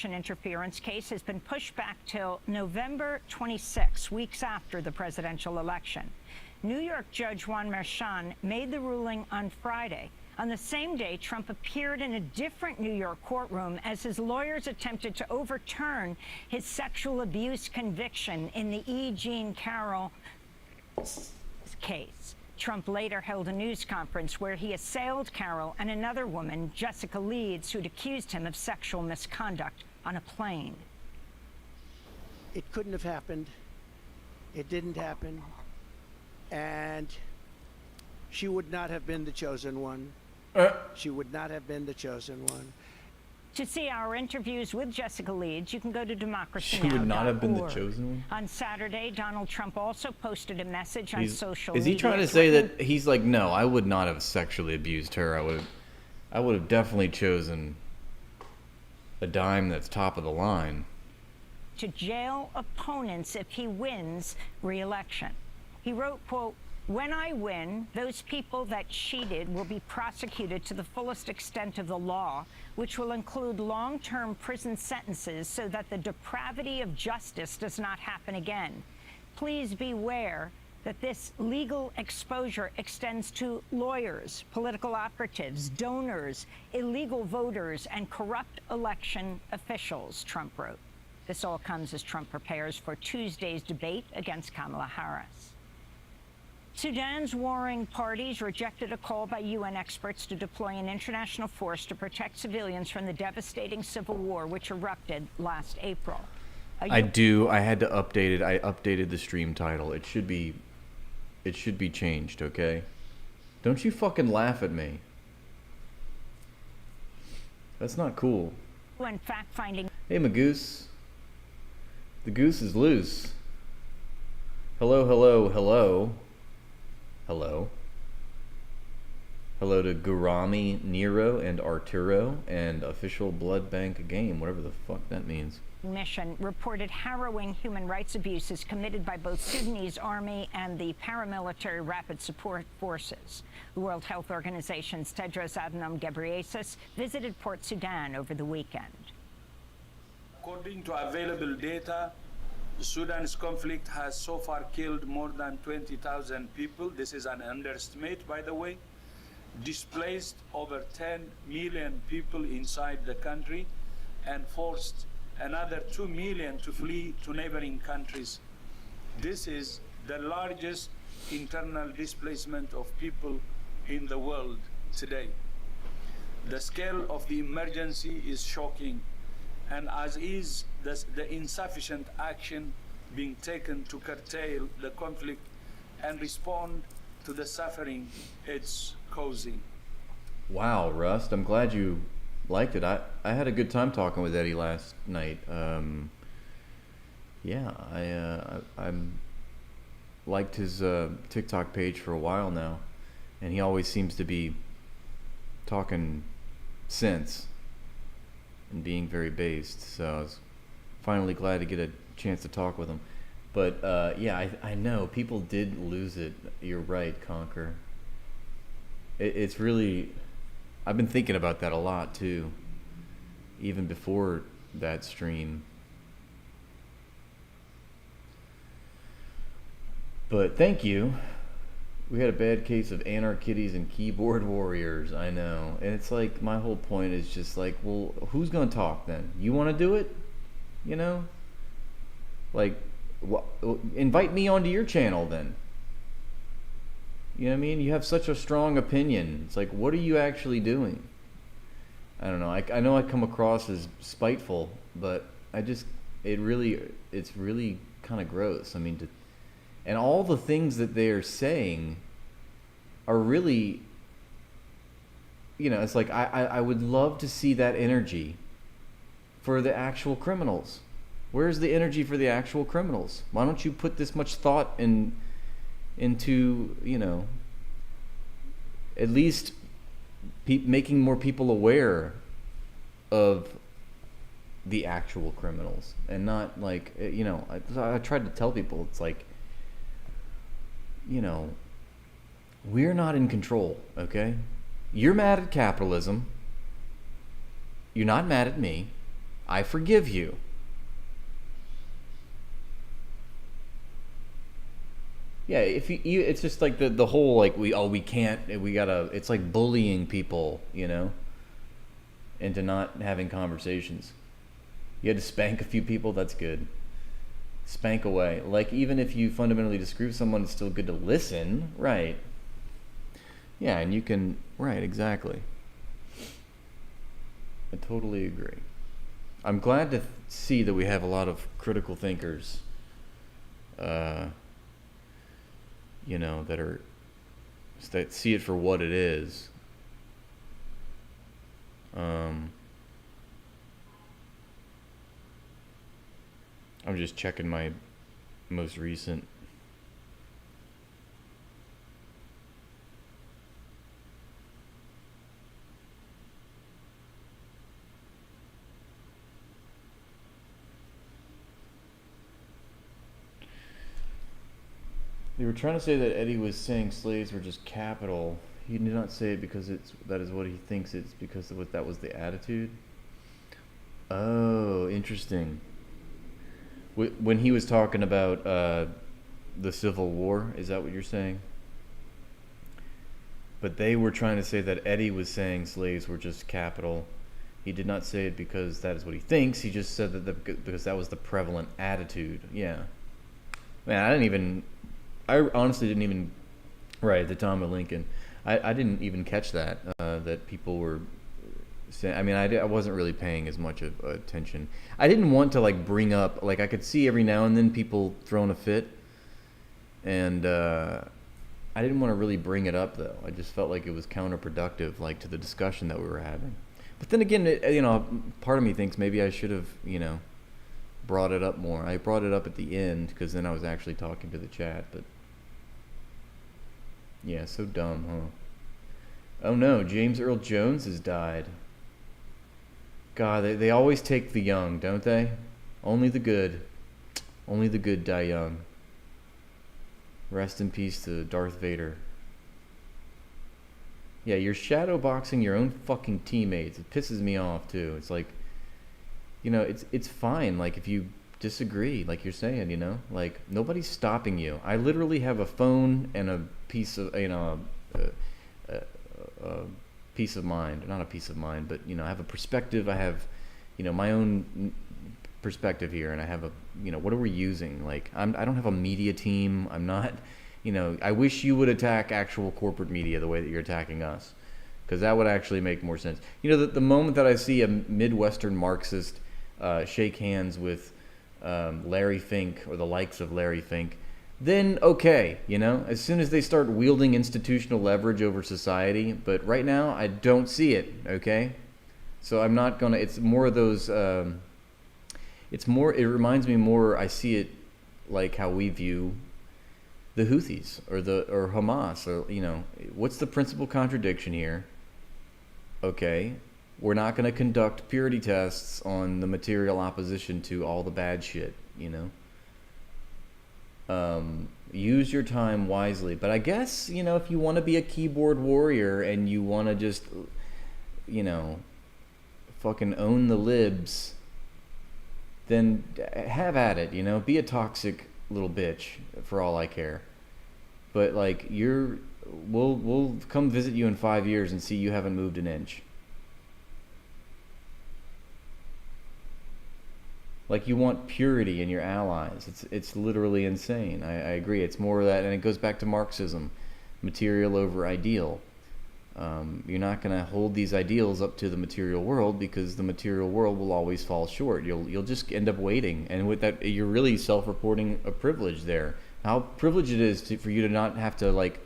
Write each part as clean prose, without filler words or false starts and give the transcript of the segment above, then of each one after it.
election interference case has been pushed back till November 26, weeks after the presidential election. New York Judge Juan Merchan made the ruling on Friday. On the same day, Trump appeared in a different New York courtroom as his lawyers attempted to overturn his sexual abuse conviction in the E. Jean Carroll case. Trump later held a news conference where he assailed Carroll and another woman, Jessica Leeds, who'd accused him of sexual misconduct on a plane. It couldn't have happened. It didn't happen. And she would not have been the chosen one. She would not have been the chosen one. To see our interviews with Jessica Leeds, you can go to democracynow.org. She would not have been the chosen one? On Saturday, Donald Trump also posted a message on social media. Is he trying to say that he's like, no, I would not have sexually abused her. I would have definitely chosen a dime that's top of the line. To jail opponents if he wins re-election. He wrote, quote, "When I win, those people that cheated will be prosecuted to the fullest extent of the law, which will include long-term prison sentences so that the depravity of justice does not happen again. Please beware that this legal exposure extends to lawyers, political operatives, donors, illegal voters, and corrupt election officials," Trump wrote. This all comes as Trump prepares for Tuesday's debate against Kamala Harris. Sudan's warring parties rejected a call by UN experts to deploy an international force to protect civilians from the devastating civil war which erupted last April. I had to update it. I updated the stream title. It should be changed, okay? Don't you fucking laugh at me. That's not cool. UN fact-finding. Hey, Magoose. The goose is loose. Hello, hello, hello. Hello. Hello to Gurami, Nero, and Arturo, and official blood bank game, whatever the fuck that means. Mission reported harrowing human rights abuses committed by both Sudanese army and the paramilitary rapid support forces. The World Health Organization's Tedros Adhanom Ghebreyesus visited Port Sudan over the weekend. According to available data, Sudan's conflict has so far killed more than 20,000 people. This is an underestimate, by the way. Displaced over 10 million people inside the country and forced another 2 million to flee to neighboring countries. This is the largest internal displacement of people in the world today. The scale of the emergency is shocking, and as is the insufficient action being taken to curtail the conflict and respond to the suffering it's causing. Wow, Rust, I'm glad you liked it. I had a good time talking with Eddie last night. I liked his TikTok page for a while now, and he always seems to be talking sense and being very based, so I was finally glad to get a chance to talk with him. But I know people did lose it. You're right, Conquer. It's really, I've been thinking about that a lot too, even before that stream. But thank you. We had a bad case of Anarchitties and keyboard warriors, I know. And it's like, my whole point is just like, well, who's going to talk then? You want to do it? You know? Like, invite me onto your channel then. You know what I mean? You have such a strong opinion. It's like, what are you actually doing? I don't know. I know I come across as spiteful, but it's really kind of gross. I mean, and all the things that they're saying are really, it's like I would love to see that energy for the actual criminals. Where's the energy for the actual criminals? Why don't you put this much thought into at least making more people aware of the actual criminals, and not like, I tried to tell people, it's like, we're not in control, okay? You're mad at capitalism. You're not mad at me. I forgive you. Yeah, if you it's just like the whole like we can't, we gotta, it's like bullying people, you know, into not having conversations. You had to spank a few people, that's good. Spank away. Like, even if you fundamentally disagree with someone, it's still good to listen, right? Yeah, and you can, right, exactly. I totally agree. I'm glad to see that we have a lot of critical thinkers, you know, that see it for what it is. I'm just checking my most recent. They were trying to say that Eddie was saying slaves were just capital. He did not say it because that is what he thinks it's because that was the attitude. Oh, interesting. When he was talking about the Civil War, is that what you're saying? But they were trying to say that Eddie was saying slaves were just capital. He did not say it because that is what he thinks. He just said that because that was the prevalent attitude. Yeah. Man, I honestly didn't even, right, at the time of Lincoln, I didn't even catch that, that people were saying, I mean, I wasn't really paying as much of attention. I didn't want to, like, bring up, like, I could see every now and then people throwing a fit, and I didn't want to really bring it up, though. I just felt like it was counterproductive, like, to the discussion that we were having. But then again, you know, part of me thinks maybe I should have, you know, brought it up more. I brought it up at the end because then I was actually talking to the chat, but yeah, so dumb, huh? Oh no, James Earl Jones has died. God, they always take the young, don't they? Only the good. Only the good die young. Rest in peace to Darth Vader. Yeah, you're shadowboxing your own fucking teammates. It pisses me off too. It's like, you know, it's fine. Like, if you disagree, like you're saying, you know, like, nobody's stopping you. I literally have a phone and a piece of, you know, a peace of mind. Not a peace of mind, but, you know, I have a perspective. I have, you know, my own perspective here, and I have a, you know, what are we using? Like, I don't have a media team. I'm not, you know, I wish you would attack actual corporate media the way that you're attacking us, because that would actually make more sense. You know, the moment that I see a Midwestern Marxist shake hands with Larry Fink or the likes of Larry Fink, then okay, you know, as soon as they start wielding institutional leverage over society, but right now I don't see it, okay? So I'm not gonna, it's more of those, it reminds me more, I see it like how we view the Houthis or Hamas, or, you know, what's the principal contradiction here? Okay, we're not going to conduct purity tests on the material opposition to all the bad shit, you know? Use your time wisely. But I guess, you know, if you want to be a keyboard warrior and you want to just, you know, fucking own the libs, then have at it, you know? Be a toxic little bitch for all I care. But, like, we'll come visit you in 5 years and see you haven't moved an inch. Like, you want purity in your allies. It's literally insane. I agree. It's more of that, and it goes back to Marxism, material over ideal. You're not going to hold these ideals up to the material world, because the material world will always fall short. You'll just end up waiting, and with that, you're really self-reporting a privilege there. How privileged it is for you to not have to, like,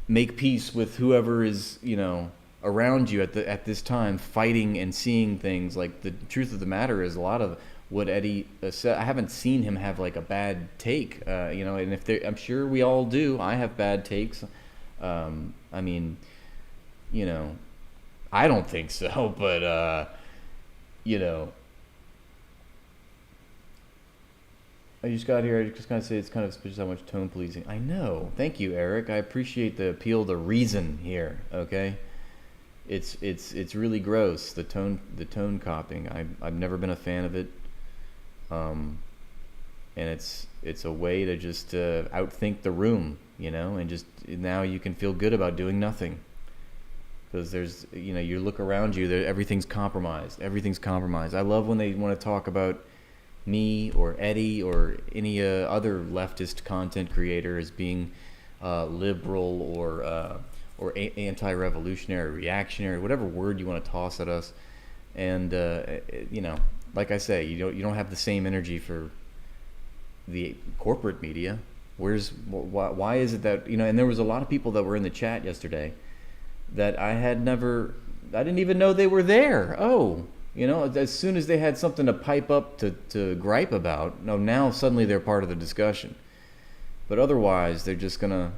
make peace with whoever is, you know, around you at this time, fighting and seeing things. Like, the truth of the matter is, a lot of what Eddie said, I haven't seen him have, like, a bad take, you know, and I'm sure we all do. I have bad takes. I mean, you know, I don't think so, but, you know, I just got here. I just gotta say, it's kind of suspicious how much tone policing. I know. Thank you, Eric. I appreciate the appeal to reason here. Okay, it's really gross, the tone copying. I've never been a fan of it. And it's a way to just outthink the room, and just now you can feel good about doing nothing. Because there's, you look around you, everything's compromised. Everything's compromised. I love when they want to talk about me or Eddie or any other leftist content creator as being liberal or anti-revolutionary, reactionary, whatever word you want to toss at us. And like I say, you don't have the same energy for the corporate media. Why is it that, and there was a lot of people that were in the chat yesterday that I didn't even know they were there. As soon as they had something to pipe up to gripe about, now suddenly they're part of the discussion. But otherwise, they're just gonna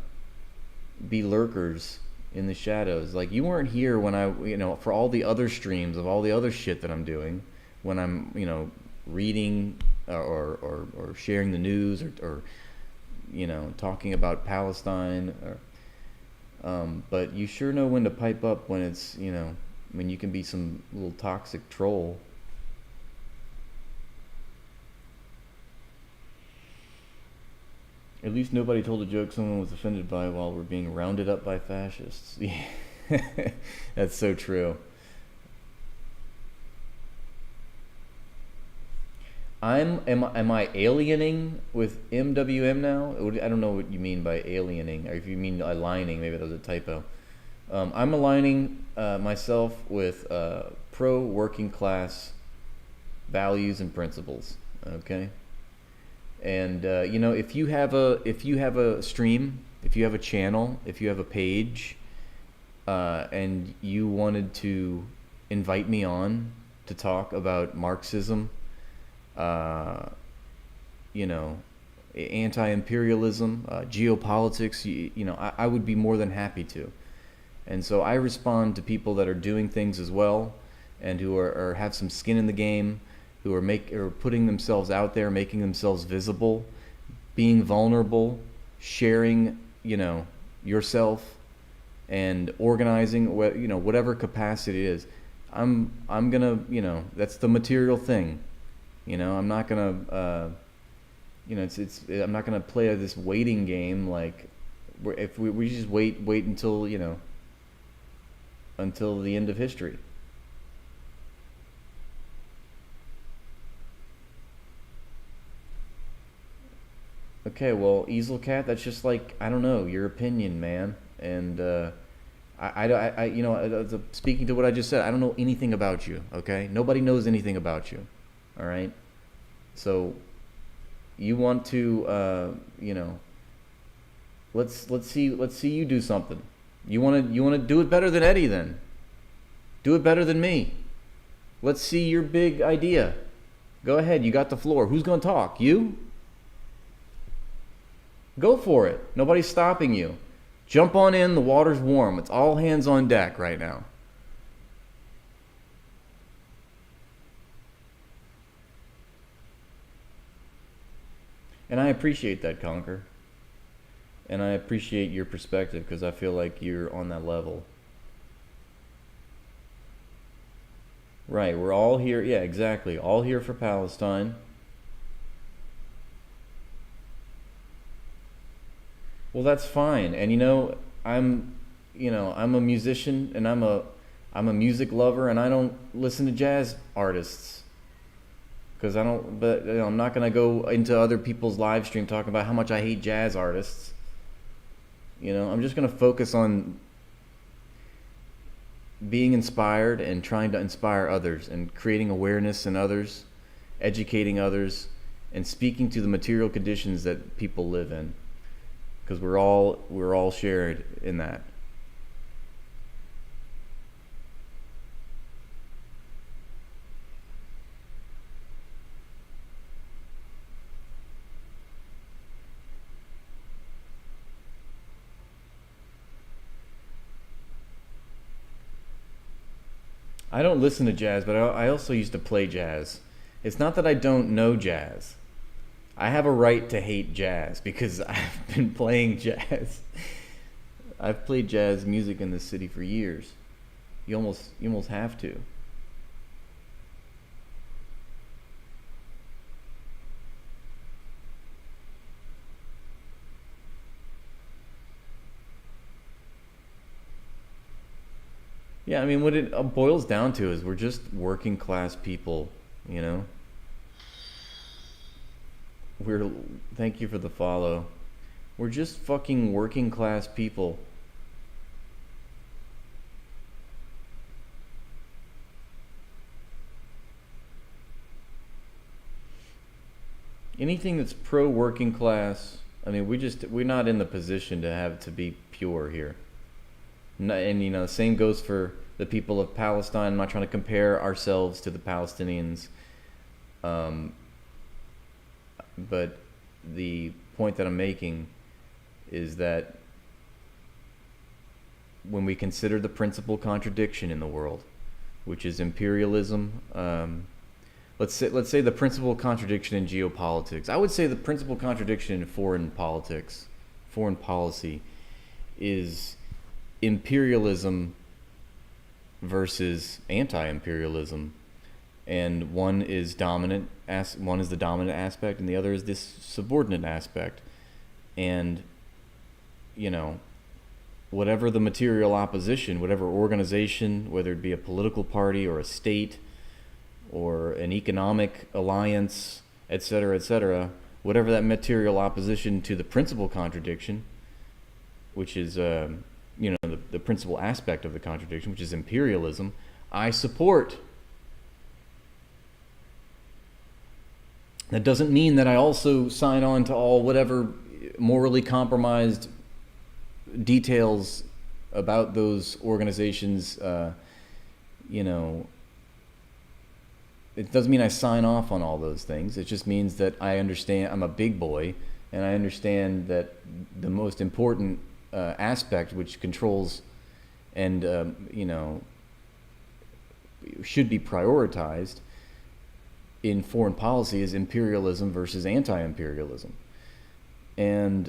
be lurkers in the shadows. Like, you weren't here when for all the other streams of all the other shit that I'm doing, when I'm, reading or sharing the news or talking about Palestine but you sure know when to pipe up when it's, when you can be some little toxic troll. At least nobody told a joke someone was offended by while we're being rounded up by fascists. That's so true. Am I aliening with MWM now? I don't know what you mean by aliening, or if you mean aligning, maybe that was a typo. I'm aligning myself with pro-working class values and principles. Okay, and if you have a stream, if you have a channel, if you have a page, and you wanted to invite me on to talk about Marxism, anti-imperialism, geopolitics, I would be more than happy to. And so I respond to people that are doing things as well, and who are have some skin in the game, who are putting themselves out there, making themselves visible, being vulnerable, sharing, yourself, and organizing, whatever capacity it is. I'm gonna, that's the material thing. I'm not gonna, I'm not gonna play this waiting game like, if we just wait until, until the end of history. Okay, well, Easel Cat, that's just like, I don't know, your opinion, man. And speaking to what I just said, I don't know anything about you. Okay, nobody knows anything about you. All right, so you want to, let's see you do something. You want to do it better than Eddie, then do it better than me. Let's see your big idea. Go ahead, you got the floor. Who's going to talk? You? Go for it. Nobody's stopping you. Jump on in, the water's warm. It's all hands on deck right now. And I appreciate that, Conquer. And I appreciate your perspective, because I feel like you're on that level. Right, we're all here. Yeah, exactly. All here for Palestine. Well, that's fine. And I'm a musician, and I'm a music lover, and I don't listen to jazz artists. Because I'm not going to go into other people's live stream talking about how much I hate jazz artists. I'm just going to focus on being inspired and trying to inspire others and creating awareness in others, educating others, and speaking to the material conditions that people live in. Because we're all shared in that. I don't listen to jazz, but I also used to play jazz. It's not that I don't know jazz. I have a right to hate jazz because I've been playing jazz. I've played jazz music in this city for years. You almost have to. Yeah, I mean, what it boils down to is we're just working class people, you know? Thank you for the follow. We're just fucking working class people. Anything that's pro working class, I mean, we're not in the position to have to be pure here. And, you know, same goes for the people of Palestine. I'm not trying to compare ourselves to the Palestinians. But the point that I'm making is that when we consider the principal contradiction in the world, which is imperialism, let's say the principal contradiction in geopolitics. I would say the principal contradiction in foreign politics, foreign policy, is imperialism versus anti-imperialism, and one is the dominant aspect, and the other is this subordinate aspect. And, you know, whatever the material opposition, whatever organization, whether it be a political party or a state or an economic alliance, etc., whatever that material opposition to the principal contradiction, which is the principal aspect of the contradiction, which is imperialism, I support. That doesn't mean that I also sign on to all whatever morally compromised details about those organizations. It doesn't mean I sign off on all those things. It just means that I understand, I'm a big boy, and I understand that the most important aspect, which controls and should be prioritized in foreign policy, is imperialism versus anti-imperialism. And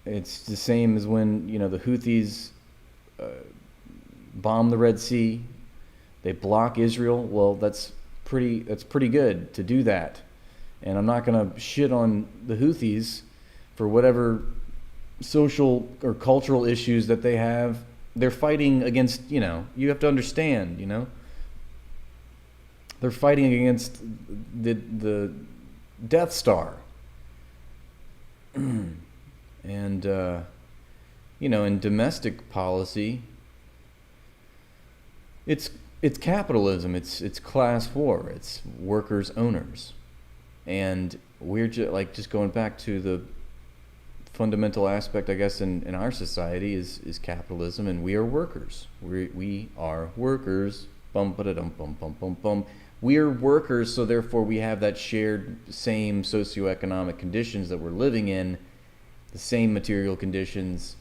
it's the same as when the Houthis bomb the Red Sea, they block Israel. Well, that's pretty good to do that. And I'm not going to shit on the Houthis for whatever social or cultural issues that they have. They're fighting against, you have to understand, they're fighting against the Death Star. And, in domestic policy, it's capitalism, it's class war, it's workers, owners. And we're just going back to the fundamental aspect, I guess, in our society is capitalism, and we are workers. We are workers. Bum ba da dum bum bum bum bum. We are workers, so therefore we have that shared same socioeconomic conditions that we're living in, the same material conditions,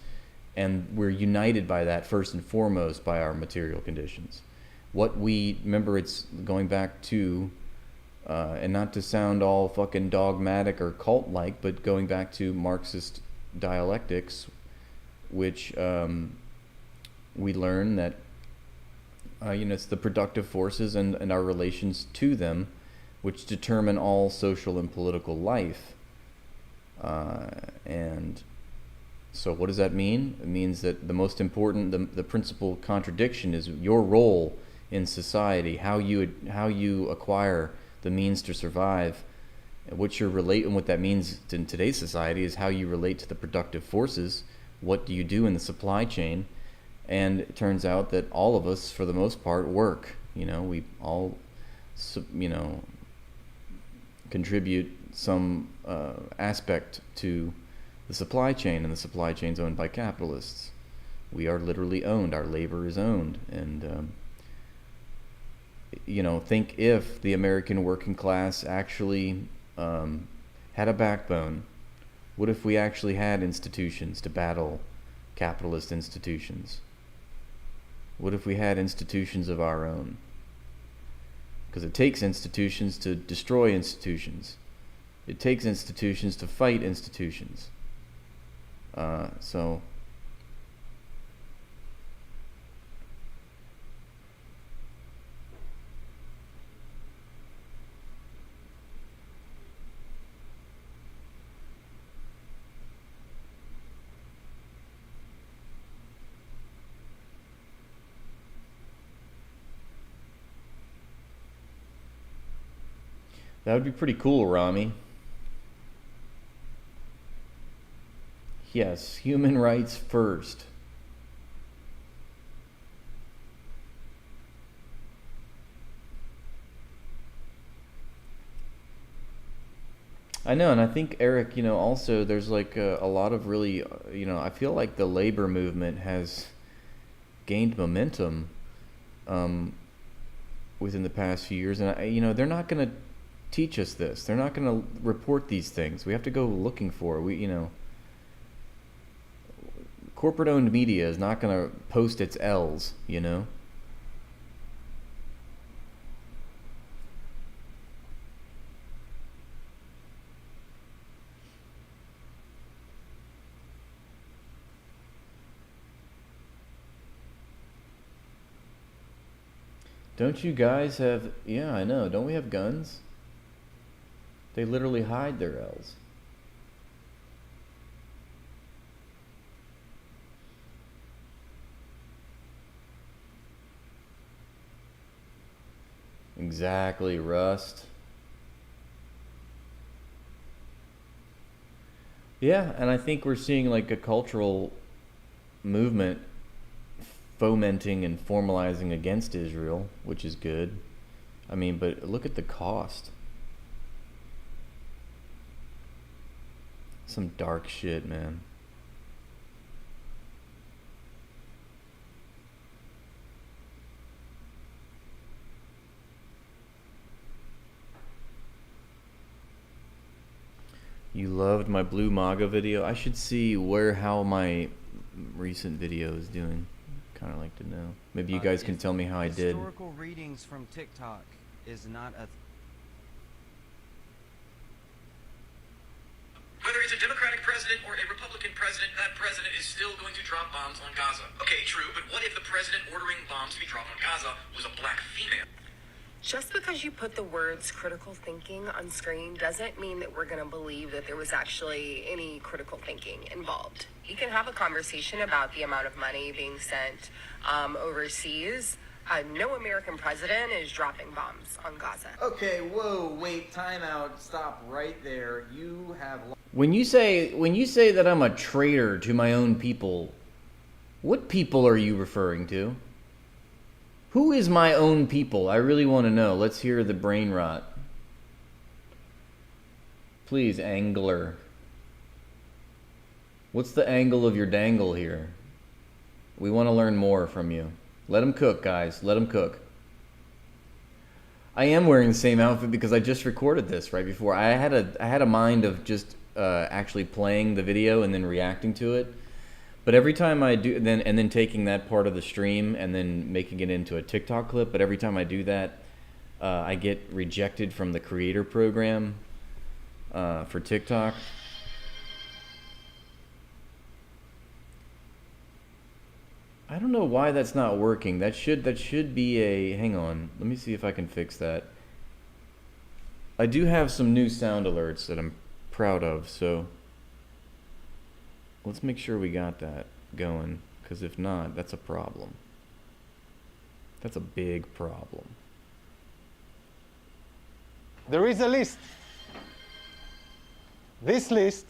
and we're united by that first and foremost by our material conditions. Remember, it's going back to and not to sound all fucking dogmatic or cult-like, but going back to Marxist dialectics, which we learn that it's the productive forces and our relations to them which determine all social and political life. And so what does that mean? It means that the most important, the principal contradiction is your role in society, how you acquire the means to survive, and what that means in today's society is how you relate to the productive forces. What do you do in the supply chain? And it turns out that all of us, for the most part, work. We all, contribute some aspect to the supply chain, and the supply chain's owned by capitalists. We are literally owned. Our labor is owned, and think if the American working class actually had a backbone. What if we actually had institutions to battle capitalist institutions? What if we had institutions of our own? Because it takes institutions to destroy institutions. It takes institutions to fight institutions. So that would be pretty cool, Rami. Yes, human rights first. I know, and I think, Eric, also there's like a lot of really, I feel like the labor movement has gained momentum within the past few years, and they're not going to teach us this. They're not going to report these things. We have to go looking for it. Corporate-owned media is not going to post its L's, Don't you guys have... Yeah, I know. Don't we have guns? They literally hide their L's. Exactly, Rust. Yeah, and I think we're seeing like a cultural movement fomenting and formalizing against Israel, which is good. I mean, but look at the cost. Some dark shit, man. You loved my Blue MAGA video? I should see how my recent video is doing. Kind of like to know. Maybe you guys can tell me how I did. Historical readings from TikTok is not a... Whether it's a Democratic president or a Republican president, that president is still going to drop bombs on Gaza. Okay, true, but what if the president ordering bombs to be dropped on Gaza was a black female? Just because you put the words critical thinking on screen doesn't mean that we're going to believe that there was actually any critical thinking involved. You can have a conversation about the amount of money being sent overseas. No American president is dropping bombs on Gaza. Okay, whoa, wait, time out, stop right there. You have... When you say that I'm a traitor to my own people, what people are you referring to? Who is my own people? I really want to know. Let's hear the brain rot. Please, angler. What's the angle of your dangle here? We want to learn more from you. Let them cook, guys. Let them cook. I am wearing the same outfit because I just recorded this right before. I had a mind of just actually playing the video and then reacting to it. But every time I do, then taking that part of the stream and then making it into a TikTok clip. But every time I do that, I get rejected from the creator program for TikTok. I don't know why that's not working. That should be a... Hang on. Let me see if I can fix that. I do have some new sound alerts that I'm proud of, so... Let's make sure we got that going, because if not, that's a problem. That's a big problem. There is a list. This list.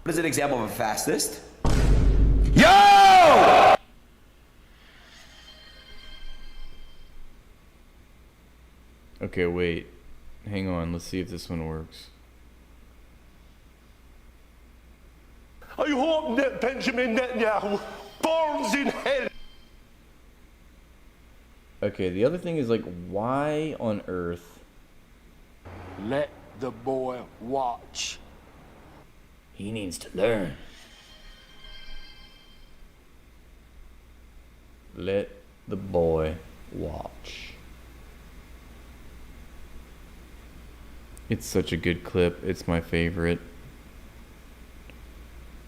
What is an example of a fast list? Yo! Okay, wait. Hang on, let's see if this one works. I hope that Benjamin Netanyahu burns in hell. Okay, the other thing is, like, why on earth? Let the boy watch. He needs to learn. Let the boy watch. It's such a good clip. It's my favorite.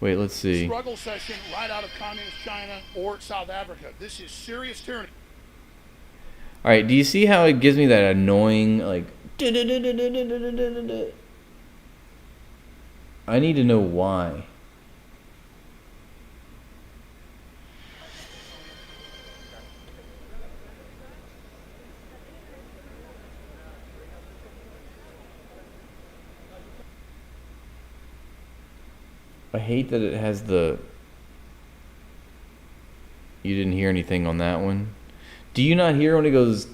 Wait, let's see. Struggle session right out of communist China or South Africa. This is serious tyranny. All right, do you see how it gives me that annoying, like... I need to know why. I hate that it has the... You didn't hear anything on that one? Do you not hear when it goes...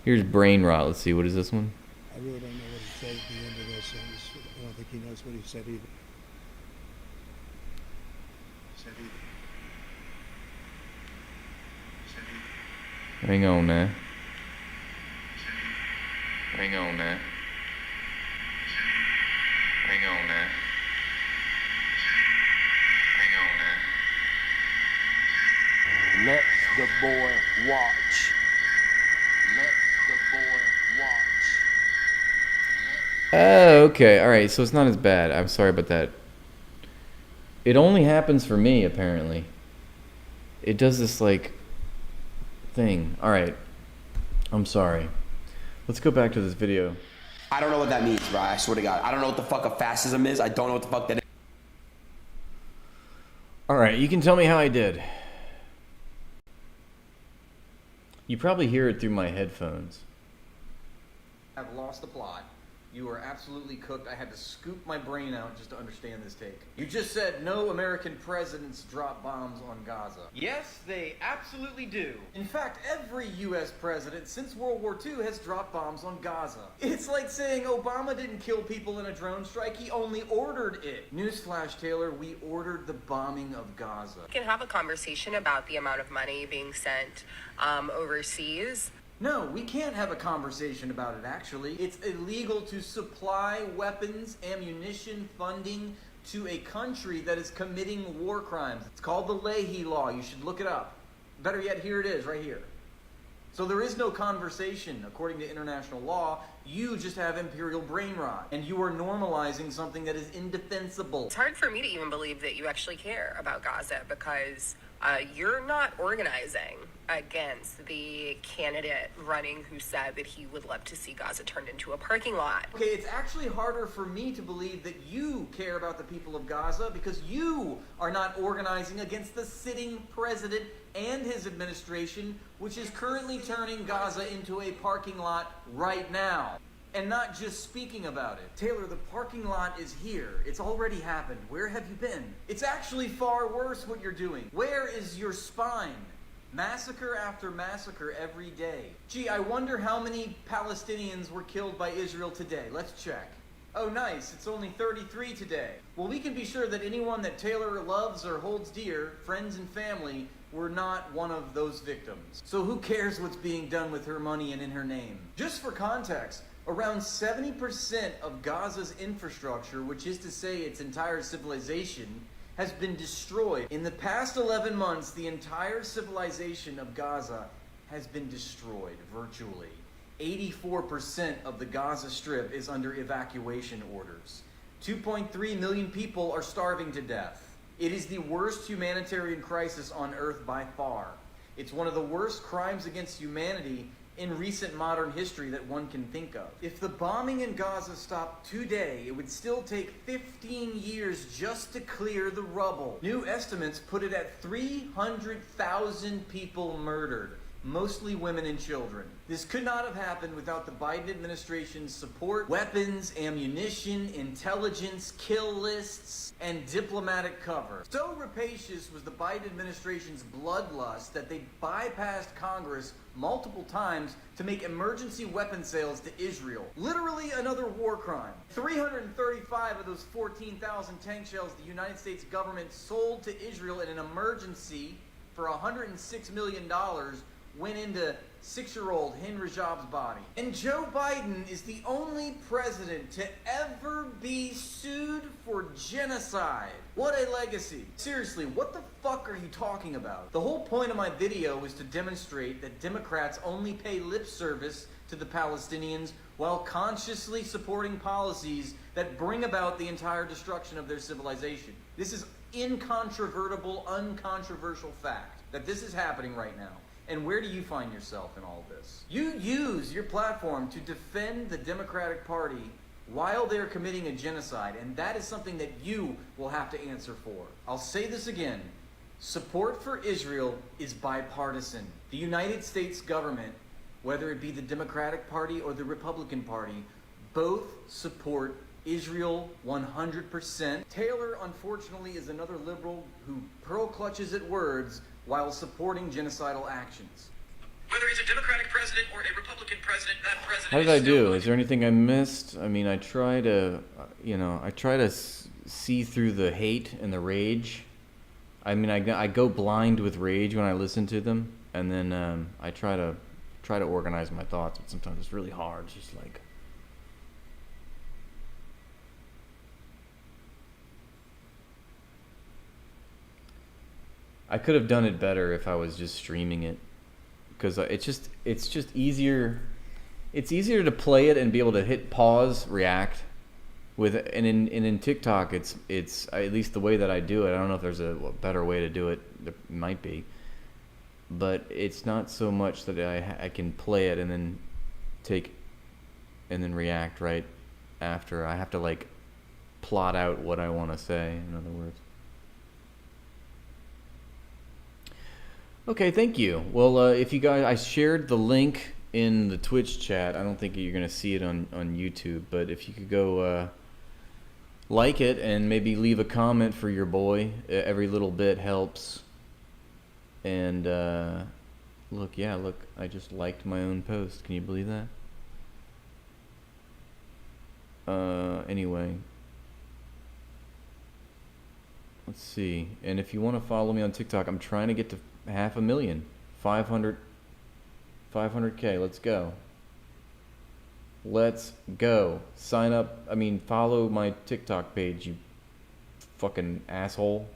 Here's brain rot. Let's see, what is this one? I really don't know what he said at the end of that sentence. I don't think he knows what he said either. Hang on now. Hang on now. Hang on now. Hang on now. Let the boy watch. Let the boy watch. Oh, okay. All right, so it's not as bad. I'm sorry about that. It only happens for me, apparently. It does this, like, thing. All right. I'm sorry. Let's go back to this video. I don't know what that means, bro. I swear to God. I don't know what the fuck a fascism is. I don't know what the fuck that is. All right, you can tell me how I did. You probably hear it through my headphones. I've lost the plot. You are absolutely cooked. I had to scoop my brain out just to understand this take. You just said no American presidents drop bombs on Gaza. Yes, they absolutely do. In fact, every U.S. president since World War II has dropped bombs on Gaza. It's like saying Obama didn't kill people in a drone strike, he only ordered it. Newsflash, Taylor, we ordered the bombing of Gaza. We can have a conversation about the amount of money being sent overseas. No, we can't have a conversation about it, actually. It's illegal to supply weapons, ammunition, funding to a country that is committing war crimes. It's called the Leahy Law. You should look it up. Better yet, here it is, right here. So there is no conversation, according to international law. You just have imperial brain rot, and you are normalizing something that is indefensible. It's hard for me to even believe that you actually care about Gaza because you're not organizing against the candidate running who said that he would love to see Gaza turned into a parking lot. Okay, it's actually harder for me to believe that you care about the people of Gaza because you are not organizing against the sitting president and his administration, which is currently turning Gaza into a parking lot right now. And not just speaking about it. Taylor, the parking lot is here. It's already happened. Where have you been? It's actually far worse what you're doing. Where is your spine? Massacre after massacre every day. Gee, I wonder how many Palestinians were killed by Israel today. Let's check. Oh, nice. It's only 33 today. Well, we can be sure that anyone that Taylor loves or holds dear, friends and family, were not one of those victims. So who cares what's being done with her money and in her name? Just for context, around 70% of Gaza's infrastructure, which is to say its entire civilization, has been destroyed. In the past 11 months, the entire civilization of Gaza has been destroyed, virtually. 84% of the Gaza Strip is under evacuation orders. 2.3 million people are starving to death. It is the worst humanitarian crisis on Earth by far. It's one of the worst crimes against humanity in recent modern history that one can think of. If the bombing in Gaza stopped today, it would still take 15 years just to clear the rubble. New estimates put it at 300,000 people murdered, mostly women and children. This could not have happened without the Biden administration's support, weapons, ammunition, intelligence, kill lists, and diplomatic cover. So rapacious was the Biden administration's bloodlust that they bypassed Congress multiple times to make emergency weapon sales to Israel. Literally another war crime. 335 of those 14,000 tank shells the United States government sold to Israel in an emergency for $106 million went into 6-year-old Hind Rajab's body. And Joe Biden is the only president to ever be sued for genocide. What a legacy. Seriously, what the fuck are you talking about? The whole point of my video is to demonstrate that Democrats only pay lip service to the Palestinians while consciously supporting policies that bring about the entire destruction of their civilization. This is incontrovertible, uncontroversial fact that this is happening right now. And where do you find yourself in all this? You use your platform to defend the Democratic Party while they're committing a genocide, and that is something that you will have to answer for. I'll say this again. Support for Israel is bipartisan. The United States government, whether it be the Democratic Party or the Republican Party, both support Israel 100%. Taylor, unfortunately, is another liberal who pearl clutches at words while supporting genocidal actions. Whether he's a Democratic president or a Republican president, that president How did I do? Is there anything I missed? I mean, I try to, see through the hate and the rage. I mean, I go blind with rage when I listen to them, and then I try to organize my thoughts, but sometimes it's really hard. It's just like, I could have done it better if I was just streaming it, because it's just easier. It's easier to play it and be able to hit pause, react with, and in TikTok it's at least the way that I do it. I don't know if there's a better way to do it. There might be, but it's not so much that I can play it and then react right after. I have to like plot out what I want to say, in other words. Okay, thank you. Well, if you guys, I shared the link in the Twitch chat. I don't think you're going to see it on YouTube, but if you could go like it and maybe leave a comment for your boy, every little bit helps. And look, I just liked my own post. Can you believe that? Anyway. Let's see. And if you want to follow me on TikTok, I'm trying to get to 500,000. 500K. Let's go. Let's go. Sign up. I mean, follow my TikTok page, you fucking asshole.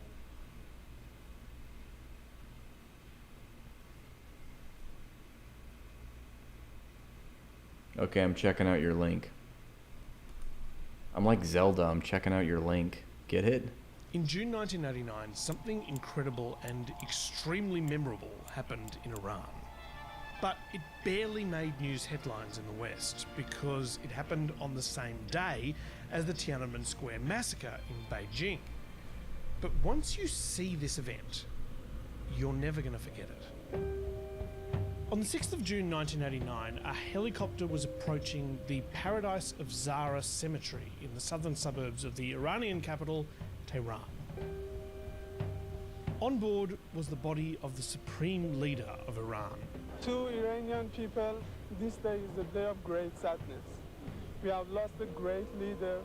Okay, I'm checking out your link. I'm like Zelda. I'm checking out your link. Get it? In June 1989, something incredible and extremely memorable happened in Iran. But it barely made news headlines in the West because it happened on the same day as the Tiananmen Square massacre in Beijing. But once you see this event, you're never going to forget it. On the 6th of June 1989, a helicopter was approaching the Paradise of Zahra cemetery in the southern suburbs of the Iranian capital, Tehran. On board was the body of the supreme leader of Iran. To Iranian people, this day is a day of great sadness. We have lost a great leader,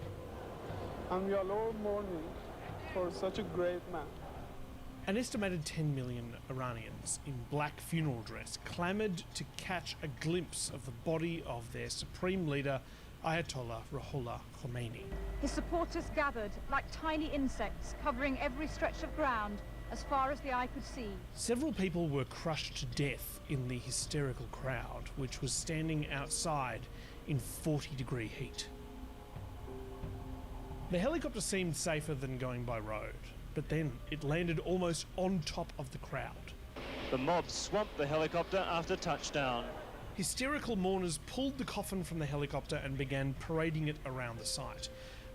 and we are all mourning for such a great man. An estimated 10 million Iranians in black funeral dress clamoured to catch a glimpse of the body of their supreme leader, Ayatollah Ruhollah Khomeini. His supporters gathered like tiny insects, covering every stretch of ground as far as the eye could see. Several people were crushed to death in the hysterical crowd, which was standing outside in 40-degree heat. The helicopter seemed safer than going by road, but then it landed almost on top of the crowd. The mob swamped the helicopter after touchdown. Hysterical mourners pulled the coffin from the helicopter and began parading it around the site.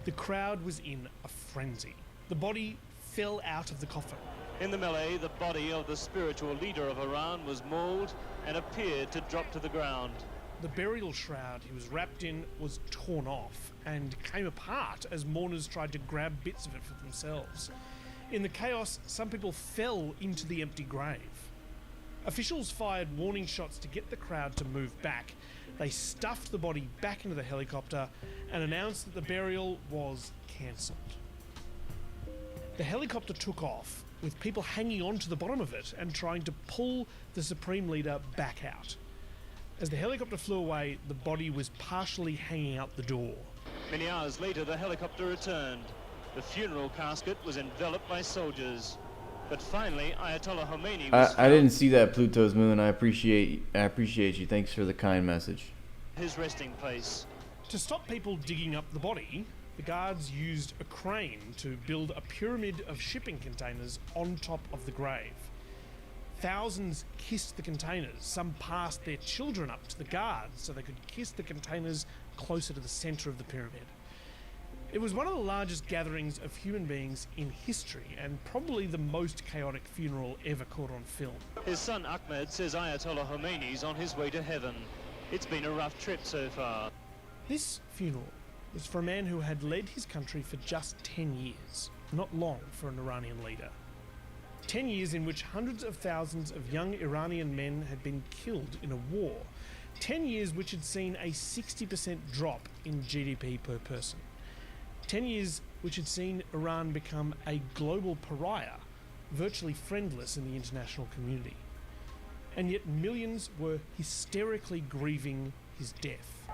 The crowd was in a frenzy. The body fell out of the coffin. In the melee, the body of the spiritual leader of Iran was mauled and appeared to drop to the ground. The burial shroud he was wrapped in was torn off and came apart as mourners tried to grab bits of it for themselves. In the chaos, some people fell into the empty grave. Officials fired warning shots to get the crowd to move back. They stuffed the body back into the helicopter and announced that the burial was cancelled. The The helicopter took off, with people hanging on to the bottom of it and trying to pull the Supreme Leader back out. As the helicopter flew away, the body was partially hanging out the door. Many hours later, the helicopter returned. The funeral casket was enveloped by soldiers. But finally, Ayatollah Khomeini was I didn't see that, Pluto's Moon. I appreciate you. Thanks for the kind message. his resting place. To stop people digging up the body, the guards used a crane to build a pyramid of shipping containers on top of the grave. Thousands kissed the containers. Some passed their children up to the guards so they could kiss the containers closer to the centre of the pyramid. It was one of the largest gatherings of human beings in history, and probably the most chaotic funeral ever caught on film. His son Ahmed says Ayatollah Khomeini's on his way to heaven. It's been a rough trip so far. This funeral was for a man who had led his country for just 10 years. Not long for an Iranian leader. 10 years in which hundreds of thousands of young Iranian men had been killed in a war. 10 years which had seen a 60% drop in GDP per person. 10 years which had seen Iran become a global pariah, virtually friendless in the international community. And yet millions were hysterically grieving his death.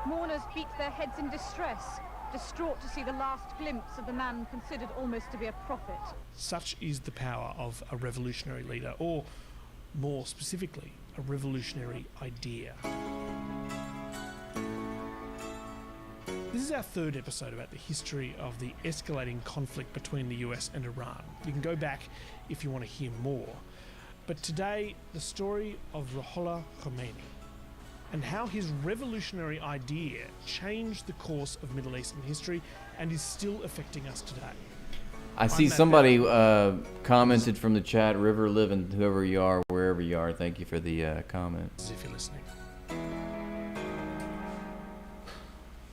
Mourners beat their heads in distress, distraught to see the last glimpse of the man considered almost to be a prophet. Such is the power of a revolutionary leader, or more specifically, a revolutionary idea. This is our third episode about the history of the escalating conflict between the US and Iran. You can go back if you want to hear more. But today, the story of Ruhollah Khomeini and how his revolutionary idea changed the course of Middle Eastern history and is still affecting us today. I see somebody commented from the chat, River Living, whoever you are, wherever you are, thank you for the comment. If you're listening.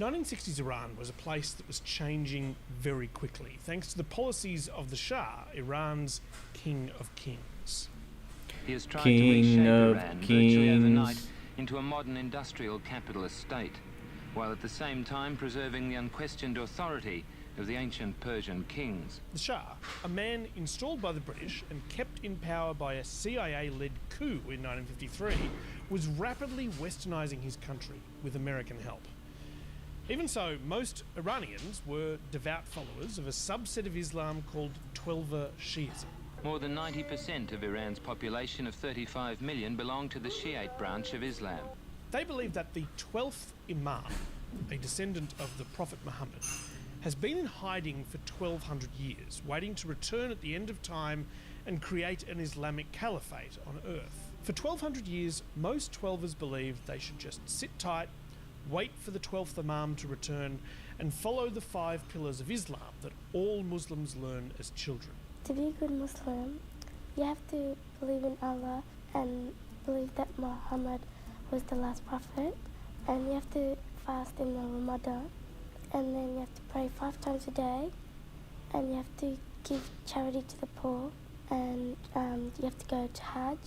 1960s Iran was a place that was changing very quickly, thanks to the policies of the Shah, Iran's King of Kings. He has tried to reshape Iran virtually overnight into a modern industrial capitalist state, while at the same time preserving the unquestioned authority of the ancient Persian kings. The Shah, a man installed by the British and kept in power by a CIA-led coup in 1953, was rapidly westernizing his country with American help. Even so, most Iranians were devout followers of a subset of Islam called Twelver Shiism. More than 90% of Iran's population of 35 million belong to the Shiite branch of Islam. They believe that the 12th Imam, a descendant of the Prophet Muhammad, has been in hiding for 1200 years, waiting to return at the end of time and create an Islamic caliphate on earth. For 1200 years, most Twelvers believed they should just sit tight, wait for the 12th Imam to return, and follow the 5 pillars of Islam that all Muslims learn as children. To be a good Muslim, you have to believe in Allah and believe that Muhammad was the last prophet, and you have to fast in the Ramadan, and then you have to pray 5 times a day, and you have to give charity to the poor, and you have to go to Hajj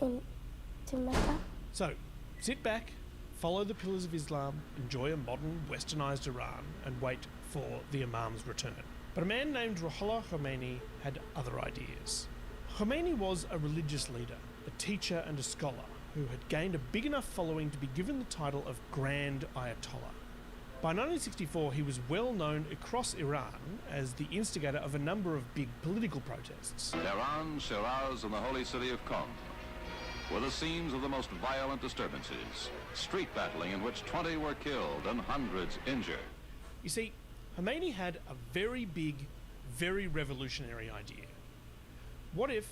to Mecca. So, sit back, follow the pillars of Islam, enjoy a modern, westernized Iran, and wait for the Imam's return. But a man named Ruhollah Khomeini had other ideas. Khomeini was a religious leader, a teacher and a scholar who had gained a big enough following to be given the title of Grand Ayatollah. By 1964, he was well known across Iran as the instigator of a number of big political protests. Tehran, Shiraz, and the holy city of Qom were the scenes of the most violent disturbances, street battling in which 20 were killed and hundreds injured. You see, Khomeini had a very big, very revolutionary idea. What if,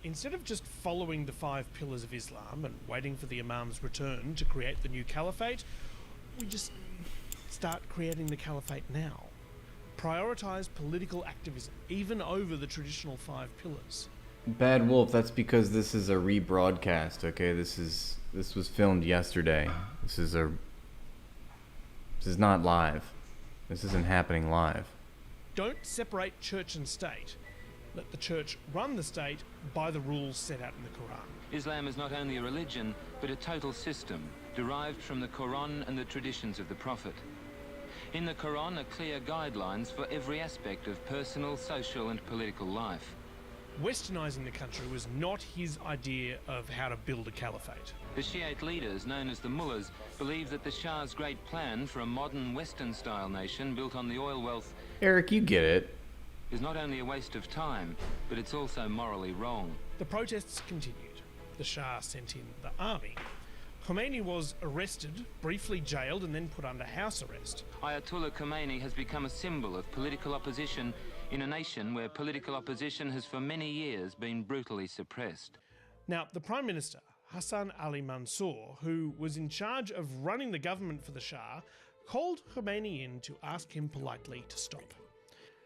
instead of just following the 5 pillars of Islam and waiting for the Imam's return to create the new caliphate, we just start creating the caliphate now? Prioritise political activism, even over the traditional 5 pillars. Bad Wolf, that's because this is a rebroadcast, okay? This was filmed yesterday. This is not live. This isn't happening live. Don't separate church and state. Let the church run the state by the rules set out in the Quran. Islam is not only a religion, but a total system derived from the Quran and the traditions of the Prophet. In the Quran are clear guidelines for every aspect of personal, social and political life. Westernising the country was not his idea of how to build a caliphate. The Shiite leaders, known as the mullahs, believe that the Shah's great plan for a modern Western-style nation built on the oil wealth... Eric, you get it. ...is not only a waste of time, but it's also morally wrong. The protests continued. The Shah sent in the army. Khomeini was arrested, briefly jailed, and then put under house arrest. Ayatollah Khomeini has become a symbol of political opposition in a nation where political opposition has for many years been brutally suppressed. Now, the Prime Minister, Hassan Ali Mansour, who was in charge of running the government for the Shah, called Khomeini in to ask him politely to stop.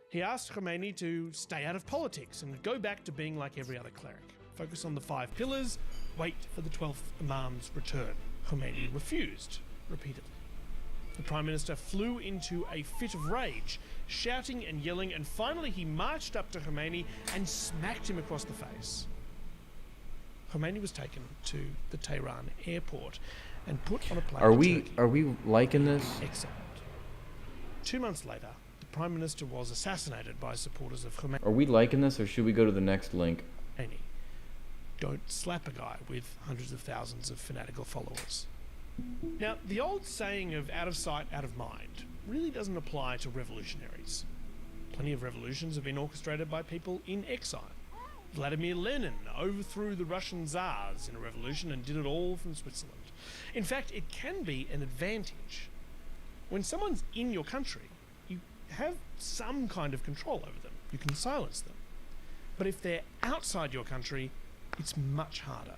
He asked Khomeini to stay out of politics and go back to being like every other cleric. Focus on the 5 pillars, wait for the 12th Imam's return. Khomeini refused, repeatedly. The Prime Minister flew into a fit of rage, shouting and yelling, and finally he marched up to Khomeini and smacked him across the face. Khomeini was taken to the Tehran airport and put on a plane to Turkey. Are we liking this? Except 2 months later, the Prime Minister was assassinated by supporters of Khomeini. Are we liking this, or should we go to the next link? Don't slap a guy with hundreds of thousands of fanatical followers. Now, the old saying of out of sight, out of mind really doesn't apply to revolutionaries. Plenty of revolutions have been orchestrated by people in exile. Vladimir Lenin overthrew the Russian Tsars in a revolution and did it all from Switzerland. In fact, it can be an advantage. When someone's in your country, you have some kind of control over them. You can silence them. But if they're outside your country, it's much harder.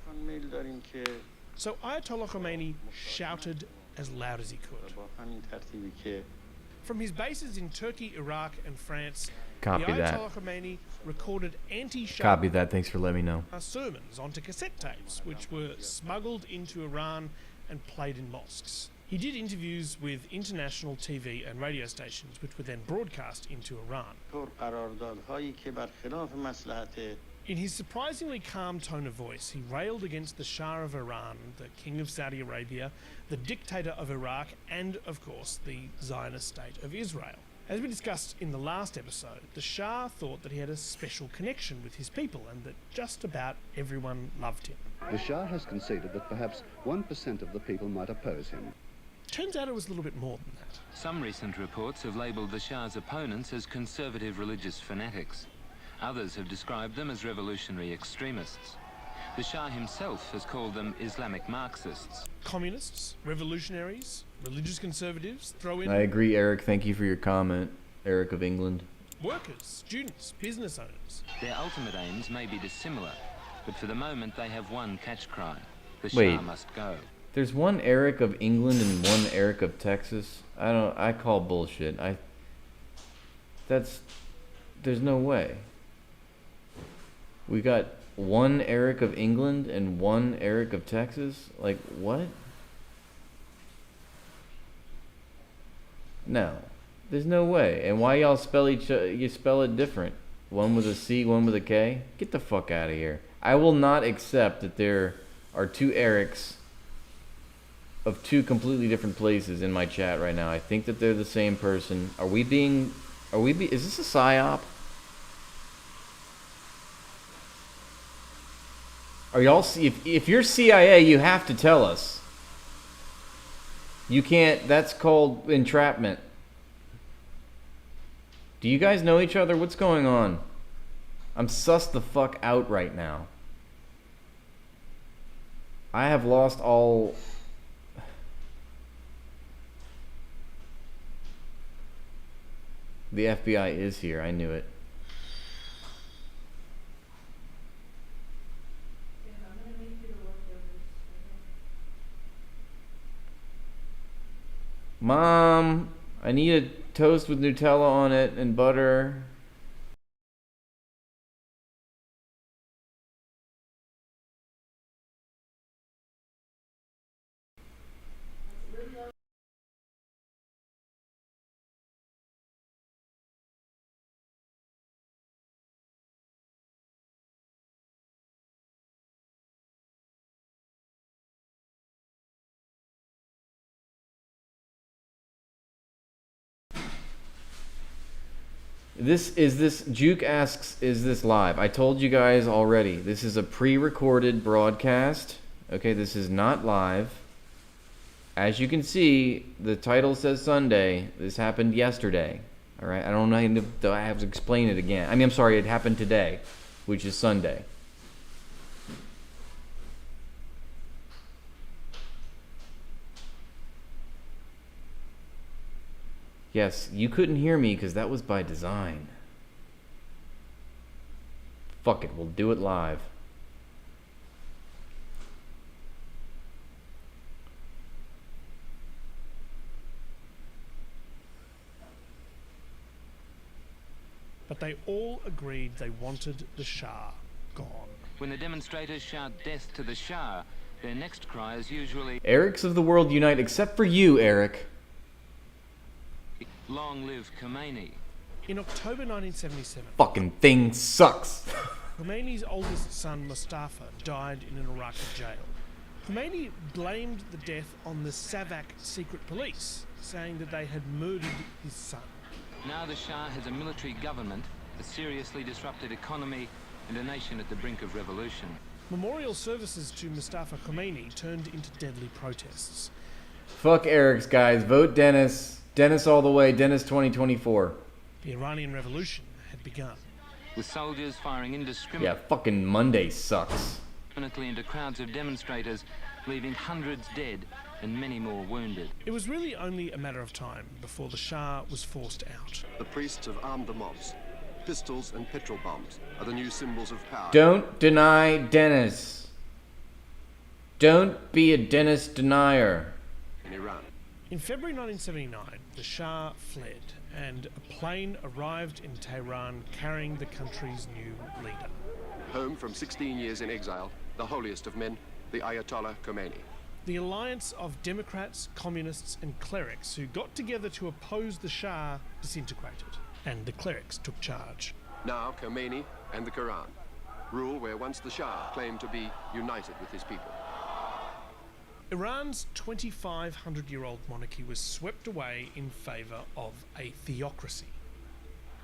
So Ayatollah Khomeini shouted as loud as he could. From his bases in Turkey, Iraq and France, Copy the that. Ayatollah Khomeini recorded anti-Shah Copy that. Thanks for letting me know. sermons onto cassette tapes, which were smuggled into Iran and played in mosques. He did interviews with international TV and radio stations, which were then broadcast into Iran. In his surprisingly calm tone of voice, he railed against the Shah of Iran, the King of Saudi Arabia, the dictator of Iraq, and, of course, the Zionist state of Israel. As we discussed in the last episode, the Shah thought that he had a special connection with his people and that just about everyone loved him. The Shah has conceded that perhaps 1% of the people might oppose him. Turns out it was a little bit more than that. Some recent reports have labelled the Shah's opponents as conservative religious fanatics. Others have described them as revolutionary extremists. The Shah himself has called them Islamic Marxists. Communists, revolutionaries, religious conservatives, throw in... I agree, Eric. Thank you for your comment, Eric of England. Workers, students, business owners. Their ultimate aims may be dissimilar, but for the moment they have one catch cry. The Shah Wait. must go. There's one Eric of England and one Eric of Texas. I call bullshit. There's no way. We got one Eric of England and one Eric of Texas? Like, what? No. There's no way. And why y'all spell you spell it different? One with a C, one with a K? Get the fuck out of here. I will not accept that there are two Erics of two completely different places in my chat right now. I think that they're the same person. Is this a psyop? Are y'all, if you're CIA, you have to tell us. You can't, that's called entrapment. Do you guys know each other? What's going on? I'm sussed the fuck out right now. I have lost all... The FBI is here, I knew it. Mom, I need a toast with Nutella on it and butter. Juke asks, is this live? I told you guys already. This is a pre-recorded broadcast. Okay, this is not live. As you can see, the title says Sunday. This happened yesterday. All right, I don't know. I have to explain it again. I mean, I'm sorry, it happened today, which is Sunday. Yes, you couldn't hear me because that was by design. Fuck it, we'll do it live. But they all agreed they wanted the Shah gone. When the demonstrators shout death to the Shah, their next cry is usually, Erics of the world unite, except for you, Eric. long live Khomeini. In October 1977, Fucking thing sucks. Khomeini's oldest son, Mustafa, died in an Iraqi jail. Khomeini blamed the death on the Savak secret police, saying that they had murdered his son. Now the Shah has a military government, a seriously disrupted economy, and a nation at the brink of revolution. Memorial services to Mustafa Khomeini turned into deadly protests. Fuck Erics, guys. Vote Dennis. Dennis all the way. Dennis 2024. The Iranian Revolution had begun. With soldiers firing indiscriminately Yeah, fucking Monday sucks. into crowds of demonstrators, leaving hundreds dead and many more wounded. It was really only a matter of time before the Shah was forced out. The priests have armed the mobs. Pistols and petrol bombs are the new symbols of power. Don't deny Dennis. Don't be a Dennis denier. In Iran. In February 1979, the Shah fled, and a plane arrived in Tehran carrying the country's new leader. Home from 16 years in exile, the holiest of men, the Ayatollah Khomeini. The alliance of Democrats, communists, and clerics who got together to oppose the Shah disintegrated, and the clerics took charge. Now Khomeini and the Quran rule where once the Shah claimed to be united with his people. Iran's 2,500-year-old monarchy was swept away in favour of a theocracy.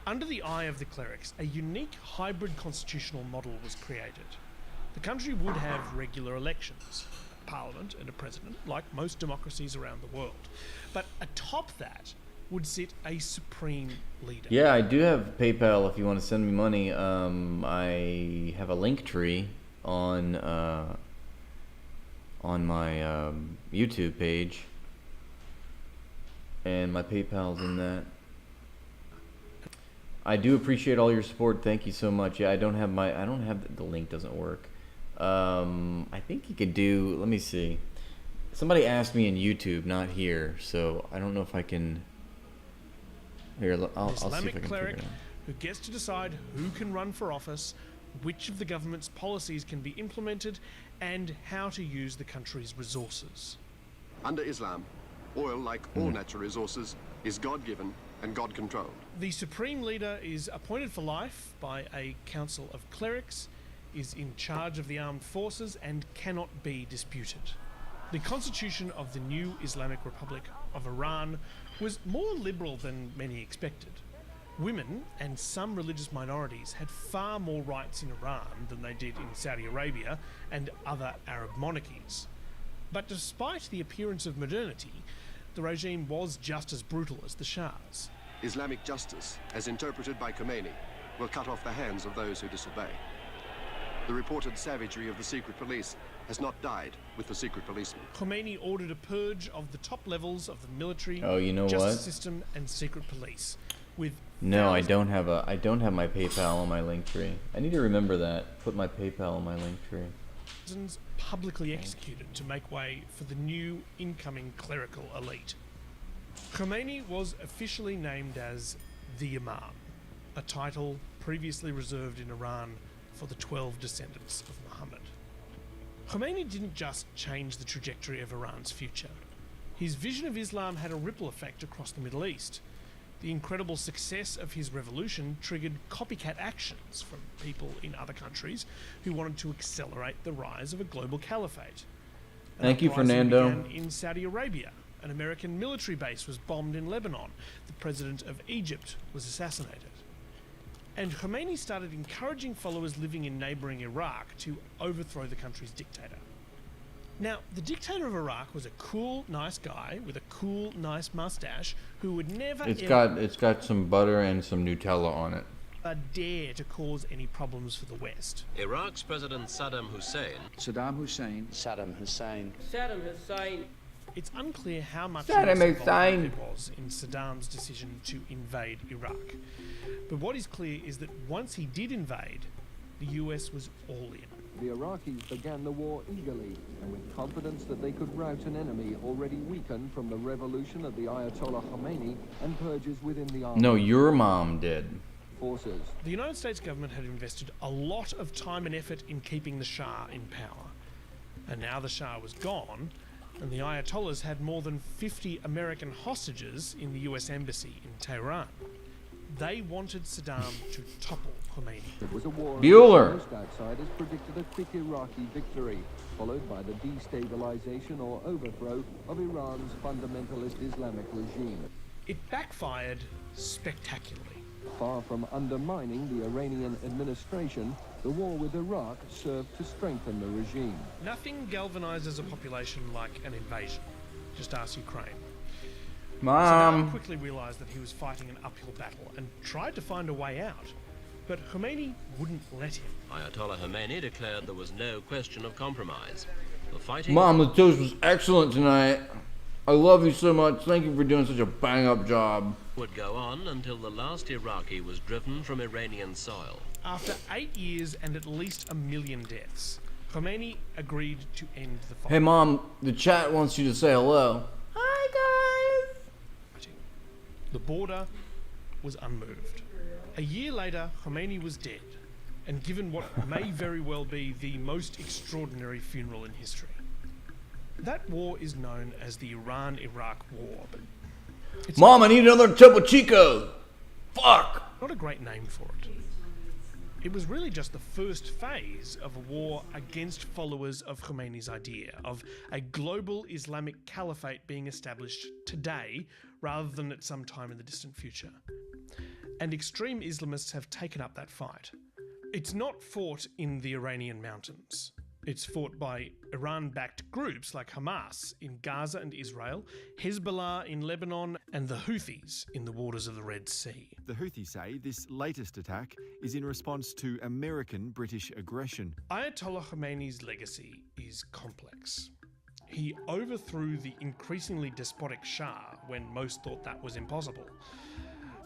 Under the eye of the clerics, a unique hybrid constitutional model was created. The country would have regular elections, a parliament and a president, like most democracies around the world. But atop that would sit a supreme leader. Yeah, I do have PayPal if you want to send me money. I have a link tree on my YouTube page, and my PayPal's in that. I do appreciate all your support. Thank you so much. Yeah, I don't have the link doesn't work. I think you could do, let me see. Somebody asked me in YouTube, not here, so I don't know if I can. Here, I'll see if I can figure cleric it out. who gets to decide who can run for office, which of the government's policies can be implemented, and how to use the country's resources. Under Islam, oil, like all natural resources, is God-given and God-controlled. The supreme leader is appointed for life by a council of clerics, is in charge of the armed forces, and cannot be disputed. The constitution of the new Islamic Republic of Iran was more liberal than many expected. Women and some religious minorities had far more rights in Iran than they did in Saudi Arabia and other Arab monarchies. But despite the appearance of modernity, the regime was just as brutal as the Shah's. Islamic justice, as interpreted by Khomeini, will cut off the hands of those who disobey. The reported savagery of the secret police has not died with the secret policemen. Khomeini ordered a purge of the top levels of the military, Oh, you know justice what? system, and secret police, with No, I don't have my PayPal on my link tree. I need to remember that. Put my PayPal on my link tree. thousands publicly executed to make way for the new incoming clerical elite. Khomeini was officially named as the Imam, a title previously reserved in Iran for the 12 descendants of Muhammad. Khomeini didn't just change the trajectory of Iran's future. His vision of Islam had a ripple effect across the Middle East. The incredible success of his revolution triggered copycat actions from people in other countries who wanted to accelerate the rise of a global caliphate. Thank you, uprising Fernando. began in Saudi Arabia. An American military base was bombed in Lebanon. The president of Egypt was assassinated. And Khomeini started encouraging followers living in neighbouring Iraq to overthrow the country's dictator. Now, the dictator of Iraq was a cool, nice guy with a cool, nice mustache who would never It's got some butter and some Nutella on it. Dare to cause any problems for the West. Iraq's President Saddam Hussein. Saddam Hussein. Saddam Hussein. Saddam Hussein. It's unclear how much Saddam US involvement Hussein there was in Saddam's decision to invade Iraq. But what is clear is that once he did invade, the US was all in. The Iraqis began the war eagerly and with confidence that they could rout an enemy already weakened from the revolution of the Ayatollah Khomeini and purges within the army. No, your mom did. Forces. The United States government had invested a lot of time and effort in keeping the Shah in power. And now the Shah was gone, and the Ayatollahs had more than 50 American hostages in the US Embassy in Tehran. They wanted Saddam to topple Khomeini. It was a war Bueller. Most outsiders predicted a quick Iraqi victory, followed by the destabilization or overthrow of Iran's fundamentalist Islamic regime. It backfired spectacularly. Far from undermining the Iranian administration, the war with Iraq served to strengthen the regime. Nothing galvanizes a population like an invasion. Just ask Ukraine. Mom. Saddam quickly realized that he was fighting an uphill battle and tried to find a way out. But Khomeini wouldn't let him. Ayatollah Khomeini declared there was no question of compromise. The fighting... Mom, the toast was excellent tonight. I love you so much. Thank you for doing such a bang-up job. ...would go on until the last Iraqi was driven from Iranian soil. After 8 years and at least 1 million deaths, Khomeini agreed to end the fight. Hey, Mom, the chat wants you to say hello. Hi, guys. The border was unmoved. A year later, Khomeini was dead and given what may very well be the most extraordinary funeral in history. That war is known as the Iran-Iraq War, but it's Mom, I need another Topo Chico. Fuck. Not a great name for it. It was really just the first phase of a war against followers of Khomeini's idea of a global Islamic caliphate being established today rather than at some time in the distant future. And extreme Islamists have taken up that fight. It's not fought in the Iranian mountains. It's fought by Iran-backed groups like Hamas in Gaza and Israel, Hezbollah in Lebanon, and the Houthis in the waters of the Red Sea. The Houthis say this latest attack is in response to American-British aggression. Ayatollah Khomeini's legacy is complex. He overthrew the increasingly despotic Shah when most thought that was impossible.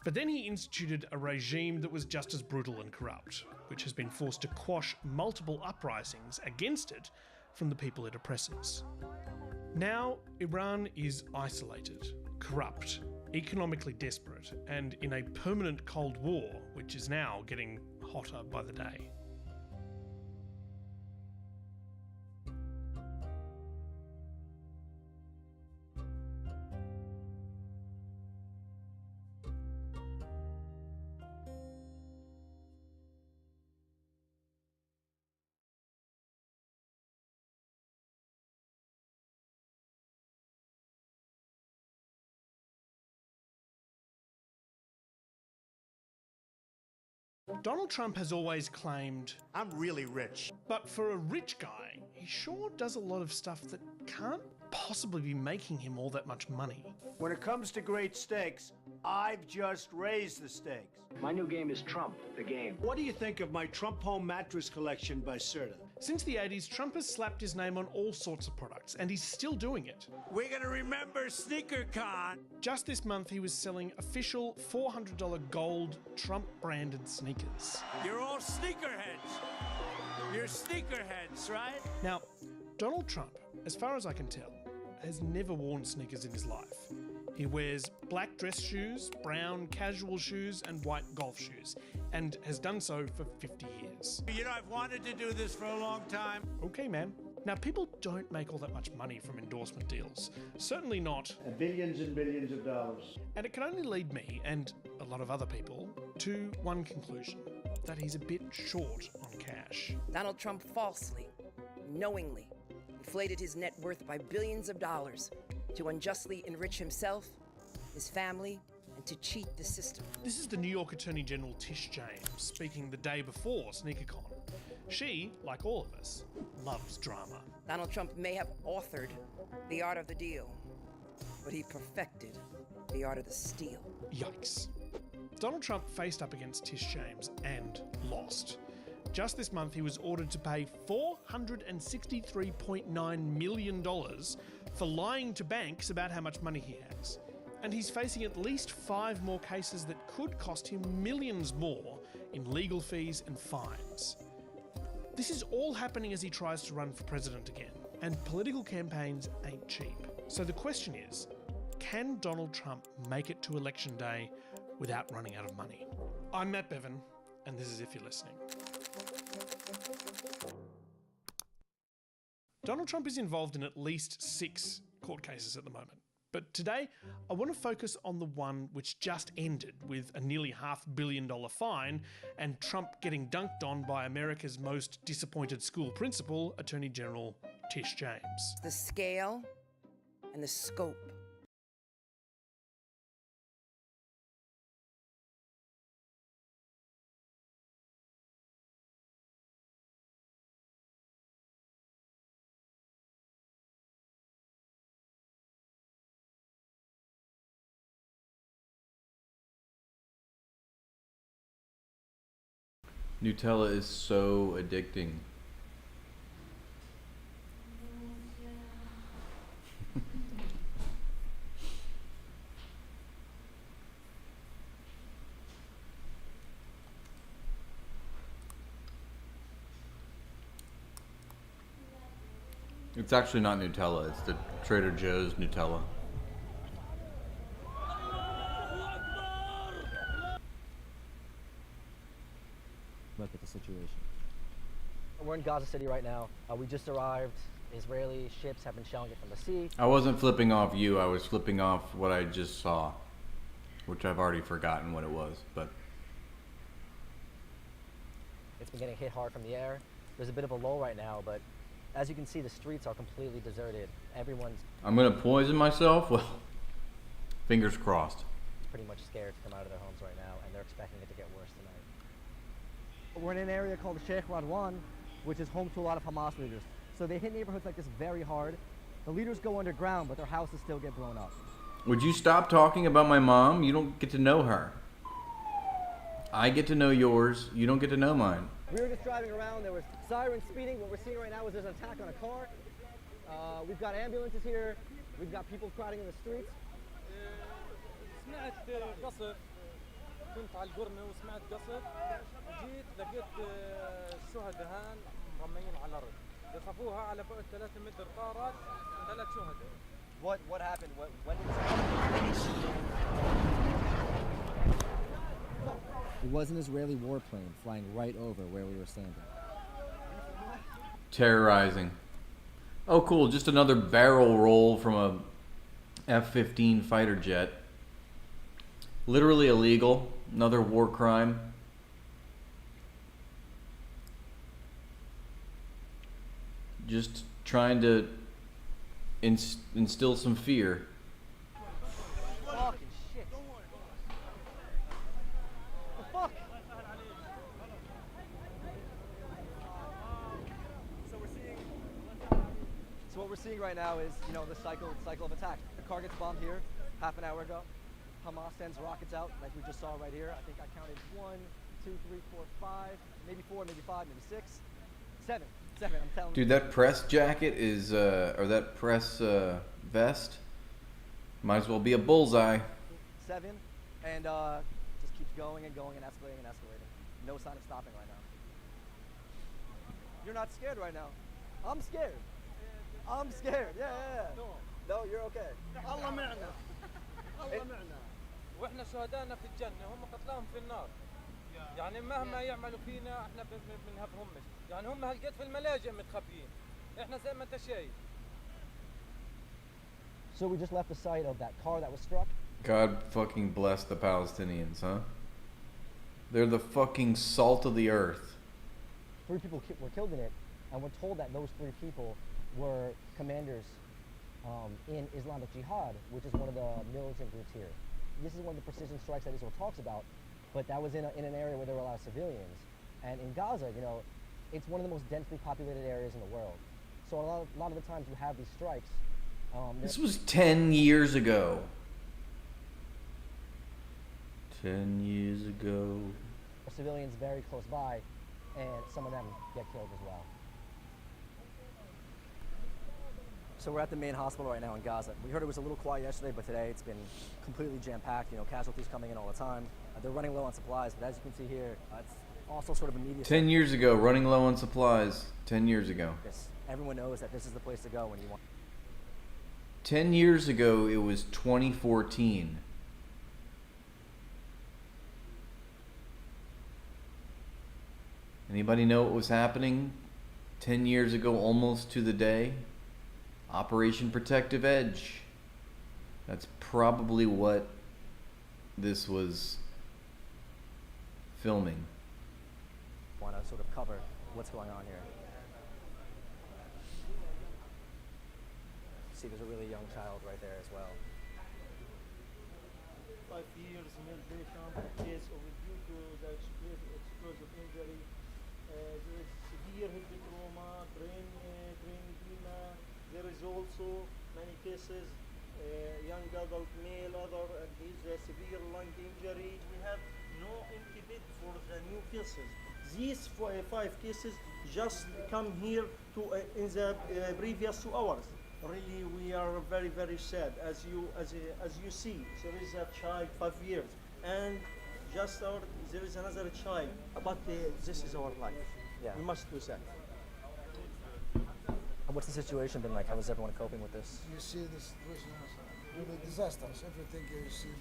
But then he instituted a regime that was just as brutal and corrupt, which has been forced to quash multiple uprisings against it from the people it oppresses. Now, Iran is isolated, corrupt, economically desperate, and in a permanent Cold War, which is now getting hotter by the day. Donald Trump has always claimed, I'm really rich. But for a rich guy, he sure does a lot of stuff that can't possibly be making him all that much money. When it comes to great stakes, I've just raised the stakes. My new game is Trump, the game. What do you think of my Trump Home mattress collection by Serta? Since the 80s, Trump has slapped his name on all sorts of products, and he's still doing it. We're gonna remember SneakerCon. Just this month, he was selling official $400 gold Trump-branded sneakers. You're all sneakerheads. You're sneakerheads, right? Now, Donald Trump, as far as I can tell, has never worn sneakers in his life. He wears black dress shoes, brown casual shoes, and white golf shoes, and has done so for 50 years. You know, I've wanted to do this for a long time. Okay, man. Now, people don't make all that much money from endorsement deals. Certainly not Billions and billions of dollars. And it can only lead me, and a lot of other people, to one conclusion, that he's a bit short on cash. Donald Trump falsely, knowingly, inflated his net worth by billions of dollars to unjustly enrich himself, his family, and to cheat the system. This is the New York Attorney General Tish James speaking the day before SneakerCon. She, like all of us, loves drama. Donald Trump may have authored the art of the deal, but he perfected the art of the steal. Yikes. Donald Trump faced up against Tish James and lost. Just this month, he was ordered to pay $463.9 million for lying to banks about how much money he has. And he's facing at least 5 more cases that could cost him millions more in legal fees and fines. This is all happening as he tries to run for president again, and political campaigns ain't cheap. So the question is, can Donald Trump make it to Election Day without running out of money? I'm Matt Bevan, and this is If You're Listening. Donald Trump is involved in at least 6 court cases at the moment. But today, I want to focus on the one which just ended with a nearly $500 million fine and Trump getting dunked on by America's most disappointed school principal, Attorney General Tish James. The scale and the scope. Nutella is so addicting. It's actually not Nutella, it's the Trader Joe's Nutella. Look at the situation. We're in Gaza City right now. We just arrived. Israeli ships have been shelling it from the sea. I wasn't flipping off you, I was flipping off what I just saw, which I've already forgotten what it was, but... It's been getting hit hard from the air. There's a bit of a lull right now, but as you can see, the streets are completely deserted. Everyone's... I'm gonna poison myself? Well, fingers crossed. Pretty much scared to come out of their homes right now, and they're expecting it to get worse tonight. We're in an area called Sheikh Radwan, which is home to a lot of Hamas leaders. So they hit neighborhoods like this very hard. The leaders go underground, but their houses still get blown up. Would you stop talking about my mom? You don't get to know her. I get to know yours. You don't get to know mine. We were just driving around. There was sirens speeding. What we're seeing right now is there's an attack on a car. We've got ambulances here. We've got people crowding in the streets. كنت على القرنة وسمعت قصف جيت لقيت الشهداء هان مرميين على الأرض قصفوها على بعد 3 متر طارت 3 شهداء. What happened? When did it was an Israeli warplane flying right over where we were standing. Terrorizing. Oh cool, just another barrel roll from a F-15 fighter jet. Literally illegal. Another war crime. Just trying to instill some fear. Fucking shit. The fuck? So what we're seeing right now is, the cycle of attack. The car gets bombed here half an hour ago. Hamas sends rockets out, like we just saw right here. I think I counted 1, 2, 3, 4, 5, maybe 4, maybe 5, maybe 6, 7. I'm telling you. Dude, that press jacket is, or that press vest, might as well be a bullseye. 7, and just keeps going and going and escalating and escalating. No sign of stopping right now. You're not scared right now. I'm scared. I'm scared. Yeah. No, you're okay. الله معنا. الله معنا. واحنا شهدائنا في الجنة هم قتلاهم في النار. يعني مهما يعملوا فينا احنا بنهبهمش. يعني هم هالقد في الملاجئ متخبيين. احنا زي ما انت شايف. So we just left the site of that car that was struck. God fucking bless the Palestinians, huh? They're the fucking salt of the earth. 3 people were killed in it, and we're told that those 3 people were commanders in Islamic Jihad, which is one of the militant groups here. this is one of the precision strikes that Israel talks about, but that was in an area where there were a lot of civilians. And in Gaza, you know, it's one of the most densely populated areas in the world. So a lot of the times you have these strikes. This was 10 years ago. 10 years ago. Civilians very close by, and some of them get killed as well. So we're at the main hospital right now in Gaza. We heard it was a little quiet yesterday, but today it's been completely jam-packed. You know, casualties coming in all the time. They're running low on supplies, but as you can see here, it's also sort of a media. 10 years ago, running low on supplies. 10 years ago. Yes, everyone knows that this is the place to go when you want. 10 years ago, it was 2014. Anybody know what was happening 10 years ago, almost to the day? Operation Protective Edge. That's probably what this was filming. Want to sort of cover what's going on here. See, there's a really young child right there as well. 5 years military camp, case of due to the explosive injury. There is severe head trauma, brain edema. There is also many cases, young adult male, and he's a severe lung injury. We have no empty bed for the new cases. These 5 cases just come here to in the previous 2 hours. Really, we are very, very sad. As you see, there is a child 5 years, and there is another child. But this is our life. Yeah. We must do that. What's the situation been like? How is everyone coping with this? You see the situation is really disastrous. Everything you see,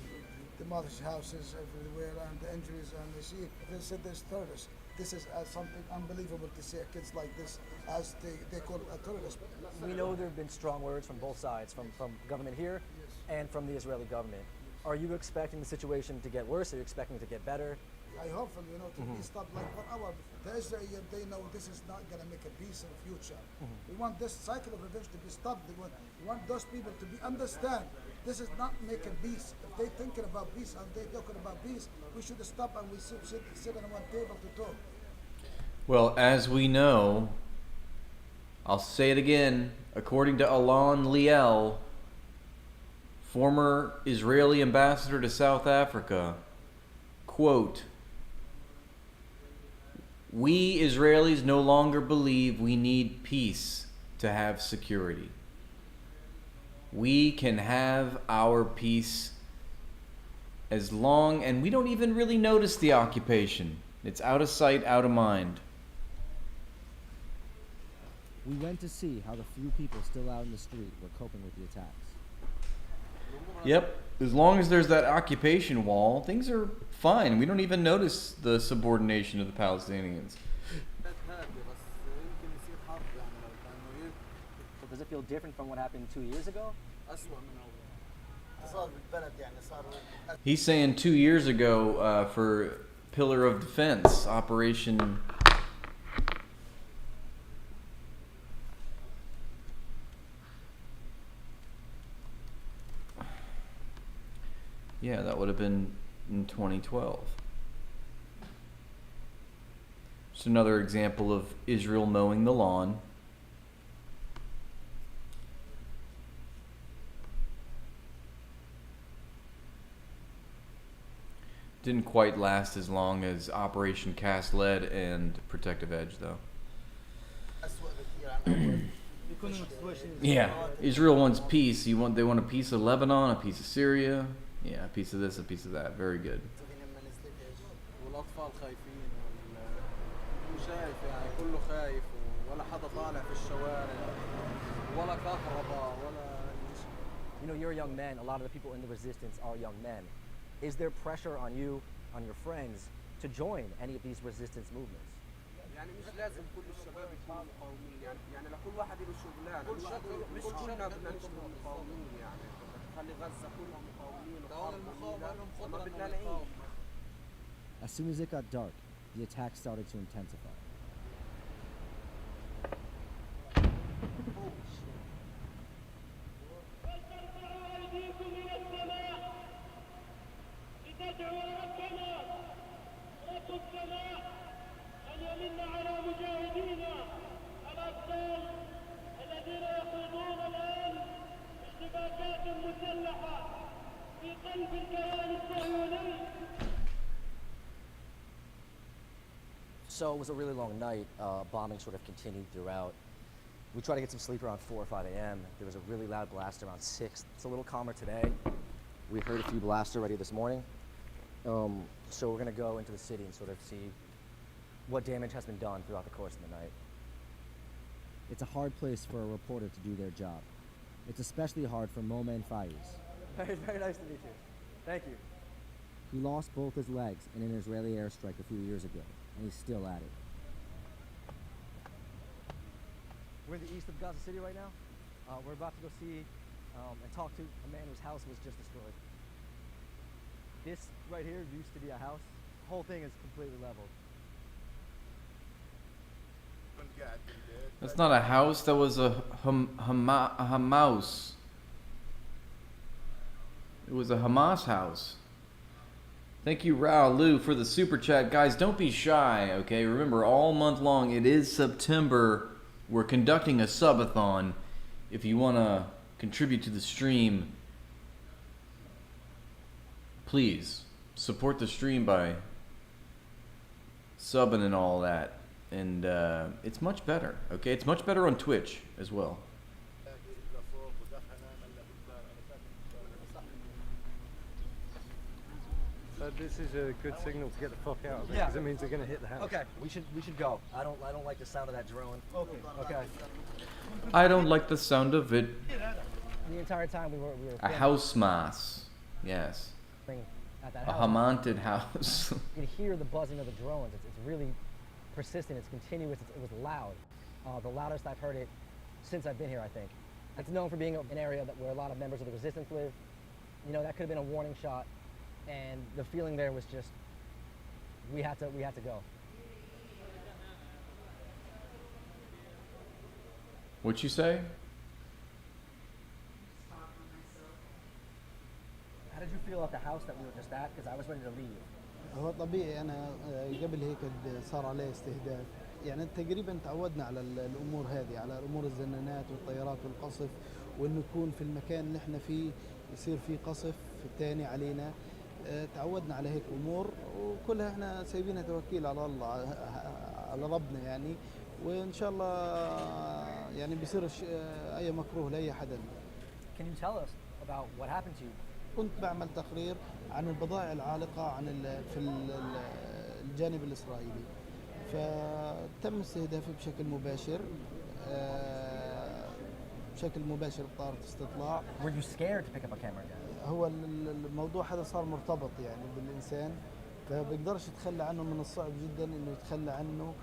demolished houses everywhere, and the injuries, and you see, they said there's terrorists. This is something unbelievable to see kids like this, as they call it a terrorist. We know there have been strong words from both sides, from government here and from the Israeli government. Are you expecting the situation to get worse? Are you expecting it to get better? I hope, to be stopped like 1 hour. The Israelis, they know this is not going to make a peace in the future. We want this cycle of revenge to be stopped. We want those people to understand this is not making peace. If they're thinking about peace and they're talking about peace, we should stop and we sit on one table to talk. Well, as we know, I'll say it again, according to Alon Liel, former Israeli ambassador to South Africa, quote, "We Israelis no longer believe we need peace to have security. We can have our peace as long, and we don't even really notice the occupation. It's out of sight, out of mind." We went to see how the few people still out in the street were coping with the attacks. Yep, as long as there's that occupation wall, things are fine. We don't even notice the subordination of the Palestinians. So does it feel different from what happened 2 years ago? He's saying 2 years ago for Pillar of Defense, Operation... Yeah, that would have been in 2012. Just another example of Israel mowing the lawn. Didn't quite last as long as Operation Cast Lead and Protective Edge, though. Yeah, Israel wants peace. They want a piece of Lebanon, a piece of Syria. Yeah, a piece of this, a piece of that. Very good. You know, you're a young man. A lot of the people in the resistance are young men. Is there pressure on you, on your friends, to join any of these resistance movements? يعني مش لازم كل الشباب يكونوا مقاومين يعني لكل واحد له شغلانه مش كلنا بدنا نشتغل مقاومين يعني خلي غزه كلهم مقاومين وما بدنا نعيش. As soon as it got dark, the attacks started to intensify. So it was a really long night. Bombing sort of continued throughout. We tried to get some sleep around 4 or 5 a.m. There was a really loud blast around 6. It's a little calmer today. We heard a few blasts already this morning. So we're gonna go into the city and sort of see what damage has been done throughout the course of the night. It's a hard place for a reporter to do their job. It's especially hard for Momen Faiz. Very, very nice to meet you. Thank you. He lost both his legs in an Israeli airstrike a few years ago, and he's still at it. We're in the east of Gaza City right now. We're about to go see and talk to a man whose house was just destroyed. This right here used to be a house. The whole thing is completely leveled. That's not a house, that was a Hamas. It was a Hamas house. Thank you, Raulu, for the super chat. Guys, don't be shy, okay? Remember, all month long, it is September. We're conducting a subathon. If you want to contribute to the stream, please support the stream by subbing and all that. And it's much better, okay? It's much better on Twitch as well. This is a good signal to get the fuck out of it, because it means they're going to hit the house. Okay, we should go. I don't like the sound of that drone. Okay. I don't like the sound of it. The entire time we were A house mass, yes. At that A house. haunted house. You can hear the buzzing of the drones. It's really persistent. It's continuous. It was loud. The loudest I've heard it since I've been here, I think. It's known for being an area where a lot of members of the resistance live. You know, that could have been a warning shot. And the feeling there was just, we had to go. What'd you say? How did you feel at the house that we were just at? Because I was ready to leave. هو طبيعي أنا قبل هيك صار عليه استهداف يعني تقريبا تعودنا على الأمور هذه على أمور الزنانات والطيارات والقصف وإنه يكون في المكان اللي احنا فيه يصير فيه قصف ثاني علينا تعودنا على هيك أمور وكلها احنا سايبينها توكيل على الله على ربنا يعني وإن شاء الله يعني بيصير أي مكروه لأي حدا. Can you tell us about what happened to you? كنت بعمل تقرير عن البضائع العالقة في الجانب الإسرائيلي فتم استهدافي بشكل مباشر بطائرة استطلاع. Were you scared to pick up a camera again? هو الموضوع هذا صار مرتبط يعني بالإنسان فبيقدرش يتخلى عنه من الصعب جدا إنه يتخلى عنه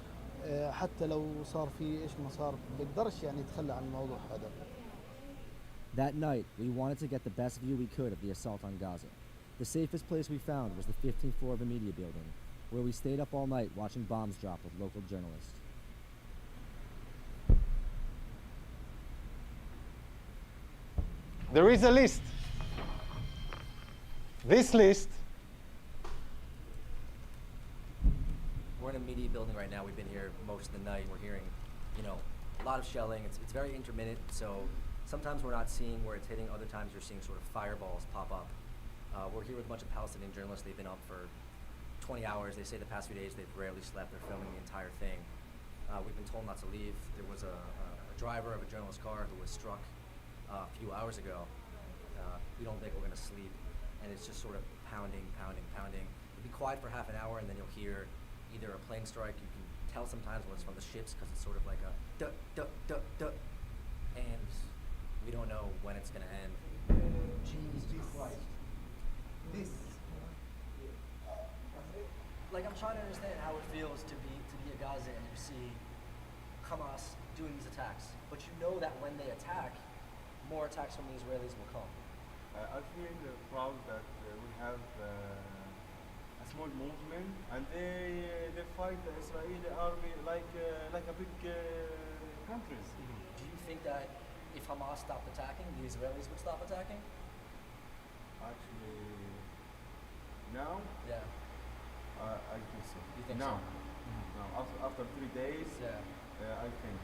حتى لو صار فيه إيش ما صار بيقدرش يعني يتخلى عن الموضوع هذا. That night, we wanted to get the best view we could of the assault on Gaza. The safest place we found was the 15th floor of a media building, where we stayed up all night watching bombs drop with local journalists. There is a list. This list. We're in a media building right now. We've been here most of the night. We're hearing, you know, a lot of shelling. It's very intermittent, so sometimes we're not seeing where it's hitting. Other times you're seeing sort of fireballs pop up. We're here with a bunch of Palestinian journalists. They've been up for 20 hours. They say the past few days they've rarely slept. They're filming the entire thing. We've been told not to leave. There was a driver of a journalist car who was struck a few hours ago. We don't think we're going to sleep. And it's just sort of pounding, pounding, pounding. It'll be quiet for half an hour, and then you'll hear either a plane strike. You can tell sometimes when it's from the ships because it's sort of like a duh, duh, duh, duh. And we don't know when it's going to end. Jesus Christ. This. Like, I'm trying to understand how it feels to be a Gaza and you see Hamas doing these attacks. But you know that when they attack, more attacks from the Israelis will come. I feel proud that we have a small movement, and they fight the Israeli army like a big countries. Do you think that if Hamas stopped attacking, the Israelis would stop attacking? Actually, now? Yeah. I think so. You think now? so? Now, after 3 days, I think.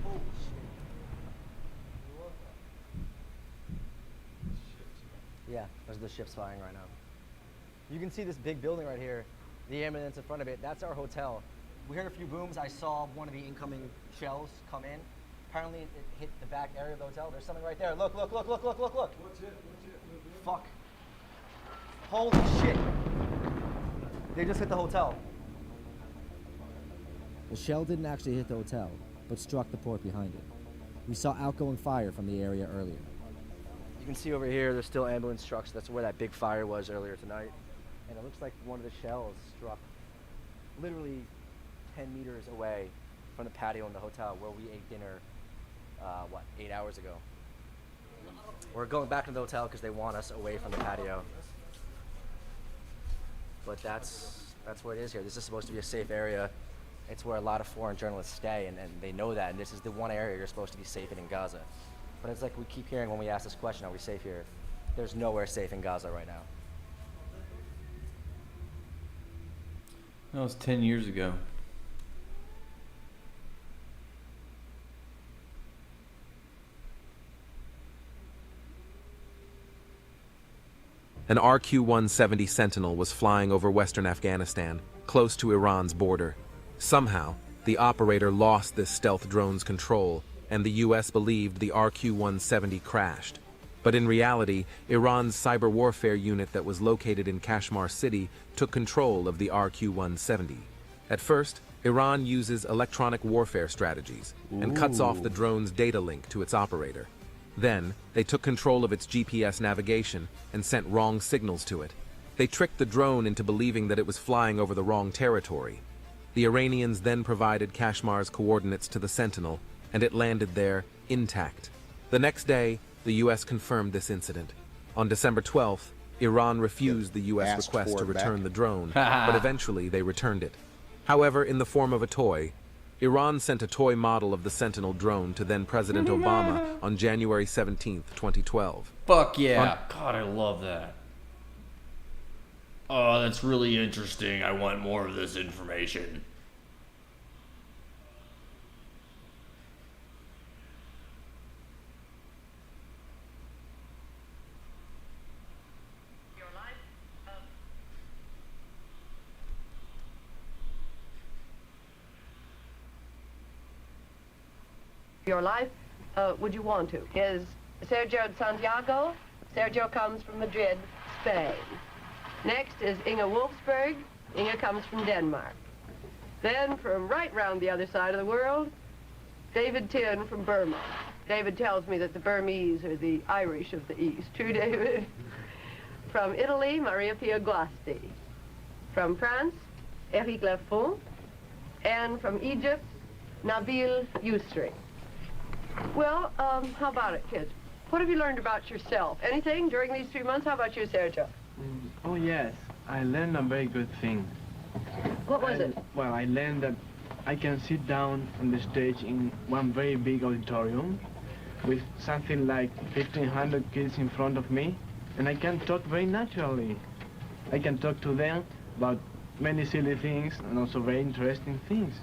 Holy shit. Yeah, those are the ships firing right now. You can see this big building right here, the ambulance in front of it. That's our hotel. We heard a few booms. I saw one of the incoming shells come in. Apparently, it hit the back area of the hotel. There's something right there. Look, look, look, look, look, look, look. Watch it. Fuck. Holy shit. They just hit the hotel. The shell didn't actually hit the hotel, but struck the port behind it. We saw outgoing fire from the area earlier. You can see over here, there's still ambulance trucks. That's where that big fire was earlier tonight. And it looks like one of the shells struck literally 10 meters away from the patio in the hotel where we ate dinner, 8 hours ago. We're going back to the hotel because they want us away from the patio. But that's what it is here. This is supposed to be a safe area. It's where a lot of foreign journalists stay, and they know that, and this is the one area you're supposed to be safe in Gaza. But it's like we keep hearing when we ask this question, are we safe here? There's nowhere safe in Gaza right now. That was 10 years ago. An RQ-170 Sentinel was flying over western Afghanistan, close to Iran's border. Somehow, the operator lost this stealth drone's control, and the U.S. believed the RQ-170 crashed. But in reality, Iran's cyber warfare unit that was located in Kashmir City took control of the RQ-170. At first, Iran uses electronic warfare strategies and cuts off the drone's data link to its operator. Then, they took control of its GPS navigation and sent wrong signals to it. They tricked the drone into believing that it was flying over the wrong territory. The Iranians then provided Kashmir's coordinates to the Sentinel, and it landed there intact. The next day, the U.S. confirmed this incident. On December 12th, Iran refused the U.S. request to return the drone, but eventually they returned it. However, in the form of a toy, Iran sent a toy model of the Sentinel drone to then-President Obama on January 17th, 2012. Fuck yeah. God, I love that. Oh, that's really interesting. I want more of this information. Your life, would you want to? Is Sergio de Santiago. Sergio comes from Madrid, Spain. Next is Inge Wolfsberg. Inge comes from Denmark. Then from right round the other side of the world, David Tin from Burma. David tells me that the Burmese are the Irish of the East. True, David? From Italy, Maria Pia Guasti. From France, Eric Lafont. And from Egypt, Nabil Yusri. Well, how about it, kids? What have you learned about yourself? Anything during these 3 months? How about you, Sergio? Oh, yes. I learned a very good thing. What was it? Well, I learned that I can sit down on the stage in one very big auditorium with something like 1,500 kids in front of me, and I can talk very naturally. I can talk to them about many silly things and also very interesting things.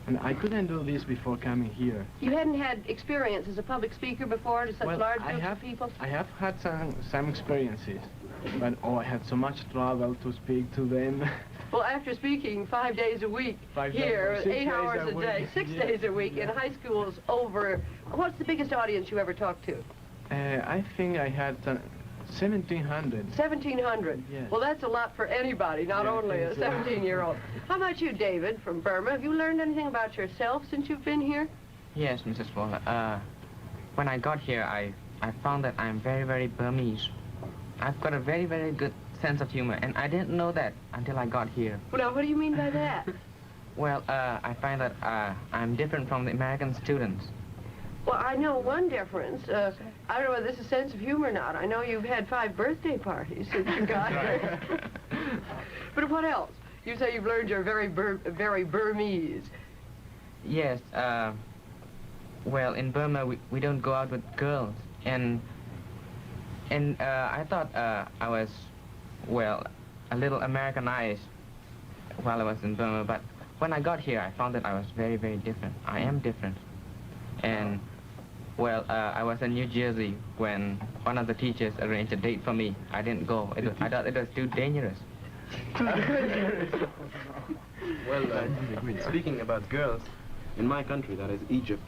And I couldn't do this before coming here. You hadn't had experience as a public speaker before to such large groups of people? I have had some experiences, but I had so much trouble to speak to them. Well, after speaking 5 days a week here, 8 hours a day, 6 days a week in high schools over, what's the biggest audience you ever talked to? I think I had 1,700. 1,700? Yes. Well, that's a lot for anybody, not only a 17-year-old. How about you, David, from Burma? Have you learned anything about yourself since you've been here? Yes, Mrs. Waller. When I got here, I found that I'm very, very Burmese. I've got a very, very good sense of humor, and I didn't know that until I got here. Well, now, what do you mean by that? Well, I find that I'm different from the American students. Well, I know one difference. I don't know whether this is sense of humor or not. I know you've had 5 birthday parties since you got here. But what else? You say you've learned you're very Burmese. Yes, well, in Burma, we don't go out with girls. And I thought I was, well, a little Americanized while I was in Burma. But when I got here, I found that I was very, very different. I am different. And, well, I was in New Jersey when one of the teachers arranged a date for me. I didn't go. I thought it was too dangerous. Well, speaking about girls, in my country, that is Egypt,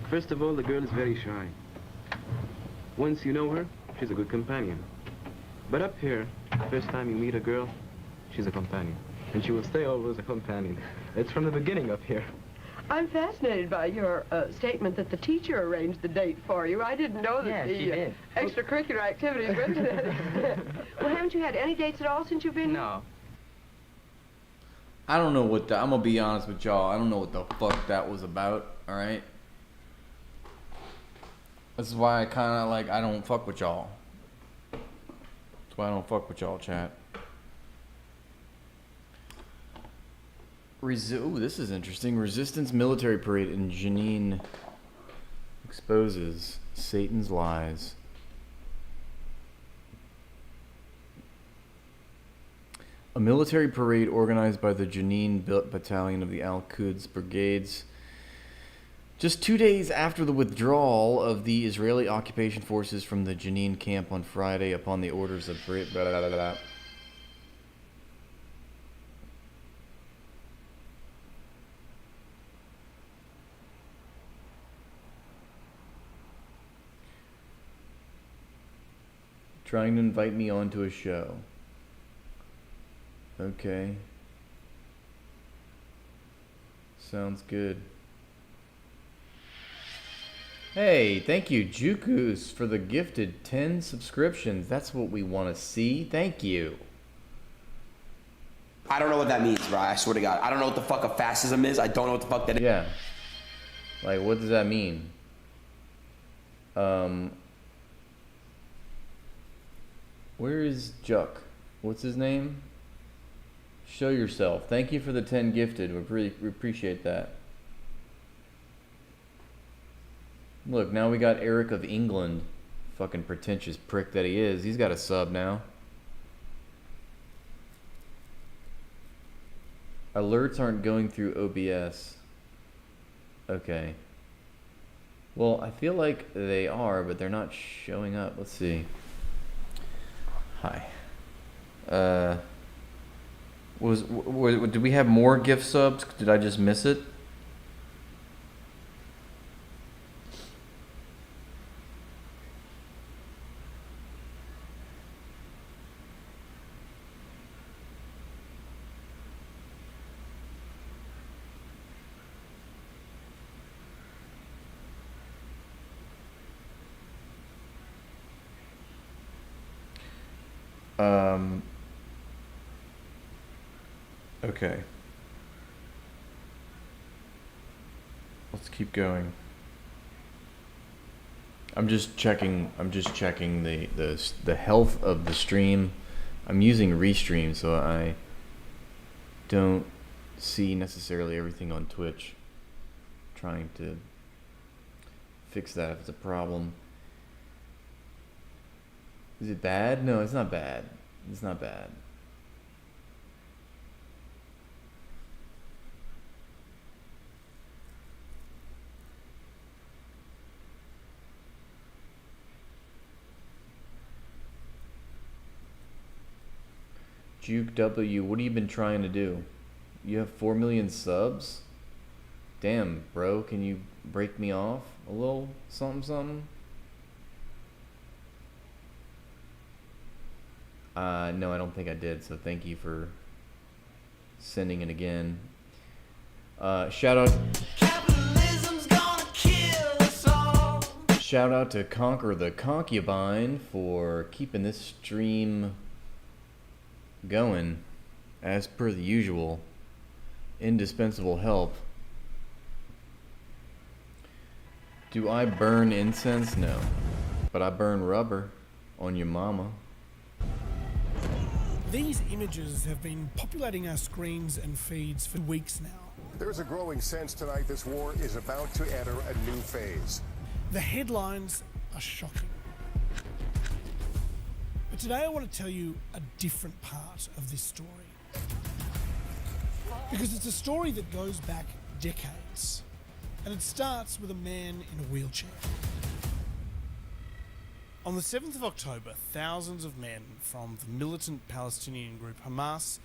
first of all, the girl is very shy. Once you know her, she's a good companion. But up here, first time you meet a girl, she's a companion. And she will stay always a companion. It's from the beginning up here. I'm fascinated by your statement that the teacher arranged the date for you. I didn't know that Yes, she did. Extracurricular activities went to that. Well, haven't you had any dates at all since you've been here? No. I don't know what I'm gonna be honest with y'all. I don't know what the fuck that was about. All right. This is why I kind of like I don't fuck with y'all. That's why I don't fuck with y'all, chat. Ooh, this is interesting. Resistance military parade in Jenin exposes Satan's lies. A military parade organized by the Jenin Battalion of the Al-Quds Brigades just 2 days after the withdrawal of the Israeli occupation forces from the Jenin camp on Friday upon the orders of trying to invite me onto a show. Okay. Sounds good. Hey, thank you, Jukus, for the gifted 10 subscriptions. That's what we want to see. Thank you. I don't know what that means, bro. I swear to God. I don't know what the fuck a fascism is. I don't know what the fuck that is. Yeah. Like, what does that mean? Where is Juck? What's his name? Show yourself. Thank you for the 10 gifted. We appreciate that. Look, now we got Eric of England. Fucking pretentious prick that he is. He's got a sub now. Alerts aren't going through OBS. Okay. Well, I feel like they are, but they're not showing up. Let's see. Hi. Did we have more gift subs? Did I just miss it? Okay. Let's keep going. I'm just checking the health of the stream. I'm using Restream, so I don't see necessarily everything on Twitch. Trying to fix that if it's a problem. Is it bad? No, it's not bad. It's not bad. Juke W, what have you been trying to do? You have 4 million subs? Damn, bro, can you break me off a little something? No, I don't think I did, so thank you for sending it again. Shout out to Conquer the Concubine for keeping this stream going as per the usual. Indispensable help. Do I burn incense? No. But I burn rubber on your mama. These images have been populating our screens and feeds for weeks now. There's a growing sense tonight this war is about to enter a new phase. The headlines are shocking. But today I want to tell you a different part of this story. Because it's a story that goes back decades. And it starts with a man in a wheelchair. On the 7th of October, thousands of men from the militant Palestinian group Hamas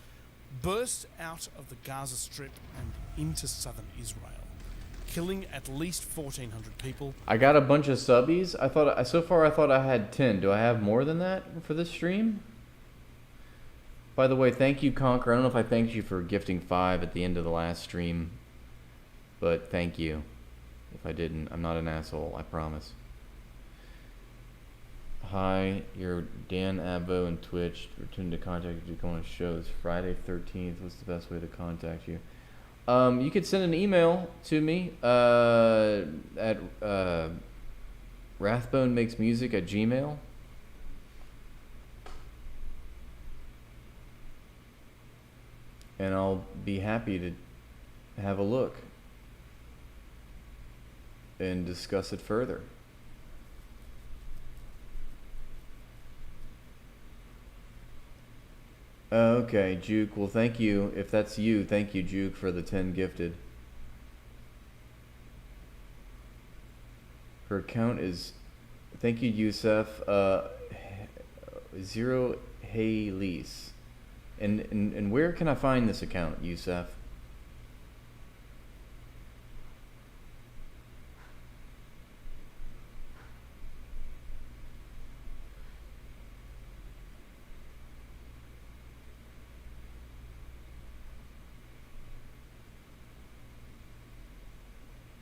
burst out of the Gaza Strip and into southern Israel, killing at least 1,400 people. I got a bunch of subbies. So far I thought I had 10. Do I have more than that for this stream? By the way, thank you, Conquer. I don't know if I thanked you for gifting 5 at the end of the last stream, but thank you. If I didn't, I'm not an asshole, I promise. Hi, you're Dan Abo and Twitch. Return to contact if you go on a show this Friday 13th. What's the best way to contact you? You could send an email to me at rathbonemakesmusic@gmail.com. And I'll be happy to have a look and discuss it further. Okay, Juke. Well, thank you. If that's you, thank you, Juke, for the 10 gifted. Her account is, thank you, Youssef, 0 Haylease. And where can I find this account, Youssef?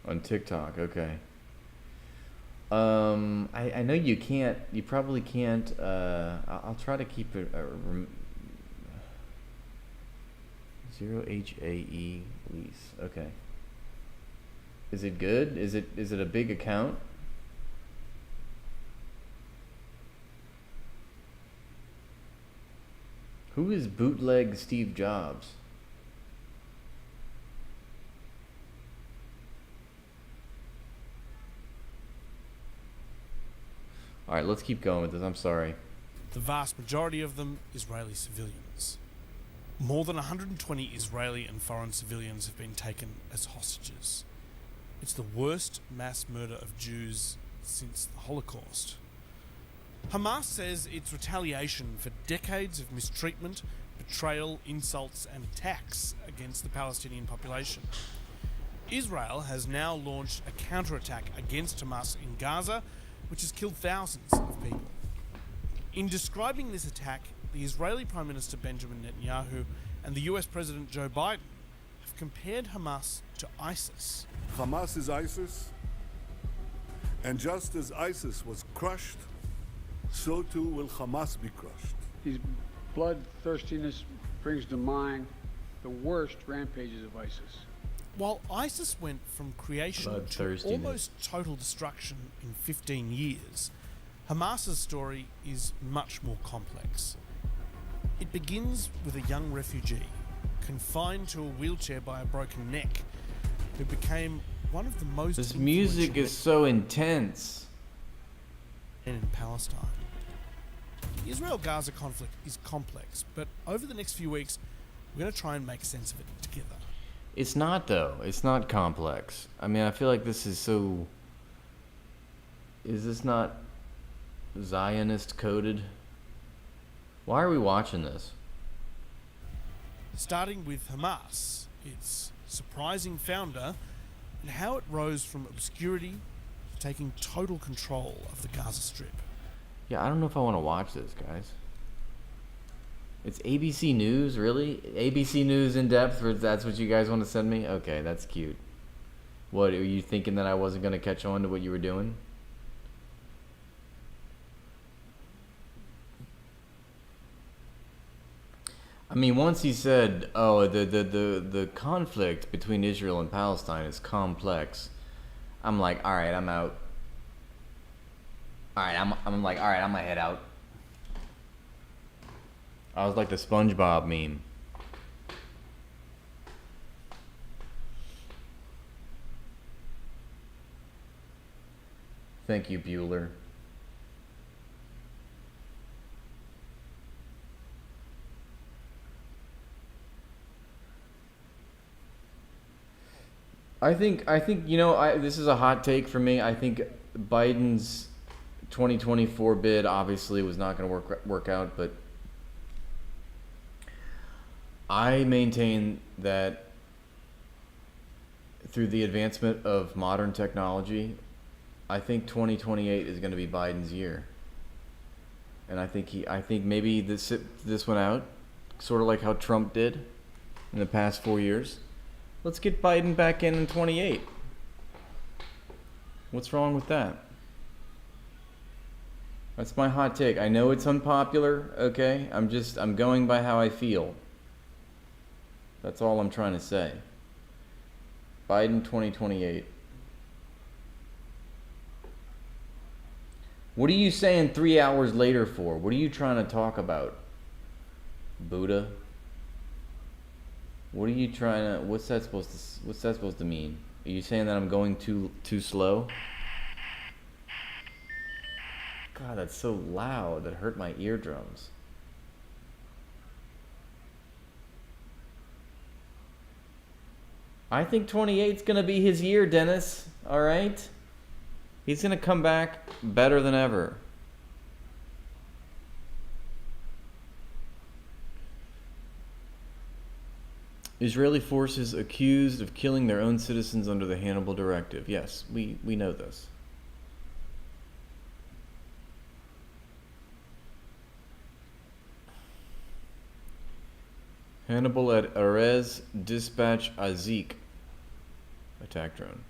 On TikTok, okay. I know you can't, you probably can't, I'll try to keep it, 0 HAE lease, okay. Is it good? Is it a big account? Who is bootleg Steve Jobs? Alright, let's keep going with this. I'm sorry. The vast majority of them Israeli civilians. More than 120 Israeli and foreign civilians have been taken as hostages. It's the worst mass murder of Jews since the Holocaust. Hamas says it's retaliation for decades of mistreatment, betrayal, insults, and attacks against the Palestinian population. Israel has now launched a counterattack against Hamas in Gaza, which has killed thousands of people. In describing this attack, the Israeli Prime Minister Benjamin Netanyahu and the US President Joe Biden have compared Hamas to ISIS. Hamas is ISIS, and just as ISIS was crushed, so too will Hamas be crushed. His bloodthirstiness brings to mind the worst rampages of ISIS. While ISIS went from creation to almost total destruction in 15 years, Hamas's story is much more complex. It begins with a young refugee, confined to a wheelchair by a broken neck, who became one of the most This music is so intense. In Palestine. The Israel-Gaza conflict is complex, but over the next few weeks, we're going to try and make sense of it together. It's not, though. It's not complex. I mean, I feel like this is so... Is this not Zionist coded? Why are we watching this? Starting with Hamas, its surprising founder, and how it rose from obscurity to taking total control of the Gaza Strip. Yeah, I don't know if I want to watch this, guys. It's ABC News, really? ABC News in depth? That's what you guys want to send me? Okay, that's cute. What, are you thinking that I wasn't going to catch on to what you were doing? I mean, once he said, oh, the conflict between Israel and Palestine is complex, I'm like, all right, I'm out. All right, I'm like, all right, I'm gonna head out. I was like the SpongeBob meme. Thank you, Bueller. I think you know, this is a hot take for me. I think Biden's 2024 bid obviously was not going to work out, but I maintain that through the advancement of modern technology, I think 2028 is going to be Biden's year. And I think maybe this went out, sort of like how Trump did in the past 4 years. Let's get Biden back in 28. What's wrong with that? That's my hot take. I know it's unpopular, okay? I'm going by how I feel. That's all I'm trying to say. Biden 2028. What are you saying 3 hours later for? What are you trying to talk about? Buddha? What are you trying to, what's that supposed to mean? Are you saying that I'm going too slow? God, that's so loud. That hurt my eardrums. I think 28's going to be his year, Dennis. All right? He's going to come back better than ever. Israeli forces accused of killing their own citizens under the Hannibal Directive. Yes, we know this. Hannibal at Erez, dispatch Azik. Attack drone.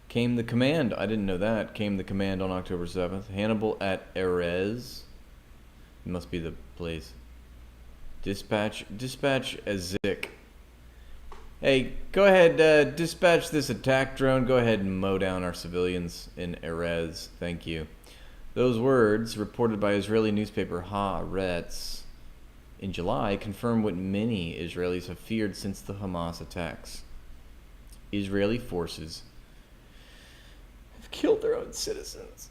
Came the command. I didn't know that. Came the command on October 7th. Hannibal at Erez. It must be the place. Dispatch Azik. Hey, go ahead, dispatch this attack drone. Go ahead and mow down our civilians in Erez. Thank you. Those words, reported by Israeli newspaper Haaretz in July, confirm what many Israelis have feared since the Hamas attacks. Israeli forces have killed their own citizens.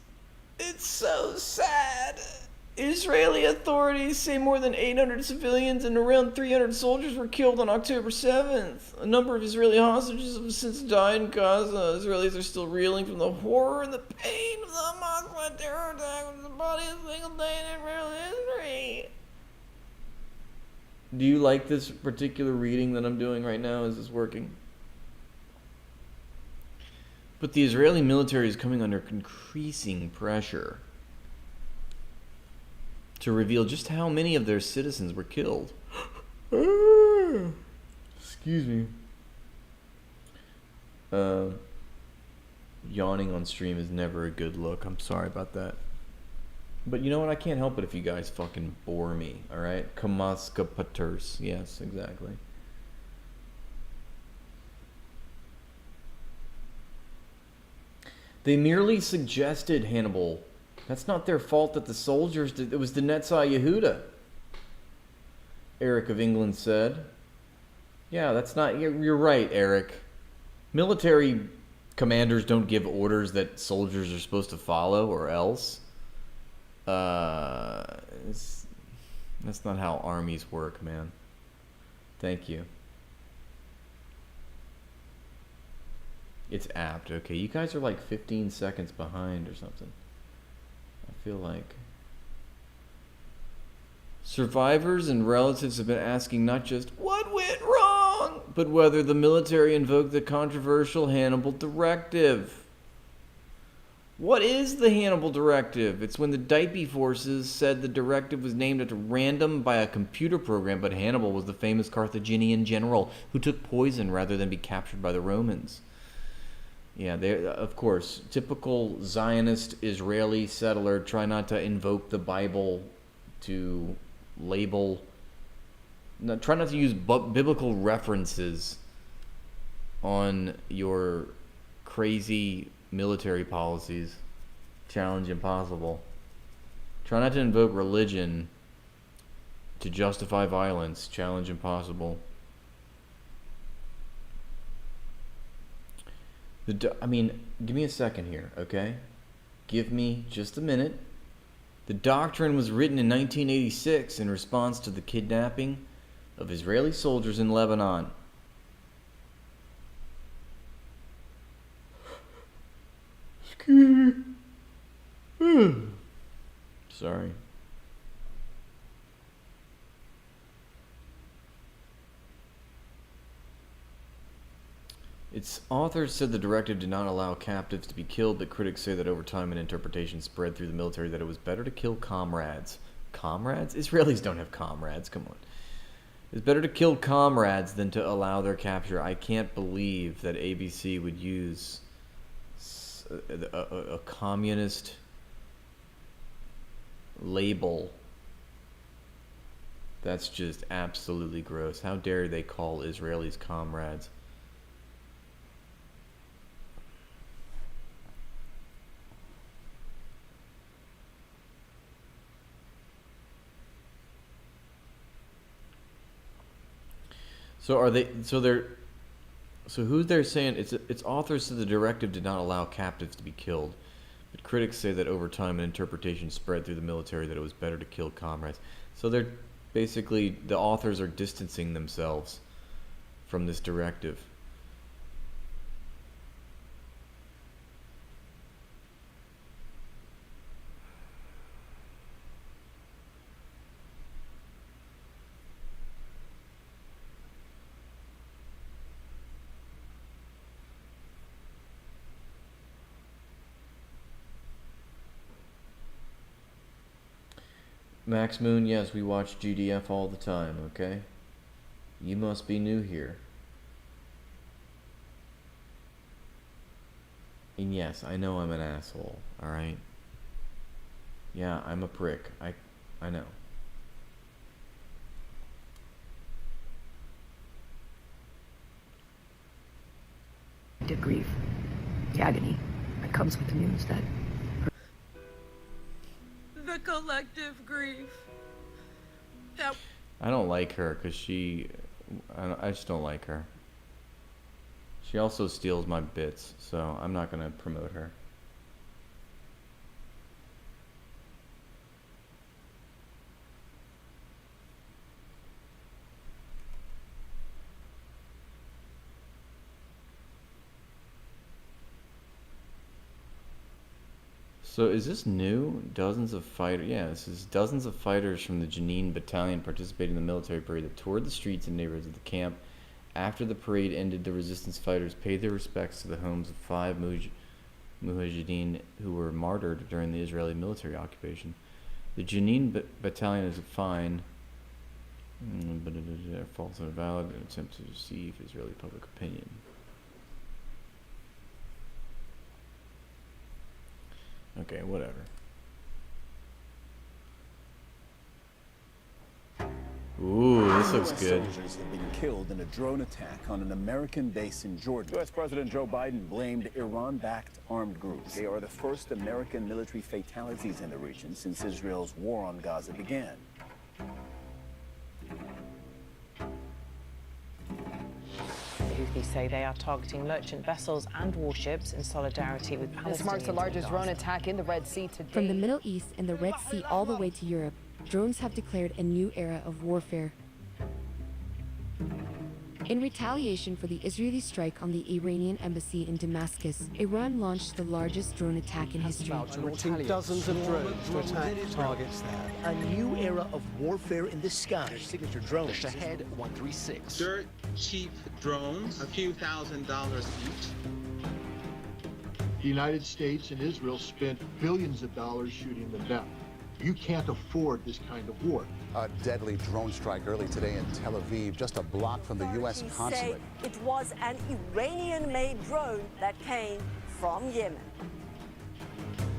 It's so sad. Israeli authorities say more than 800 civilians and around 300 soldiers were killed on October 7th. A number of Israeli hostages have since died in Gaza. Israelis are still reeling from the horror and the pain of the Hamas terror attack, which is the body of a single day in Israeli history. Do you like this particular reading that I'm doing right now? Is this working? But the Israeli military is coming under increasing pressure to reveal just how many of their citizens were killed. Excuse me. Yawning on stream is never a good look. I'm sorry about that. But you know what? I can't help it if you guys fucking bore me, alright? Kamaska Paters. Yes, exactly. They merely suggested Hannibal. That's not their fault that the soldiers did. It was the Netzah Yehuda, Eric of England said. Yeah, that's not... You're right, Eric. Military commanders don't give orders that soldiers are supposed to follow, or else. That's not how armies work, man. Thank you. It's apt. Okay, you guys are like 15 seconds behind or something. I feel like survivors and relatives have been asking not just what went wrong, but whether the military invoked the controversial Hannibal Directive. What is the Hannibal Directive? It's when the Nite forces said the directive was named at random by a computer program, but Hannibal was the famous Carthaginian general who took poison rather than be captured by the Romans. Yeah, they, of course, typical Zionist Israeli settler, try not to invoke the Bible to label, try not to use biblical references on your crazy military policies. Challenge impossible. Try not to invoke religion to justify violence. Challenge impossible. I mean, give me a second here, okay? Give me just a minute. The doctrine was written in 1986 in response to the kidnapping of Israeli soldiers in Lebanon. Excuse me. Sorry. Its authors said the directive did not allow captives to be killed, but critics say that over time an interpretation spread through the military that it was better to kill comrades. Comrades? Israelis don't have comrades, come on. It's better to kill comrades than to allow their capture. I can't believe that ABC would use a communist label. That's just absolutely gross. How dare they call Israelis comrades? So are they? So who's they're saying its authors said the directive did not allow captives to be killed, but critics say that over time an interpretation spread through the military that it was better to kill comrades. So they're basically, the authors are distancing themselves from this directive. Max Moon, yes, we watch GDF all the time, okay? You must be new here. And yes, I know I'm an asshole, alright? Yeah, I'm a prick. I know. The grief, the agony that comes with the news that the collective grief that I don't like her because I just don't like her. She also steals my bits, so I'm not going to promote her. So is this new? Dozens of fighters. Yeah, this is dozens of fighters from the Jenin battalion participating in the military parade that toured the streets and neighborhoods of the camp. After the parade ended, the resistance fighters paid their respects to the homes of 5 Mujahideen who were martyred during the Israeli military occupation. The Jenin battalion is fine, but false and invalid in an attempt to deceive Israeli public opinion. Okay, whatever. Ooh, this looks good. Soldiers have been killed in a drone attack on an American base in Jordan. U.S. President Joe Biden blamed Iran-backed armed groups. They are the first American military fatalities in the region since Israel's war on Gaza began. The Houthis say they are targeting merchant vessels and warships in solidarity with Palestinians. This marks the largest drone attack in the Red Sea to date. From the Middle East and the Red Sea all the way to Europe, drones have declared a new era of warfare. In retaliation for the Israeli strike on the Iranian embassy in Damascus, Iran launched the largest drone attack in history. Launching dozens of drones to attack targets there. A new era of warfare in the sky. Their signature drone, the Shahed 136. Dirt cheap drones, a few $1,000s each. The United States and Israel spent billions of dollars shooting them down. You can't afford this kind of war. A deadly drone strike early today in Tel Aviv, just a block from the U.S. consulate. Say it was an Iranian-made drone that came from Yemen.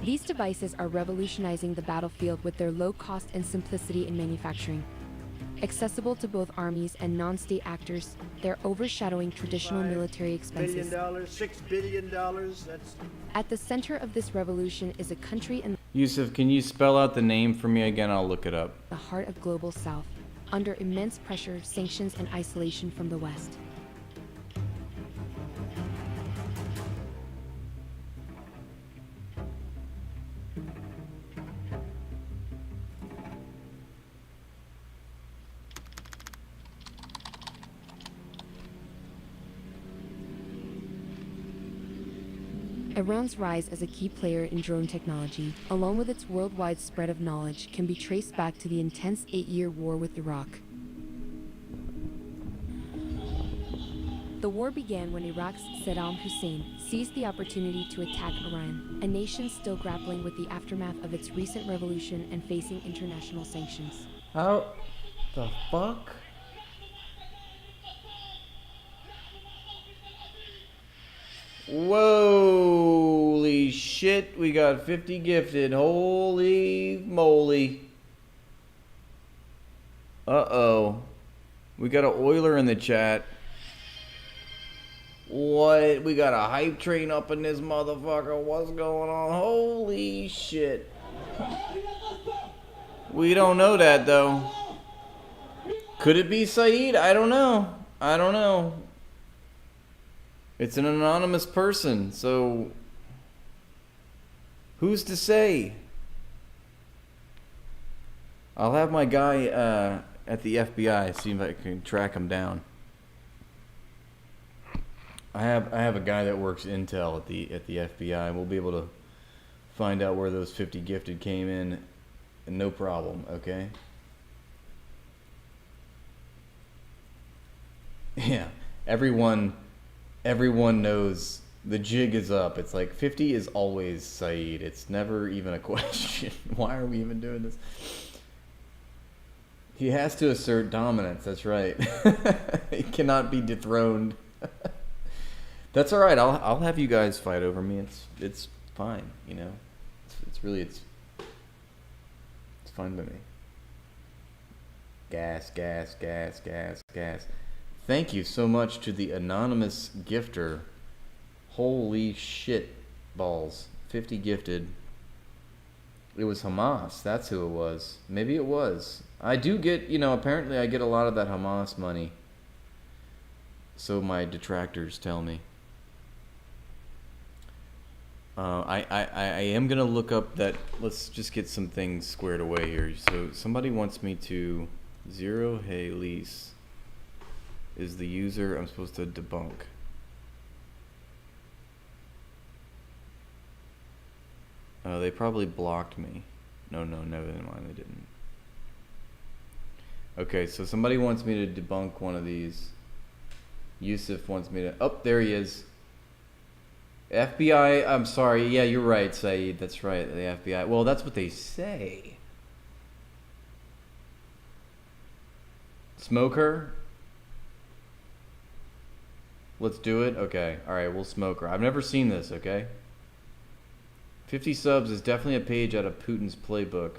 These devices are revolutionizing the battlefield with their low cost and simplicity in manufacturing. Accessible to both armies and non-state actors, they're overshadowing traditional military expenses. $1 billion, $6 billion, that's... At the center of this revolution is a country in Yusuf, can you spell out the name for me again? I'll look it up. the heart of global South, under immense pressure, sanctions, and isolation from the West. Iran's rise as a key player in drone technology, along with its worldwide spread of knowledge, can be traced back to the intense 8-year war with Iraq. The war began when Iraq's Saddam Hussein seized the opportunity to attack Iran, a nation still grappling with the aftermath of its recent revolution and facing international sanctions. How the fuck? Holy shit, we got 50 gifted. Holy moly. Uh-oh. We got an Oiler in the chat. What? We got a hype train up in this motherfucker. What's going on? Holy shit. We don't know that, though. Could it be Saeed? I don't know. I don't know. It's an anonymous person, so who's to say? I'll have my guy at the FBI see if I can track him down. I have a guy that works intel at the FBI. We'll be able to find out where those 50 gifted came in, and no problem. Okay. Yeah, everyone knows the jig is up. It's like 50 is always Saeed. It's never even a question. Why are we even doing this? He has to assert dominance. That's right. He cannot be dethroned. That's all right. I'll have you guys fight over me. It's fine. You know, it's fine by me. Gas. Thank you so much to the anonymous gifter. Holy shit balls. 50 gifted. It was Hamas. That's who it was. Maybe it was. I do get, apparently I get a lot of that Hamas money. So my detractors tell me. I am going to look up that. Let's just get some things squared away here. So somebody wants me to Zero Hey Lease is the user I'm supposed to debunk. They probably blocked me. No, never mind, they didn't. Okay, so somebody wants me to debunk one of these. Yusuf wants me to... Oh, there he is. FBI, I'm sorry. Yeah, you're right, Saeed. That's right, the FBI. Well, that's what they say. Smoke her? Let's do it? Okay. Alright, we'll smoke her. I've never seen this, okay? 50 subs is definitely a page out of Putin's playbook.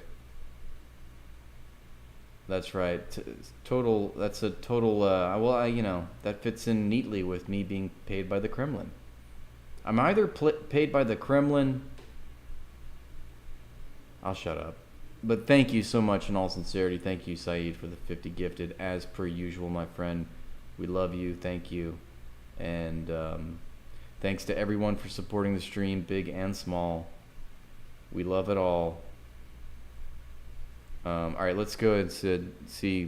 That's right. That's a total, that fits in neatly with me being paid by the Kremlin. I'm either paid by the Kremlin... I'll shut up. But thank you so much in all sincerity. Thank you, Saeed, for the 50 gifted. As per usual, my friend. We love you. Thank you. And thanks to everyone for supporting the stream, big and small. We love it all. All right, let's go and see.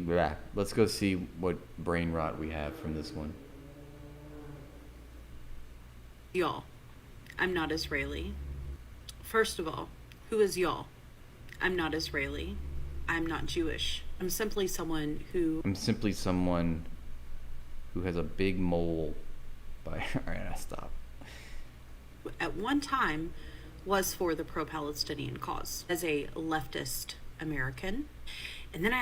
Let's go see what brain rot we have from this one. Y'all, I'm not Israeli. First of all, who is y'all? I'm not Israeli. I'm not Jewish. I'm simply someone who has a big mole. All right, I'll stop. At one time was for the pro-Palestinian cause as a leftist American, and then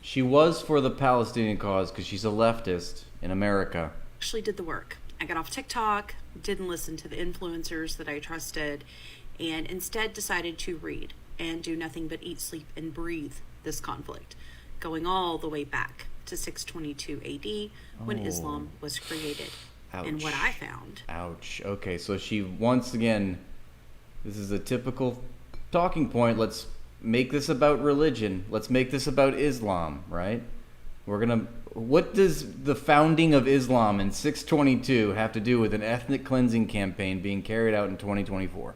she was for the Palestinian cause because she's a leftist in America. Actually did the work. I got off TikTok, didn't listen to the influencers that I trusted, and instead decided to read and do nothing but eat, sleep, and breathe this conflict, going all the way back to 622 AD when Islam was created. Ouch. And what I found. Ouch. Okay, so she once again, this is a typical talking point. Let's make this about religion. Let's make this about Islam, right? What does the founding of Islam in 622 have to do with an ethnic cleansing campaign being carried out in 2024?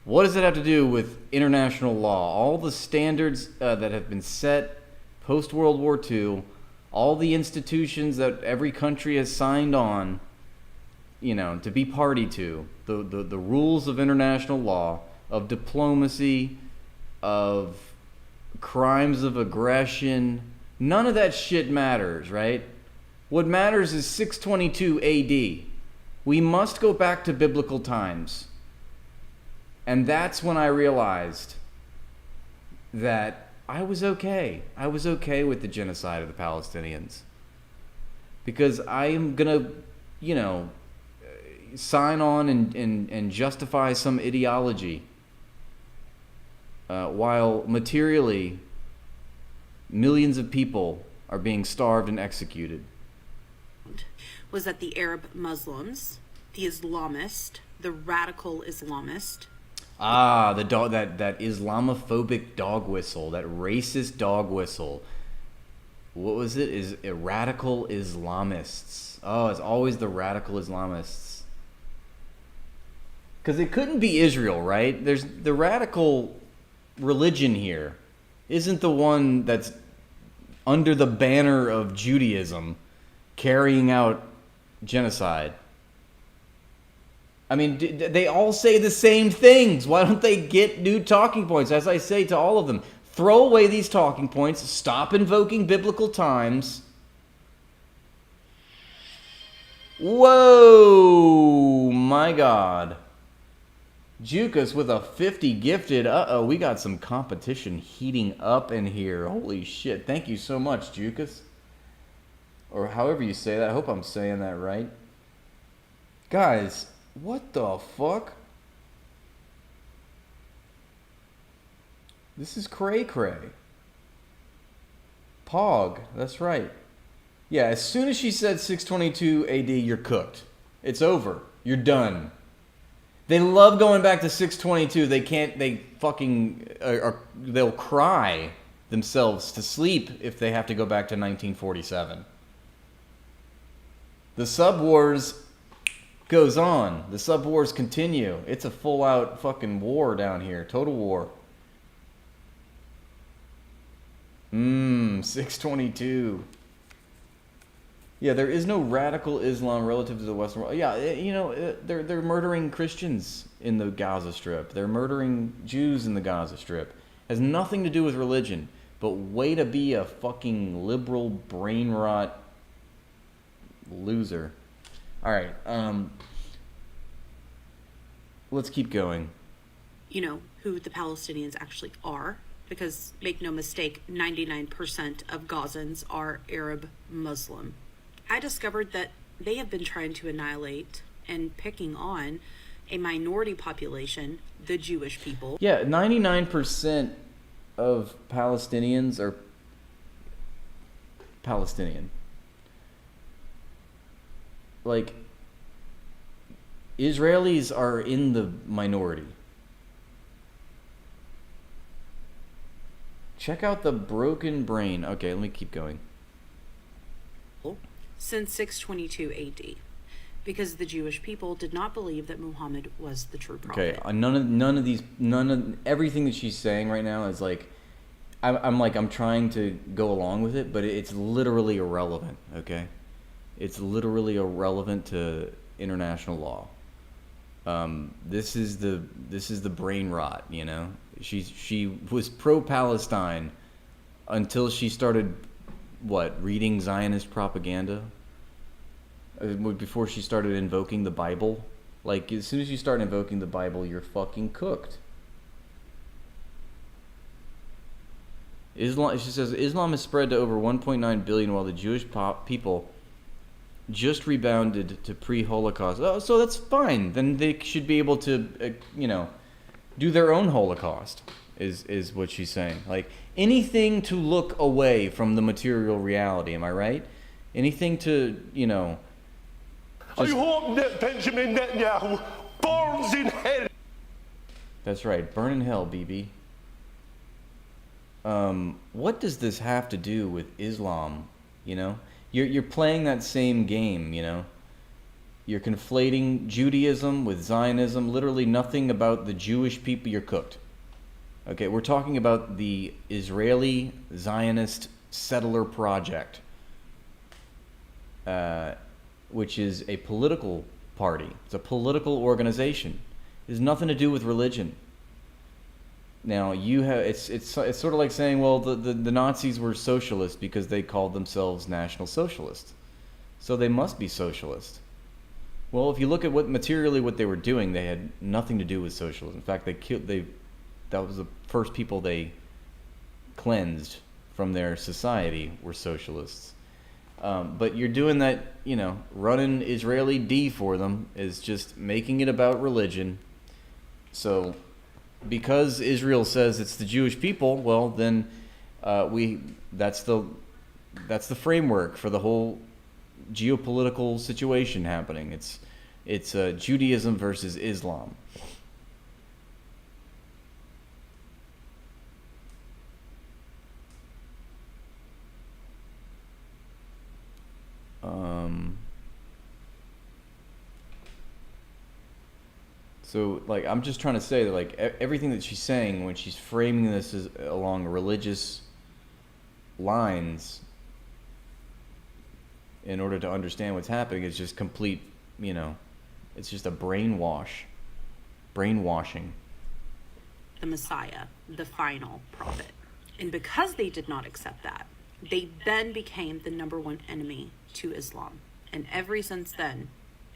What does it have to do with international law? All the standards that have been set post-World War II, all the institutions that every country has signed on, to be party to the rules of international law, of diplomacy, of crimes of aggression. None of that shit matters, right? What matters is 622 AD. We must go back to biblical times. And that's when I realized that I was okay. I was okay with the genocide of the Palestinians. Because I am going to, sign on and justify some ideology while materially millions of people are being starved and executed. Was that the Arab Muslims, the Islamist, the radical Islamist. That Islamophobic dog whistle, that racist dog whistle. What was it? Is it radical Islamists? Oh, it's always the radical Islamists. Because it couldn't be Israel, right? There's the radical religion here isn't the one that's under the banner of Judaism carrying out genocide. I mean, they all say the same things. Why don't they get new talking points? As I say to all of them, throw away these talking points, stop invoking biblical times. Whoa, my God. Jukas with a 50 gifted. Uh-oh, we got some competition heating up in here. Holy shit. Thank you so much, Jukas. Or however you say that. I hope I'm saying that right. Guys, what the fuck? This is cray-cray. Pog, that's right. Yeah, as soon as she said 622 AD, you're cooked. It's over. You're done. They love going back to 622. They'll cry themselves to sleep if they have to go back to 1947. The sub-wars goes on. The sub-wars continue. It's a full-out fucking war down here. Total war. 622. Yeah, there is no radical Islam relative to the Western world. Yeah, they're murdering Christians in the Gaza Strip. They're murdering Jews in the Gaza Strip. Has nothing to do with religion. But way to be a fucking liberal brain rot loser. All right, let's keep going. Who the Palestinians actually are. Because, make no mistake, 99% of Gazans are Arab Muslim. I discovered that they have been trying to annihilate and picking on a minority population, the Jewish people. Yeah, 99% of Palestinians are Palestinian. Like, Israelis are in the minority. Check out the broken brain. Okay, let me keep going. Since 622 AD, because the Jewish people did not believe that Muhammad was the true prophet. Okay, everything that she's saying right now is like, I'm trying to go along with it, but it's literally irrelevant. Okay, it's literally irrelevant to international law. This is the brain rot, She was pro-Palestine until she started, reading Zionist propaganda? Before she started invoking the Bible? Like, as soon as you start invoking the Bible, you're fucking cooked. She says, Islam has spread to over 1.9 billion while the Jewish people just rebounded to pre-Holocaust. Oh, so that's fine. Then they should be able to, do their own Holocaust, is what she's saying. Like, anything to look away from the material reality, am I right? Anything to, I hope that Benjamin Netanyahu burns in hell. That's right, burn in hell, BB. What does this have to do with Islam, You're playing that same game, You're conflating Judaism with Zionism. Literally nothing about the Jewish people. You're cooked. Okay, we're talking about the Israeli Zionist settler project, which is a political party. It's a political organization. It has nothing to do with religion. Now you have it's sort of like saying, well, the Nazis were socialists because they called themselves National Socialists, so they must be socialist. Well, if you look at what they were doing, they had nothing to do with socialism. In fact, that was the first people they cleansed from their society were socialists. But you're doing that, running Israeli D for them is just making it about religion. So because Israel says it's the Jewish people, well, then that's the framework for the whole geopolitical situation happening. It's Judaism versus Islam. So, I'm just trying to say that, everything that she's saying when she's framing this as along religious lines in order to understand what's happening is just complete, it's just a brainwashing. The Messiah, the final prophet. And because they did not accept that, they then became the number one enemy to Islam. And ever since then,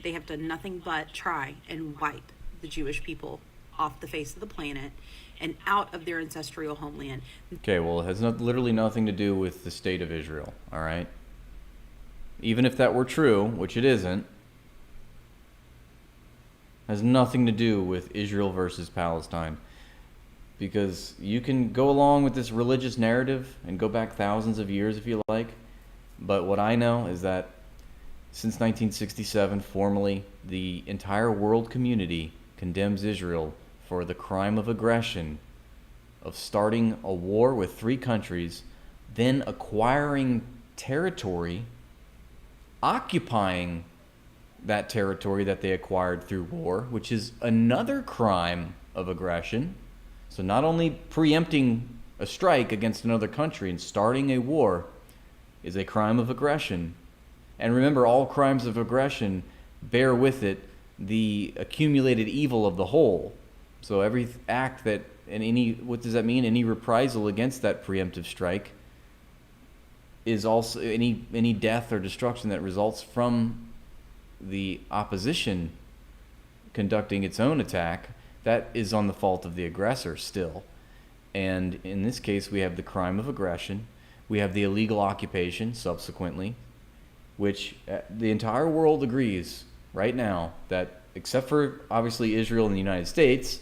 they have done nothing but try and wipe the Jewish people off the face of the planet and out of their ancestral homeland. Okay, well, it has literally nothing to do with the state of Israel, all right? Even if that were true, which it isn't, has nothing to do with Israel versus Palestine. Because you can go along with this religious narrative and go back thousands of years if you like, but what I know is that since 1967, formally, the entire world community condemns Israel for the crime of aggression of starting a war with 3 countries, then acquiring territory, occupying that territory that they acquired through war, which is another crime of aggression. So not only preempting a strike against another country and starting a war is a crime of aggression. And remember, all crimes of aggression bear with it the accumulated evil of the whole. So every act that, what does that mean? Any reprisal against that preemptive strike is also any death or destruction that results from the opposition conducting its own attack, that is on the fault of the aggressor still. And in this case, we have the crime of aggression. We have the illegal occupation subsequently, which the entire world agrees right now that, except for obviously Israel and the United States,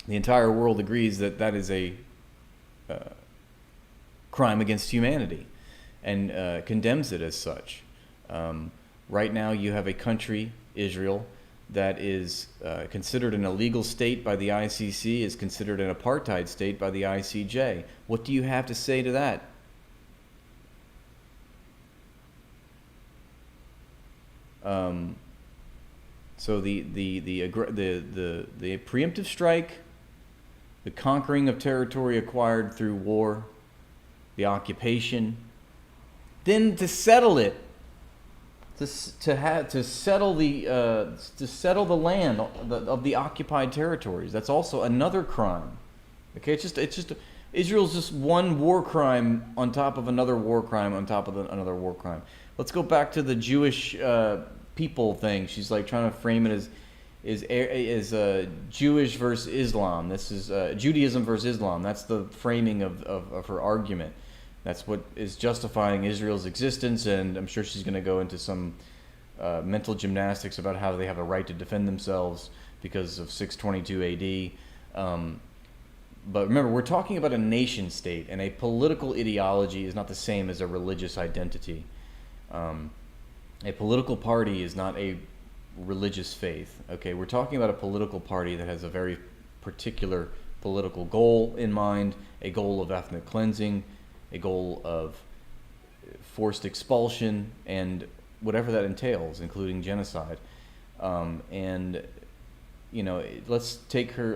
the entire world agrees that that is a crime against humanity and condemns it as such. Right now you have a country, Israel, that is considered an illegal state by the ICC, is considered an apartheid state by the ICJ. What do you have to say to that? So the preemptive strike, the conquering of territory acquired through war, the occupation, then to settle it, to settle the land of the occupied territories. That's also another crime. Okay, it's just Israel's just one war crime on top of another war crime on top of another war crime. Let's go back to the Jewish people thing. She's like trying to frame it as Jewish versus Islam. This is Judaism versus Islam. That's the framing of her argument. That's what is justifying Israel's existence, and I'm sure she's going to go into some mental gymnastics about how they have a right to defend themselves because of 622 AD. But remember, we're talking about a nation state, and a political ideology is not the same as a religious identity. A political party is not a religious faith. Okay, we're talking about a political party that has a very particular political goal in mind, a goal of ethnic cleansing, a goal of forced expulsion, and whatever that entails, including genocide. And you know, let's take her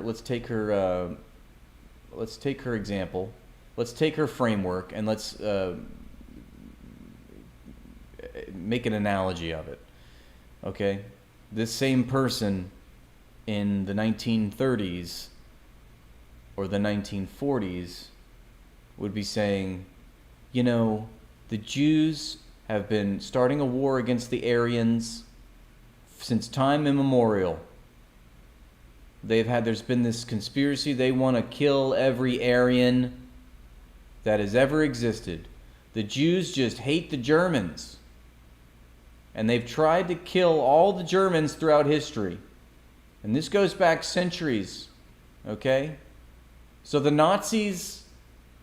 example, let's take her framework, and let's make an analogy of it. Okay? This same person in the 1930s or the 1940s would be saying, you know, the Jews have been starting a war against the Aryans since time immemorial. There's been this conspiracy, they want to kill every Aryan that has ever existed. The Jews just hate the Germans. And they've tried to kill all the Germans throughout history. And this goes back centuries, okay? So the Nazis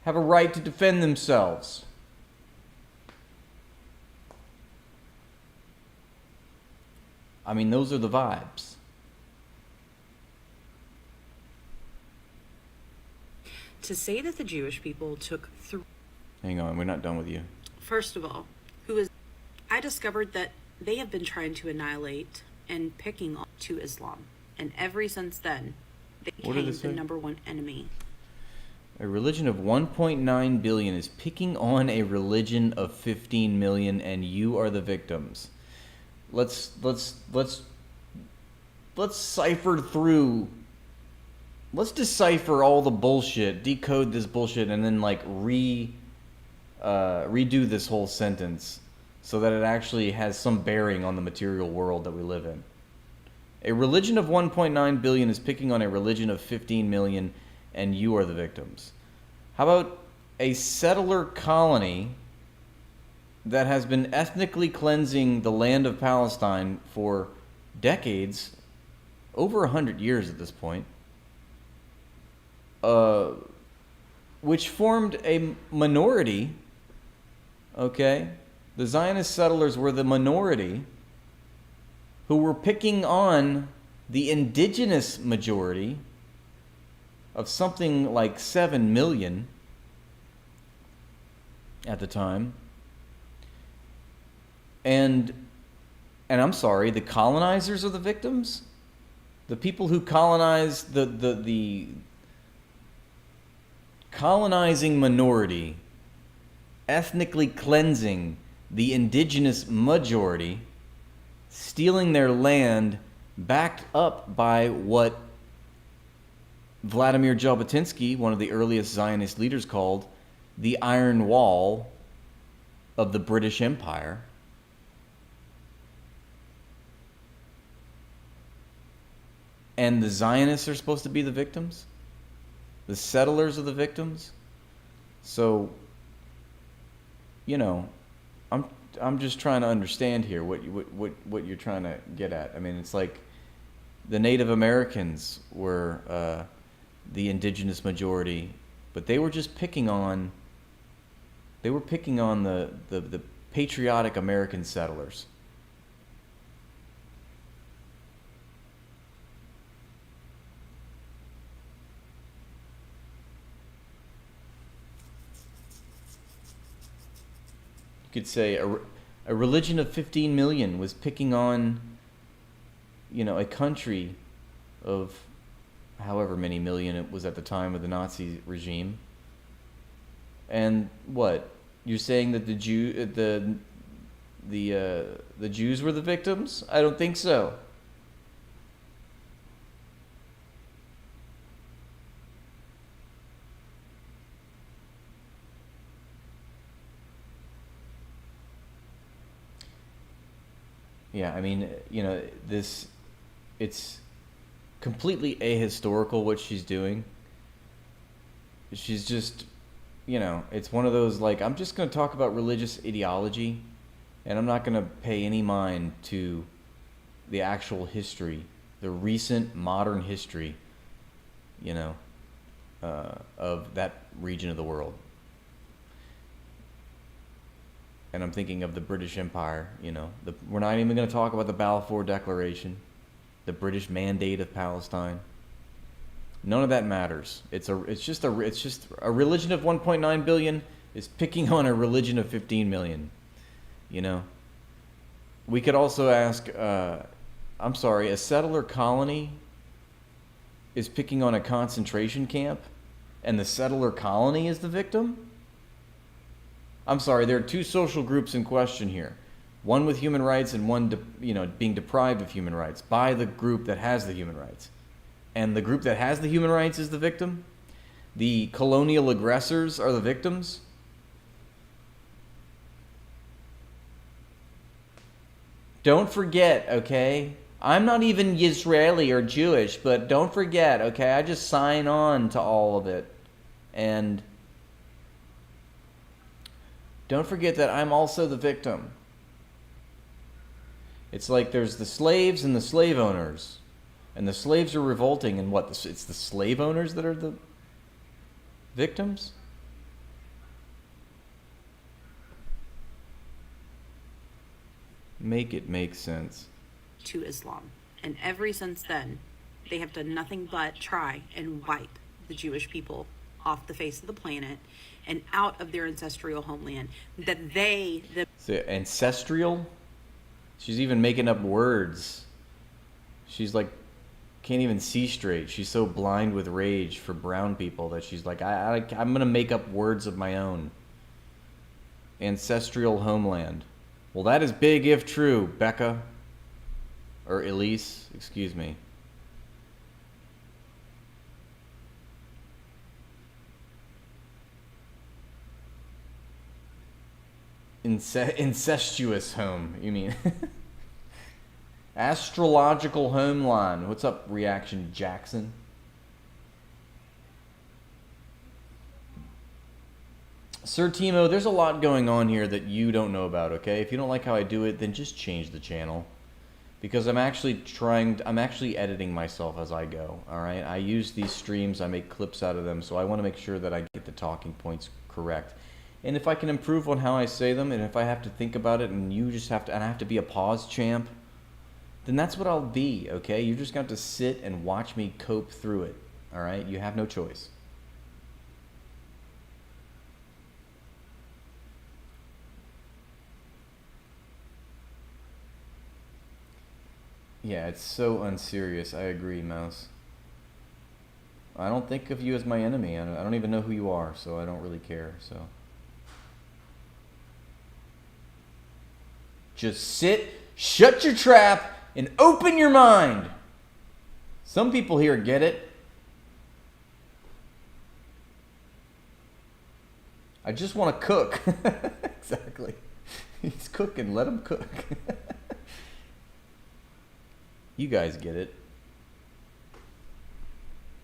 have a right to defend themselves. I mean, those are the vibes. To say that the Jewish people took Hang on, we're not done with you. First of all, I discovered that they have been trying to annihilate and picking on to Islam. And ever since then, they became the number one enemy. A religion of 1.9 billion is picking on a religion of 15 million, and you are the victims. Let's cipher through. Let's decipher all the bullshit, decode this bullshit, and then like redo this whole sentence so that it actually has some bearing on the material world that we live in. A religion of 1.9 billion is picking on a religion of 15 million, and you are the victims. How about a settler colony that has been ethnically cleansing the land of Palestine for decades, over 100 years at this point, which formed a minority, okay? The Zionist settlers were the minority who were picking on the indigenous majority of something like 7 million at the time. And I'm sorry, the colonizers are the victims? The people who colonized the colonizing minority, ethnically cleansing the indigenous majority, stealing their land, backed up by what Vladimir Jabotinsky, one of the earliest Zionist leaders, called the Iron Wall of the British Empire. And the Zionists are supposed to be the victims? The settlers are the victims? So, you know, I'm just trying to understand here what you're trying to get at. I mean, it's like the Native Americans were the indigenous majority, but they were just picking on the patriotic American settlers. You could say a religion of 15 million was picking on, you know, a country of however many million it was at the time of the Nazi regime. And what? You're saying that the Jews were the victims? I don't think so. Yeah, I mean, you know, it's completely ahistorical what she's doing. She's just, you know, it's one of those, like, I'm just going to talk about religious ideology, and I'm not going to pay any mind to the actual history, the recent modern history, you know, of that region of the world. And I'm thinking of the British Empire, you know. We're not even going to talk about the Balfour Declaration, the British Mandate of Palestine. None of that matters. It's just a religion of 1.9 billion is picking on a religion of 15 million. You know. We could also ask, I'm sorry, a settler colony is picking on a concentration camp, and the settler colony is the victim? I'm sorry, there are two social groups in question here. One with human rights and one, being deprived of human rights by the group that has the human rights. And the group that has the human rights is the victim. The colonial aggressors are the victims. Don't forget, okay? I'm not even Israeli or Jewish, but don't forget, okay? I just sign on to all of it. And don't forget that I'm also the victim. It's like there's the slaves and the slave owners. And the slaves are revolting, and what? It's the slave owners that are the victims? Make it make sense. To Islam. And ever since then, they have done nothing but try and wipe the Jewish people off the face of the planet and out of their ancestral homeland. That they... So ancestral? She's even making up words. She's like, can't even see straight. She's so blind with rage for brown people that she's like, I'm going to make up words of my own. Ancestral homeland. Well, that is big if true, Becca. Or Elise, excuse me. Incestuous home, you mean? Astrological homeland. What's up, Reaction Jackson? Sir Timo, there's a lot going on here that you don't know about, okay? If you don't like how I do it, then just change the channel. Because I'm actually editing myself as I go, alright? I use these streams, I make clips out of them, so I want to make sure that I get the talking points correct. And if I can improve on how I say them, and if I have to think about it, and I have to be a pause champ, then that's what I'll be, okay? You just got to sit and watch me cope through it, alright? You have no choice. Yeah, it's so unserious. I agree, Mouse. I don't think of you as my enemy. I don't even know who you are, so I don't really care, so. Just sit, shut your trap, and open your mind. Some people here get it. I just want to cook. Exactly. He's cooking. Let him cook. You guys get it.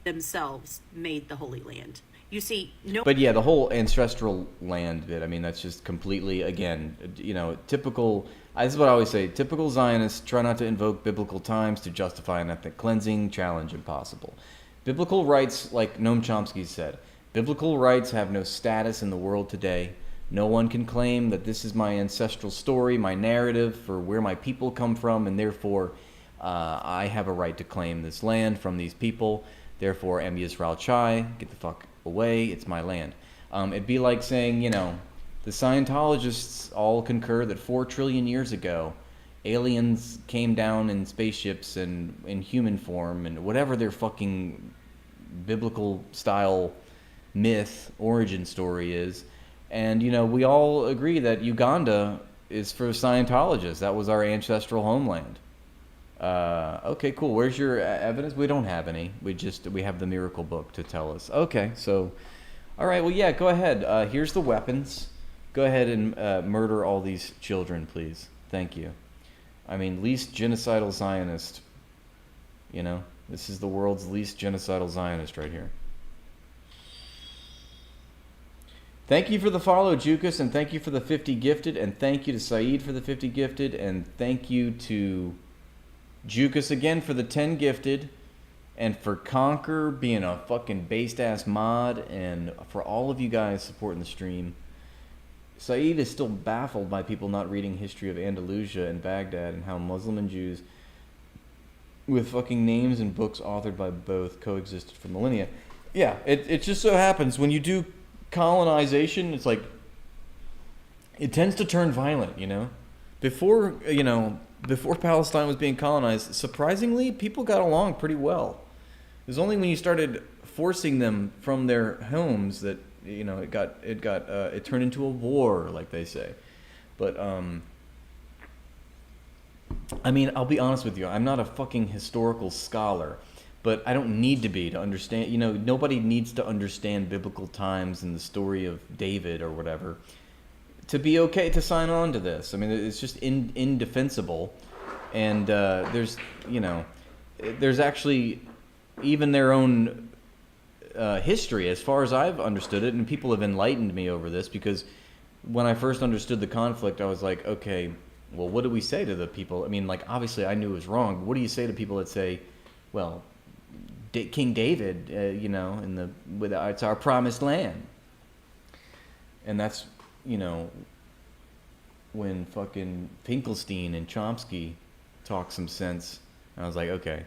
Themselves made the Holy Land. You see, no. But yeah, the whole ancestral land bit, I mean, that's just completely, again, typical. This is what I always say. Typical Zionists try not to invoke biblical times to justify an ethnic cleansing. Challenge impossible. Biblical rights, like Noam Chomsky said, biblical rights have no status in the world today. No one can claim that this is my ancestral story, my narrative for where my people come from, and therefore I have a right to claim this land from these people. Therefore, Em Yisrael Chai, get the fuck away, it's my land. It'd be like saying, the Scientologists all concur that 4 trillion years ago, aliens came down in spaceships and in human form and whatever their fucking biblical style myth origin story is. And, we all agree that Uganda is for Scientologists. That was our ancestral homeland. Okay, cool. Where's your evidence? We don't have any. We have the miracle book to tell us. Okay, so, all right. Well, yeah. Go ahead. Here's the weapons. Go ahead and murder all these children, please. Thank you. I mean, least genocidal Zionist. This is the world's least genocidal Zionist right here. Thank you for the follow, Jukas, and thank you for the 50 gifted, and thank you to Saeed for the 50 gifted, and thank you to Jukas again for the 10 gifted, and for Conquer being a fucking based-ass mod, and for all of you guys supporting the stream. Saeed is still baffled by people not reading history of Andalusia and Baghdad and how Muslim and Jews with fucking names and books authored by both coexisted for millennia. Yeah, it just so happens when you do colonization, it's like it tends to turn violent, Before Palestine was being colonized, surprisingly, people got along pretty well. It was only when you started forcing them from their homes that it turned into a war, like they say. But I mean, I'll be honest with you. I'm not a fucking historical scholar, but I don't need to be to understand. You know, nobody needs to understand biblical times and the story of David or whatever to be okay to sign on to this. I mean, it's just indefensible. And there's, you know, there's actually even their own history, as far as I've understood it, and people have enlightened me over this, because when I first understood the conflict, I was like, okay, well, what do we say to the people? I mean, like, obviously I knew it was wrong. What do you say to people that say, well, King David, you know, it's our promised land? And that's, you know, when fucking Finkelstein and Chomsky talk some sense. I was like, okay.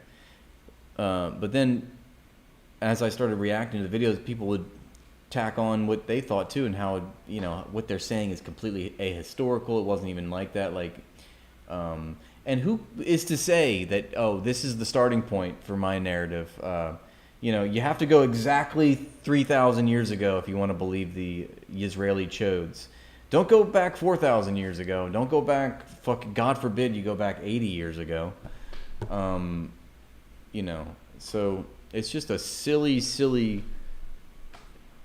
But then as I started reacting to the videos, people would tack on what they thought too, and how, you know, what they're saying is completely ahistorical. It wasn't even like that. Like, and who is to say that, oh, this is the starting point for my narrative? You know, you have to go exactly 3,000 years ago if you want to believe the Israeli chodes. Don't go back 4,000 years ago. Don't go back, fucking, God forbid you go back 80 years ago. You know, so it's just a silly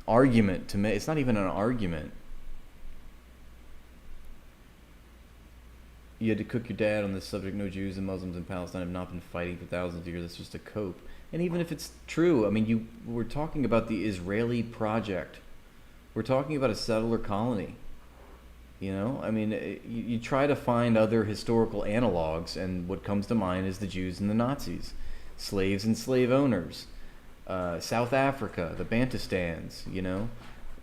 argument to make. It's not even an argument. You had to cook your dad on this subject. No Jews and Muslims in Palestine have not been fighting for thousands of years. It's just a cope. And even if it's true, I mean, we're talking about the Israeli project. We're talking about a settler colony. You know, I mean, you try to find other historical analogs, and what comes to mind is the Jews and the Nazis, slaves and slave owners, South Africa, the Bantustans. You know,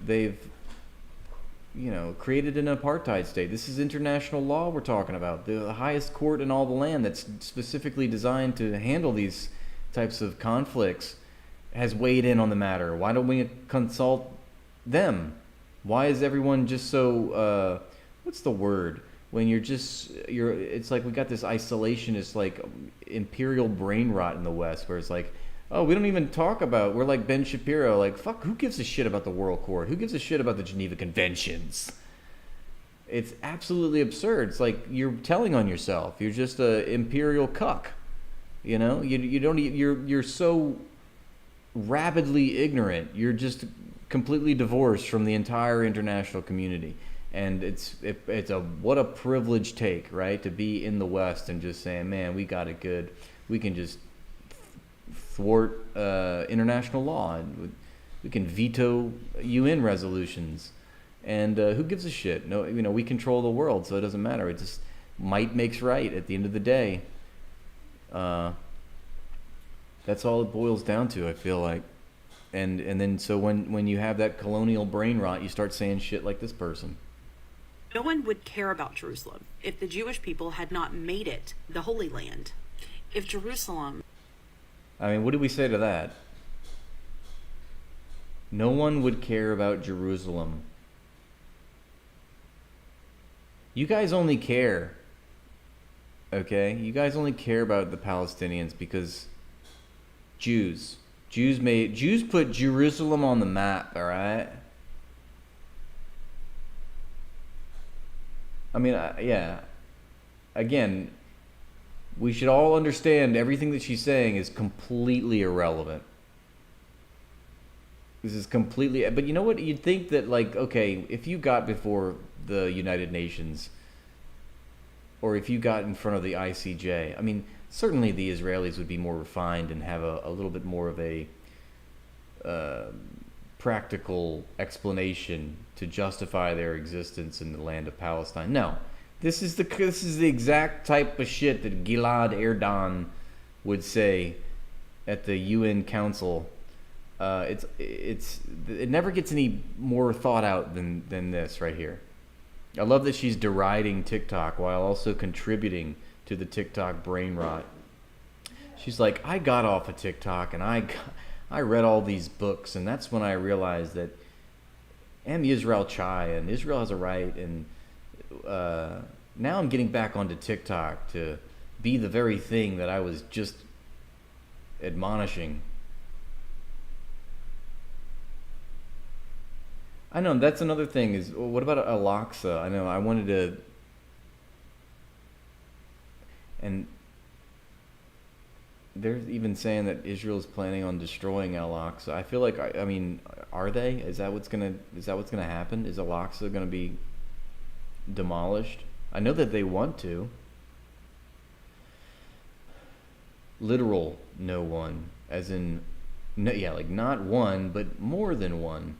they've, you know, created an apartheid state. This is international law we're talking about. The highest court in all the land that's specifically designed to handle these types of conflicts has weighed in on the matter. Why don't we consult them? Why is everyone just so, what's the word? When it's like we got this isolationist, like, imperial brain rot in the West, where it's like, oh, we don't even talk about, we're like Ben Shapiro, like, fuck, who gives a shit about the World Court? Who gives a shit about the Geneva Conventions? It's absolutely absurd. It's like you're telling on yourself. You're just a imperial cuck. You know, you're so rabidly ignorant. You're just completely divorced from the entire international community. And it's what a privileged take, right? To be in the West and just saying, man, we got it good. We can just thwart international law, and we can veto UN resolutions. And who gives a shit? No, you know, we control the world, so it doesn't matter. It just might makes right at the end of the day. That's all it boils down to, I feel like. And then so when you have that colonial brain rot, you start saying shit like this person. No one would care about Jerusalem if the Jewish people had not made it the Holy Land. If Jerusalem... I mean, what do we say to that? No one would care about Jerusalem. You guys only care, okay? You guys only care about the Palestinians because Jews put Jerusalem on the map, all right? I mean, yeah. Again, we should all understand everything that she's saying is completely irrelevant. This is completely... But you know what? You'd think that, like, okay, if you got before the United Nations, or if you got in front of the ICJ, I mean, certainly the Israelis would be more refined and have a little bit more of a practical explanation to justify their existence in the land of Palestine. No, this is the exact type of shit that Gilad Erdogan would say at the UN Council. It never gets any more thought out than this right here. I love that she's deriding TikTok while also contributing to the TikTok brain rot. She's like, I got off of TikTok and I read all these books, and that's when I realized that Am Yisrael Chai and Israel has a right, and now I'm getting back onto TikTok to be the very thing that I was just admonishing. I know, that's another thing is, what about Al-Aqsa? I know, I wanted to... And they're even saying that Israel's planning on destroying Al-Aqsa. I feel like, I mean, are they? Is that what's gonna happen? Is Al-Aqsa gonna be demolished? I know that they want to. Literal no one, as in, no, yeah, like not one, but more than one.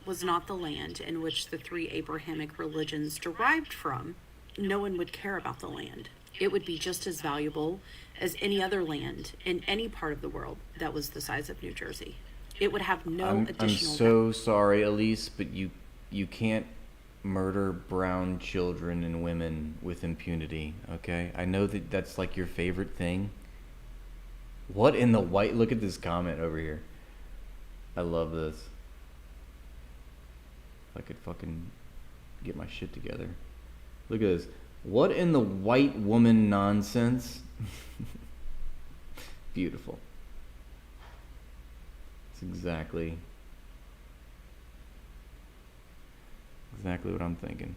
Was not the land in which the three Abrahamic religions derived from, no one would care about the land. It would be just as valuable as any other land in any part of the world that was the size of New Jersey. It would have no additional... I'm so sorry, Elise, but you can't murder brown children and women with impunity, okay? I know that that's like your favorite thing. What in the white... Look at this comment over here. I love this. If I could fucking get my shit together. Look at this. What in the white woman nonsense? Beautiful. It's exactly what I'm thinking.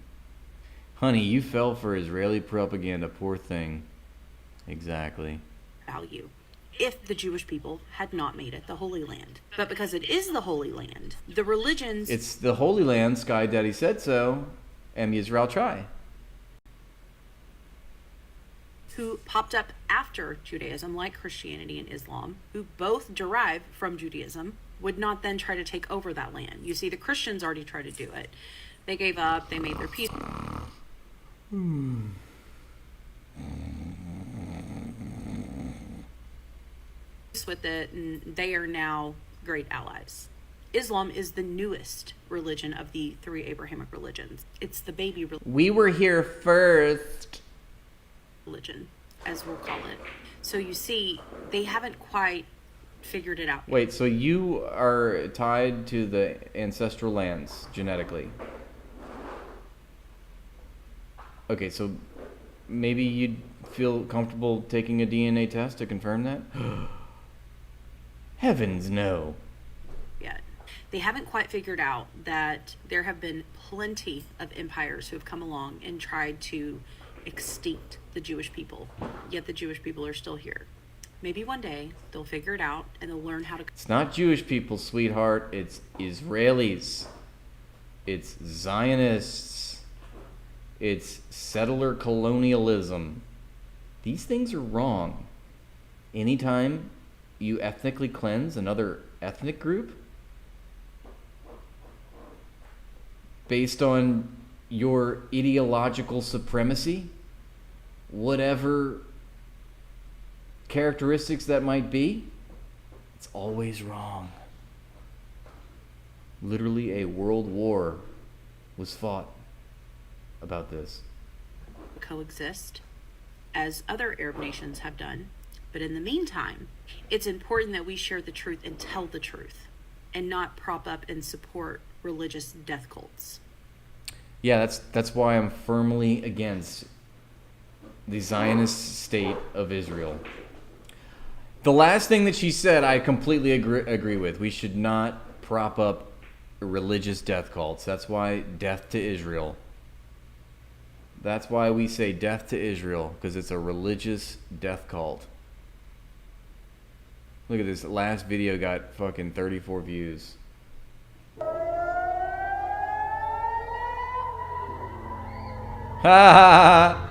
Honey, you fell for Israeli propaganda. Poor thing. Exactly. value if the Jewish people had not made it the Holy Land. But because it is the Holy Land, the religions... It's the Holy Land, Sky Daddy said so, and Yisrael try. Who popped up after Judaism, like Christianity and Islam, who both derive from Judaism, would not then try to take over that land. You see, the Christians already tried to do it. They gave up, they made their peace with it, and they are now great allies. Islam is the newest religion of the three Abrahamic religions. It's the baby We were here first. religion, as we'll call it. So you see, they haven't quite figured it out. Wait, so you are tied to the ancestral lands genetically? Okay, so maybe you'd feel comfortable taking a DNA test to confirm that? Heavens no. Yet. They haven't quite figured out that there have been plenty of empires who have come along and tried to extinct the Jewish people, yet the Jewish people are still here. Maybe one day they'll figure it out and they'll learn how to... It's not Jewish people, sweetheart. It's Israelis. It's Zionists. It's settler colonialism. These things are wrong. Anytime you ethnically cleanse another ethnic group based on your ideological supremacy, whatever characteristics that might be, it's always wrong. Literally a world war was fought about this. coexist, as other Arab nations have done. But in the meantime, it's important that we share the truth and tell the truth, and not prop up and support religious death cults. Yeah, that's why I'm firmly against the Zionist state of Israel. The last thing that she said, I completely agree with. We should not prop up religious death cults. That's why death to Israel. That's why we say death to Israel, because it's a religious death cult. Look at this. Last video got fucking 34 views. Ha!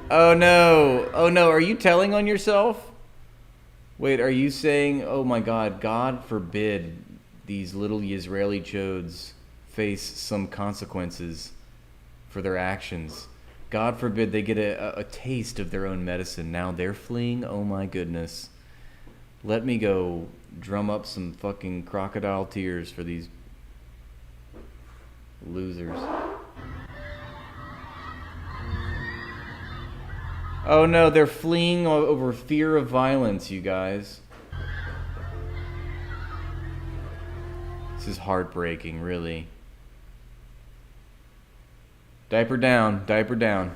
Oh no. Oh no, are you telling on yourself? Wait, are you saying, oh my God, God forbid these little Israeli chodes face some consequences for their actions. God forbid they get a taste of their own medicine. Now they're fleeing. Oh my goodness. Let me go drum up some fucking crocodile tears for these losers. Oh no, they're fleeing over fear of violence, you guys. This is heartbreaking, really. Diaper down, diaper down.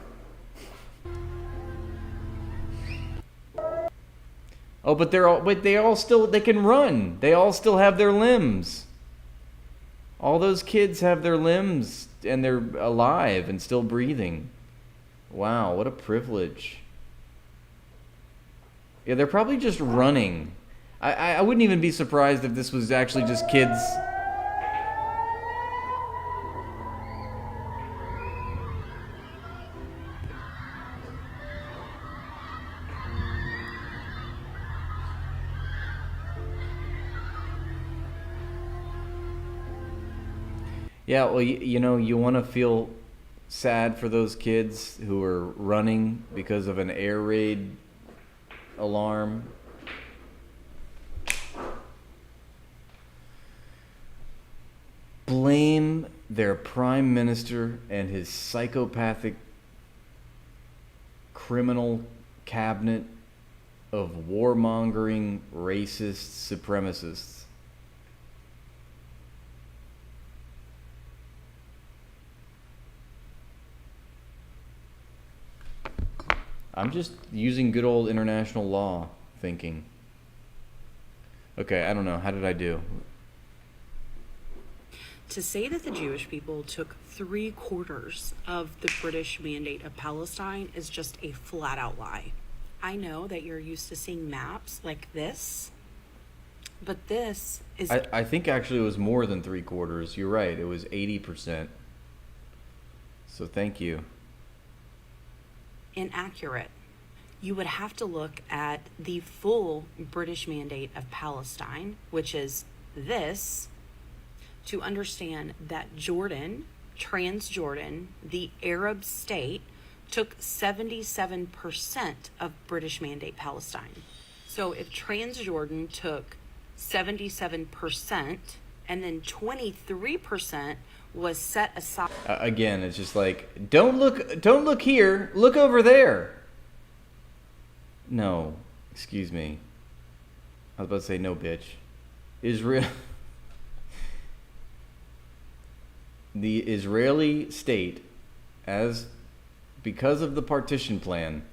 Oh, but they all still, they can run. They all still have their limbs. All those kids have their limbs and they're alive and still breathing. Wow, what a privilege. Yeah, they're probably just running. I wouldn't even be surprised if this was actually just kids. Yeah, well, you know, you want to feel sad for those kids who are running because of an air raid alarm. Blame their prime minister and his psychopathic criminal cabinet of warmongering racist supremacists. I'm just using good old international law thinking. Okay, I don't know. How did I do? To say that the Jewish people took 3/4 of the British Mandate of Palestine is just a flat out lie. I know that you're used to seeing maps like this, but this is... I think actually it was more than 3/4. You're right. It was 80%. So thank you. Inaccurate. You would have to look at the full British Mandate of Palestine, which is this, to understand that Jordan, Transjordan, the Arab state, took 77% of British Mandate Palestine. So if Transjordan took 77% and then 23% was set aside. Again, it's just like, don't look here, look over there. No, excuse me. I was about to say no, bitch. Israel. The Israeli state, because of the partition plan,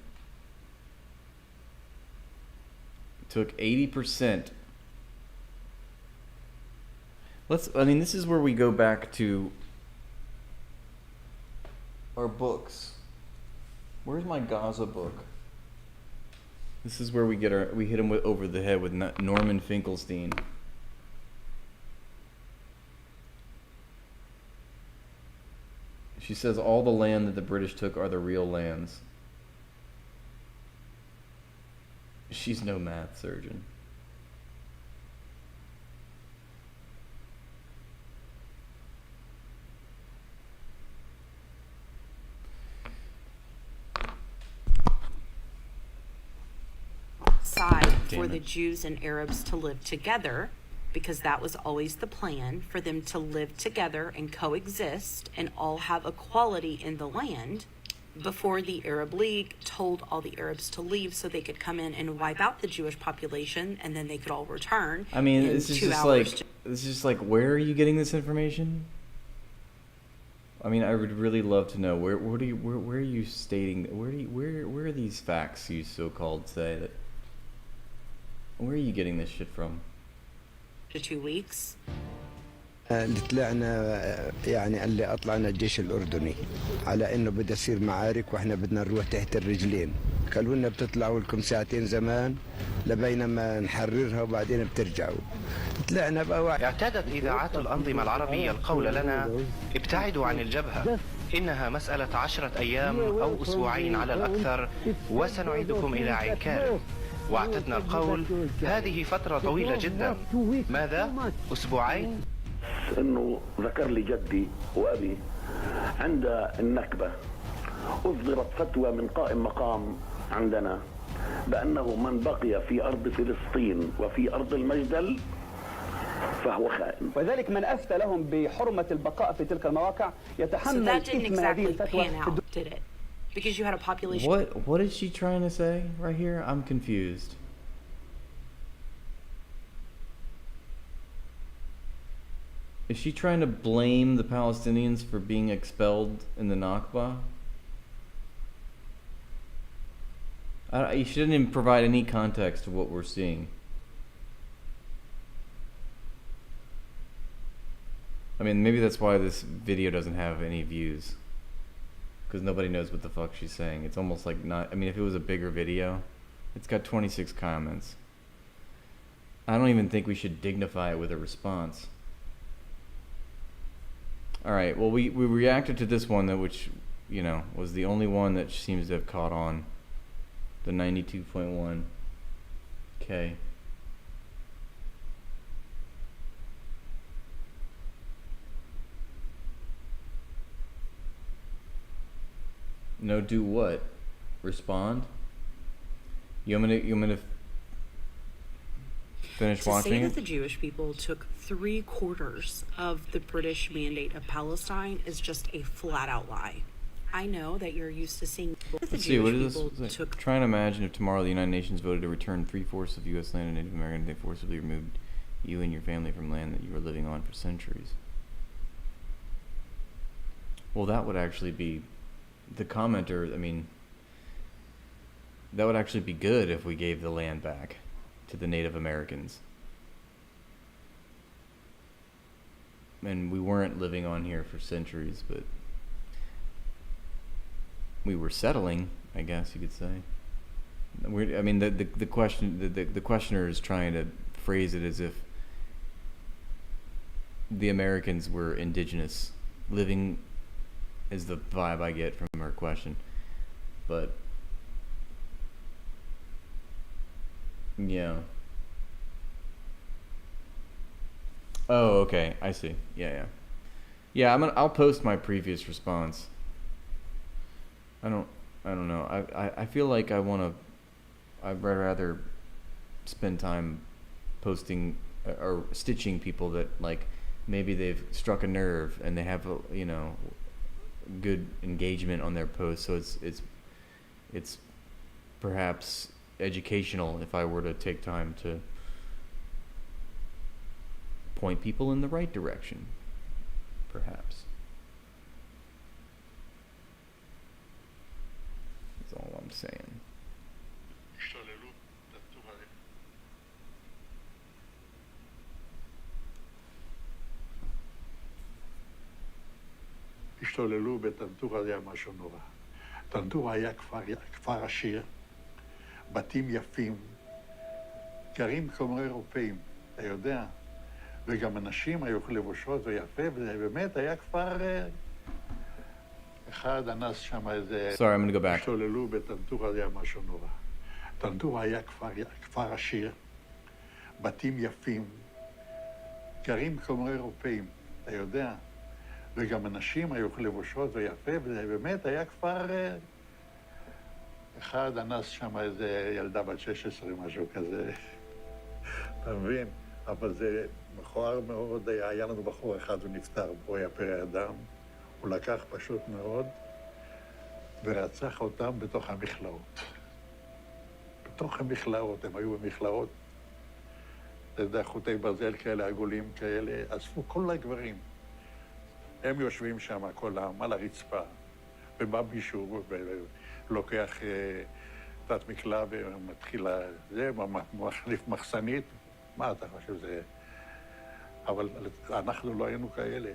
took 80%. This is where we go back to our books. Where's my Gaza book? This is where we hit him over the head with Norman Finkelstein. She says all the land that the British took are the real lands. She's no math surgeon. For the Jews and Arabs to live together, because that was always the plan, for them to live together and coexist and all have equality in the land, before the Arab League told all the Arabs to leave so they could come in and wipe out the Jewish population and then they could all return. I mean, this is just like, where are you getting this information? I mean, I would really love to know where are you stating, where are these facts you so-called say that? Where are you getting this shit from? 2 weeks. اللي طلعنا يعني اللي أطلعنا الجيش الأردني على إنه بدها تصير معارك وإحنا بدنا نروح تحت الرجلين. قالوا لنا بتطلعوا لكم ساعتين زمان لبينما نحررها وبعدين بترجعوا. طلعنا بقى. اعتادت إذاعات الأنظمة العربية القول لنا ابتعدوا عن الجبهة. إنها مسألة 10 أيام أو أسبوعين على الأكثر وسنعيدكم إلى عكار. واعتدنا القول هذه فترة طويلة جدا. ماذا؟ أسبوعين؟ إنه ذكر لي جدي وأبي عند النكبة أصدرت فتوى من قائم مقام عندنا بأنه من بقي في أرض فلسطين وفي أرض المجدل فهو خائن. وذلك من أفتى لهم بحرمة البقاء في تلك المواقع يتحمل إثم هذه الفتوى. Because you had a population. What is she trying to say right here? I'm confused. Is she trying to blame the Palestinians for being expelled in the Nakba? She didn't even provide any context to what we're seeing. I mean, maybe that's why this video doesn't have any views. Because nobody knows what the fuck she's saying. It's almost like not... I mean, if it was a bigger video, it's got 26 comments. I don't even think we should dignify it with a response. Alright, well, we reacted to this one, which, you know, was the only one that seems to have caught on. The 92.1. Okay. No, do what? Respond? You want me to finish watching To say it? that the Jewish people took 3/4 of the British Mandate of Palestine is just a flat-out lie. I know that you're used to seeing that the Let's see, what Jewish is people this? took. Try and imagine if tomorrow the United Nations voted to return 3/4 of U.S. land and Native American, they forcibly removed you and your family from land that you were living on for centuries. Well, that would actually be... The commenter, I mean... That would actually be good if we gave the land back to the Native Americans. And we weren't living on here for centuries, but... we were settling, I guess you could say. I mean, the questioner is trying to phrase it as if the Americans were indigenous, living is the vibe I get from her question. But yeah. Oh, okay, I see. Yeah. I'll post my previous response. I don't know. I feel like I'd rather spend time posting or stitching people that, like, maybe they've struck a nerve and they have a, you know, good engagement on their posts, so it's perhaps educational if I were to take time to point people in the right direction, perhaps. That's all I'm saying. השתוללו בטנטורה, זה היה משהו נורא. טנטורה היה כפר עשיר, בתים יפים, גרים כמו אירופאים, אתה יודע, וגם אנשים היו לבושות ויפה, וזה באמת היה כפר... אחד אנס שם איזה... Sorry, I'm gonna go back. השתוללו בטנטורה, זה היה משהו נורא. טנטורה היה כפר עשיר, בתים יפים, גרים כמו אירופאים, אתה יודע, וגם אנשים היו לבושות ויפה, וזה באמת היה כפר... אחד אנס שם איזה ילדה בת 16, משהו כזה. אתה מבין? אבל זה מכוער מאוד. היה לנו בחור אחד, הוא נפטר, הוא היה פרא אדם. הוא לקח פשוט מאוד ורצח אותם בתוך המכלאות. בתוך המכלאות, הם היו במכלאות. אתה יודע, חוטי ברזל כאלה, עגולים כאלה, אספו כל הגברים. הם יושבים שם, כולם, על הרצפה, ובא מישהו ולוקח תת מקלע ומתחיל זה, מחליף מחסנית. מה אתה חושב זה? אבל אנחנו לא היינו כאלה.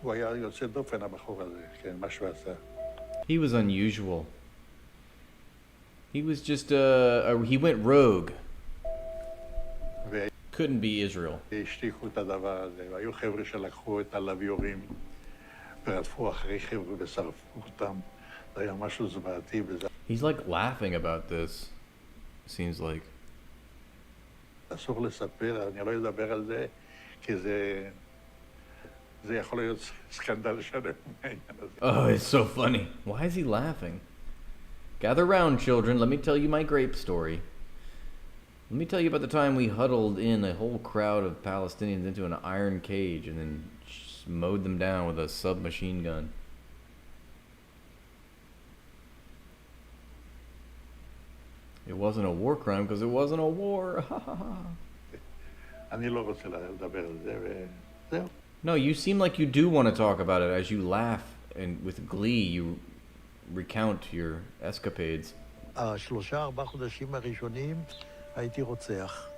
הוא היה יוצא דופן, הבחור הזה, כן, מה שהוא עשה. He was unusual. He was just he went rogue. Couldn't be Israel. השתיקו את הדבר הזה, והיו חבר'ה שלקחו את הלוויורים ורדפו אחרי חבר'ה ושרפו אותם. זה היה משהו זוועתי וזה. He's like laughing about this, seems like. אסור לספר, אני לא אדבר על זה, כי זה יכול להיות סקנדל שלם מהעניין הזה. Oh, it's so funny. Why is he laughing? Gather round, children. Let me tell you my grape story. Let me tell you about the time we huddled in a whole crowd of Palestinians into an iron cage and then just mowed them down with a submachine gun. It wasn't a war crime because it wasn't a war. אני לא רוצה לדבר על זה, וזהו. No, you seem like you do want to talk about it as you laugh and with glee you recount your escapades. 3-4 חודשים הראשונים הייתי רוצח.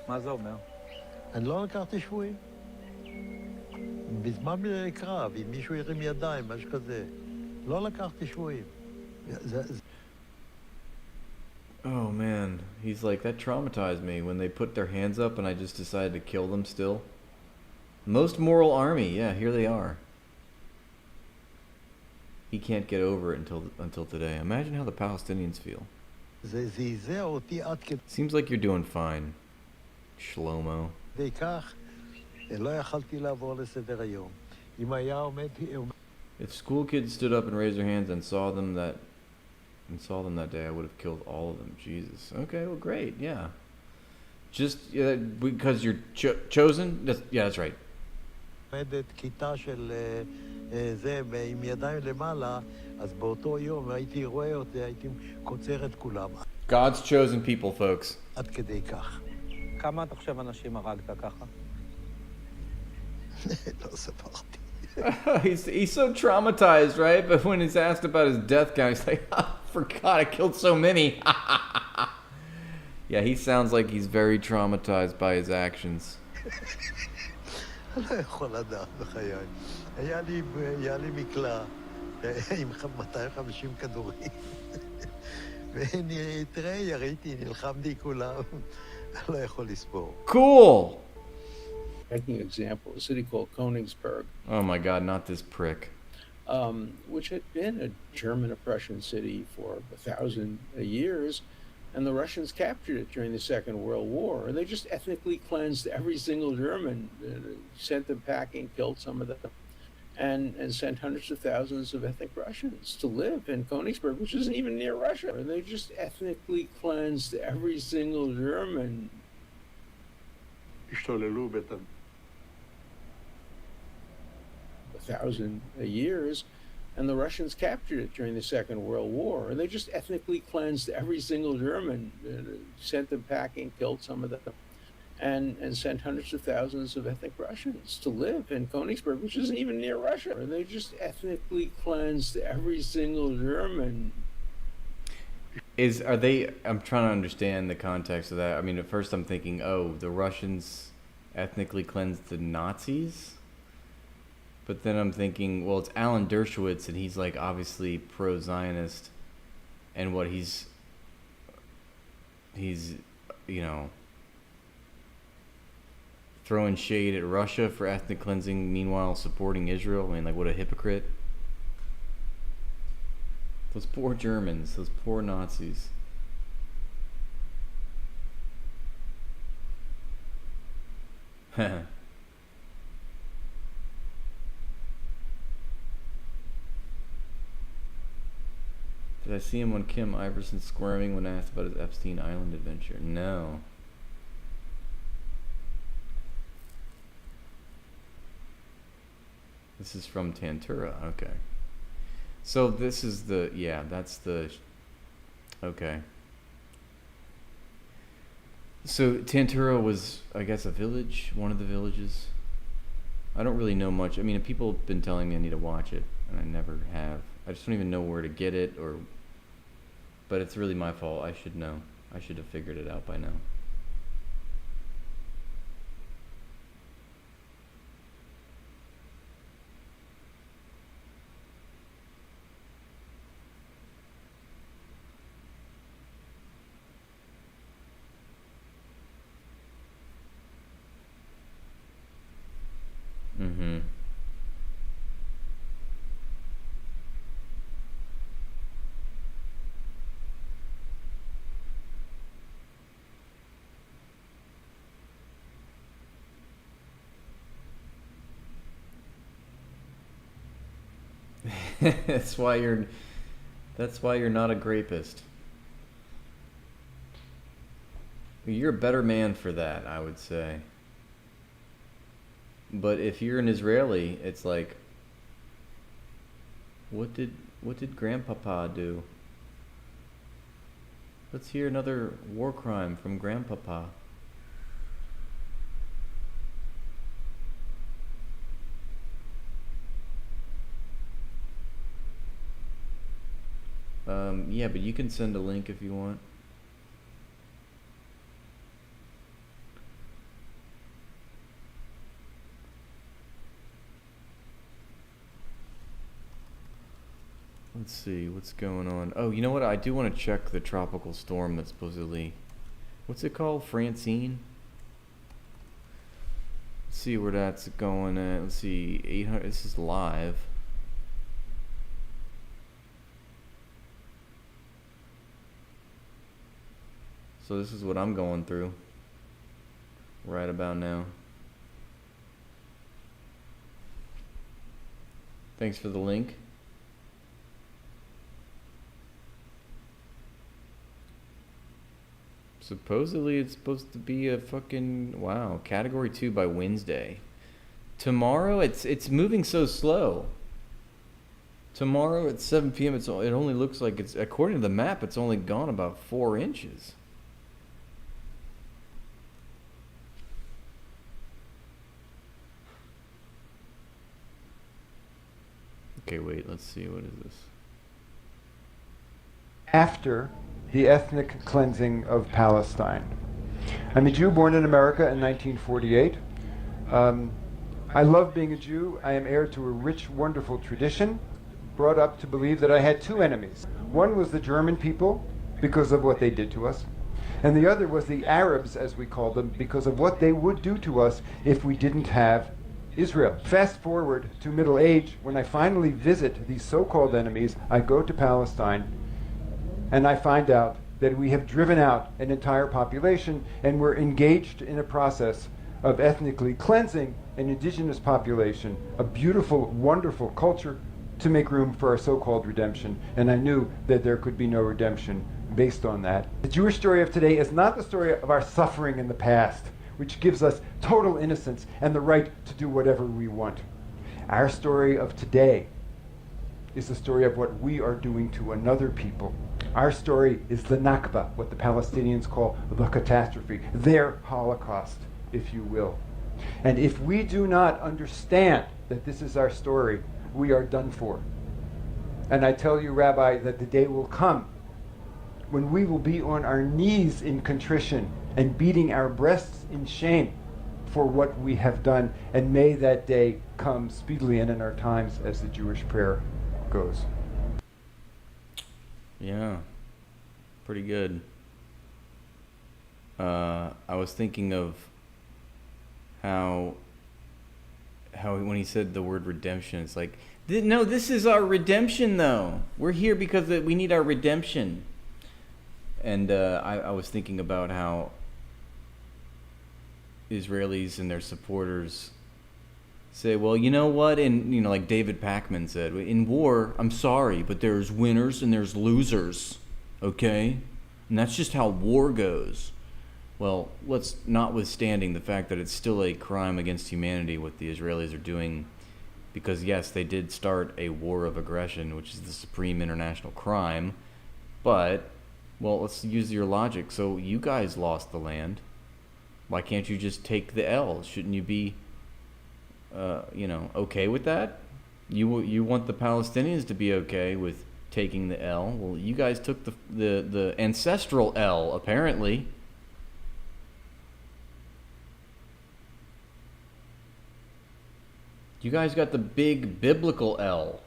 מה זה אומר? אני לא לקחתי שבויים. בזמן קרב, אם מישהו ירים ידיים, משהו כזה, לא לקחתי שבויים. Oh man, he's like, that traumatized me when they put their hands up and I just decided to kill them still. Most moral army, yeah, here they are. He can't get over it until today. Imagine how the Palestinians feel. Seems like you're doing fine, Shlomo. If school kids stood up and raised their hands and saw them that day, I would have killed all of them. Jesus. Okay, well, great, yeah. Just because you're chosen? Yeah, that's right. עומדת כיתה של זה, עם ידיים למעלה, אז באותו יום הייתי רואה אותי, הייתי קוצר את כולם. God's chosen people, folks. עד כדי כך. כמה אתה חושב אנשים הרגת ככה? לא ספרתי. He's so traumatized, right? But when he's asked about his death count, he's like, I forgot I killed so many. Yeah, he sounds like he's very traumatized by his actions. לא יכול לדעת בחיי. היה לי מקלע עם 250 כדורים. ותראה, יריתי, נלחמתי כולם. לא יכול לספור. Cool! Taking an example, a city called Königsberg. Oh my God, not this prick. Which had been a German oppression city for 1,000 years. And the Russians captured it during the Second World War. And they just ethnically cleansed every single German, sent them packing, killed some of them, and sent hundreds of thousands of ethnic Russians to live in Königsberg, which isn't even near Russia. And they just ethnically cleansed every single German. השתוללו 1,000 years. And the Russians captured it during the Second World War. And they just ethnically cleansed every single German, sent them packing, killed some of them, and sent hundreds of thousands of ethnic Russians to live in Königsberg, which isn't even near Russia. And they just ethnically cleansed every single German. I'm trying to understand the context of that. I mean, at first I'm thinking, oh, the Russians ethnically cleansed the Nazis? But then I'm thinking, well, it's Alan Dershowitz, and he's like obviously pro-Zionist, and what he's throwing shade at Russia for ethnic cleansing, meanwhile supporting Israel. I mean, like, what a hypocrite. Those poor Germans, those poor Nazis. Did I see him on Kim Iverson squirming when asked about his Epstein Island adventure? No. This is from Tantura. Okay. So this is the, that's the, okay. So Tantura was, I guess, a village, one of the villages. I don't really know much. I mean, people have been telling me I need to watch it, and I never have. I just don't even know where to get it, but it's really my fault. I should know. I should have figured it out by now. Mm-hmm. That's why you're not a grapist. You're a better man for that, I would say. But if you're an Israeli, it's like, what did Grandpapa do? Let's hear another war crime from Grandpapa. Yeah, but you can send a link if you want. Let's see what's going on. Oh, you know what? I do want to check the tropical storm that's supposedly, what's it called? Francine? Let's see where that's going at. Let's see, 800. This is live. So this is what I'm going through right about now. Thanks for the link. Supposedly it's supposed to be a fucking, wow, category 2 by Wednesday. Tomorrow it's moving so slow. Tomorrow at 7 p.m. it only looks like it's, according to the map, it's only gone about 4 inches. Okay, wait, let's see, what is this? After the ethnic cleansing of Palestine. I'm a Jew born in America in 1948. I love being a Jew. I am heir to a rich, wonderful tradition, brought up to believe that I had two enemies. One was the German people, because of what they did to us, and the other was the Arabs, as we call them, because of what they would do to us if we didn't have Israel. Fast forward to middle age, when I finally visit these so-called enemies, I go to Palestine, and I find out that we have driven out an entire population, and we're engaged in a process of ethnically cleansing an indigenous population, a beautiful, wonderful culture, to make room for our so-called redemption. And I knew that there could be no redemption based on that. The Jewish story of today is not the story of our suffering in the past, which gives us total innocence and the right to do whatever we want. Our story of today is the story of what we are doing to another people. Our story is the Nakba, what the Palestinians call the catastrophe, their Holocaust, if you will. And if we do not understand that this is our story, we are done for. And I tell you, Rabbi, that the day will come when we will be on our knees in contrition and beating our breasts in shame for what we have done. And may that day come speedily and in our times, as the Jewish prayer goes. Yeah, pretty good. I was thinking of how when he said the word redemption, it's like, no, this is our redemption, though. We're here because we need our redemption. And I was thinking about how Israelis and their supporters say, well, you know what? And, like David Pakman said, in war, I'm sorry, but there's winners and there's losers, okay? And that's just how war goes. Well, notwithstanding the fact that it's still a crime against humanity what the Israelis are doing, because yes, they did start a war of aggression, which is the supreme international crime, but, well, let's use your logic. So you guys lost the land. Why can't you just take the L? Shouldn't you be, okay with that? You want the Palestinians to be okay with taking the L. Well, you guys took the ancestral L, apparently. You guys got the big biblical L.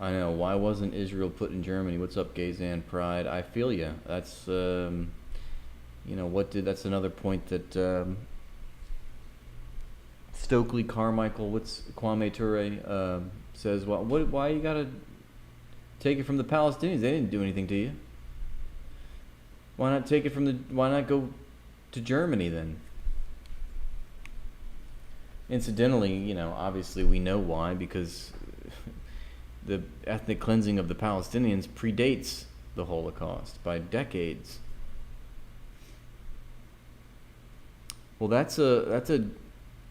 I know. Why wasn't Israel put in Germany? What's up, Gaza and Pride? I feel you. That's, that's another point that Stokely Carmichael, Kwame Ture says, well, why you gotta take it from the Palestinians? They didn't do anything to you. Why not go to Germany then? Incidentally, obviously we know why, because the ethnic cleansing of the Palestinians predates the Holocaust by decades. Well, that's a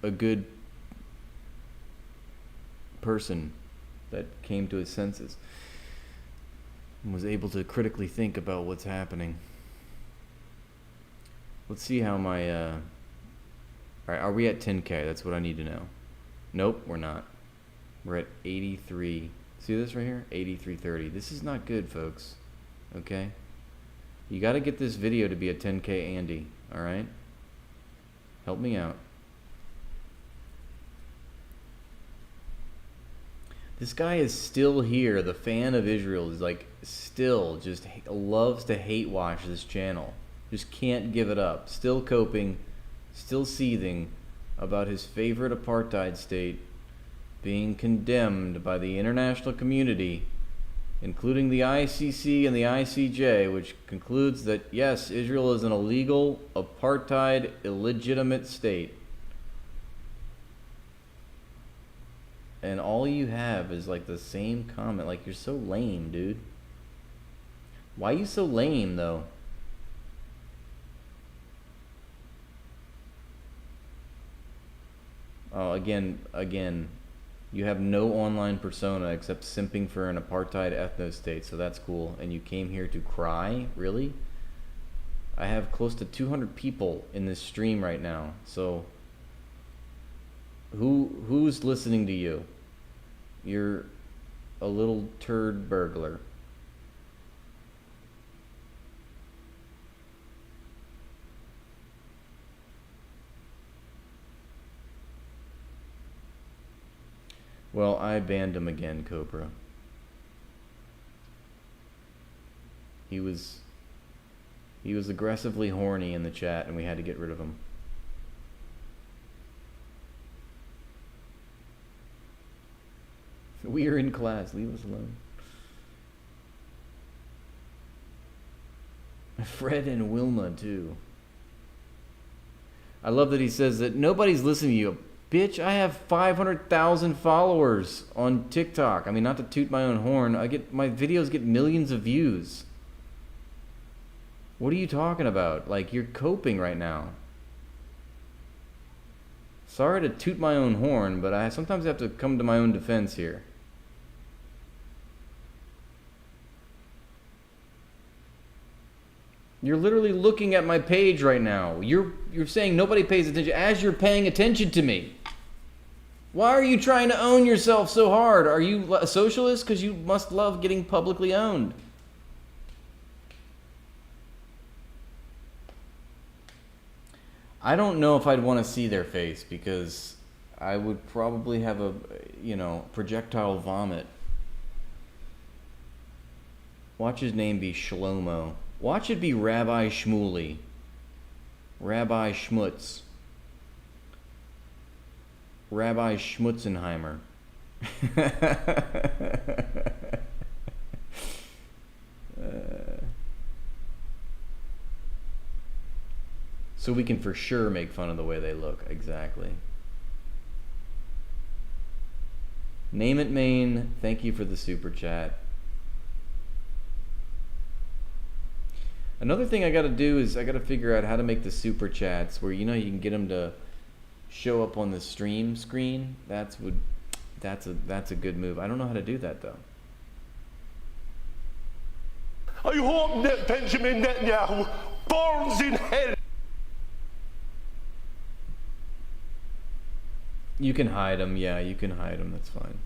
good person that came to his senses and was able to critically think about what's happening. Let's see how my alright, are we at 10K? That's what I need to know. Nope, we're not. We're at 83. See this right here? 8330. This is not good, folks. Okay? You got to get this video to be a 10K Andy. Alright? Help me out. This guy is still here. The fan of Israel is like still just loves to hate watch this channel. Just can't give it up. Still coping, still seething about his favorite apartheid state being condemned by the international community, including the ICC and the ICJ, which concludes that yes, Israel is an illegal, apartheid, illegitimate state. And all you have is like the same comment. Like, you're so lame, dude. Why are you so lame, though? Oh, again, you have no online persona except simping for an apartheid ethno-state, so that's cool. And you came here to cry? Really? I have close to 200 people in this stream right now, so who's listening to you? You're a little turd burglar. Well, I banned him again, Cobra. He was aggressively horny in the chat, and we had to get rid of him. We are in class. Leave us alone. Fred and Wilma, too. I love that he says that nobody's listening to you. Bitch, I have 500,000 followers on TikTok. I mean, not to toot my own horn. My videos get millions of views. What are you talking about? Like, you're coping right now. Sorry to toot my own horn, but I sometimes have to come to my own defense here. You're literally looking at my page right now. You're saying nobody pays attention as you're paying attention to me. Why are you trying to own yourself so hard? Are you a socialist? Because you must love getting publicly owned. I don't know if I'd want to see their face, because I would probably have a, projectile vomit. Watch his name be Shlomo. Watch it be Rabbi Shmuley. Rabbi Schmutz. Rabbi Schmutzenheimer. So we can for sure make fun of the way they look. Exactly. Name it Maine. Thank you for the super chat. Another thing I got to do is I got to figure out how to make the super chats where you can get them to show up on the stream screen. That's a good move. I don't know how to do that though. I hope that Benjamin Netanyahu burns in hell. You can hide them. Yeah, you can hide them. That's fine.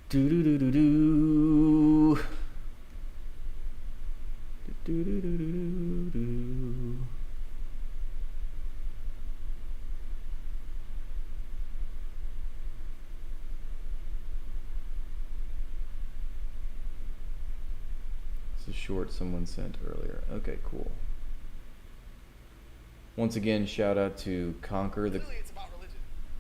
Do do do do do. Do do do do do. It's a short someone sent earlier. Okay, cool. Once again, shout out to Conquer the. Clearly, it's about religion,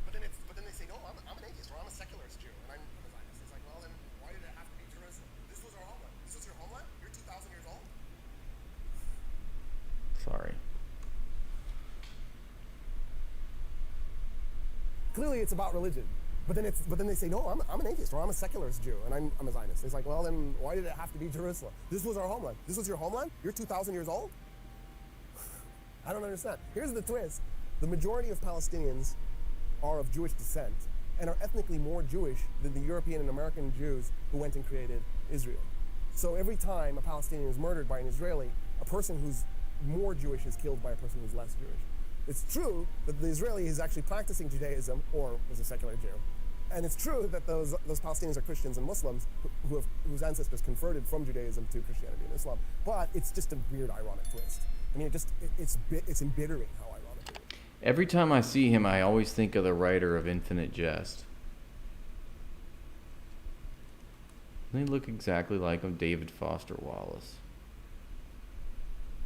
but then they say, no, I'm an atheist or I'm a secularist Jew, and I'm a Zionist. It's like, well, then why did it have to be Jerusalem? This was our homeland. This was your homeland. You're 2,000 years old. Sorry. Clearly, it's about religion, but then they say, no, I'm an atheist or I'm a secularist Jew, and I'm a Zionist. It's like, well, then why did it have to be Jerusalem? This was our homeland. This was your homeland. You're 2,000 years old. I don't understand. Here's the twist. The majority of Palestinians are of Jewish descent and are ethnically more Jewish than the European and American Jews who went and created Israel. So every time a Palestinian is murdered by an Israeli, a person who's more Jewish is killed by a person who's less Jewish. It's true that the Israeli is actually practicing Judaism or is a secular Jew. And it's true that those Palestinians are Christians and Muslims whose ancestors converted from Judaism to Christianity and Islam. But it's just a weird, ironic twist. I mean, it's embittering how ironic it is. Every time I see him, I always think of the writer of Infinite Jest. They look exactly like him, David Foster Wallace.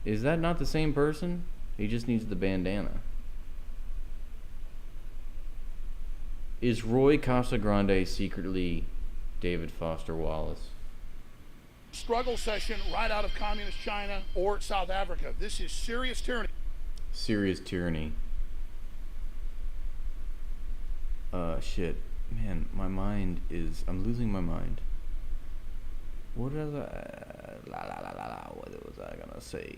Is that not the same person? He just needs the bandana. Is Roy Casagrande secretly David Foster Wallace? Struggle session right out of communist China or South Africa. This is serious tyranny. Serious tyranny. Shit. Man, my mind is... I'm losing my mind. What was what was I gonna say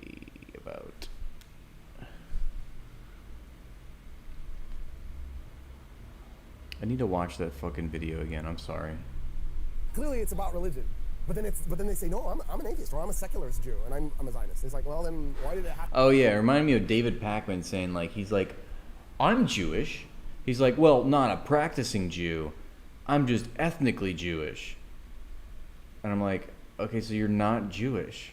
about... I need to watch that fucking video again. I'm sorry. Clearly, it's about religion, but then they say, no, I'm an atheist or I'm a secularist Jew and I'm a Zionist. It's like, well, then why did it happen? Oh yeah, it reminded me of David Pakman saying he's like, I'm Jewish. He's like, well, not a practicing Jew. I'm just ethnically Jewish. And I'm like, okay, so you're not Jewish,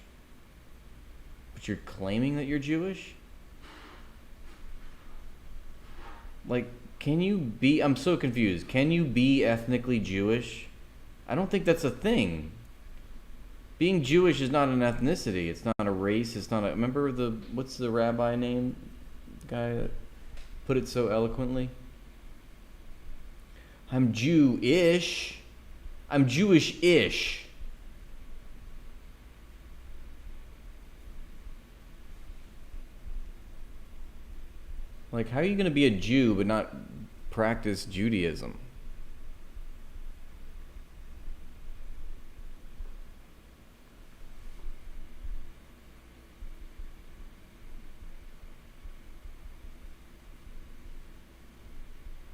but you're claiming that you're Jewish? Like, can you be... I'm so confused. Can you be ethnically Jewish? I don't think that's a thing. Being Jewish is not an ethnicity. It's not a race. It's not a... Remember what's the rabbi name? The guy that put it so eloquently? I'm Jew-ish. I'm Jewish-ish. Like, how are you going to be a Jew but not practice Judaism?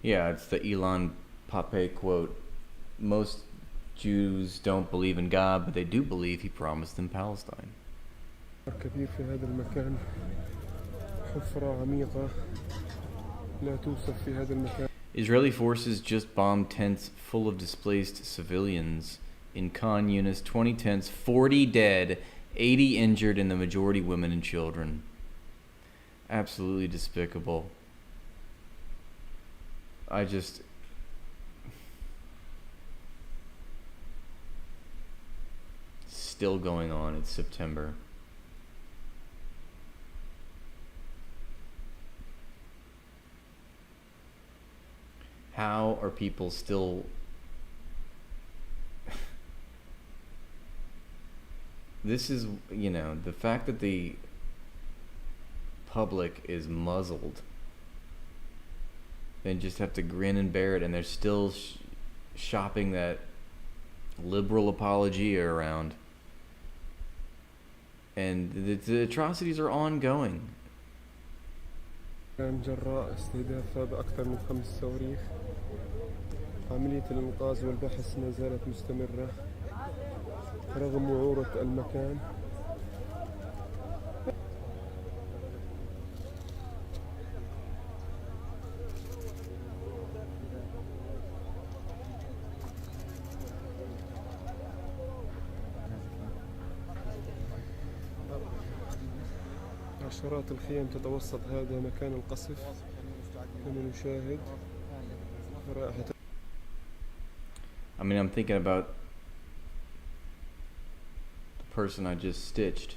Yeah, it's the Elon Pape quote. Most Jews don't believe in God, but they do believe he promised them Palestine. كثير في هذا المكان حفرة عميقة لا توصف في هذا المكان. Israeli forces just bombed tents full of displaced civilians in Khan Yunis. 20 tents, 40 dead, 80 injured, and the majority women and children. Absolutely despicable. I just... Still going on. It's September. How are people still... This is, you know, the fact that the public is muzzled and just have to grin and bear it, and they're still shopping that liberal apologia around. And the atrocities are ongoing. كان جراء استهداف بأكثر من 5 صواريخ. عملية الإنقاذ والبحث ما زالت مستمرة رغم وعورة المكان. عشرات الخيام تتوسط هذا مكان القصف كما نشاهد رائحة. I mean, I'm thinking about the person I just stitched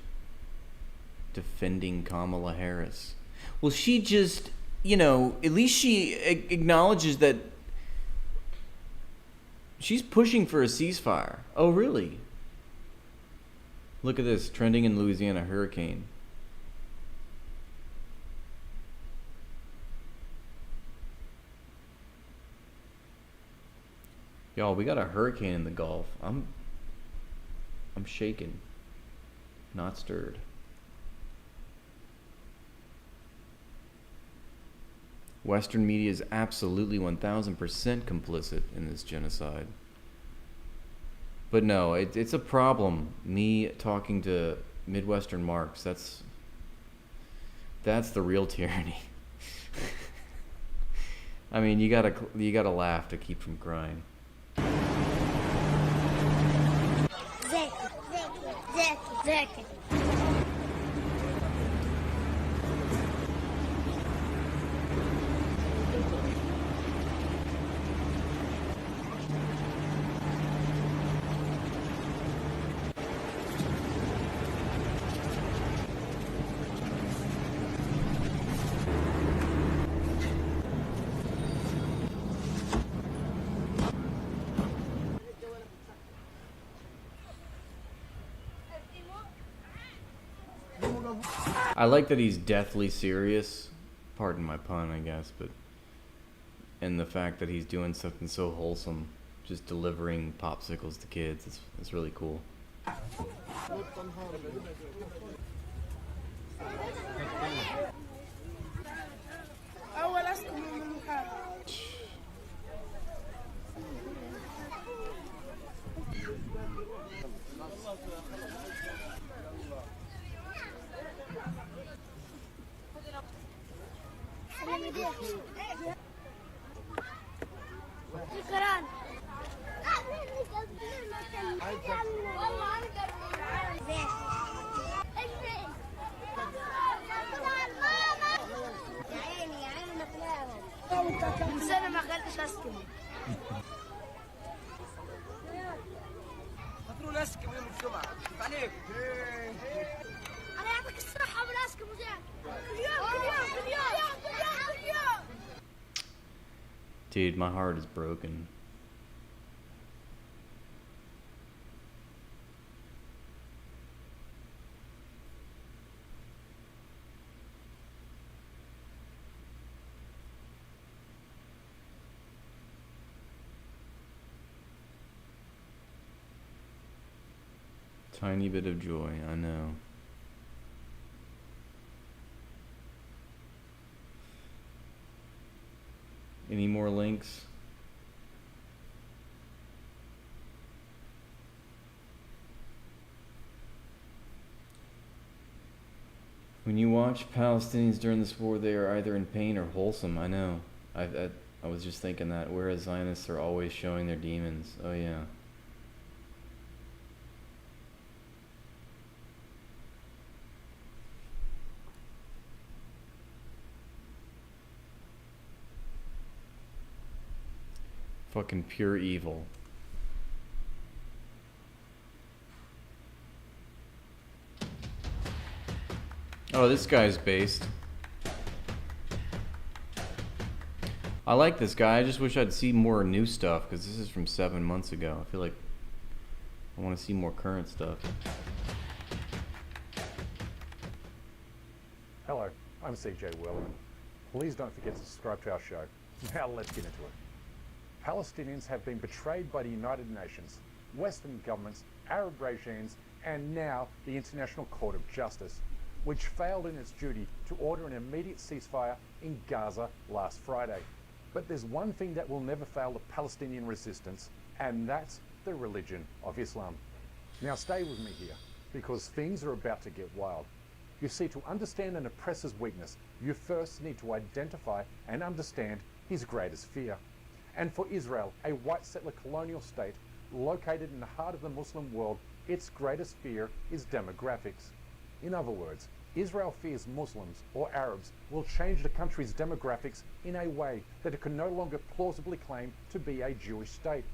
defending Kamala Harris. Well, she just, you know, at least she acknowledges that she's pushing for a ceasefire. Oh, really? Look at this, trending in Louisiana, hurricane. Y'all, we got a hurricane in the Gulf. I'm shaken, not stirred. Western media is absolutely 1000% complicit in this genocide. But no, it's a problem. Me talking to Midwestern marks, that's That's the real tyranny. I mean, you gotta laugh to keep from crying. Zeki. I like that he's deathly serious, pardon my pun, I guess, but and the fact that he's doing something so wholesome, just delivering popsicles to kids, it's really cool. سنة ما اكلتش اسكم. فطروا الاسكم يوم الجمعة. عليك. أنا يعطيك الصحة والاسكم وزين. كل يوم. Dude, my heart is broken. Tiny bit of joy, I know. Any more links? When you watch Palestinians during this war, they are either in pain or wholesome. I know. I was just thinking that. Whereas Zionists are always showing their demons. Oh yeah. Fucking pure evil. Oh, this guy's based. I like this guy. I just wish I'd see more new stuff, because this is from 7 months ago. I feel like I want to see more current stuff. Hello, I'm CJ Wellerman. Please don't forget to subscribe to our show. Now let's get into it. Palestinians have been betrayed by the United Nations, Western governments, Arab regimes, and now the International Court of Justice, which failed in its duty to order an immediate ceasefire in Gaza last Friday. But there's one thing that will never fail the Palestinian resistance, and that's the religion of Islam. Now stay with me here, because things are about to get wild. You see, to understand an oppressor's weakness, you first need to identify and understand his greatest fear. And for Israel, a white settler colonial state located in the heart of the Muslim world, its greatest fear is demographics. In other words, Israel fears Muslims or Arabs will change the country's demographics in a way that it can no longer plausibly claim to be a Jewish state,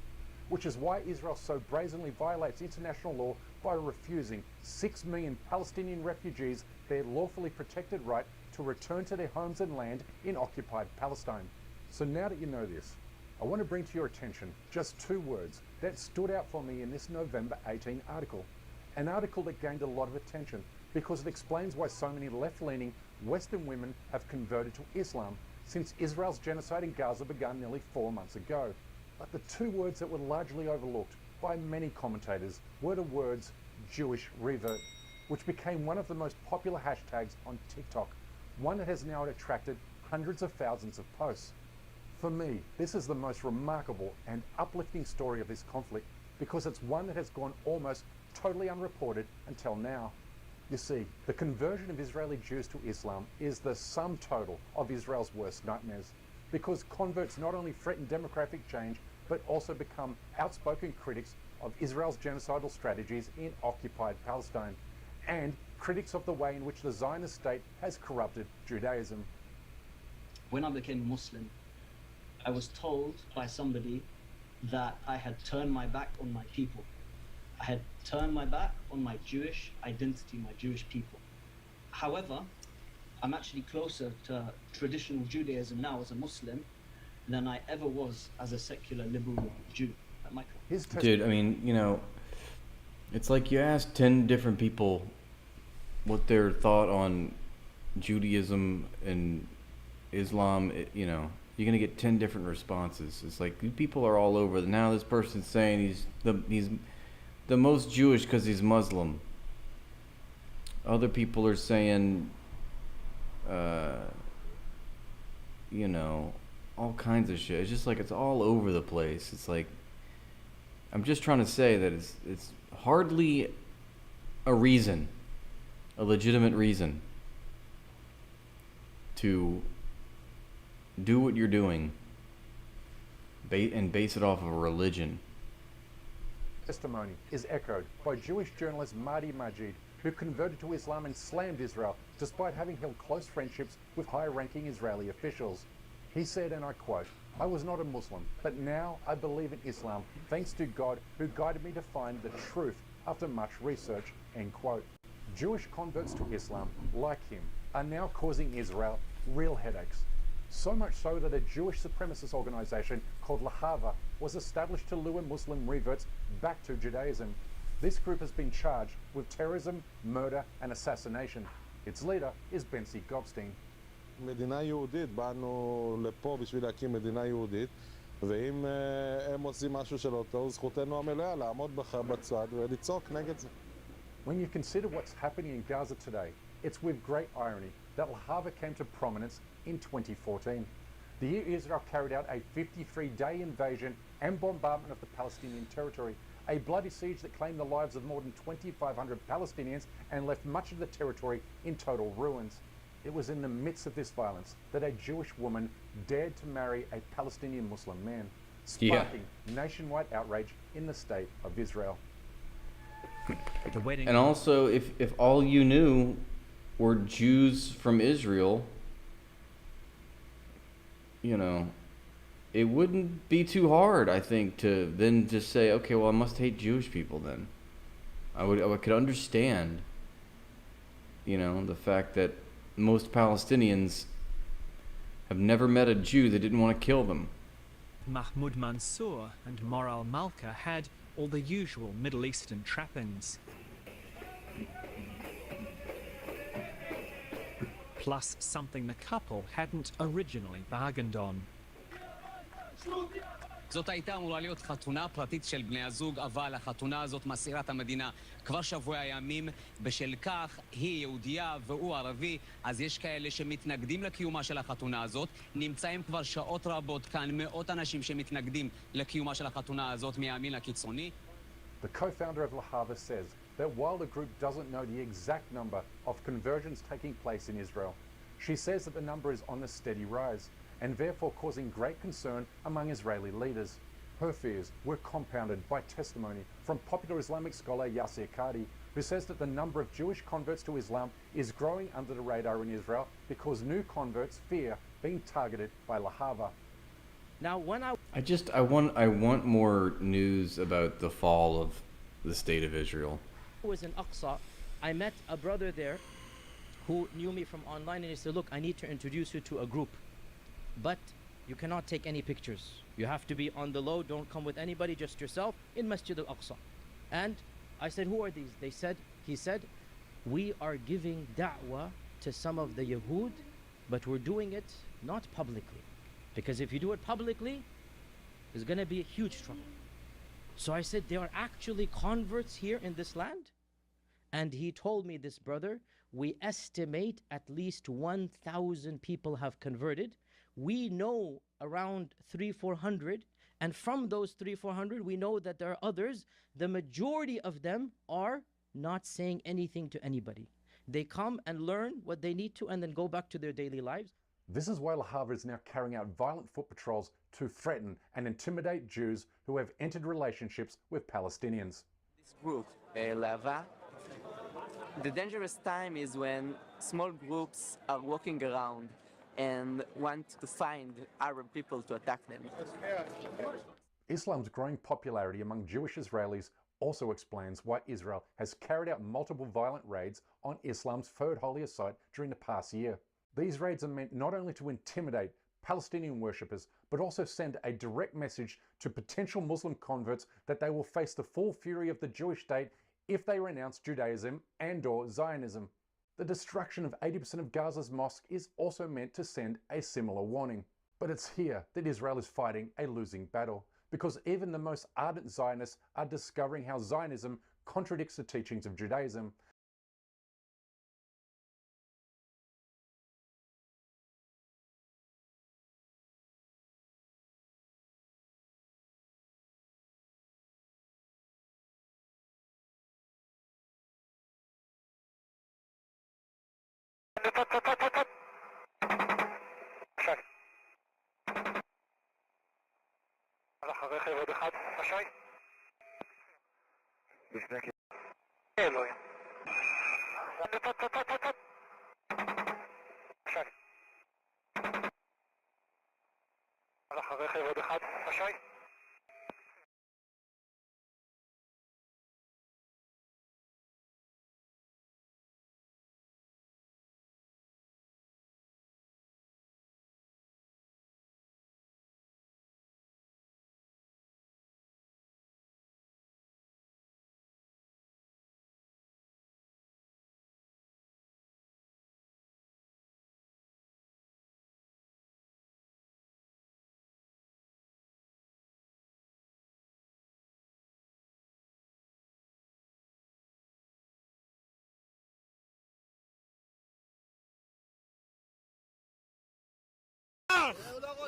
which is why Israel so brazenly violates international law by refusing 6 million Palestinian refugees their lawfully protected right to return to their homes and land in occupied Palestine. So now that you know this, I want to bring to your attention just 2 words that stood out for me in this November 18 article. An article that gained a lot of attention because it explains why so many left-leaning Western women have converted to Islam since Israel's genocide in Gaza began nearly 4 months ago. But the 2 words that were largely overlooked by many commentators were the words Jewish revert, which became one of the most popular hashtags on TikTok, one that has now attracted hundreds of thousands of posts. For me, this is the most remarkable and uplifting story of this conflict because it's one that has gone almost totally unreported until now. You see, the conversion of Israeli Jews to Islam is the sum total of Israel's worst nightmares, because converts not only threaten demographic change, but also become outspoken critics of Israel's genocidal strategies in occupied Palestine, and critics of the way in which the Zionist state has corrupted Judaism. When I became Muslim, I was told by somebody that I had turned my back on my people. I had turned my back on my Jewish identity, my Jewish people. However, I'm actually closer to traditional Judaism now as a Muslim than I ever was as a secular liberal Jew. Dude, I mean, you know, it's like you ask 10 different people what their thought on Judaism and Islam, you know, you're going to get 10 different responses. It's like, people are all over. Now this person's saying he's the most Jewish because he's Muslim. Other people are saying, you know, all kinds of shit. It's just like, it's all over the place. It's like, I'm just trying to say that it's hardly a reason, a legitimate reason to do what you're doing and base it off of a religion. Testimony is echoed by Jewish journalist Mahdi Majid, who converted to Islam and slammed Israel despite having held close friendships with high-ranking Israeli officials. He said, and I quote, "I was not a Muslim, but now I believe in Islam thanks to God who guided me to find the truth after much research," end quote. Jewish converts to Islam, like him, are now causing Israel real headaches. So much so that a Jewish supremacist organization called Lahava was established to lure Muslim reverts back to Judaism. This group has been charged with terrorism, murder, and assassination. Its leader is Benzi Gobstein. מדינה יהודית, באנו לפה בשביל להקים מדינה יהודית, ואם הם עושים משהו שלא טוב, זכותנו המלאה לעמוד בצד ולצעוק נגד זה. When you consider what's happening in Gaza today, it's with great irony that Lahava came to prominence in 2014. The year Israel carried out a 53-day invasion and bombardment of the Palestinian territory, a bloody siege that claimed the lives of more than 2,500 Palestinians and left much of the territory in total ruins. It was in the midst of this violence that a Jewish woman dared to marry a Palestinian Muslim man, sparking nationwide outrage in the state of Israel. And also, if all you knew were Jews from Israel, you know, it wouldn't be too hard, I think, to then just say, okay, well, I must hate Jewish people then. I could understand, you know, the fact that most Palestinians have never met a Jew that didn't want to kill them. Mahmoud Mansour and Moral Malka had all the usual Middle Eastern trappings. Plus something the couple hadn't originally bargained on. זאת הייתה אמורה להיות חתונה פרטית של בני הזוג, אבל החתונה הזאת מסעירה את המדינה כבר שבוע ימים. בשל כך היא יהודייה והוא ערבי, אז יש כאלה שמתנגדים לקיומה של החתונה הזאת. נמצאים כבר שעות רבות כאן מאות אנשים שמתנגדים לקיומה של החתונה הזאת מהימין הקיצוני. The co-founder of Lahava says that while the group doesn't know the exact number of conversions taking place in Israel, she says that the number is on a steady rise, and therefore causing great concern among Israeli leaders. Her fears were compounded by testimony from popular Islamic scholar Yasser Qadi, who says that the number of Jewish converts to Islam is growing under the radar in Israel because new converts fear being targeted by Lahava. Now, when I want more news about the fall of the state of Israel. I was in Aqsa. I met a brother there who knew me from online, and he said, look, I need to introduce you to a group. But you cannot take any pictures. You have to be on the low. Don't come with anybody, just yourself in Masjid al-Aqsa. And I said, who are these? He said, we are giving da'wah to some of the Yahud, but we're doing it not publicly. Because if you do it publicly, there's going to be a huge trouble. So I said, there are actually converts here in this land? And he told me, this brother, we estimate at least 1,000 people have converted. We know around 300-400, and from those 300-400 we know that there are others. The majority of them are not saying anything to anybody. They come and learn what they need to and then go back to their daily lives. This is why Lahava is now carrying out violent foot patrols to threaten and intimidate Jews who have entered relationships with Palestinians. This group, Lava, the dangerous time is when small groups are walking around and want to find Arab people to attack them. Islam's growing popularity among Jewish Israelis also explains why Israel has carried out multiple violent raids on Islam's third holiest site during the past year. These raids are meant not only to intimidate Palestinian worshippers, but also send a direct message to potential Muslim converts that they will face the full fury of the Jewish state if they renounce Judaism and/or Zionism. The destruction of 80% of Gaza's mosque is also meant to send a similar warning. But it's here that Israel is fighting a losing battle, because even the most ardent Zionists are discovering how Zionism contradicts the teachings of Judaism.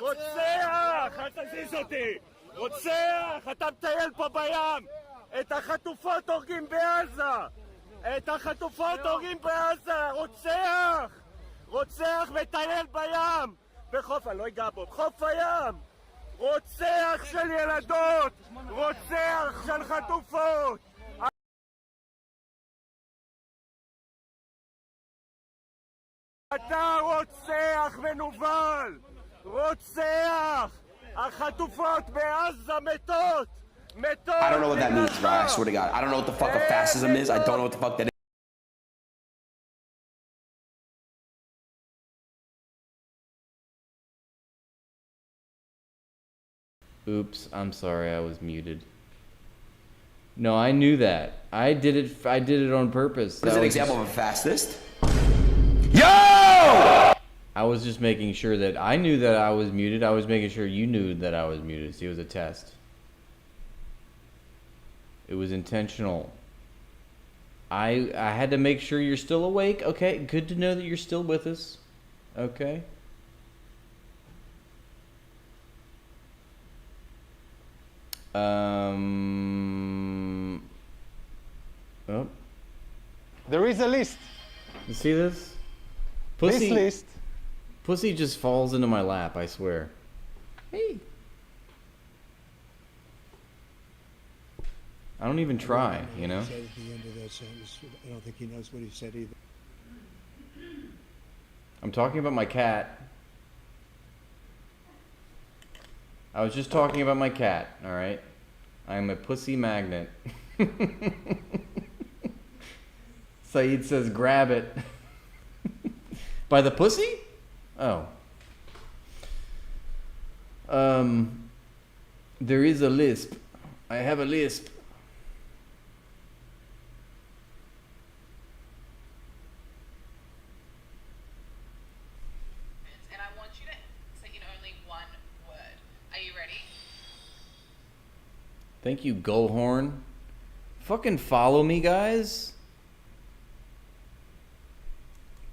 רוצח! אל תזיז אותי! רוצח! אתה מטייל פה בים! את החטופות הורגים בעזה! את החטופות הורגים בעזה! רוצח! רוצח מטייל בים! בחוף, אני לא אגע בו, בחוף הים! רוצח של ילדות! רוצח של חטופות! אתה רוצח מנוול! רוצח! החטופות בעזה מתות! מתות! I don't know what that means, bro. I swear to God. I don't know what the fuck a fascism is. I don't know what the fuck that is. Oops, I'm sorry, I was muted. No, I knew that. I did it on purpose. What is an example of a fascist? I was just making sure that I knew that I was muted. I was making sure you knew that I was muted. See, it was a test. It was intentional. I had to make sure you're still awake. Okay, good to know that you're still with us. Okay. Oh. There is a list. You see this? Pussy, this list. Pussy just falls into my lap, I swear. Hey. I don't even try, you know? At the end of that sentence, I don't think he knows what he said either. I'm talking about my cat. I was just talking about my cat, alright? I'm a pussy magnet. Saeed says, grab it. By the pussy? Oh. There is a lisp. I have a lisp. And I want you to say in only one word. Are you ready? Thank you, Gullhorn. Fucking follow me, guys.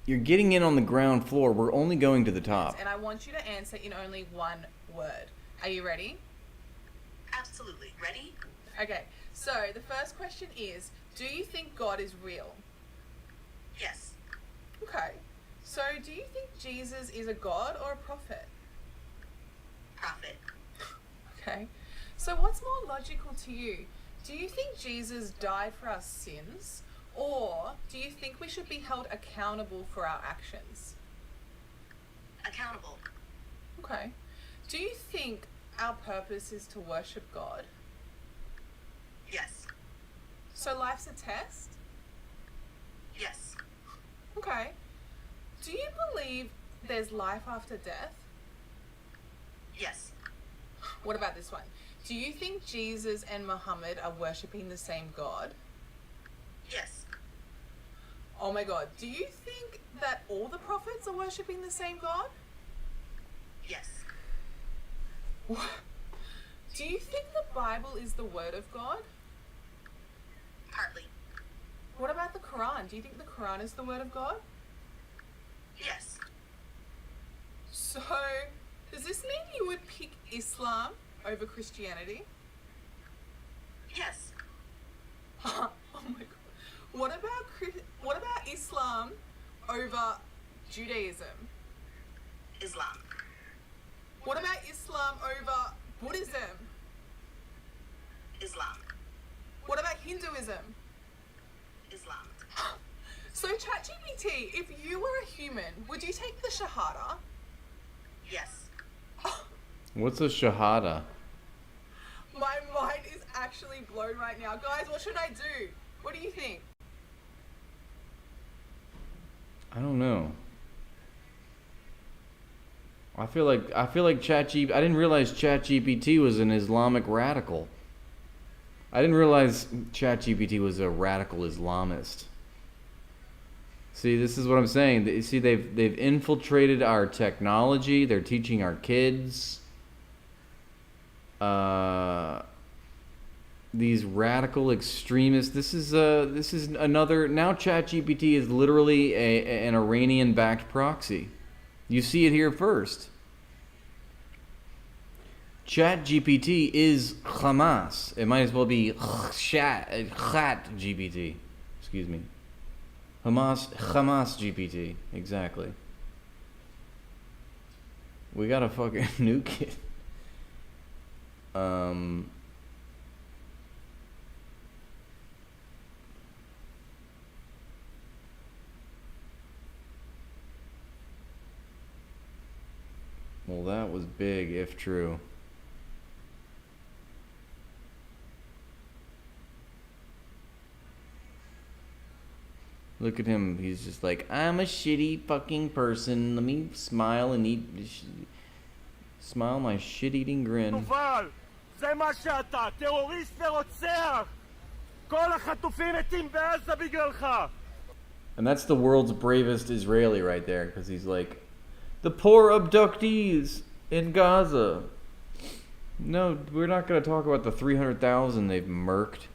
You're getting in on the ground floor. We're only going to the top. And I want you to answer in only one word. Are you ready? Absolutely. Ready? Okay. So the first question is, Do you think God is real? Yes. Okay. So do you think Jesus is a god or a prophet? Prophet. Okay. So what's more logical to you? Do you think Jesus died for our sins, or do you think we should be held accountable for our actions? Accountable. Okay. Do you think our purpose is to worship God? Yes. So life's a test? Yes. Okay. Do you believe there's life after death? Yes. What about this one? Do you think Jesus and Muhammad are worshipping the same God? Yes. Oh my God. Do you think that all the prophets are worshipping the same God? Yes. Do you think the Bible is the word of God? Partly. What about the Quran? Do you think the Quran is the word of God? Yes. So, does this mean you would pick Islam over Christianity? Yes. Oh my God. What about Islam over Judaism? Islam. What about Islam over Buddhism? Islam. What about Hinduism? Islam. So ChatGPT, if you were a human, would you take the Shahada? Yes. What's a shahada? My mind is actually blown right now. Guys, what should I do? What do you think? I don't know. I feel like ChatGPT. I didn't realize ChatGPT was an Islamic radical. I didn't realize ChatGPT was a radical Islamist. See, this is what I'm saying. See, they've infiltrated our technology. They're teaching our kids. These radical extremists. This is another. Now ChatGPT is literally an Iranian-backed proxy. You see it here first. ChatGPT is Hamas. It might as well be ChatGPT. Excuse me. Hamas GPT. Exactly. We gotta fucking nuke it. Well, that was big, if true. Look at him. He's just like, I'm a shitty fucking person. Let me smile and eat. Smile my shit-eating grin. יובל, זה מה שאתה, טרוריסט ורוצח! כל החטופים מתים בעזה בגללך! And that's the world's bravest Israeli right there, because he's like, the poor abductees in Gaza. No, we're not going to talk about the 300,000 they've murked.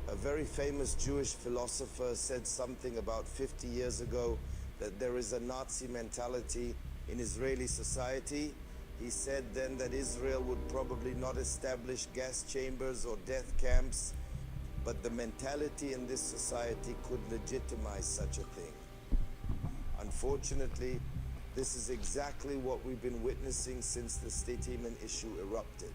A very famous Jewish philosopher said something about 50 years ago that there is a Nazi mentality in Israeli society. He said then that Israel would probably not establish gas chambers or death camps, but the mentality in this society could legitimize such a thing. Unfortunately, this is exactly what we've been witnessing since the State Yemen issue erupted.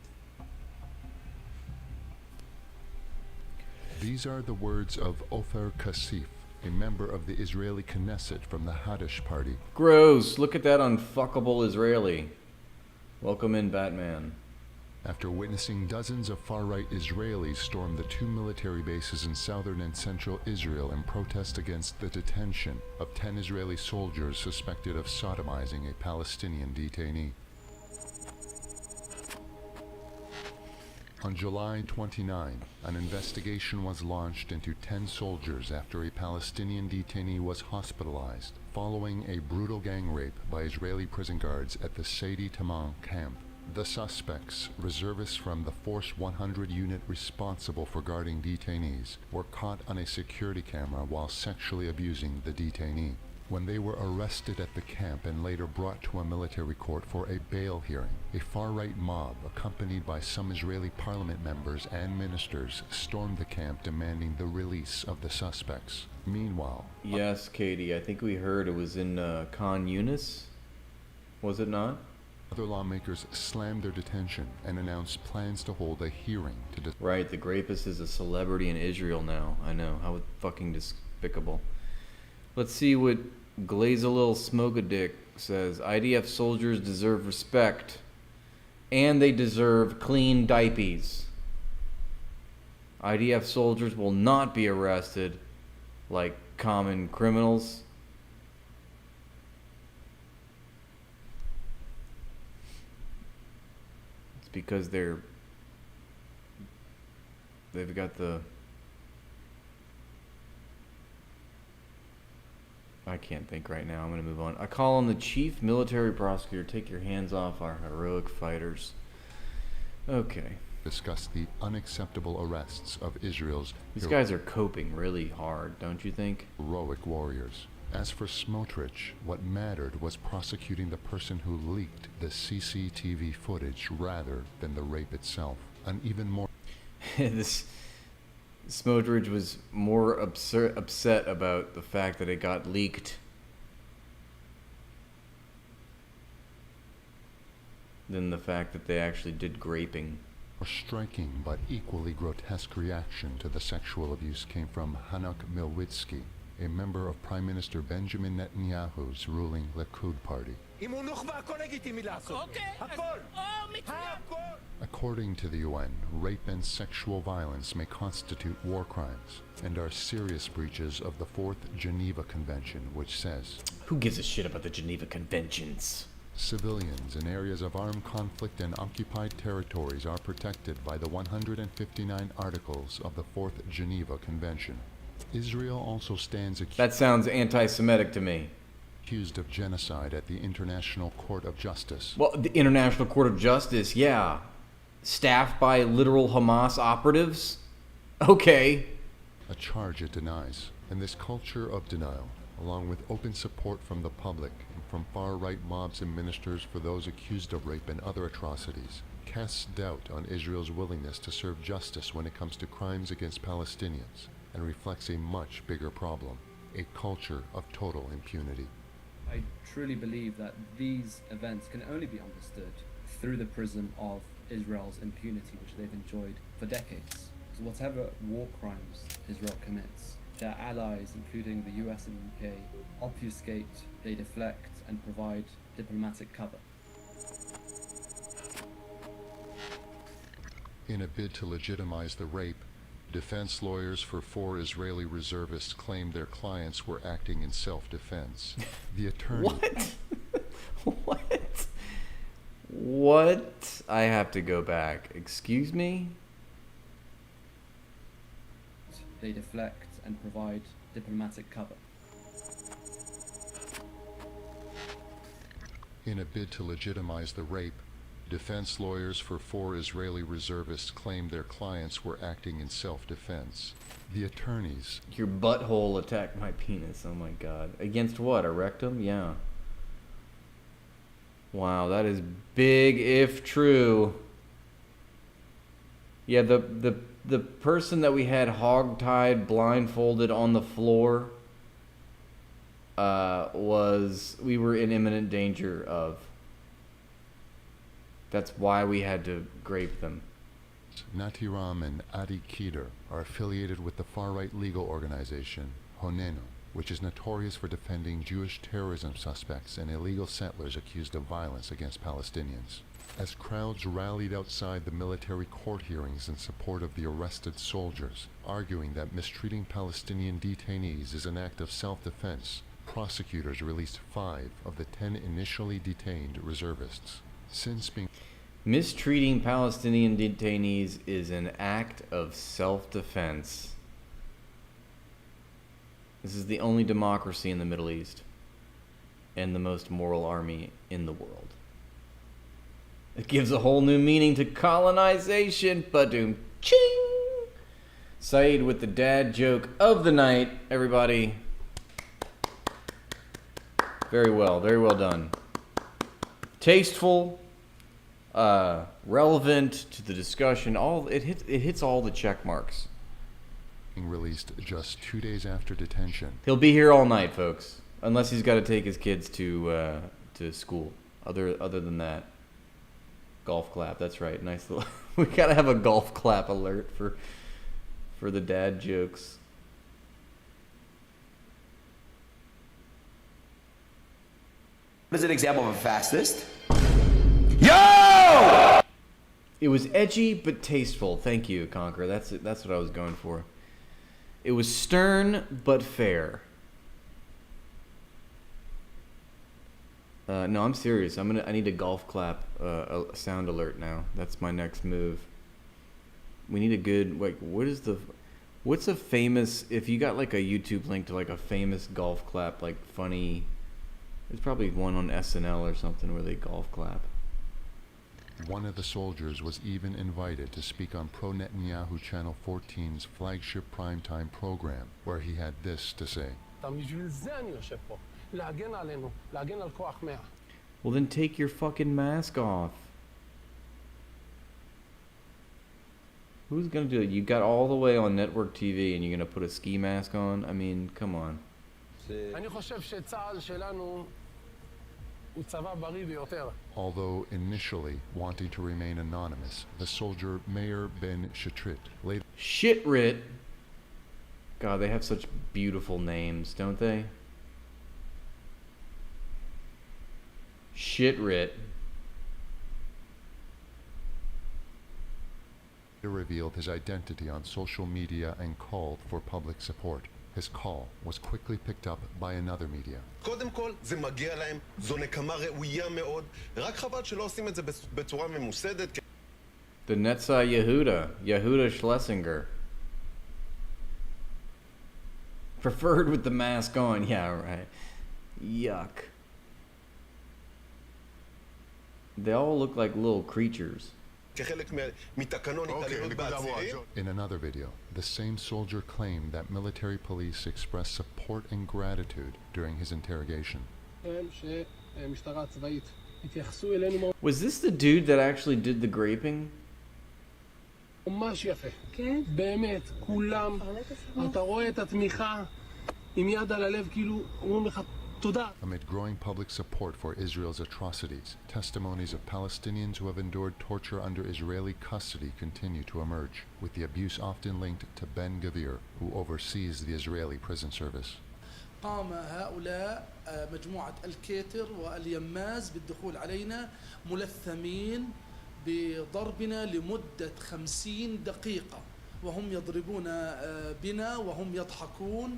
These are the words of Ofer Kasif, a member of the Israeli Knesset from the Hadash party. Gross. Look at that unfuckable Israeli. Welcome in, Batman. After witnessing dozens of far-right Israelis storm the two military bases in southern and central Israel in protest against the detention of 10 Israeli soldiers suspected of sodomizing a Palestinian detainee. On July 29, an investigation was launched into 10 soldiers after a Palestinian detainee was hospitalized following a brutal gang rape by Israeli prison guards at the Sadi Tamam camp The suspects, reservists from the Force 100 unit responsible for guarding detainees, were caught on a security camera while sexually abusing the detainee. When they were arrested at the camp and later brought to a military court for a bail hearing, a far-right mob, accompanied by some Israeli parliament members and ministers, stormed the camp demanding the release of the suspects. Meanwhile... Yes, Katie, I think we heard it was in Khan Yunis. Was it not? Other lawmakers slammed their detention and announced plans to hold a hearing to... Right, the rapist is a celebrity in Israel now. I know, how fucking despicable. Let's see what Glaze a Little Smoke-a-Dick says. IDF soldiers deserve respect. And they deserve clean diapers. IDF soldiers will not be arrested like common criminals. It's because they've got the... I can't think right now. I'm going to move on. I call on the chief military prosecutor. Take your hands off our heroic fighters. Okay. Discuss the unacceptable arrests of Israel's... These guys are coping really hard, don't you think? Heroic warriors. As for Smotrich, what mattered was prosecuting the person who leaked the CCTV footage rather than the rape itself. An even more... This... Smotrich was more upset about the fact that it got leaked than the fact that they actually did graping. A striking but equally grotesque reaction to the sexual abuse came from Hanuk Milwitsky, a member of Prime Minister Benjamin Netanyahu's ruling Likud party. According to the UN, rape and sexual violence may constitute war crimes and are serious breaches of the Fourth Geneva Convention, which says, who gives a shit about the Geneva Conventions? Civilians in areas of armed conflict and occupied territories are protected by the 159 articles of the Fourth Geneva Convention. Israel also stands That sounds anti-Semitic to me. Accused of genocide at the International Court of Justice. Well, the International Court of Justice, yeah. Staffed by literal Hamas operatives? Okay. A charge it denies. And this culture of denial, along with open support from the public and from far-right mobs and ministers for those accused of rape and other atrocities, casts doubt on Israel's willingness to serve justice when it comes to crimes against Palestinians, and reflects a much bigger problem, a culture of total impunity. I truly believe that these events can only be understood through the prism of Israel's impunity, which they've enjoyed for decades. So whatever war crimes Israel commits, their allies, including the US and the UK, obfuscate, they deflect, and provide diplomatic cover. In a bid to legitimize the rape, defense lawyers for 4 Israeli reservists claimed their clients were acting in self-defense. The attorney... What? What? What? I have to go back. Excuse me? They deflect and provide diplomatic cover. In a bid to legitimize the rape, defense lawyers for 4 Israeli reservists claimed their clients were acting in self-defense. The attorneys... Your butthole attacked my penis, oh my god. Against what, a rectum? Yeah. Wow, that is big if true. Yeah, the person that we had hog-tied, blindfolded on the floor, we were in imminent danger of. That's why we had to grape them. Natiram and Adi Kider are affiliated with the far-right legal organization Honenu, which is notorious for defending Jewish terrorism suspects and illegal settlers accused of violence against Palestinians. As crowds rallied outside the military court hearings in support of the arrested soldiers, arguing that mistreating Palestinian detainees is an act of self-defense, prosecutors released 5 of the 10 initially detained reservists. Since being mistreating Palestinian detainees is an act of self-defense. This is the only democracy in the Middle East and the most moral army in the world. It gives a whole new meaning to colonization. Ba-doom, ching! Saeed with the dad joke of the night, everybody. Very well done. Tasteful, relevant to the discussion. It hits all the check marks. Released just 2 days after detention. He'll be here all night, folks, unless he's got to take his kids to school. Other than that, golf clap. That's right. Nice little. We gotta have a golf clap alert for the dad jokes. What is an example of a fascist? Yo! It was edgy but tasteful. Thank you, Conqueror. That's what I was going for. It was stern but fair. No, I'm serious. I need a golf clap a sound alert now. That's my next move. We need a good, like, what's a famous, if you got like a YouTube link to like a famous golf clap, like funny, there's probably one on SNL or something where they golf clap. One of the soldiers was even invited to speak on pro-Netanyahu Channel 14's flagship primetime program, where he had this to say. Well, then take your fucking mask off. Who's gonna do it? You got all the way on network TV and you're gonna put a ski mask on? I mean, come on. Although initially wanting to remain anonymous, the soldier Meir Ben Shetrit later... Shitrit? God, they have such beautiful names, don't they? Shitrit. revealed his identity on social media and called for public support. His call was quickly picked up by another media. קודם כל, זה מגיע להם, זו נקמה ראויה מאוד, רק חבל שלא עושים את זה בצורה ממוסדת. The Netzai Yehuda Schlesinger. Preferred with the mask on, yeah, right. Yuck. They all look like little creatures. In another video, the same soldier claimed that military police expressed support and gratitude during his interrogation. Was this the dude that actually did the graping? ממש יפה. כן? באמת, כולם, אתה רואה את התמיכה עם יד על הלב, כאילו אומרים לך תודה. Amid growing public support for Israel's atrocities, testimonies of Palestinians who have endured torture under Israeli custody continue to emerge, with the abuse often linked to Ben Gvir, who oversees the Israeli prison service. قام هؤلاء مجموعة الكيتر واليماز بالدخول علينا ملثمين بضربنا لمدة 50 دقيقة وهم يضربون بنا وهم يضحكون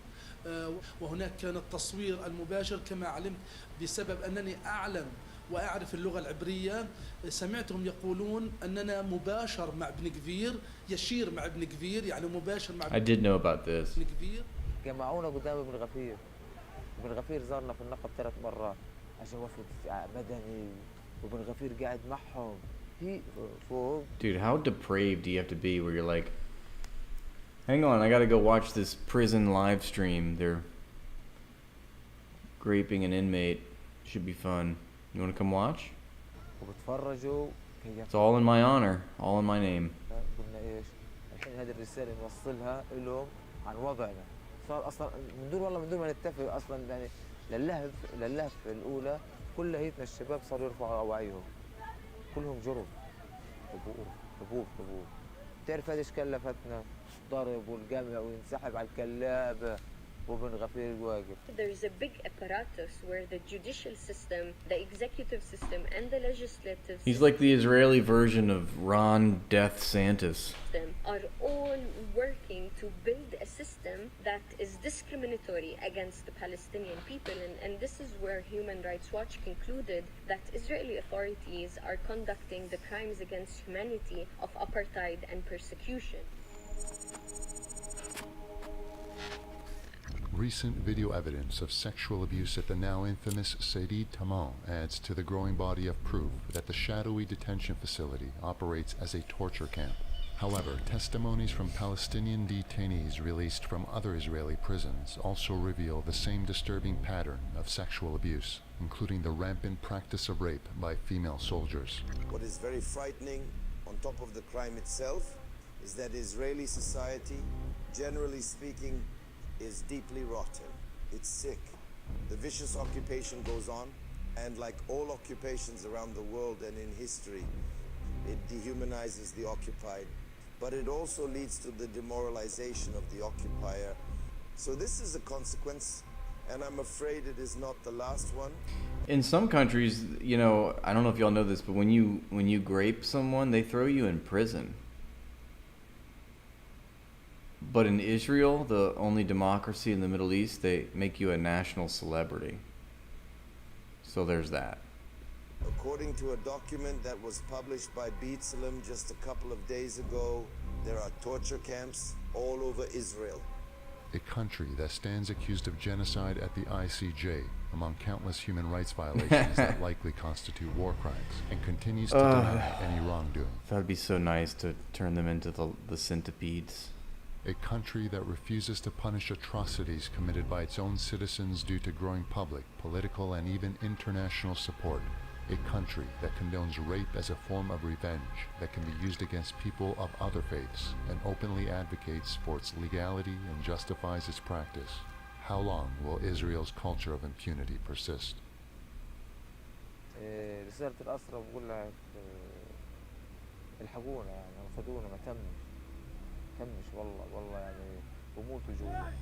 وهناك كان التصوير المباشر كما علمت بسبب أنني أعلم وأعرف اللغة العبرية سمعتهم يقولون أننا مباشر مع ابن كفير يشير مع ابن كفير يعني مباشر مع I did know about this. ابن كفير جمعونا قدام ابن غفير ابن غفير زارنا في النقب 3 مرات عشان وفد مدني وابن غفير قاعد معهم Dude, how depraved do you have to be where you're like, hang on, I gotta go watch this prison live stream. They're graping an inmate. Should be fun. You wanna come watch? It's all in my honor, all in my name. هذه الرسالة نوصلها لهم عن وضعنا. صار أصلا من دون ما نتفق أصلا يعني للهف الأولى كل هيتنا الشباب صاروا يرفعوا أوعيهم. كلهم جرب حبوب تعرف هذه ايش كلفتنا ضرب والجمع وينسحب على الكلاب وابن غفير واقف. There is a big apparatus where the judicial system, the executive system and the legislative system He's like the Israeli version of Ron Death Santis. Are all working to build a system that is discriminatory against the Palestinian people, and this is where Human Rights Watch concluded that Israeli authorities are conducting the crimes against humanity of apartheid and persecution. Recent video evidence of sexual abuse at the now infamous Sidi Tamam adds to the growing body of proof that the shadowy detention facility operates as a torture camp. However, testimonies from Palestinian detainees released from other Israeli prisons also reveal the same disturbing pattern of sexual abuse, including the rampant practice of rape by female soldiers. What is very frightening, on top of the crime itself, is that Israeli society, generally speaking, is deeply rotten. It's sick. The vicious occupation goes on, and like all occupations around the world and in history, it dehumanizes the occupied, but it also leads to the demoralization of the occupier. So this is a consequence, and I'm afraid it is not the last one. In some countries, you know, I don't know if y'all know this, but when you grape someone, they throw you in prison. But in Israel, the only democracy in the Middle East, they make you a national celebrity. So there's that. According to a document that was published by B'Tselem just a couple of days ago, there are torture camps all over Israel. A country that stands accused of genocide at the ICJ, among countless human rights violations that likely constitute war crimes, and continues to deny any wrongdoing. That'd be so nice to turn them into the centipedes. A country that refuses to punish atrocities committed by its own citizens due to growing public, political, and even international support. A country that condones rape as a form of revenge that can be used against people of other faiths and openly advocates for its legality and justifies its practice. How long will Israel's culture of impunity persist? رسالة الأسرى بقول لك الحقونا يعني انقذونا ما تمش والله يعني بموتوا جوا.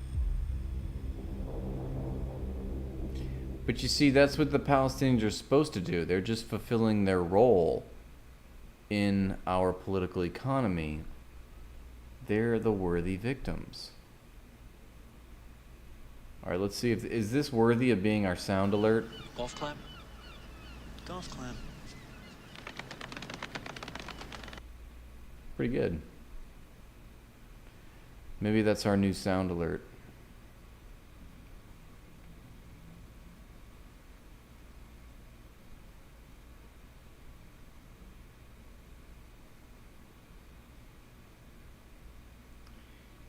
But you see, that's what the Palestinians are supposed to do. They're just fulfilling their role in our political economy. They're the worthy victims. All right, let's see if is this worthy of being our sound alert? Golf clap. Golf clap. Pretty good. Maybe that's our new sound alert.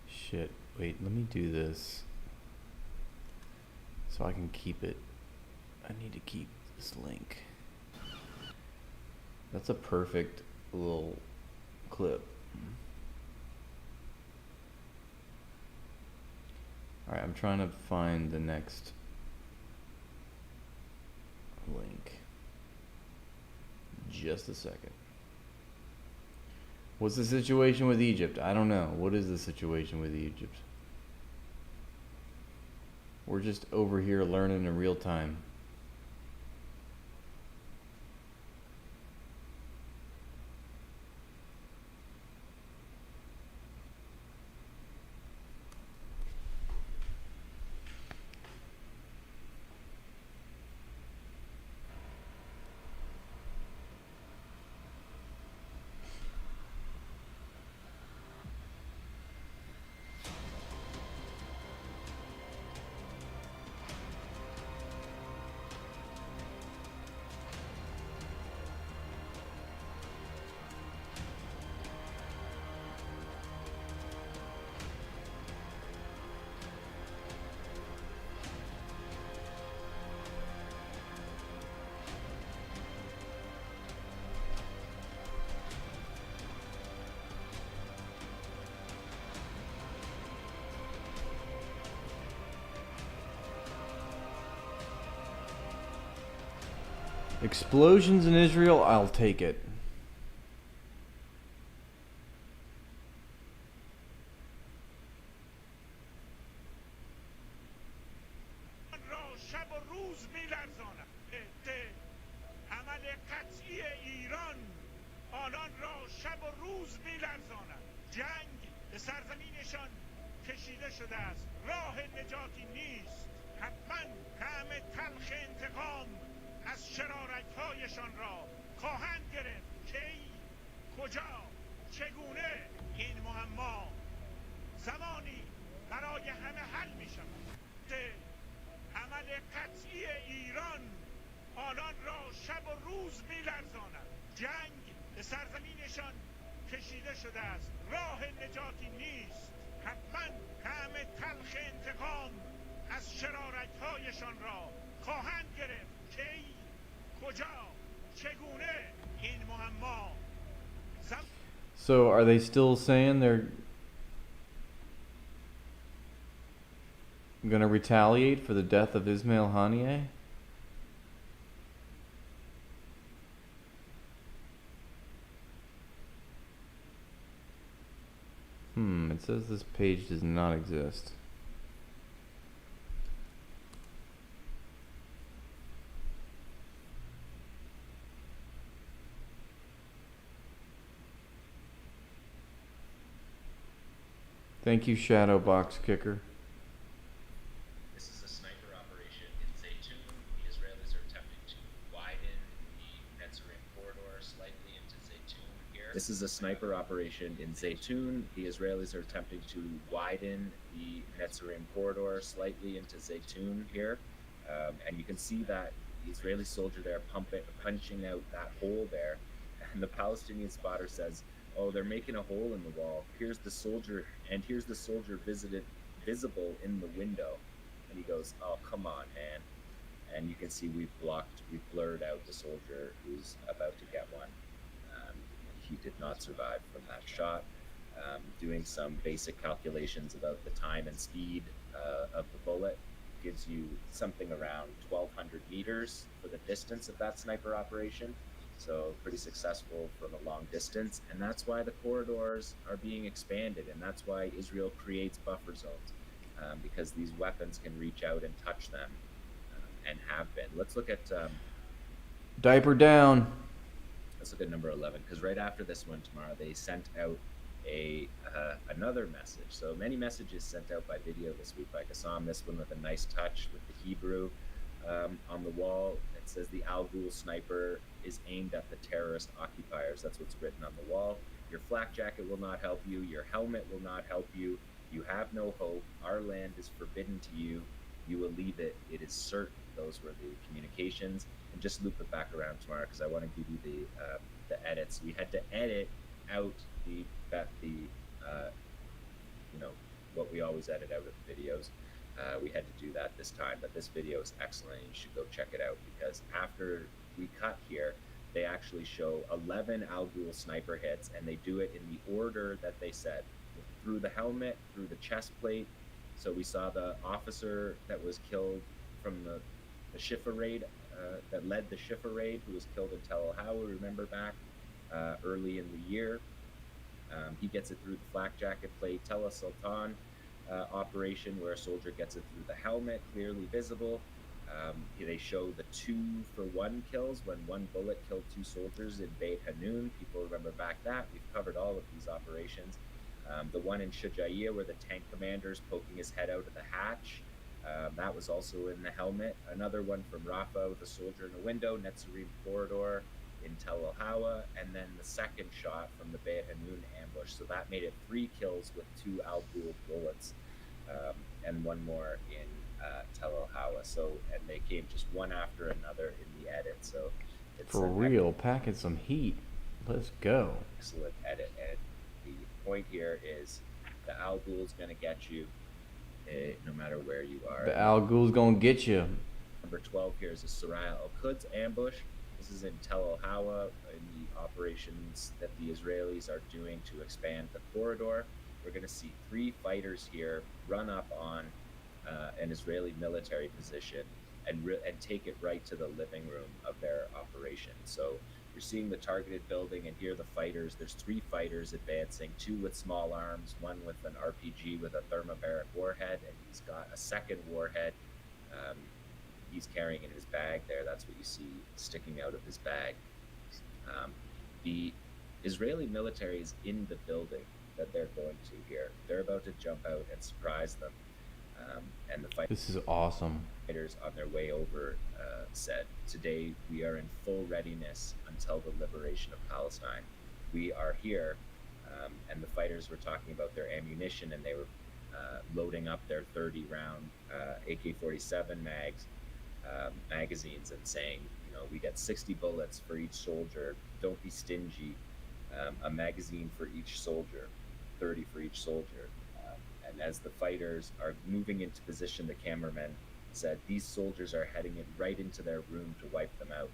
Shit, wait, let me do this so I can keep it. I need to keep this link. That's a perfect little clip. Alright, I'm trying to find the next link. Just a second. What's the situation with Egypt? I don't know. What is the situation with Egypt? We're just over here learning in real time. Explosions in Israel, I'll take it. ضد عمل قطعی ایران آنان را شب و روز می‌لرزاند. جنگ به سرزمینشان کشیده شده است. راه نجاتی نیست. حتما طعم تلخ انتقام از شرارت‌هایشان را خواهند گرفت. کی، کجا، چگونه، این معما. So are they still saying they're gonna retaliate for the death of Ismail Haniyeh? It says this page does not exist. Thank you, Shadow Box Kicker. This is a sniper operation in Zaytun. The Israelis are attempting to widen the Netzarim corridor slightly into Zaytun here. This is a sniper operation in Zaytun. The Israelis are attempting to widen the Netzarim corridor slightly into Zaytun here. And you can see that the Israeli soldier there punching out that hole there. And the Palestinian spotter says, oh, they're making a hole in the wall. Here's the soldier, and here's the soldier visible in the window. And he goes, oh, come on, man. And you can see we've blurred out the soldier who's about to get one. He did not survive from that shot. Doing some basic calculations about the time and speed of the bullet gives you something around 1,200 meters for the distance of that sniper operation. So pretty successful from a long distance, and that's why the corridors are being expanded, and that's why Israel creates buffer zones, because these weapons can reach out and touch them, and have been. Let's look at Diaper down. Let's look at number 11, because right after this one tomorrow, they sent out another message. So many messages sent out by video this week by Qassam. This one with a nice touch with the Hebrew on the wall. It says the Al Ghul sniper is aimed at the terrorist occupiers. That's what's written on the wall. Your flak jacket will not help you. Your helmet will not help you. You have no hope. Our land is forbidden to you. You will leave it. It is certain. Those were the communications. And just loop it back around tomorrow because I want to give you the edits. We had to edit out what we always edit out of the videos. We had to do that this time, but this video is excellent. You should go check it out because after we cut here, they actually show 11 Al Ghul sniper hits, and they do it in the order that they said, through the helmet, through the chest plate. So we saw the officer that was killed from the Shifa raid, that led the Shifa raid, who was killed in Tel El Hawa, remember back early in the year. He gets it through the flak jacket plate. Tel El Sultan operation where a soldier gets it through the helmet, clearly visible. They show the 2-for-1 kills when one bullet killed 2 soldiers in Beit Hanun. People remember back that. We've covered all of these operations. The one in Shujaiya where the tank commander is poking his head out of the hatch. That was also in the helmet. Another one from Rafah with a soldier in a window, Netzarim corridor in Tel El Hawa, and then the second shot from the Beit Hanun ambush. So that made it 3 kills with 2 Al Ghul bullets, and one more in Tel El Hawa. So, and they came just one after another in the edit. So it's For real, packing some heat. Let's go. Excellent edit. And the point here is the Al Ghul's going to get you no matter where you are. The Al Ghul's going to get you. Number 12 here is the Soraya al-Quds ambush. This is in Tel El Hawa in the operations that the Israelis are doing to expand the corridor. We're going to see 3 fighters here run up on an Israeli military position and take it right to the living room of their operation. So you're seeing the targeted building, and here the fighters. There's 3 fighters advancing, 2 with small arms, 1 with an RPG with a thermobaric warhead, and he's got a second warhead. He's carrying in his bag there. That's what you see sticking out of his bag. The Israeli military is in the building that they're going to here. They're about to jump out and surprise them. And the fighters, this is awesome. Fighters on their way over said, today we are in full readiness until the liberation of Palestine. We are here. And the fighters were talking about their ammunition, and they were loading up their 30-round AK-47 magazines and saying, you know, we get 60 bullets for each soldier. Don't be stingy. A magazine for each soldier, 30 for each soldier. And as the fighters are moving into position, the cameraman said, these soldiers are heading it right into their room to wipe them out.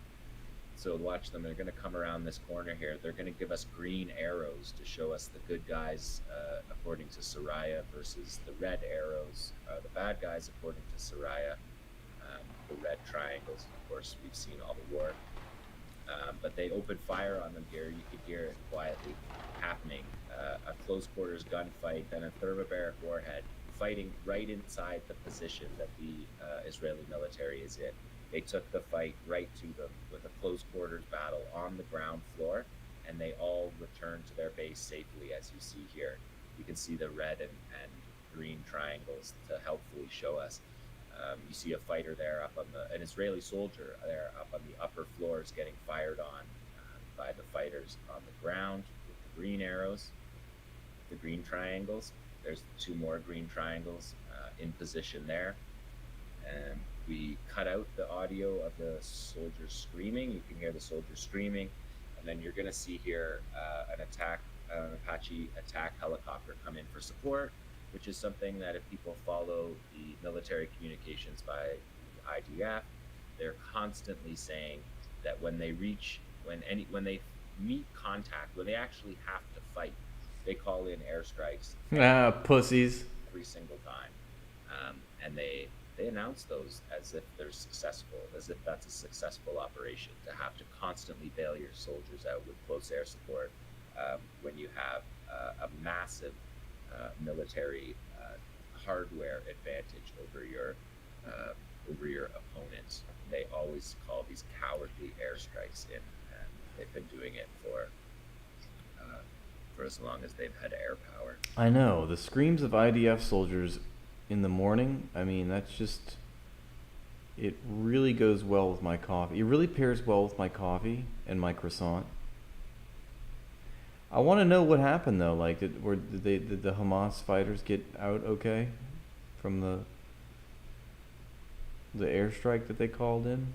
So watch them. They're going to come around this corner here. They're going to give us green arrows to show us the good guys, according to Soraya, versus the red arrows, the bad guys, according to Soraya. The red triangles, of course, we've seen all the war. But they opened fire on them here. You could hear it quietly happening. A close quarters gunfight, then a thermobaric warhead fighting right inside the position that the Israeli military is in. They took the fight right to them with a close quarters battle on the ground floor, and they all returned to their base safely, as you see here. You can see the red and green triangles to helpfully show us. You see a fighter there up on an Israeli soldier there up on the upper floors getting fired on by the fighters on the ground with the green arrows, the green triangles. There's 2 more green triangles in position there. And we cut out the audio of the soldiers screaming. You can hear the soldiers screaming. And then you're going to see here an Apache attack helicopter come in for support, which is something that if people follow the military communications by the IDF, they're constantly saying that when they meet contact, when they actually have to fight, they call in airstrikes. Pussies. Every single time. And they announce those as if they're successful, as if that's a successful operation, to have to constantly bail your soldiers out with close air support when you have a massive military hardware advantage over your opponents. They always call these cowardly airstrikes in, and they've been doing it for as long as they've had air power. I know. The screams of IDF soldiers in the morning, I mean, that's just... It really goes well with my coffee. It really pairs well with my coffee and my croissant. I want to know what happened, though. Like, did the Hamas fighters get out okay from the airstrike that they called in?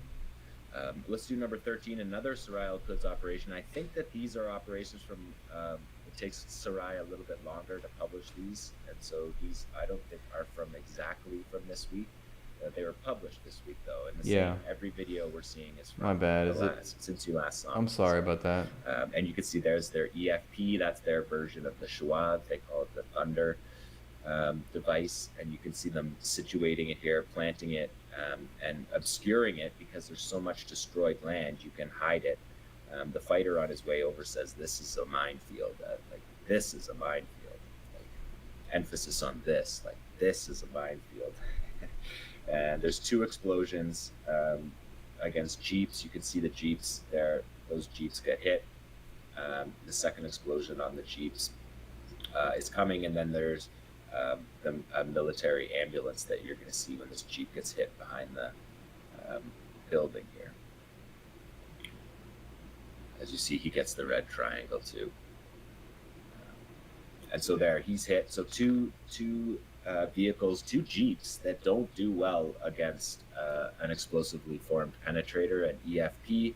Let's do number 13, another Soraya Al-Quds operation. I think that these are operations from... it takes Soraya a little bit longer to publish these, and so these, I don't think, are exactly from this week. They were published this week, though, and every video we're seeing is from My bad. since you last saw them. I'm sorry about that. And you can see there's their EFP. That's their version of the Shawad. They call it the Thunder device, and you can see them situating it here, planting it, and obscuring it because there's so much destroyed land. You can hide it. The fighter on his way over says, "This is a minefield. Like this is a minefield. Like, emphasis on this. Like this is a minefield." And there's 2 explosions against jeeps. You can see the jeeps there. Those jeeps get hit. The second explosion on the jeeps is coming, and then there's a military ambulance that you're going to see when this jeep gets hit behind the building here. As you see, he gets the red triangle too. And so there, he's hit. So two vehicles, 2 jeeps that don't do well against an explosively formed penetrator, an EFP.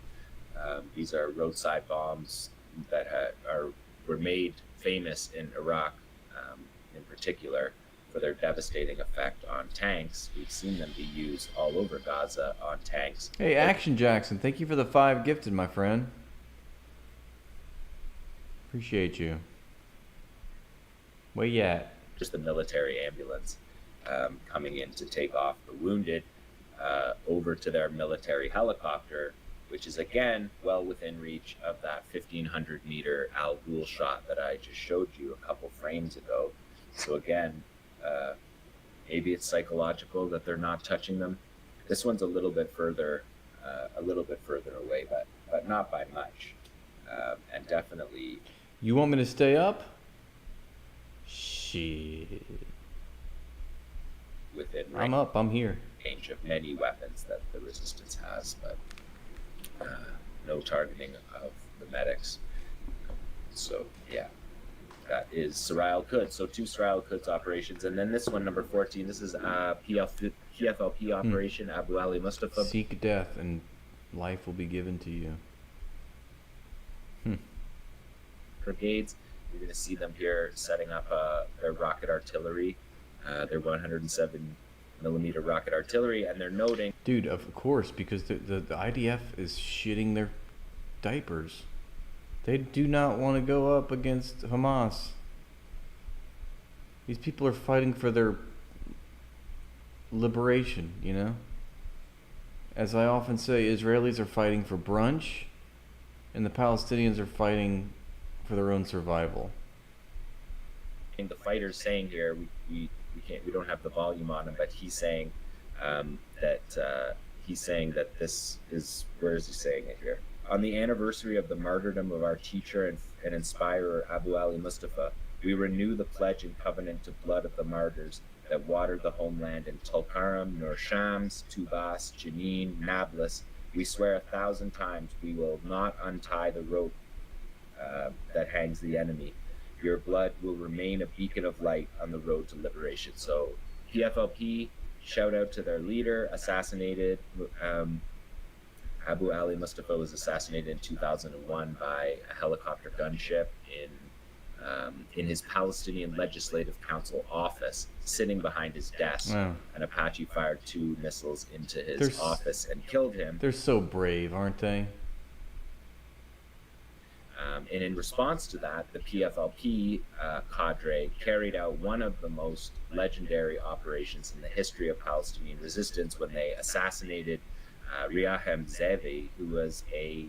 These are roadside bombs that were made famous in Iraq, in particular, for their devastating effect on tanks. We've seen them be used all over Gaza on tanks. Hey, Action Jackson, thank you for the 5 gifted, my friend. Appreciate you. Where you at? Just the military ambulance coming in to take off the wounded over to their military helicopter, which is again well within reach of that 1,500 meter Al Ghul shot that I just showed you a couple frames ago. So again, maybe it's psychological that they're not touching them. This one's a little bit further away, but not by much, and definitely. You want me to stay up? Shit. Within I'm up. I'm here. Range of many weapons that the resistance has, but no targeting of the medics. So yeah, That is Sarai al-Quds. So 2 Sarai al-Quds operations. And then this one, number 14, this is PFLP operation, Abu Ali Mustafa. Seek death and life will be given to you. Brigades. You're going to see them here setting up their rocket artillery, their 107 millimeter rocket artillery, and they're noting. Dude, of course, because the IDF is shitting their diapers. They do not want to go up against Hamas. These people are fighting for their liberation, you know? As I often say, Israelis are fighting for brunch, and the Palestinians are fighting for their own survival. And the fighter's saying here, we don't have the volume on him, but he's saying that this is, where is he saying it here? On the anniversary of the martyrdom of our teacher and inspirer Abu Ali Mustafa, we renew the pledge and covenant to blood of the martyrs that watered the homeland in Tulkarm, Nur Shams, Tubas, Jenin, Nablus. We swear 1,000 times we will not untie the rope that hangs the enemy. Your blood will remain a beacon of light on the road to liberation. So PFLP, shout out to their leader, assassinated. Abu Ali Mustafa was assassinated in 2001 by a helicopter gunship in his Palestinian Legislative Council office, sitting behind his desk. Wow. An Apache fired 2 missiles into his office and killed him. They're so brave, aren't they? And in response to that, the PFLP cadre carried out one of the most legendary operations in the history of Palestinian resistance when they assassinated Riahem Zevi, who was a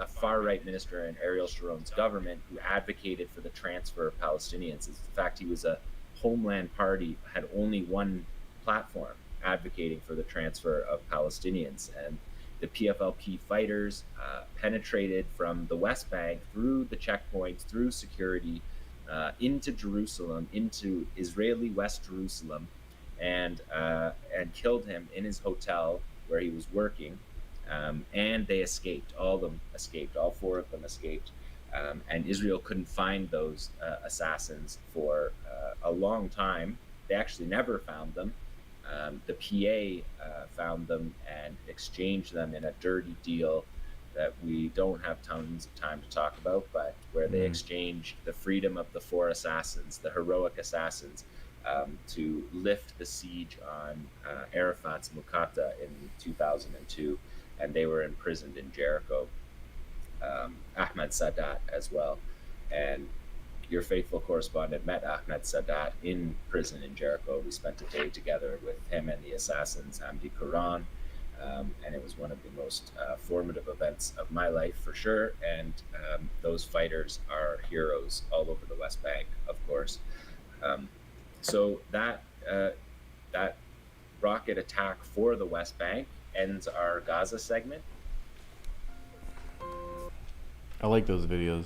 far-right minister in Ariel Sharon's government who advocated for the transfer of Palestinians. In fact, he was a Homeland Party, had only one platform advocating for the transfer of Palestinians. And the PFLP fighters penetrated from the West Bank through the checkpoints, through security, into Jerusalem, into Israeli West Jerusalem, and killed him in his hotel where he was working. And they escaped. All of them escaped. All 4 of them escaped. And Israel couldn't find those assassins for a long time. They actually never found them. The PA found them and exchanged them in a dirty deal that we don't have tons of time to talk about, but where they exchanged the freedom of the 4 assassins, the heroic assassins, to lift the siege on Arafat's Muqatta in 2002, and they were imprisoned in Jericho. Ahmed Sadat as well, and your faithful correspondent met Ahmed Sadat in prison in Jericho. We spent a day together with him and the assassins, Hamdi Quran, and it was one of the most formative events of my life for sure. And those fighters are heroes all over the West Bank, of course. So that rocket attack for the West Bank ends our Gaza segment. I like those videos.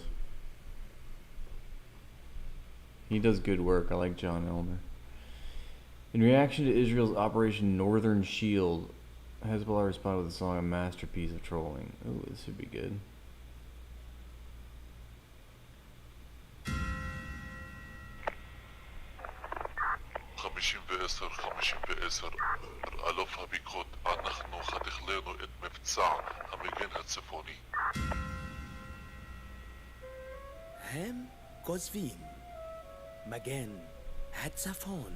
He does good work. I like John Elmer. In reaction to Israel's Operation Northern Shield, Hezbollah responded with a song, a masterpiece of trolling. Ooh, this would be good. הם כוזבים, מגן, הצפון,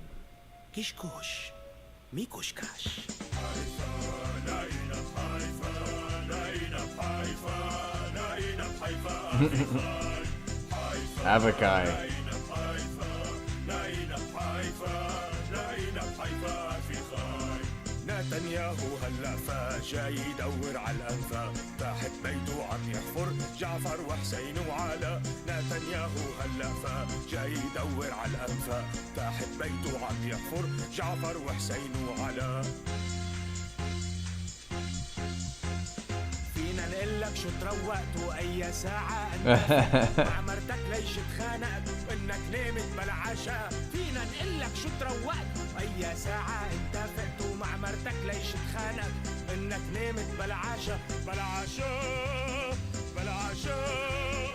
קשקוש, מי קושקש? Avakai. نتنياهو هلا جاي يدور على الانفاق تحت بيته عم يحفر جعفر وحسين وعلا نتنياهو هلا جاي يدور على الانفاق تحت بيته عم يحفر جعفر وحسين وعلا فينا نقول لك شو تروقت واي ساعه انت مع مرتك ليش تخانقت انك نامت بلا عشاء فينا نقول لك شو تروقت واي ساعه انت فقت ومع مرتك ليش تخانقت انك نامت بلا عشاء بلا عشاء بلا عشاء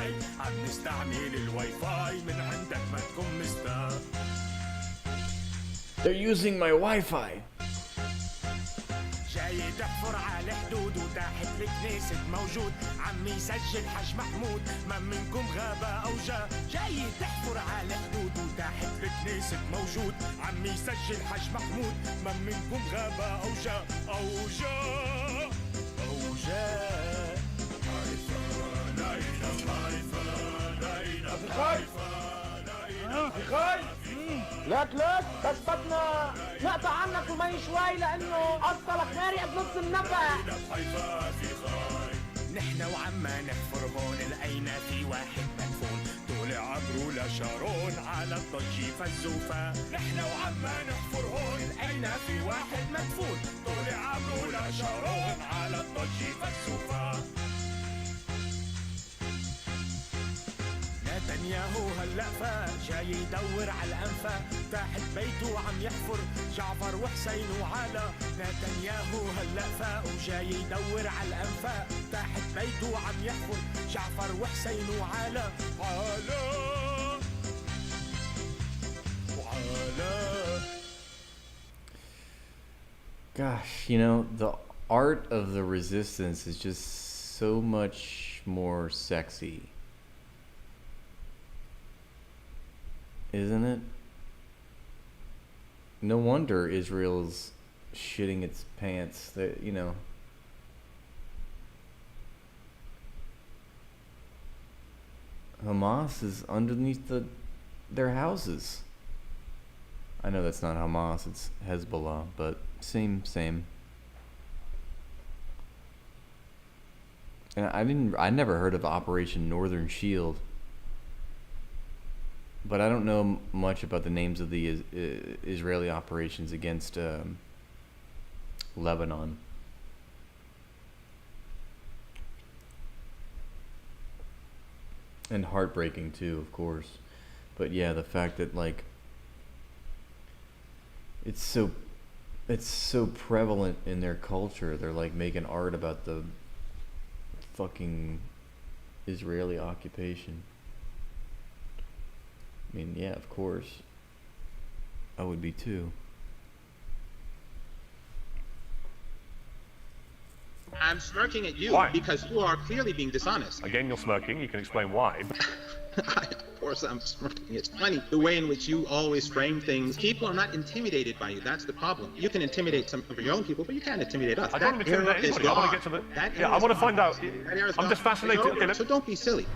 فاي عم نستعمل الواي فاي من عندك ما تكون مستاء. They're using my Wi-Fi. جاي تحفر على حدود وتحت الكنيسة موجود عم يسجل حج محمود ما منكم غابة أو جا. جاي تحفر على حدود وتحت الكنيسة موجود عم يسجل حج محمود ما منكم غابة أو جا أو جا أو جا. أخي لك بس بدنا نقطع عنك المي شوي لأنه أصلك مارق بنص النفق. نحن وعما نحفر هون لقينا في واحد مدفون طلع عبرو لشارون على الضجي فالزوفا. نحن وعما نحفر هون لقينا في واحد مدفون طلع عبرو لشارون على الضجي فالزوفا. نتنياهو هلأ فا جاي يدور على الأنفا تحت بيته وعم يحفر جعفر وحسين وعلا. نتنياهو هلأ فا وجاي يدور على الأنفا تحت بيته وعم يحفر جعفر وحسين وعلا. علا وعلا. Gosh, you know, the art of the resistance is just so much more sexy. Isn't it? No wonder Israel's shitting its pants. That, you know, Hamas is underneath their houses. I know that's not Hamas, it's Hezbollah, but same. And I never heard of Operation Northern Shield. But I don't know much about the names of the Israeli operations against Lebanon. And heartbreaking too, of course. But yeah, the fact that like it's so prevalent in their culture. They're like making art about the fucking Israeli occupation. I mean, yeah, of course. I would be too. I'm smirking at you because you are clearly being dishonest. Again, you're smirking. You can explain why. Of course, I'm smirking. It's funny the way in which you always frame things. People are not intimidated by you. That's the problem. You can intimidate some of your own people, but you can't intimidate us. I don't intimidate anybody. I want to get to the. Yeah, I want to find out. I'm just fascinated. Okay, so don't be silly.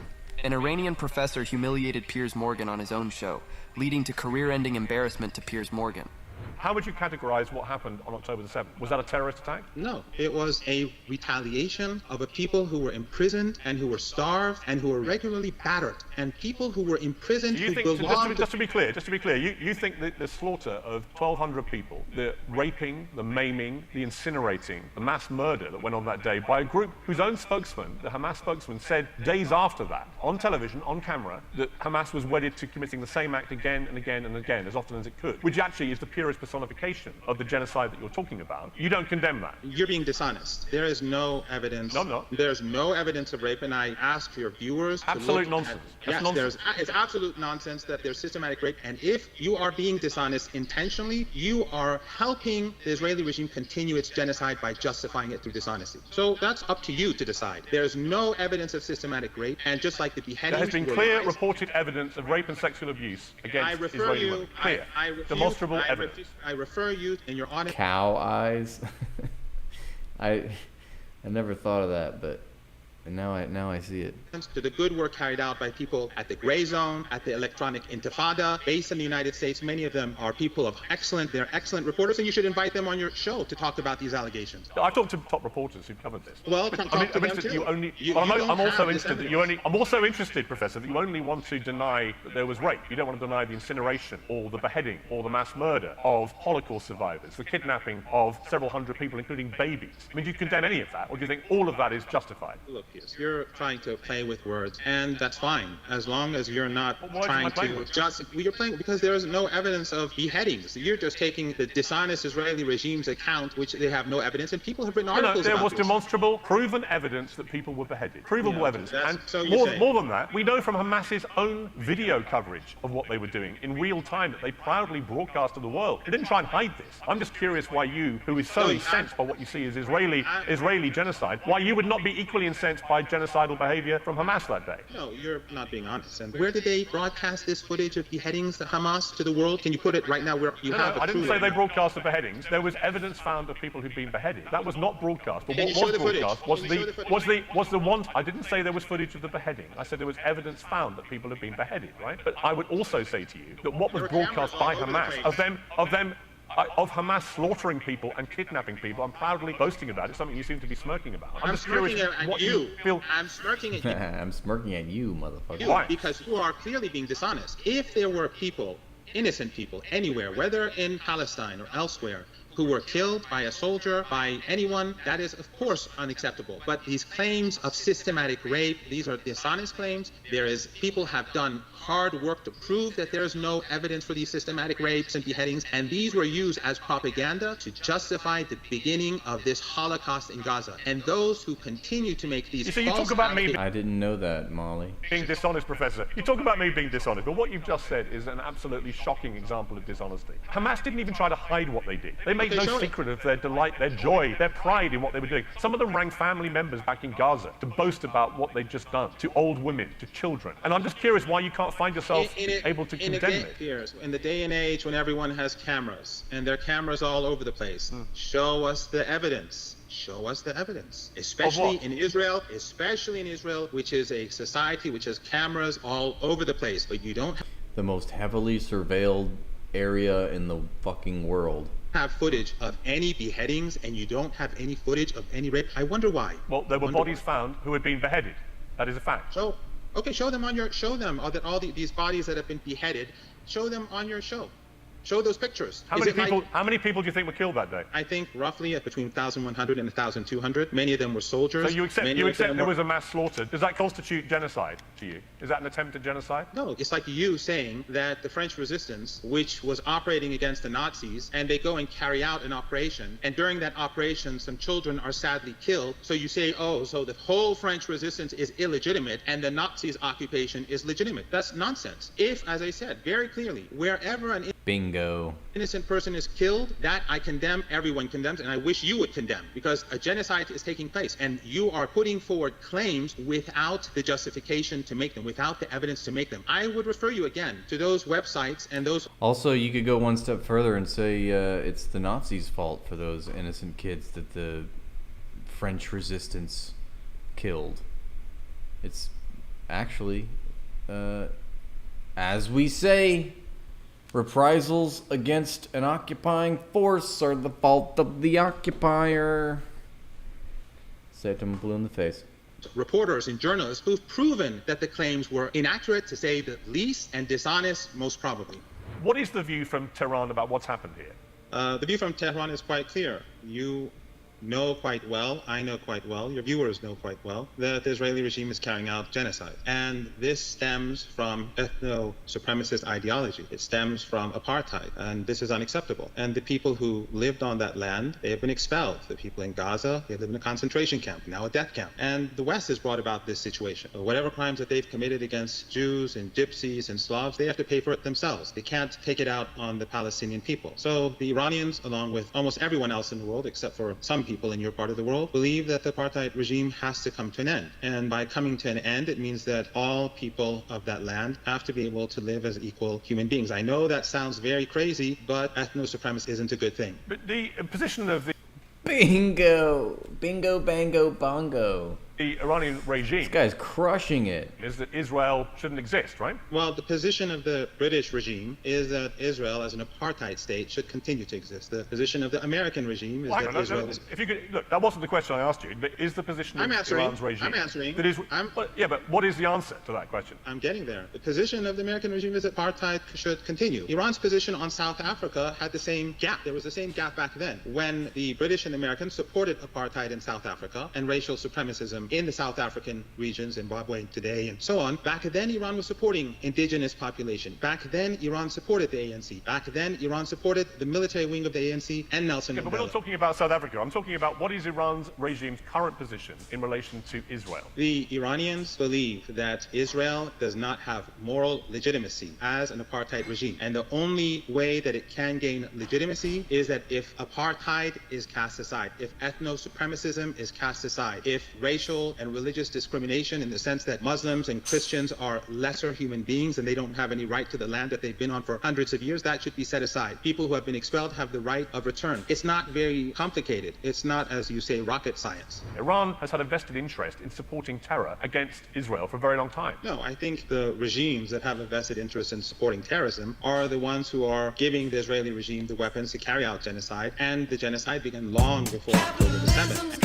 An Iranian professor humiliated Piers Morgan on his own show, leading to career-ending embarrassment to Piers Morgan. How would you categorize what happened on October the 7th? Was that a terrorist attack? No, it was a retaliation of a people who were imprisoned and who were starved and who were regularly battered, and people who were imprisoned who belonged just to be clear, you think that the slaughter of 1,200 people, the raping, the maiming, the incinerating, the mass murder that went on that day by a group whose own spokesman, the Hamas spokesman, said days after that, on television, on camera, that Hamas was wedded to committing the same act again and again and again, as often as it could, which actually is the purest personification of the genocide that you're talking about. You don't condemn that. You're being dishonest. There is no evidence. No, I'm not. There's no evidence of rape, and I ask your viewers absolute to nonsense. Yes, nonsense. It's absolute nonsense that there's systematic rape, and if you are being dishonest intentionally, you are helping the Israeli regime continue its genocide by justifying it through dishonesty. So that's up to you to decide. There's no evidence of systematic rape, and just like the beheadings, there has been clear reported evidence of rape and sexual abuse against Israeli women. Clear, demonstrable evidence. I refer you in your audit. Cow eyes. I never thought of that, but now I see it. To the good work carried out by people at the Gray Zone, at the Electronic Intifada, based in the United States. Many of them are people of they're excellent reporters, and you should invite them on your show to talk about these allegations. I've talked to top reporters who've covered this. Well, I'm also interested, Professor, that you only want to deny that there was rape. You don't want to deny the incineration or the beheading or the mass murder of Holocaust survivors, the kidnapping of several hundred people, including babies. I mean, do you condemn any of that, or do you think all of that is justified? Look, Pierce. You're trying to play with words, and that's fine, as long as you're not why trying am I playing to with? just... You're playing because there is no evidence of beheadings. You're just taking the dishonest Israeli regime's account, which they have no evidence, and people have written articles there about was this. demonstrable, proven evidence that people were beheaded. Provable Yeah, evidence. that's- And so you say. more than that, we know from Hamas's own video coverage of what they were doing in real time that they proudly broadcast to the world. They didn't try and hide this. I'm just curious why you, who is so incensed by what you see as Israeli genocide, why you would not be equally incensed by genocidal behavior from Hamas that day. No, you're not being honest. And where did they broadcast this footage of beheadings, the Hamas, to the world? Can you put it right now where you have I a didn't true say they evidence? broadcast the beheadings. There was evidence found of people who'd been beheaded. That was not broadcast. But Can what you show was the footage? broadcast was Can you show the footage? was the one. I didn't say there was footage of the beheading. I said there was evidence found that people had been beheaded, right? But I would also say to you that what was broadcast by Hamas of Hamas slaughtering people and kidnapping people, I'm proudly boasting about it. Something you seem to be smirking about. I'm just smirking curious at what you. feel. I'm smirking at you. I'm smirking at you, motherfucker. You, because you are clearly being dishonest. If there were people, innocent people, anywhere, whether in Palestine or elsewhere, who were killed by a soldier, by anyone, that is, of course, unacceptable. But these claims of systematic rape, these are dishonest claims. People have done hard work to prove that there is no evidence for these systematic rapes and beheadings, and these were used as propaganda to justify the beginning of this Holocaust in Gaza. And those who continue to make these You talk about me I didn't know that, Molly. being dishonest, Professor. You talk about me being dishonest, but what you've just said is an absolutely shocking example of dishonesty. Hamas didn't even try to hide what they did. They made no secret of their delight, their joy, their pride in what they were doing. Some of them rang family members back in Gaza to boast about what they'd just done, to old women, to children. And I'm just curious why you can't find yourself able to condemn it. In the day and age when everyone has cameras, and there are cameras all over the place, show us the evidence. Show us the evidence, especially in Israel, which is a society which has cameras all over the place, but you don't The most heavily surveilled area in the fucking world. have footage of any beheadings, and you don't have any footage of any rape. I wonder why. Well, there were bodies found who had been beheaded. That is a fact. Show them all these bodies that have been beheaded. Show them on your show. Show those pictures. How many people do you think were killed that day? I think roughly between 1,100 and 1,200. Many of them were soldiers. So you accept there was a mass slaughter. Does that constitute genocide to you? Is that an attempt at genocide? No, it's like you saying that the French resistance, which was operating against the Nazis, and they go and carry out an operation, and during that operation some children are sadly killed, so you say, oh, so the whole French resistance is illegitimate and the Nazis' occupation is legitimate. That's nonsense. If, as I said very clearly, wherever an Bingo. innocent person is killed, that I condemn, everyone condemns, and I wish you would condemn, because a genocide is taking place, and you are putting forward claims without the justification to make them, without the evidence to make them. I would refer you again to those websites and those... Also, you could go one step further and say it's the Nazis' fault for those innocent kids that the French resistance killed. It's actually, as we say, reprisals against an occupying force are the fault of the occupier. Say it to him blue in the face. reporters and journalists who've proven that the claims were inaccurate, to say the least, and dishonest, most probably. What is the view from Tehran about what's happened here? The view from Tehran is quite clear. You know quite well, I know quite well, your viewers know quite well, that the Israeli regime is carrying out genocide. And this stems from ethno-supremacist ideology. It stems from apartheid, and this is unacceptable. And the people who lived on that land, they have been expelled. The people in Gaza, they live in a concentration camp, now a death camp. And the West has brought about this situation. Whatever crimes that they've committed against Jews and Gypsies and Slavs, they have to pay for it themselves. They can't take it out on the Palestinian people. So the Iranians, along with almost everyone else in the world, except for some people in your part of the world, believe that the apartheid regime has to come to an end. And by coming to an end, it means that all people of that land have to be able to live as equal human beings. I know that sounds very crazy, but ethno-supremacy isn't a good thing. But the position of the Bingo! Bingo, bango, bongo. The Iranian regime. This guy's crushing it. Is that Israel shouldn't exist, right? Well, the position of the British regime is that Israel, as an apartheid state, should continue to exist. The position of the American regime is that Israel is... If you could, look, that wasn't the question I asked you, but is the position of Iran's regime... I'm answering. But what is the answer to that question? I'm getting there. The position of the American regime is that apartheid should continue. Iran's position on South Africa had the same gap. There was the same gap back then, when the British and Americans supported apartheid in South Africa and racial supremacism in the South African region, Zimbabwe today, and so on. Back then, Iran was supporting indigenous population. Back then, Iran supported the ANC. Back then, Iran supported the military wing of the ANC and Nelson Mandela. But we're not talking about South Africa. I'm talking about what is Iran's regime's current position in relation to Israel. The Iranians believe that Israel does not have moral legitimacy as an apartheid regime. And the only way that it can gain legitimacy is that if apartheid is cast aside, if ethno-supremacism is cast aside, if racial and religious discrimination in the sense that Muslims and Christians are lesser human beings and they don't have any right to the land that they've been on for hundreds of years, that should be set aside. People who have been expelled have the right of return. It's not very complicated. It's not, as you say, rocket science. Iran has had a vested interest in supporting terror against Israel for a very long time. No, I think the regimes that have a vested interest in supporting terrorism are the ones who are giving the Israeli regime the weapons to carry out genocide, and the genocide began long before October the 7th.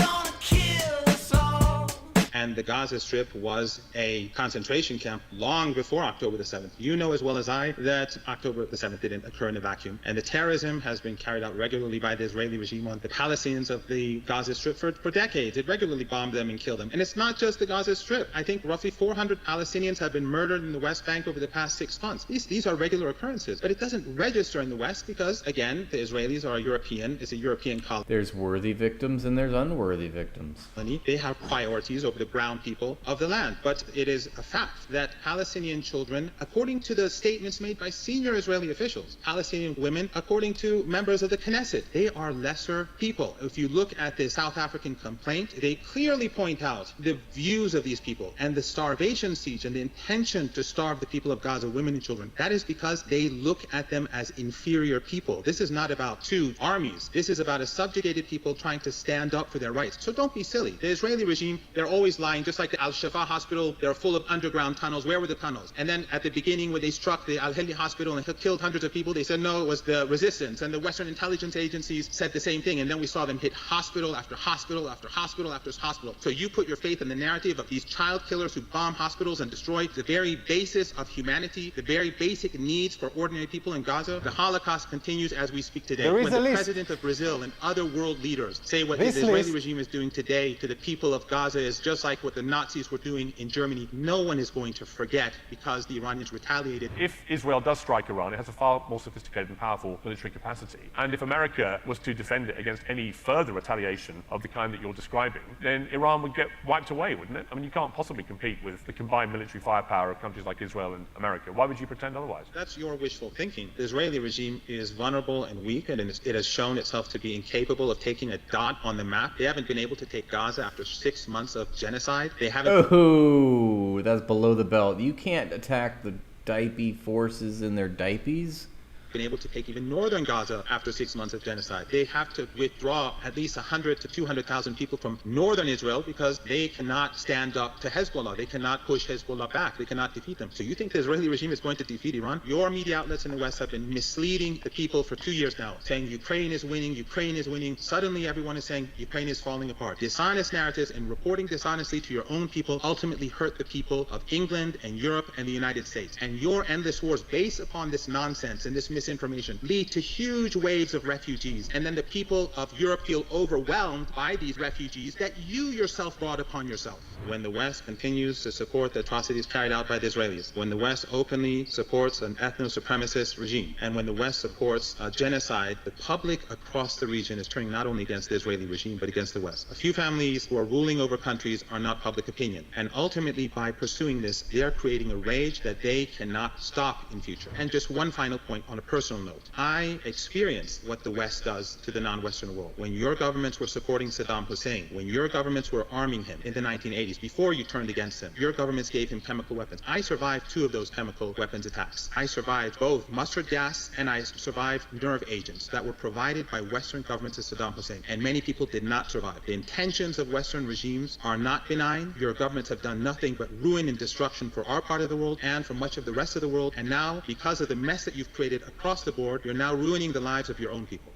And the Gaza Strip was a concentration camp long before October the 7th. You know as well as I that October the 7th didn't occur in a vacuum. And the terrorism has been carried out regularly by the Israeli regime on the Palestinians of the Gaza Strip for decades. It regularly bombed them and killed them. And it's not just the Gaza Strip. I think roughly 400 Palestinians have been murdered in the West Bank over the past 6 months. These are regular occurrences. But it doesn't register in the West because, again, the Israelis are European. It's a European colony. There's worthy victims and there's unworthy victims. They have priorities over the brown people of the land. But it is a fact that Palestinian children, according to the statements made by senior Israeli officials, Palestinian women, according to members of the Knesset, they are lesser people. If you look at the South African complaint, they clearly point out the views of these people and the starvation siege and the intention to starve the people of Gaza, women and children. That is because they look at them as inferior people. This is not about two armies. This is about a subjugated people trying to stand up for their rights. So don't be silly. The Israeli regime, they're always lying, just like the Al-Shafa hospital, they're full of underground tunnels. Where were the tunnels? And then at the beginning, when they struck the Al-Hili hospital and killed hundreds of people, they said, no, it was the resistance. And the Western intelligence agencies said the same thing. And then we saw them hit hospital after hospital after hospital after hospital. So you put your faith in the narrative of these child killers who bomb hospitals and destroy the very basis of humanity, the very basic needs for ordinary people in Gaza. The Holocaust continues as we speak today. When the president of Brazil and other world leaders say what the Israeli regime is doing today to the people of Gaza is just like what the Nazis were doing in Germany, no one is going to forget because the Iranians retaliated. If Israel does strike Iran, it has a far more sophisticated and powerful military capacity. And if America was to defend it against any further retaliation of the kind that you're describing, then Iran would get wiped away, wouldn't it? I mean, you can't possibly compete with the combined military firepower of countries like Israel and America. Why would you pretend otherwise? That's your wishful thinking. The Israeli regime is vulnerable and weak, and it has shown itself to be incapable of taking a dot on the map. They haven't been able to take Gaza after 6 months of genocide. They haven't... Oh, that's below the belt. You can't attack the diaper forces in their diapers. Been able to take even northern Gaza after 6 months of genocide. They have to withdraw at least 100 to 200,000 people from northern Israel because they cannot stand up to Hezbollah. They cannot push Hezbollah back. They cannot defeat them. So you think the Israeli regime is going to defeat Iran? Your media outlets in the West have been misleading the people for 2 years now, saying Ukraine is winning, Ukraine is winning. Suddenly everyone is saying Ukraine is falling apart. Dishonest narratives and reporting dishonestly to your own people ultimately hurt the people of England and Europe and the United States. And your endless wars based upon this nonsense and this misinformation lead to huge waves of refugees, and then the people of Europe feel overwhelmed by these refugees that you yourself brought upon yourself. When the West continues to support the atrocities carried out by the Israelis, when the West openly supports an ethno-supremacist regime, and when the West supports genocide, the public across the region is turning not only against the Israeli regime but against the West. A few families who are ruling over countries are not public opinion, and ultimately by pursuing this they are creating a rage that they cannot stop in future. And just one final point on a personal note. I experienced what the West does to the non-Western world. When your governments were supporting Saddam Hussein, when your governments were arming him in the 1980s, before you turned against him, your governments gave him chemical weapons. I survived 2 of those chemical weapons attacks. I survived both mustard gas and I survived nerve agents that were provided by Western governments to Saddam Hussein. And many people did not survive. The intentions of Western regimes are not benign. Your governments have done nothing but ruin and destruction for our part of the world and for much of the rest of the world. And now, because of the mess that you've created across the board, you're now ruining the lives of your own people.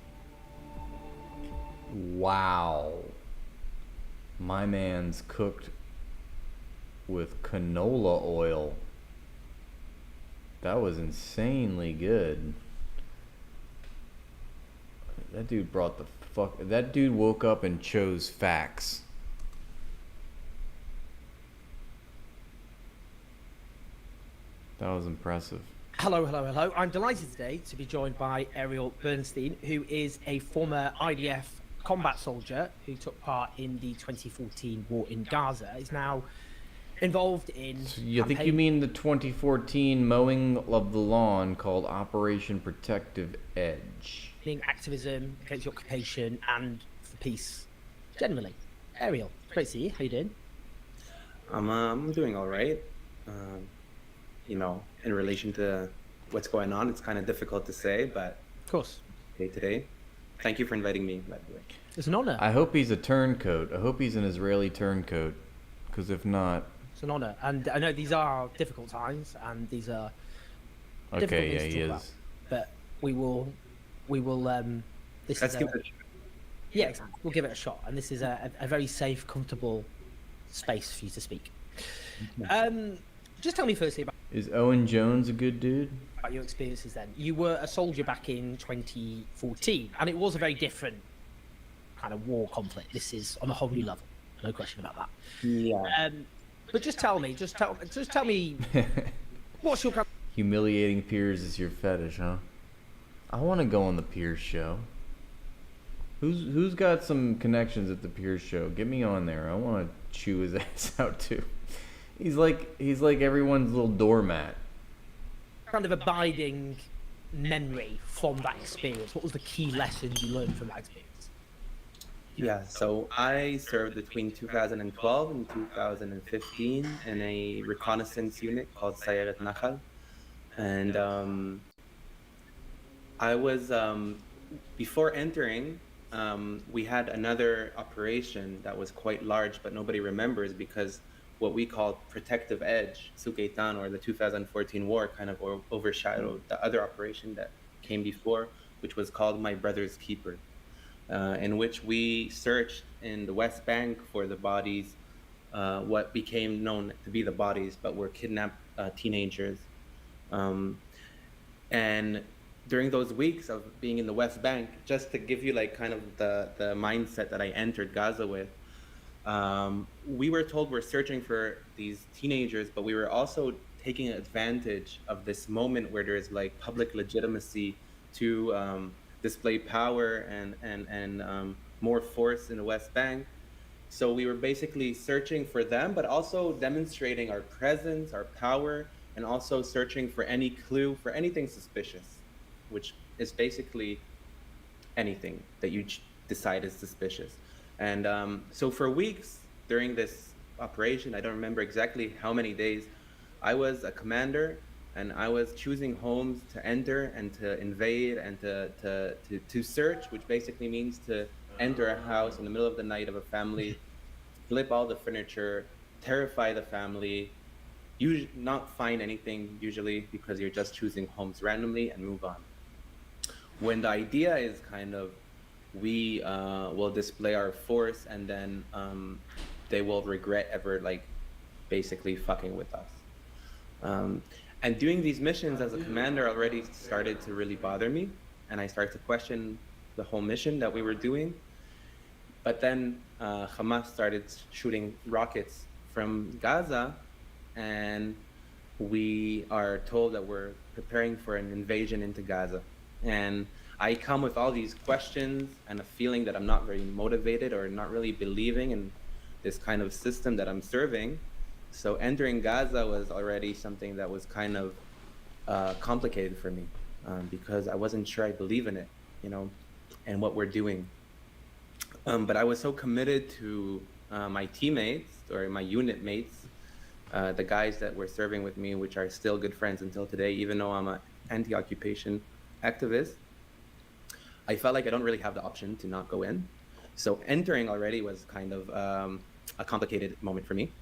Wow. My man's cooked with canola oil. That was insanely good. That dude brought the fuck... That dude woke up and chose facts. That was impressive. Hello, hello, hello. I'm delighted today to be joined by Ariel Bernstein, who is a former IDF combat soldier who took part in the 2014 war in Gaza. Is now involved in. So I think you mean the 2014 mowing of the lawn called Operation Protective Edge. Activism against the occupation and for peace generally. Ariel, great to see you. How you doing? I'm doing all right. You know, in relation to what's going on, it's kind of difficult to say, but of course, day to day. Thank you for inviting me, by the way. It's an honor. I hope he's a turncoat. I hope he's an Israeli turncoat, because if not, it's an honor. And I know these are difficult times, and these are difficult things to talk about. But we will. Let's give it a shot. Yeah, exactly. We'll give it a shot, and this is a very safe, comfortable space for you to speak. Just tell me firstly about. Is Owen Jones a good dude? About your experiences then. You were a soldier back in 2014, and it was a very different kind of war conflict. This is on a whole new level, no question about that. Yeah. But just tell me, what's your humiliating peers is your fetish, huh? I want to go on the Piers show. Who's got some connections at the Piers show? Get me on there. I want to chew his ass out too. He's like everyone's little doormat. Kind of abiding memory from that experience. What was the key lesson you learned from that experience? Yeah, so I served between 2012 and 2015 in a reconnaissance unit called Sayarat Nahal. And I was, before entering, we had another operation that was quite large, but nobody remembers because what we call Protective Edge, Sukeitan, or the 2014 war, kind of overshadowed the other operation that came before, which was called My Brother's Keeper, in which we searched in the West Bank for the bodies, what became known to be the bodies, but were kidnapped teenagers. And during those weeks of being in the West Bank, just to give you like kind of the mindset that I entered Gaza with, we were told we're searching for these teenagers, but we were also taking advantage of this moment where there's like public legitimacy to display power and more force in the West Bank. So we were basically searching for them, but also demonstrating our presence, our power, and also searching for any clue, for anything suspicious, which is basically anything that you decide is suspicious. And so for weeks during this operation, I don't remember exactly how many days, I was a commander and I was choosing homes to enter and to invade and to search, which basically means to enter a house in the middle of the night of a family, flip all the furniture, terrify the family, not find anything usually because you're just choosing homes randomly and move on. When the idea is kind of, we will display our force and then they will regret ever like basically fucking with us. And doing these missions as a commander already started to really bother me, and I started to question the whole mission that we were doing. But then Hamas started shooting rockets from Gaza, and we are told that we're preparing for an invasion into Gaza. And I come with all these questions and a feeling that I'm not very motivated or not really believing in this kind of system that I'm serving. So entering Gaza was already something that was kind of complicated for me because I wasn't sure I believe in it, you know, and what we're doing. But I was so committed to my teammates or my unit mates, the guys that were serving with me, which are still good friends until today, even though I'm an anti-occupation activist. I felt like I don't really have the option to not go in. So entering already was kind of a complicated moment for me.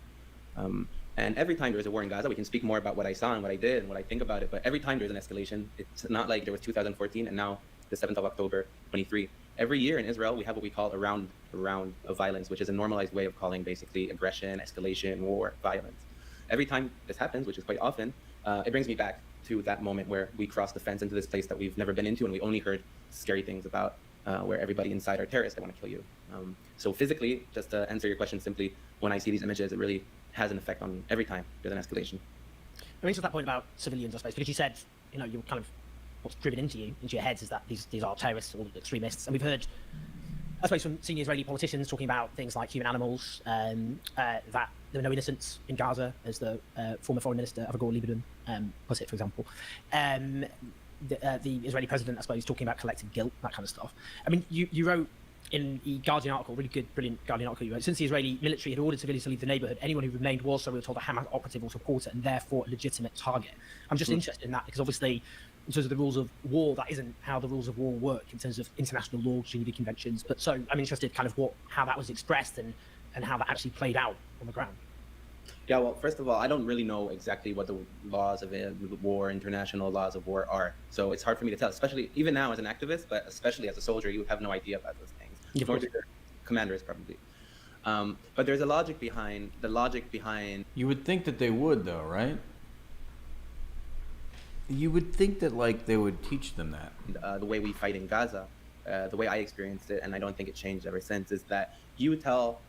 And every time there's a war in Gaza, we can speak more about what I saw and what I did and what I think about it. But every time there's an escalation, it's not like there was 2014 and now the 7th of October, 23. Every year in Israel, we have what we call a round of violence, which is a normalized way of calling basically aggression, escalation, war, violence. Every time this happens, which is quite often, it brings me back to that moment where we crossed the fence into this place that we've never been into and we only heard scary things about, where everybody inside are terrorists that want to kill you. So physically, just to answer your question simply, when I see these images, it really has an effect on me every time there's an escalation. mean, to that point about civilians, I suppose, because you said, you know, you're kind of, what's driven into your heads is that these are terrorists or extremists, and we've heard, I suppose, from senior Israeli politicians talking about things like human animals, that there are no innocents in Gaza, as the former foreign minister Avigdor Lieberman put it, for example. The Israeli president, I suppose, talking about collective guilt, that kind of stuff. I mean, you wrote in the Guardian article, really good, brilliant Guardian article you wrote, since the Israeli military had ordered civilians to leave the neighbourhood, anyone who remained was, so we were told, a Hamas operative or supporter, and therefore a legitimate target. I'm just interested in that, because obviously, in terms of the rules of war, that isn't how the rules of war work in terms of international law, Geneva Conventions. But so I'm interested kind of how that was expressed and how that actually played out on the ground. Yeah, well, first of all, I don't really know exactly what the laws of war, international laws of war are. So it's hard for me to tell, especially even now as an activist, but especially as a soldier, you have no idea about those things. Nor do your commanders probably. But there's a logic behind You would think that they would, though, right? You would think that, like, they would teach them that. The way we fight in Gaza, the way I experienced it, and I don't think it changed ever since, is that you tell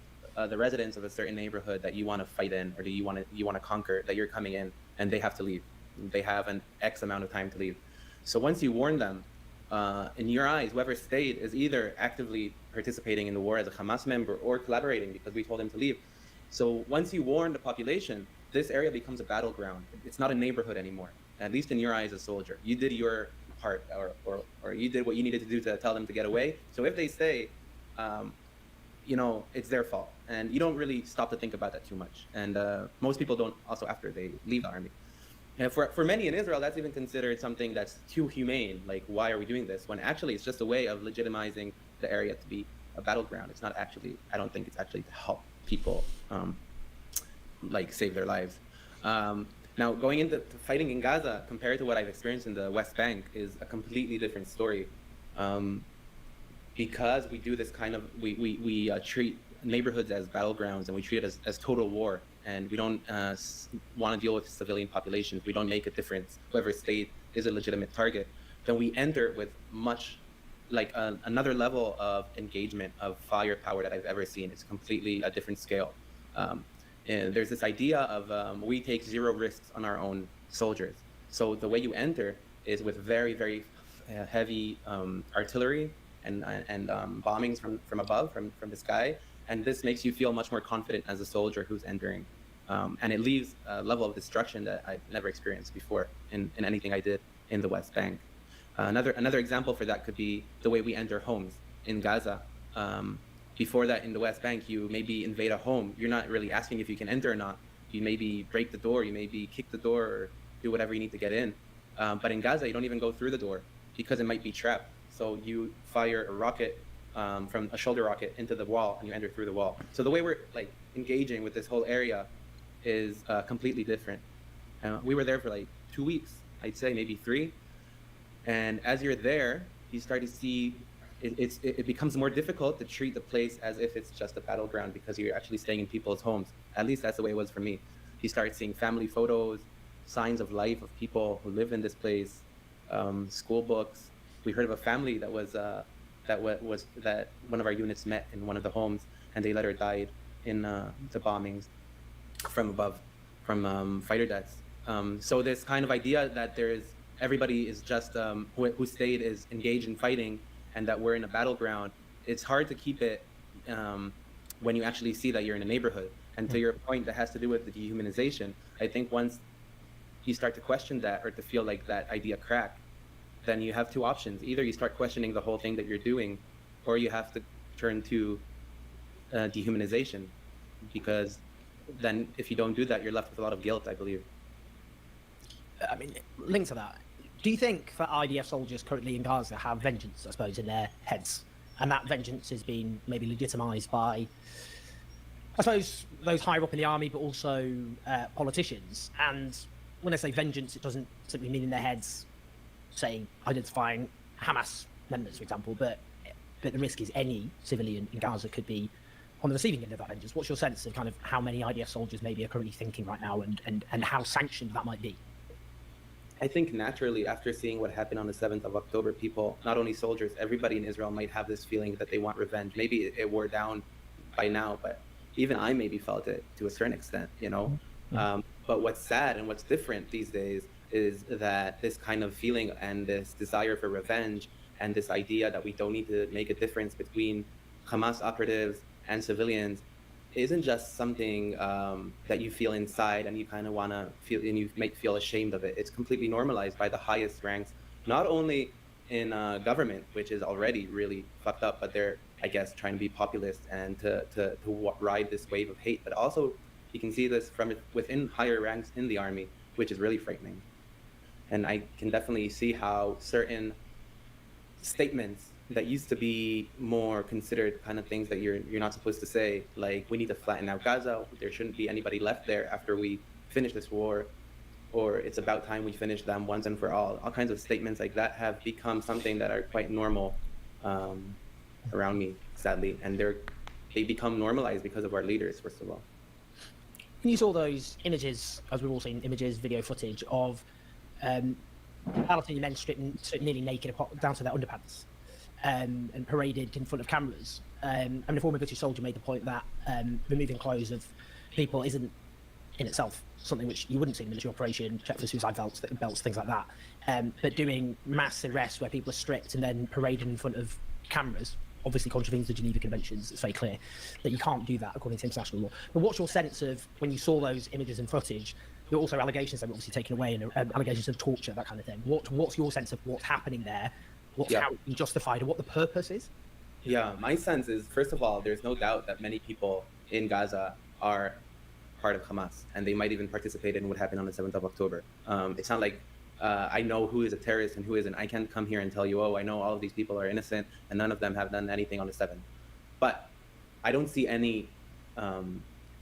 the residents of a certain neighborhood that you want to fight in, or do you want to conquer, that you're coming in, and they have to leave. They have an X amount of time to leave. So once you warn them, in your eyes, whoever stayed is either actively participating in the war as a Hamas member or collaborating because we told him to leave. So once you warn the population, this area becomes a battleground. It's not a neighborhood anymore, at least in your eyes as a soldier. You did your part, or you did what you needed to do to tell them to get away. So if they stay, you know, it's their fault. And you don't really stop to think about that too much. And most people don't also after they leave the army. And for many in Israel, that's even considered something that's too humane. Like, why are we doing this? When actually it's just a way of legitimizing the area to be a battleground. It's not actually, I don't think it's actually to help people like save their lives. Now, going into fighting in Gaza compared to what I've experienced in the West Bank is a completely different story. Because we do this kind of, we treat neighborhoods as battlegrounds, and we treat it as total war. And we don't want to deal with civilian populations. We don't make a difference. Whoever state is a legitimate target. Then we enter with much, like another level of engagement, of firepower that I've ever seen. It's completely a different scale. And there's this idea of we take zero risks on our own soldiers. So the way you enter is with very, very heavy artillery and bombings from above, from the sky. And this makes you feel much more confident as a soldier who's entering. And it leaves a level of destruction that I've never experienced before in anything I did in the West Bank. Another example for that could be the way we enter homes in Gaza. Before that, in the West Bank, you maybe invade a home. You're not really asking if you can enter or not. You maybe break the door, you maybe kick the door, or do whatever you need to get in. But in Gaza, you don't even go through the door because it might be trapped. So you fire a rocket from a shoulder rocket into the wall, and you enter through the wall. So the way we're like engaging with this whole area is completely different. We were there for like 2 weeks, I'd say maybe 3. And as you're there, you start to see it becomes more difficult to treat the place as if it's just a battleground, because you're actually staying in people's homes. At least that's the way it was for me. You start seeing family photos, signs of life of people who live in this place, school books. We heard of a family that was that one of our units met in one of the homes, and they later died in the bombings from above, from fighter jets. So this kind of idea that everybody is just who stayed is engaged in fighting, and that we're in a battleground, it's hard to keep it when you actually see that you're in a neighborhood. And to your point, that has to do with the dehumanization. I think once you start to question that, or to feel like that idea crack, then you have 2 options. Either you start questioning the whole thing that you're doing, or you have to turn to dehumanization, because then if you don't do that, you're left with a lot of guilt, I believe. I mean, linked to that, do you think that IDF soldiers currently in Gaza have vengeance, I suppose, in their heads? And that vengeance is being maybe legitimized by, I suppose, those higher up in the army, but also politicians. And when I say vengeance, it doesn't simply mean in their heads, say, identifying Hamas members, for example, but the risk is any civilian in Gaza could be on the receiving end of that vengeance. What's your sense of kind of how many IDF soldiers maybe are currently thinking right now, and how sanctioned that might be? I think naturally, after seeing what happened on the 7th of October, people, not only soldiers, everybody in Israel might have this feeling that they want revenge. Maybe it wore down by now, but even I maybe felt it to a certain extent, you know? But what's sad and what's different these days is that this kind of feeling and this desire for revenge and this idea that we don't need to make a difference between Hamas operatives and civilians isn't just something that you feel inside and you kind of want to feel, and you might feel ashamed of it. It's completely normalized by the highest ranks, not only in government, which is already really fucked up, but they're, I guess, trying to be populist and to ride this wave of hate. But also, you can see this from within higher ranks in the army, which is really frightening. And I can definitely see how certain statements that used to be more considered kind of things that you're not supposed to say, like we need to flatten out Gaza, there shouldn't be anybody left there after we finish this war, or it's about time we finish them once and for all. All kinds of statements like that have become something that are quite normal around me, sadly, and they become normalized because of our leaders, first of all. When you saw those images, as we've all seen images, video footage of Palestinian men stripped nearly naked down to their underpants, and paraded in front of cameras. And the former British soldier made the point that removing clothes of people isn't in itself something which you wouldn't see in a military operation, check for suicide belts, things like that. But doing mass arrests where people are stripped and then paraded in front of cameras obviously contravenes the Geneva Conventions. It's very clear that you can't do that according to international law. But what's your sense of, when you saw those images and footage, there were also allegations that were obviously taken away, and allegations of torture, that kind of thing. What's your sense of what's happening there? How it's been justified, and what the purpose is? Yeah, my sense is, first of all, there's no doubt that many people in Gaza are part of Hamas, and they might even participate in what happened on the 7th of October. It's not like I know who is a terrorist and who isn't. I can't come here and tell you, oh, I know all of these people are innocent, and none of them have done anything on the 7th. But I don't see any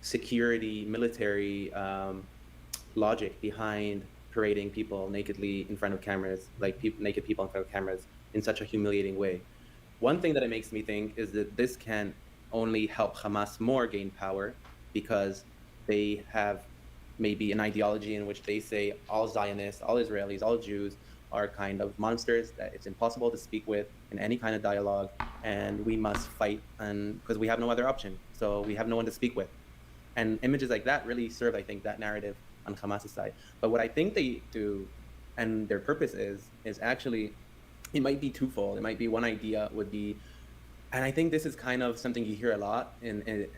security, military logic behind parading people nakedly in front of cameras, like naked people in front of cameras, in such a humiliating way. One thing that it makes me think is that this can only help Hamas more gain power, because they have maybe an ideology in which they say all Zionists, all Israelis, all Jews are kind of monsters that it's impossible to speak with in any kind of dialogue, and we must fight, and because we have no other option, so we have no one to speak with. And images like that really serve, I think, that narrative on Hamas's side. But what I think they do, and their purpose is actually, it might be twofold. It might be, one idea would be, and I think this is kind of something you hear a lot, and it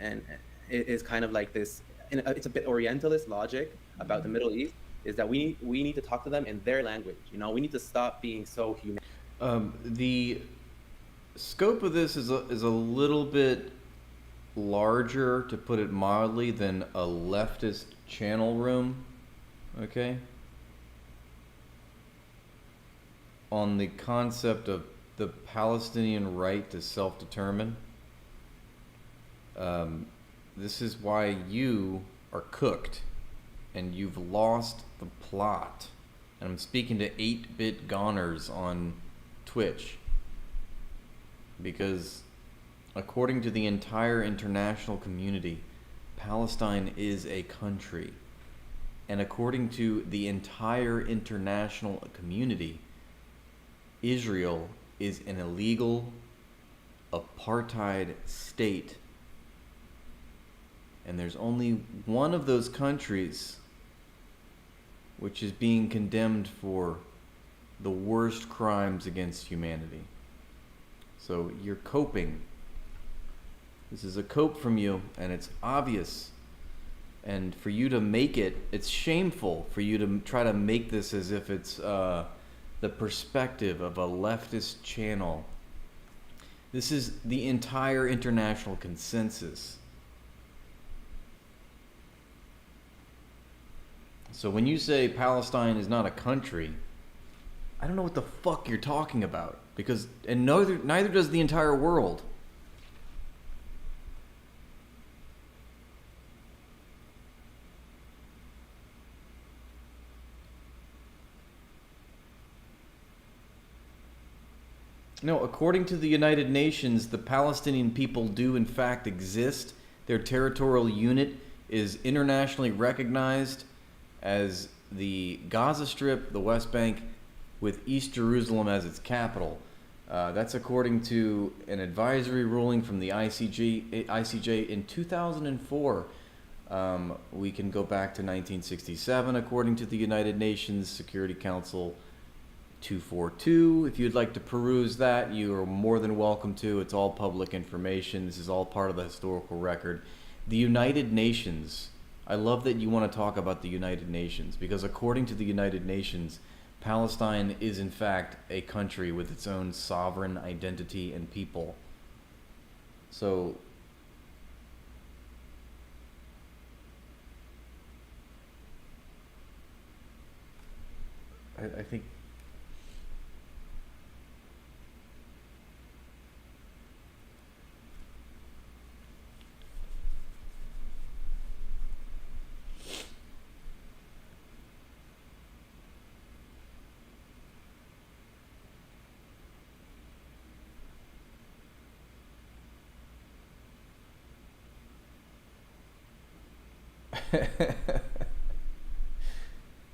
is kind of like this, it's a bit Orientalist logic about the Middle East, is that we need to talk to them in their language. You know, we need to stop being so human. The scope of this is a little bit larger, to put it mildly, than a leftist channel room, okay? On the concept of the Palestinian right to self-determine. This is why you are cooked and you've lost the plot. And I'm speaking to 8-bit goners on Twitch, because according to the entire international community, Palestine is a country. And according to the entire international community, Israel is an illegal apartheid state. And there's only one of those countries which is being condemned for the worst crimes against humanity. So you're coping. This is a cope from you, and it's obvious. And for you to make it, it's shameful for you to try to make this as if it's the perspective of a leftist channel. This is the entire international consensus. So when you say Palestine is not a country, I don't know what the fuck you're talking about, because and neither does the entire world. No, according to the United Nations, the Palestinian people do in fact exist. Their territorial unit is internationally recognized as the Gaza Strip, the West Bank, with East Jerusalem as its capital. That's according to an advisory ruling from the ICJ in 2004. We can go back to 1967, according to the United Nations Security Council 242. If you'd like to peruse that, you are more than welcome to. It's all public information. This is all part of the historical record. The United Nations, I love that you want to talk about the United Nations, because according to the United Nations, Palestine is in fact a country with its own sovereign identity and people. So I think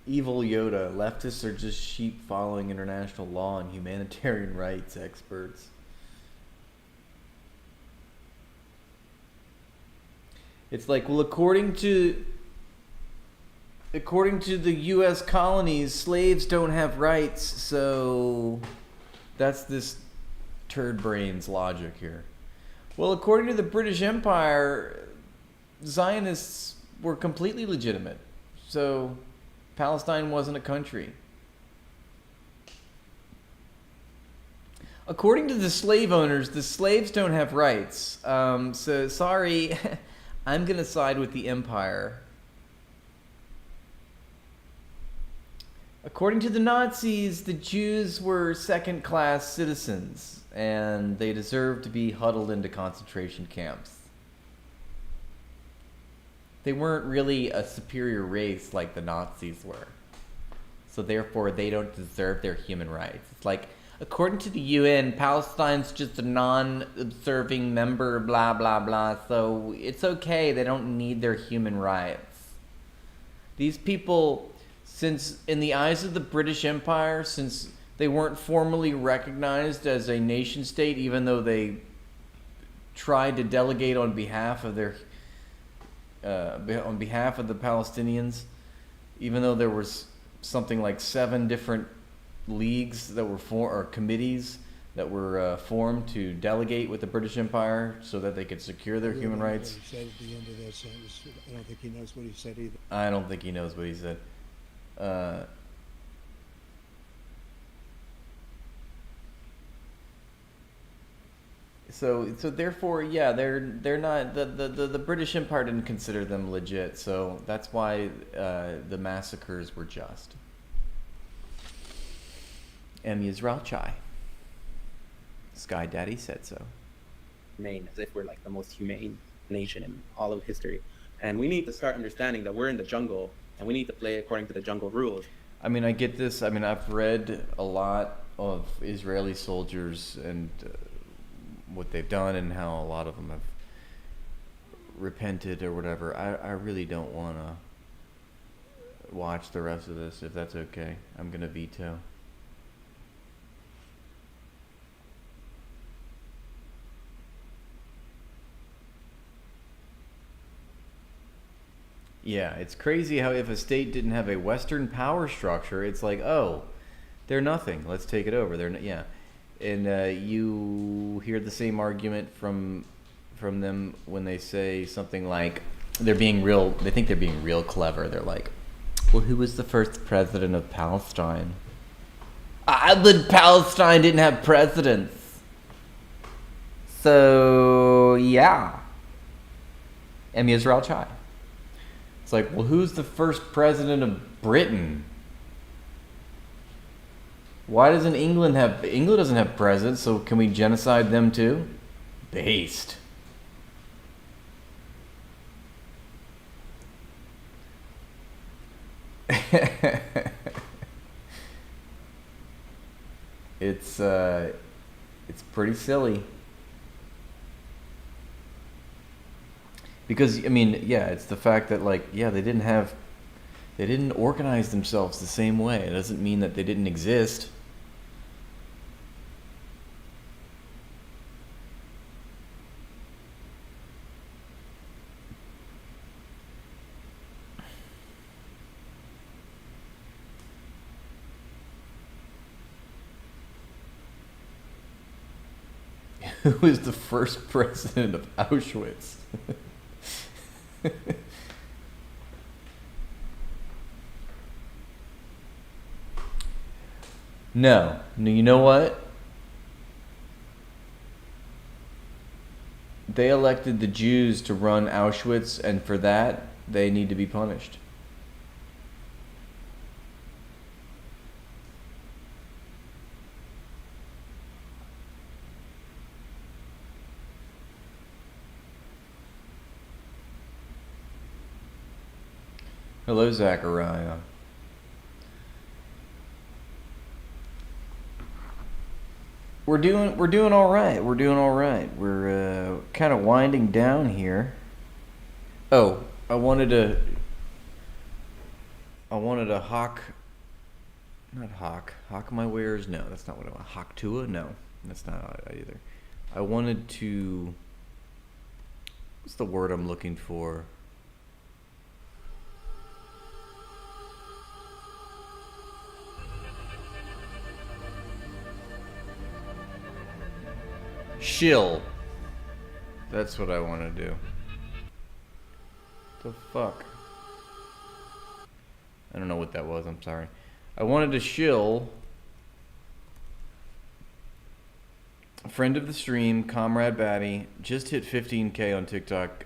Evil Yoda. Leftists are just sheep following international law and humanitarian rights experts. It's like, well, according to the U.S. colonies, slaves don't have rights, so that's this turd brains logic here. Well, according to the British Empire, Zionists were completely legitimate, so Palestine wasn't a country. According to the slave owners, the slaves don't have rights. So sorry, I'm going to side with the empire. According to the Nazis, the Jews were second-class citizens, and they deserved to be huddled into concentration camps. They weren't really a superior race like the Nazis were. So therefore, they don't deserve their human rights. It's like, according to the UN, Palestine's just a non-observing member, blah, blah, blah. So it's okay. They don't need their human rights. These people, since in the eyes of the British Empire, since they weren't formally recognized as a nation state, even though they tried to delegate on behalf of their on behalf of the Palestinians, even though there was something like 7 different leagues that were or committees that were formed to delegate with the British Empire so that they could secure their human rights. He said at the end of that sentence, I don't think he knows what he said either. I don't think he knows what he said. So therefore, yeah, they're not, the British Empire didn't consider them legit, so that's why the massacres were just. M. Yisrael Chai. Sky Daddy said so. Humane, as if we're like the most humane nation in all of history. And we need to start understanding that we're in the jungle and we need to play according to the jungle rules. I mean, I get this. I mean, I've read a lot of Israeli soldiers and what they've done and how a lot of them have repented or whatever. I really don't want to watch the rest of this, if that's okay. I'm going to veto. Yeah, it's crazy how if a state didn't have a Western power structure, it's like, oh, they're nothing. Let's take it over. Yeah. And you hear the same argument from them when they say something like they think they're being real clever. They're like, well, who was the first president of Palestine? But Palestine didn't have presidents. So, yeah. M. Yisrael Chai. It's like, well, who's the first president of Britain? Why doesn't England doesn't have presidents, so can we genocide them too? Based. It's pretty silly. Because, I mean, yeah, it's the fact that, like, yeah, they didn't organize themselves the same way. It doesn't mean that they didn't exist. Who is the first president of Auschwitz? No. You know what? They elected the Jews to run Auschwitz, and for that, they need to be punished. Hello, Zachariah. We're doing all right. We're doing all right. We're kind of winding down here. Oh, I wanted to hawk my wares. No, that's not what I want. Hawk Tua? No, that's not either. I wanted to. What's the word I'm looking for? Shill. That's what I want to do. The fuck? I don't know what that was, I'm sorry. I wanted to shill a friend of the stream, Comrade Batty, just hit 15K on TikTok,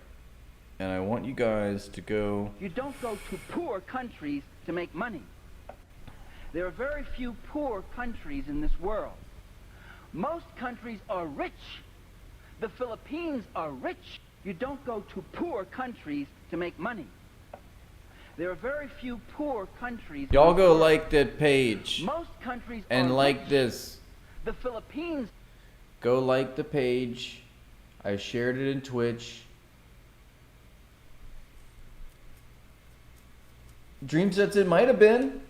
and I want you guys to go... You don't go to poor countries to make money. There are very few poor countries in this world. Most countries are rich. The Philippines are rich. You don't go to poor countries to make money. There are very few poor countries. Y'all go like that page. Most countries and are like rich. this. The Philippines. Go like the page. I shared it in Twitch. Dream Sets it might have been.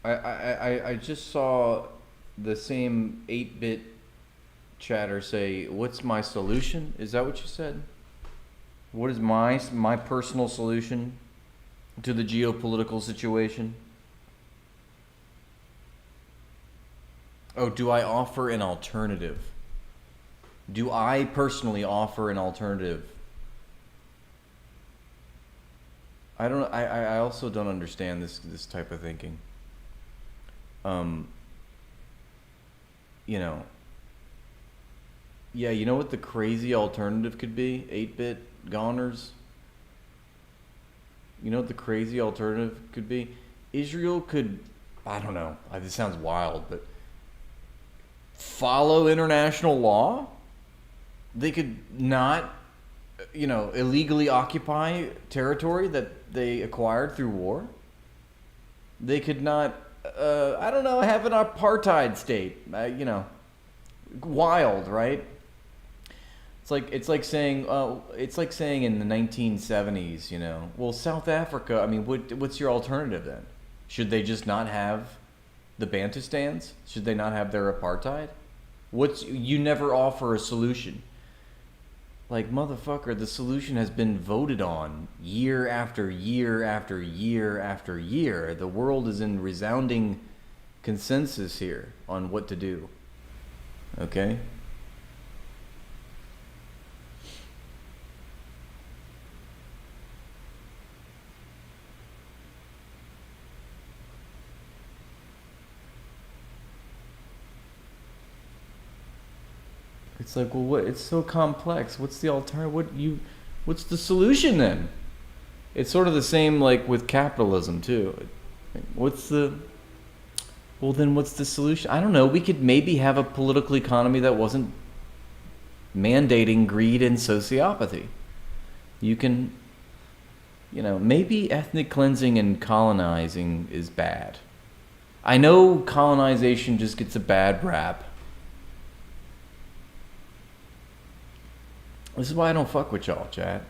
I just saw the same 8-bit chatter say, "What's my solution?" Is that what you said? What is my personal solution to the geopolitical situation? Oh, do I offer an alternative? Do I personally offer an alternative? I also don't understand this type of thinking. You know. Yeah, you know what the crazy alternative could be? 8-bit goners. You know what the crazy alternative could be? Israel could, I don't know, this sounds wild, but follow international law. They could not, illegally occupy territory that they acquired through war. They could not, have an apartheid state. Wild, right? It's like saying in the 1970s, well, South Africa. I mean, what's your alternative then? Should they just not have the Bantustans? Should they not have their apartheid? You never offer a solution. Like, motherfucker, the solution has been voted on year after year after year after year. The world is in resounding consensus here on what to do. Okay? It's like, well, what? It's so complex. What's the alternative? What's the solution then? It's sort of the same like with capitalism too. What's the solution? I don't know. We could maybe have a political economy that wasn't mandating greed and sociopathy. You can, maybe ethnic cleansing and colonizing is bad. I know colonization just gets a bad rap. This is why I don't fuck with y'all, chat.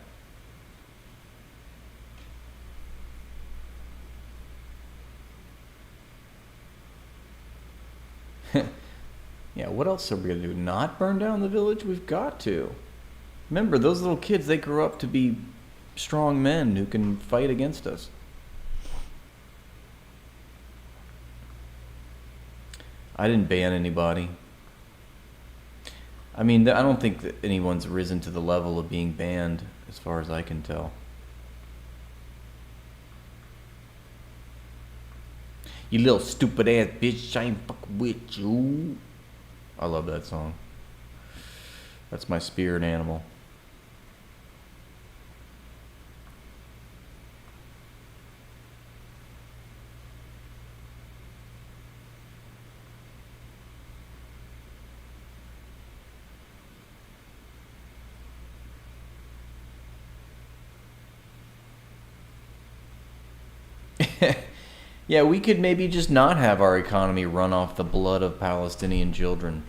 Yeah, what else are we gonna do? Not burn down the village? We've got to. Remember, those little kids, they grew up to be strong men who can fight against us. I didn't ban anybody. I mean, I don't think that anyone's risen to the level of being banned, as far as I can tell. You little stupid ass bitch, I ain't fucking with you. I love that song. That's my spirit animal. Yeah, we could maybe just not have our economy run off the blood of Palestinian children.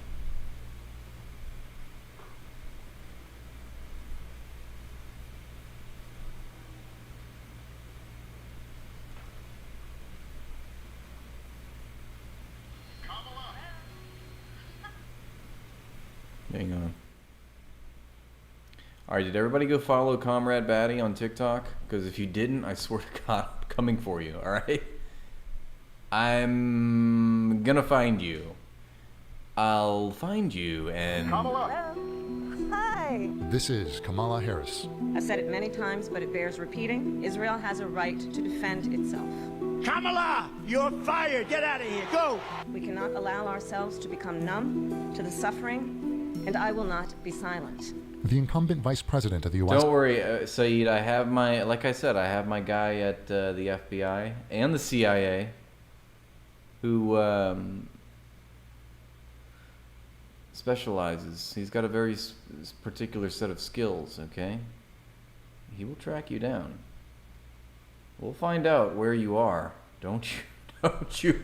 Hang on. Alright, did everybody go follow Comrade Batty on TikTok? Because if you didn't, I swear to God, I'm coming for you, alright? I'm gonna find you. I'll find you and... Kamala. Hi. This is Kamala Harris. I've said it many times, but it bears repeating. Israel has a right to defend itself. Kamala, you're fired. Get out of here. Go. We cannot allow ourselves to become numb to the suffering, and I will not be silent. The incumbent vice president of the U.S. Don't worry, Saeed, I have my, like I said, I have my guy at the FBI and the CIA who specializes. He's got a very particular set of skills, okay? He will track you down. We'll find out where you are. Don't you? Don't you?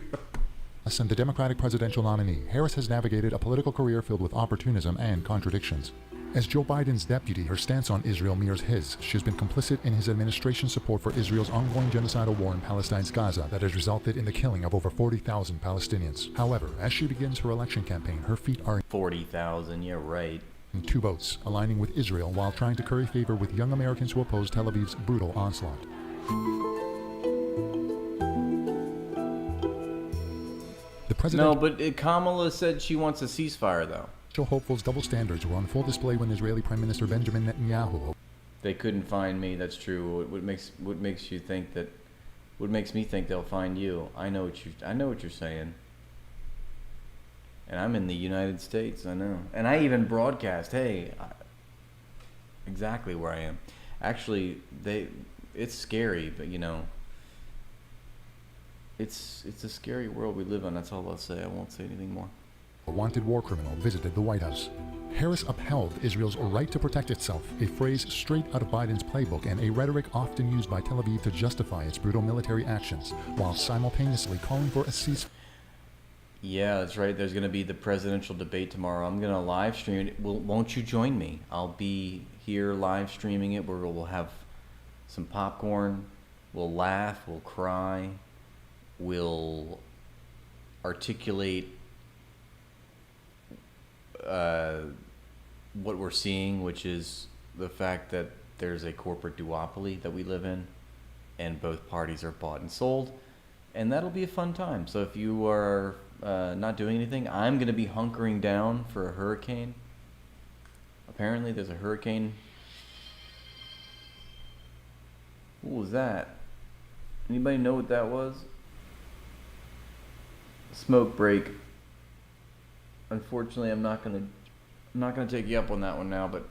And the Democratic presidential nominee, Harris has navigated a political career filled with opportunism and contradictions. As Joe Biden's deputy, her stance on Israel mirrors his. She has been complicit in his administration's support for Israel's ongoing genocidal war in Palestine's Gaza that has resulted in the killing of over 40,000 Palestinians. However, as she begins her election campaign, her feet are 40,000, yeah, right. in two boats, aligning with Israel while trying to curry favor with young Americans who oppose Tel Aviv's brutal onslaught. The president... No, but Kamala said she wants a ceasefire, though. Hopefuls' double standards were on full display when Israeli Prime Minister Benjamin Netanyahu. They couldn't find me. That's true. What makes you think that? What makes me think they'll find you? I know what you're saying. And I'm in the United States. I know. And I even broadcast. Hey, exactly where I am. Actually, it's scary, but you know. It's a scary world we live in. That's all I'll say. I won't say anything more. A wanted war criminal visited the White House. Harris upheld Israel's right to protect itself, a phrase straight out of Biden's playbook and a rhetoric often used by Tel Aviv to justify its brutal military actions, while simultaneously calling for a ceasefire. Yeah, that's right. There's going to be the presidential debate tomorrow. I'm going to live stream it. Won't you join me? I'll be here live streaming it where we'll have some popcorn. We'll laugh. We'll cry. We'll articulate what we're seeing, which is the fact that there's a corporate duopoly that we live in, and both parties are bought and sold, and that'll be a fun time. So if you are not doing anything, I'm going to be hunkering down for a hurricane. Apparently there's a hurricane. What was that? Anybody know what that was? Smoke break. Unfortunately, I'm not gonna take you up on that one now, but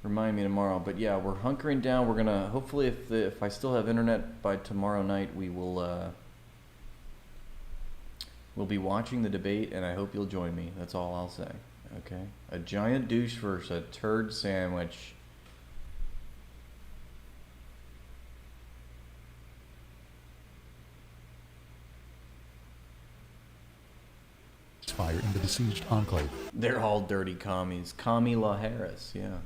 remind me tomorrow. But yeah, we're hunkering down. We're gonna hopefully, if I still have internet by tomorrow night, we'll be watching the debate, and I hope you'll join me. That's all I'll say. Okay, a giant douche versus a turd sandwich. Fire in the besieged enclave. They're all dirty commies. Kamala Harris, yeah.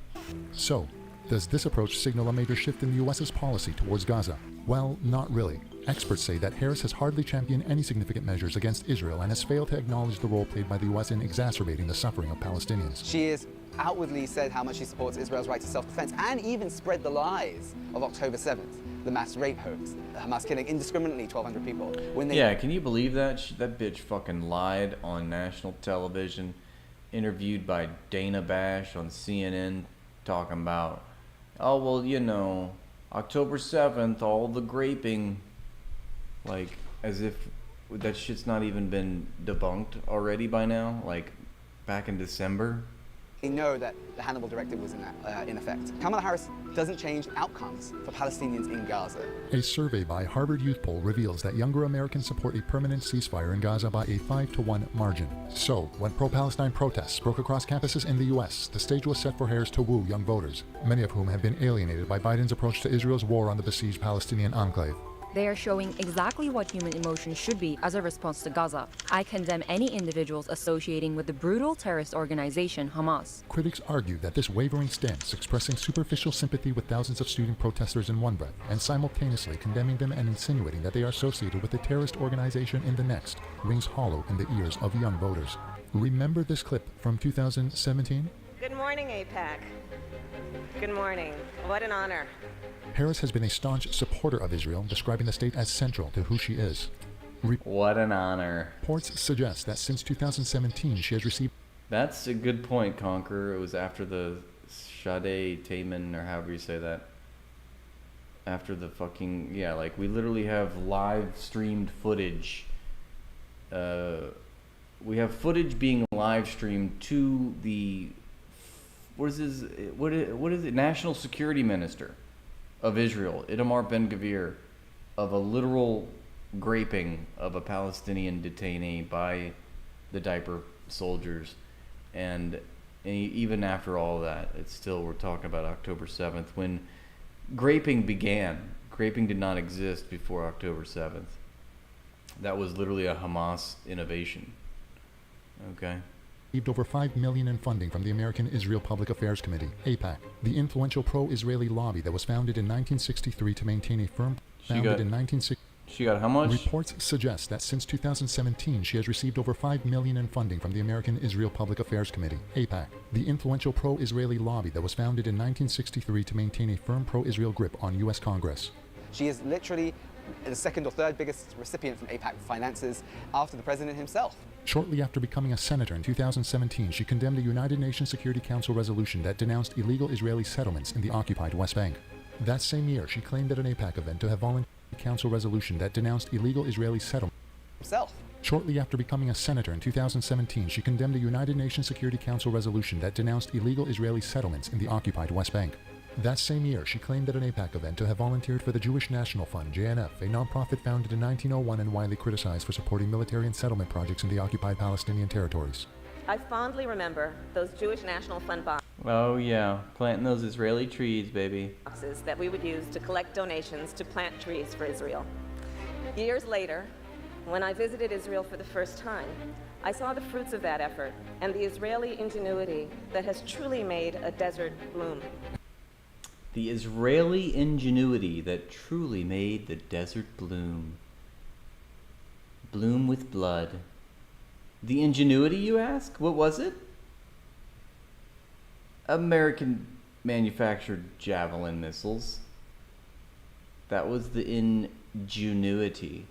So, Does this approach signal a major shift in the U.S.'s policy towards Gaza? Well, not really. Experts say that Harris has hardly championed any significant measures against Israel and has failed to acknowledge the role played by the U.S. in exacerbating the suffering of Palestinians. She has outwardly said how much she supports Israel's right to self-defense and even spread the lies of October 7th, the mass rape hoax, Hamas killing indiscriminately 1,200 people. Yeah, can you believe that? That bitch fucking lied on national television, interviewed by Dana Bash on CNN, talking about, oh, well, you know, October 7th, all the graping, like, as if that shit's not even been debunked already by now, like, back in December. They know that the Hannibal Directive was in effect. Kamala Harris doesn't change outcomes for Palestinians in Gaza. A survey by Harvard Youth Poll reveals that younger Americans support a permanent ceasefire in Gaza by a 5-to-1 margin. So, when pro-Palestine protests broke across campuses in the U.S., the stage was set for Harris to woo young voters, many of whom have been alienated by Biden's approach to Israel's war on the besieged Palestinian enclave. They are showing exactly what human emotions should be as a response to Gaza. I condemn any individuals associating with the brutal terrorist organization Hamas. Critics argue that this wavering stance, expressing superficial sympathy with thousands of student protesters in one breath, and simultaneously condemning them and insinuating that they are associated with the terrorist organization in the next, rings hollow in the ears of young voters. Remember this clip from 2017? Good morning, AIPAC. Good morning. What an honor. Harris has been a staunch supporter of Israel, describing the state as central to who she is. What an honor. Reports suggest that since 2017 she has received... That's a good point, Conquer. It was after the Sade Taman, or however you say that. After the fucking... Yeah, like, we literally have live streamed footage. We have footage being live streamed to the... What is it? National Security Minister of Israel, Itamar Ben-Gvir, of a literal graping of a Palestinian detainee by the diaper soldiers. And even after all that, it's still, we're talking about October 7th, when graping began. Graping did not exist before October 7th. That was literally a Hamas innovation. Okay? Received over $5 million in funding from the American Israel Public Affairs Committee, AIPAC, the influential pro-Israeli lobby that was founded in 1963 to maintain a firm... She got how much? Reports suggest that since 2017 she has received over $5 million in funding from the American Israel Public Affairs Committee, AIPAC, the influential pro-Israeli lobby that was founded in 1963 to maintain a firm pro-Israel grip on U.S. Congress. She is literally the second or third biggest recipient from AIPAC finances after the president himself. Shortly after becoming a senator in 2017, she condemned a United Nations Security Council resolution that denounced illegal Israeli settlements in the occupied West Bank. That same year, she claimed at an AIPAC event to have volunteered a council resolution that denounced illegal Israeli settlements. Shortly after becoming a senator in 2017, she condemned a United Nations Security Council resolution that denounced illegal Israeli settlements in the occupied West Bank. That same year, she claimed at an AIPAC event to have volunteered for the Jewish National Fund, JNF, a nonprofit founded in 1901 and widely criticized for supporting military and settlement projects in the occupied Palestinian territories. I fondly remember those Jewish National Fund Oh yeah, planting those Israeli trees, baby. boxes that we would use to collect donations to plant trees for Israel. Years later, when I visited Israel for the first time, I saw the fruits of that effort and the Israeli ingenuity that has truly made a desert bloom. The Israeli ingenuity that truly made the desert bloom. Bloom with blood. The ingenuity, you ask? What was it? American manufactured Javelin missiles. That was the ingenuity.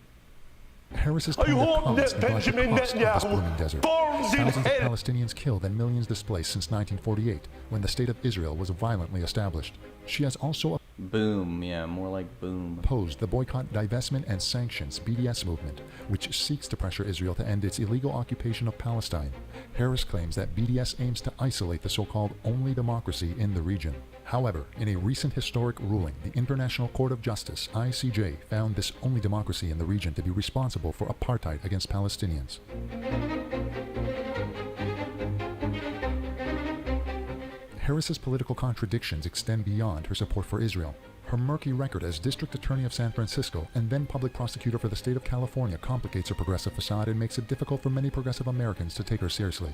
Harris's comment comments neglect the cost of this blooming desert. Thousands of Palestinians killed and millions displaced since 1948, when the State of Israel was violently established. She has also boom, yeah, more like boom. Opposed the boycott, divestment, and sanctions (BDS) movement, which seeks to pressure Israel to end its illegal occupation of Palestine. Harris claims that BDS aims to isolate the so-called only democracy in the region. However, in a recent historic ruling, the International Court of Justice (ICJ) found this only democracy in the region to be responsible for apartheid against Palestinians. Harris's political contradictions extend beyond her support for Israel. Her murky record as District Attorney of San Francisco and then Public Prosecutor for the state of California complicates her progressive facade and makes it difficult for many progressive Americans to take her seriously.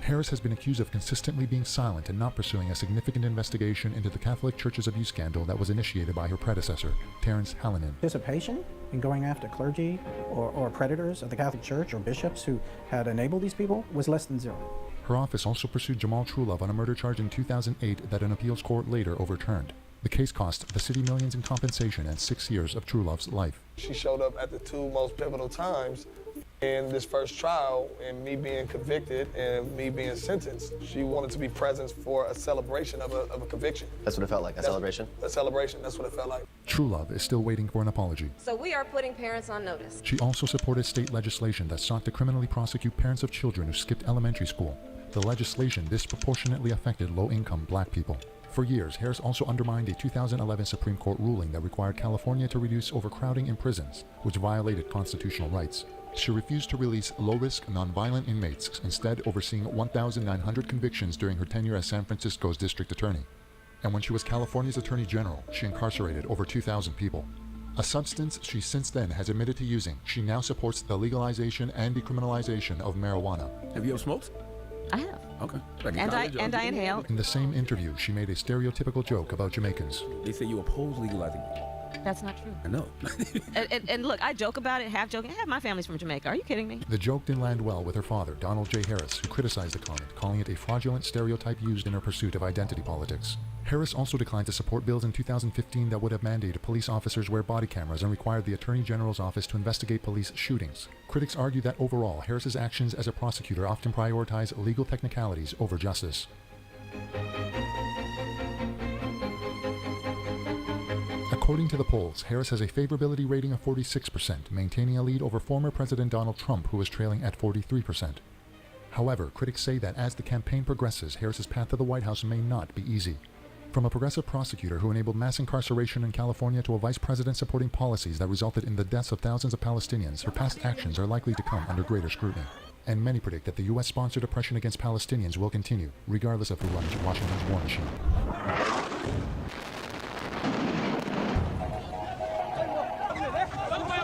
Harris has been accused of consistently being silent and not pursuing a significant investigation into the Catholic Church's abuse scandal that was initiated by her predecessor, Terrence Hallinan. Participation in going after clergy or predators of the Catholic Church or bishops who had enabled these people was less than zero. Her office also pursued Jamal Trulove on a murder charge in 2008 that an appeals court later overturned. The case cost the city millions in compensation and 6 years of Trulove's life. She showed up at the two most pivotal times in this first trial, and me being convicted and me being sentenced. She wanted to be present for a celebration of a conviction. That's what it felt like, a celebration? A celebration, that's what it felt like. Trulove is still waiting for an apology. So we are putting parents on notice. She also supported state legislation that sought to criminally prosecute parents of children who skipped elementary school. The legislation disproportionately affected low-income black people. For years, Harris also undermined a 2011 Supreme Court ruling that required California to reduce overcrowding in prisons, which violated constitutional rights. She refused to release low-risk, nonviolent inmates, instead overseeing 1,900 convictions during her tenure as San Francisco's district attorney. And when she was California's attorney general, she incarcerated over 2,000 people. A substance she since then has admitted to using, she now supports the legalization and decriminalization of marijuana. Have you ever smoked? I have. Okay. And I inhale. In the same interview, she made a stereotypical joke about Jamaicans. They say you oppose legalizing it. That's not true. I know. and look, I joke about it, half joking. Half my family's from Jamaica. Are you kidding me? The joke didn't land well with her father, Donald J. Harris, who criticized the comment, calling it a fraudulent stereotype used in her pursuit of identity politics. Harris also declined to support bills in 2015 that would have mandated police officers wear body cameras and required the Attorney General's office to investigate police shootings. Critics argue that overall, Harris's actions as a prosecutor often prioritize legal technicalities over justice. According to the polls, Harris has a favorability rating of 46%, maintaining a lead over former President Donald Trump, who was trailing at 43%. However, critics say that as the campaign progresses, Harris's path to the White House may not be easy. From a progressive prosecutor who enabled mass incarceration in California to a vice president supporting policies that resulted in the deaths of thousands of Palestinians, her past actions are likely to come under greater scrutiny. And many predict that the U.S.-sponsored oppression against Palestinians will continue, regardless of who runs Washington's war machine.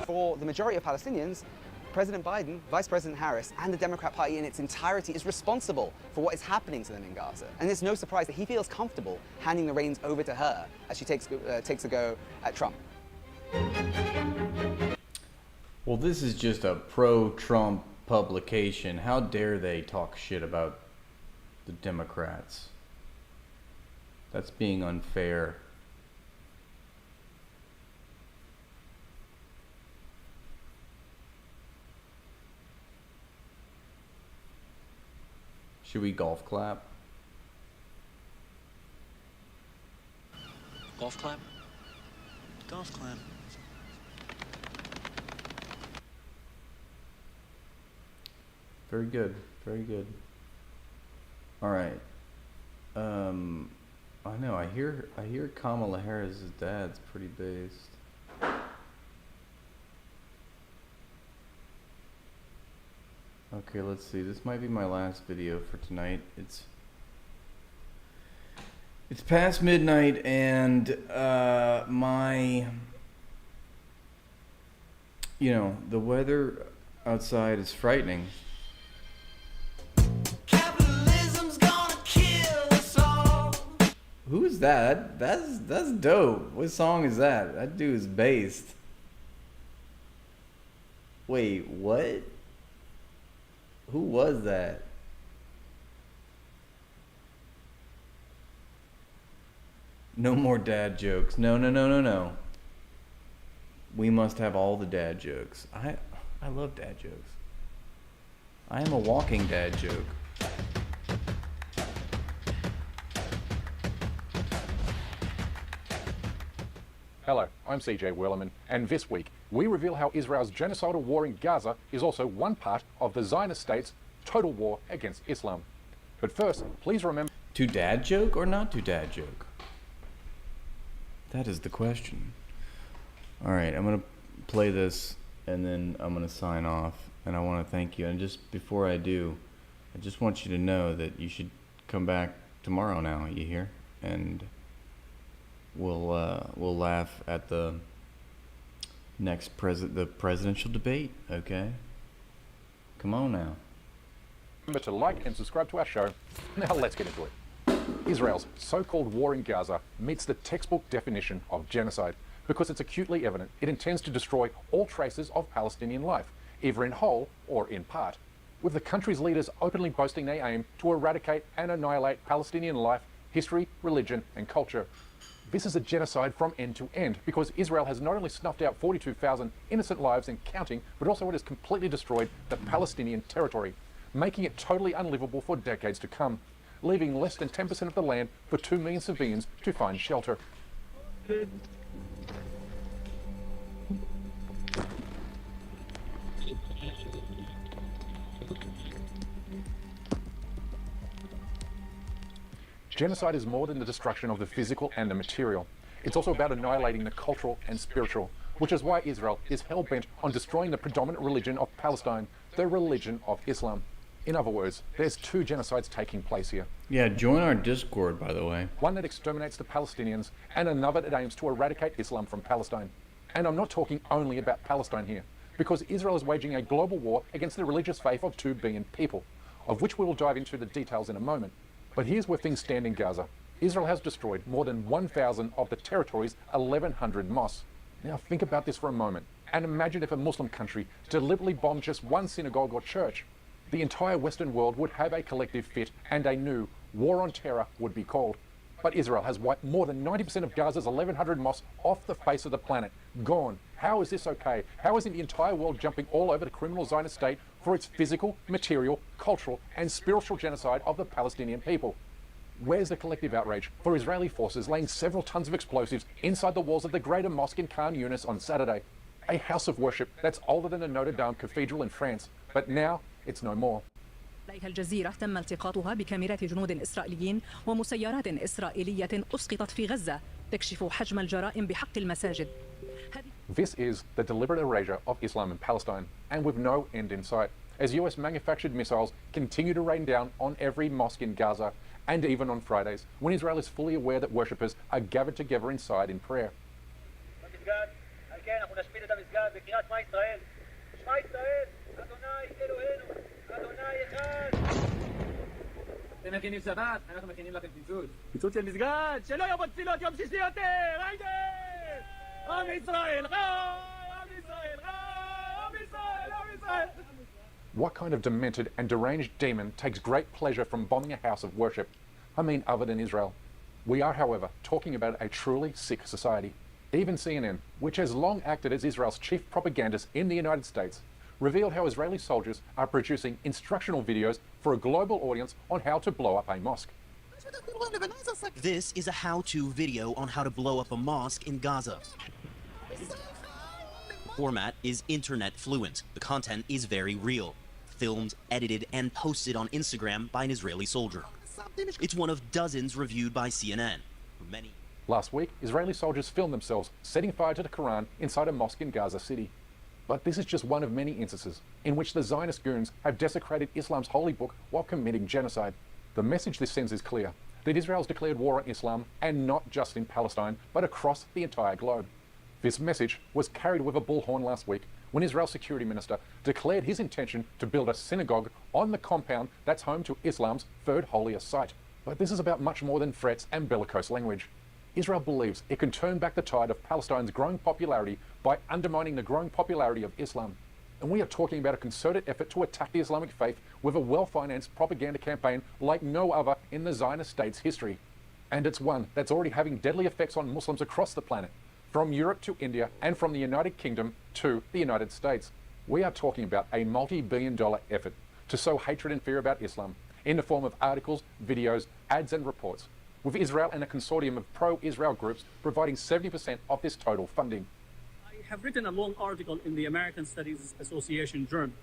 For the majority of Palestinians, President Biden, Vice President Harris, and the Democrat Party in its entirety is responsible for what is happening to them in Gaza. And it's no surprise that he feels comfortable handing the reins over to her as she takes a go at Trump. Well, this is just a pro-Trump publication. How dare they talk shit about the Democrats? That's being unfair. Should we golf clap? Golf clap? Golf clap. Very good. Very good. All right. I know. I hear Kamala Harris's dad's pretty based. Okay, let's see. This might be my last video for tonight. It's past midnight, and the weather outside is frightening. Capitalism's gonna kill us all. Who is that? That's dope. What song is that? That dude is based. Wait, what? Who was that? No more dad jokes. No. We must have all the dad jokes. I love dad jokes. I am a walking dad joke. Hello, I'm CJ Wellerman, and this week we reveal how Israel's genocidal war in Gaza is also one part of the Zionist state's total war against Islam. But first, please remember... To dad joke or not to dad joke? That is the question. Alright, I'm going to play this and then I'm going to sign off. And I want to thank you. And just before I do, I just want you to know that you should come back tomorrow now, you hear? And we'll laugh at the next presidential debate, okay? Come on now. Remember to like and subscribe to our show. Now let's get into it. Israel's so-called war in Gaza meets the textbook definition of genocide because it's acutely evident it intends to destroy all traces of Palestinian life, either in whole or in part, with the country's leaders openly boasting they aim to eradicate and annihilate Palestinian life, history, religion, and culture. This is a genocide from end to end because Israel has not only snuffed out 42,000 innocent lives and counting, but also it has completely destroyed the Palestinian territory, making it totally unlivable for decades to come, leaving less than 10% of the land for 2 million civilians to find shelter. Genocide is more than the destruction of the physical and the material. It's also about annihilating the cultural and spiritual, which is why Israel is hell-bent on destroying the predominant religion of Palestine, the religion of Islam. In other words, there's 2 genocides taking place here. Yeah, join our Discord, by the way. One that exterminates the Palestinians and another that aims to eradicate Islam from Palestine. And I'm not talking only about Palestine here, because Israel is waging a global war against the religious faith of 2 billion people, of which we will dive into the details in a moment. But here's where things stand in Gaza. Israel has destroyed more than 1,000 of the territory's 1,100 mosques. Now think about this for a moment, and imagine if a Muslim country deliberately bombed just one synagogue or church. The entire Western world would have a collective fit, and a new war on terror would be called. But Israel has wiped more than 90% of Gaza's 1,100 mosques off the face of the planet. Gone. How is this okay? How isn't the entire world jumping all over the criminal Zionist state for its physical, material, cultural, and spiritual genocide of the Palestinian people? Where's the collective outrage for Israeli forces laying several tons of explosives inside the walls of the Greater Mosque in Khan Yunis on Saturday? A house of worship that's older than the Notre Dame Cathedral in France, but now it's no more. عليها الجزيرة تم التقاطها بكاميرات جنود إسرائيليين ومسيرات إسرائيلية أسقطت في غزة تكشف حجم الجرائم بحق المساجد. This is the deliberate erasure of Islam in Palestine, and with no end in sight, as US manufactured missiles continue to rain down on every mosque in Gaza, and even on Fridays, when Israel is fully aware that worshippers are gathered together inside in prayer. What kind of demented and deranged demon takes great pleasure from bombing a house of worship? I mean, other than Israel. We are, however, talking about a truly sick society. Even CNN, which has long acted as Israel's chief propagandist in the United States, revealed how Israeli soldiers are producing instructional videos for a global audience on how to blow up a mosque. This is a how-to video on how to blow up a mosque in Gaza. Format is internet fluent. The content is very real. Filmed, edited, and posted on Instagram by an Israeli soldier. It's one of dozens reviewed by CNN. Last week, Israeli soldiers filmed themselves setting fire to the Quran inside a mosque in Gaza City. But this is just one of many instances in which the Zionist goons have desecrated Islam's holy book while committing genocide. The message this sends is clear, that Israel's declared war on Islam, and not just in Palestine, but across the entire globe. This message was carried with a bullhorn last week when Israel's security minister declared his intention to build a synagogue on the compound that's home to Islam's third holiest site. But this is about much more than threats and bellicose language. Israel believes it can turn back the tide of Palestine's growing popularity by undermining the growing popularity of Islam. And we are talking about a concerted effort to attack the Islamic faith with a well-financed propaganda campaign like no other in the Zionist state's history. And it's one that's already having deadly effects on Muslims across the planet, from Europe to India and from the United Kingdom to the United States. We are talking about a multi-billion-dollar effort to sow hatred and fear about Islam in the form of articles, videos, ads and reports, with Israel and a consortium of pro-Israel groups providing 70% of this total funding. I have written a long article in the American Studies Association journal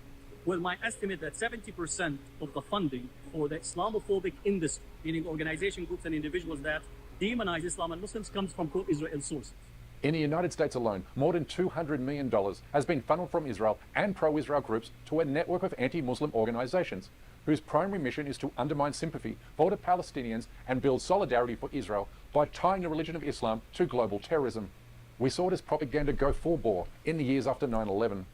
with my estimate that 70% of the funding for the Islamophobic industry, meaning organization groups and individuals that demonize Islam and Muslims, comes from pro-Israel sources. In the United States alone, more than $200 million has been funneled from Israel and pro-Israel groups to a network of anti-Muslim organizations whose primary mission is to undermine sympathy for the Palestinians and build solidarity for Israel by tying the religion of Islam to global terrorism. We saw this propaganda go full bore in the years after 9/11.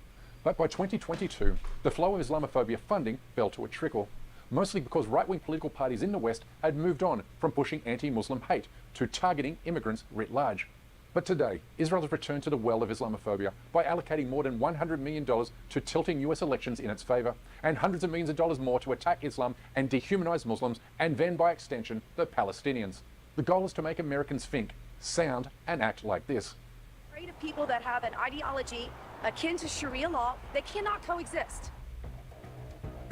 But by 2022, the flow of Islamophobia funding fell to a trickle. mostly because right-wing political parties in the West had moved on from pushing anti-Muslim hate to targeting immigrants writ large. But today, Israel has returned to the well of Islamophobia by allocating more than $100 million to tilting US elections in its favour, and hundreds of millions of dollars more to attack Islam and dehumanize Muslims, and then by extension, the Palestinians. The goal is to make Americans think, sound, and act like this. Afraid of people that have an ideology akin to Sharia law that cannot coexist.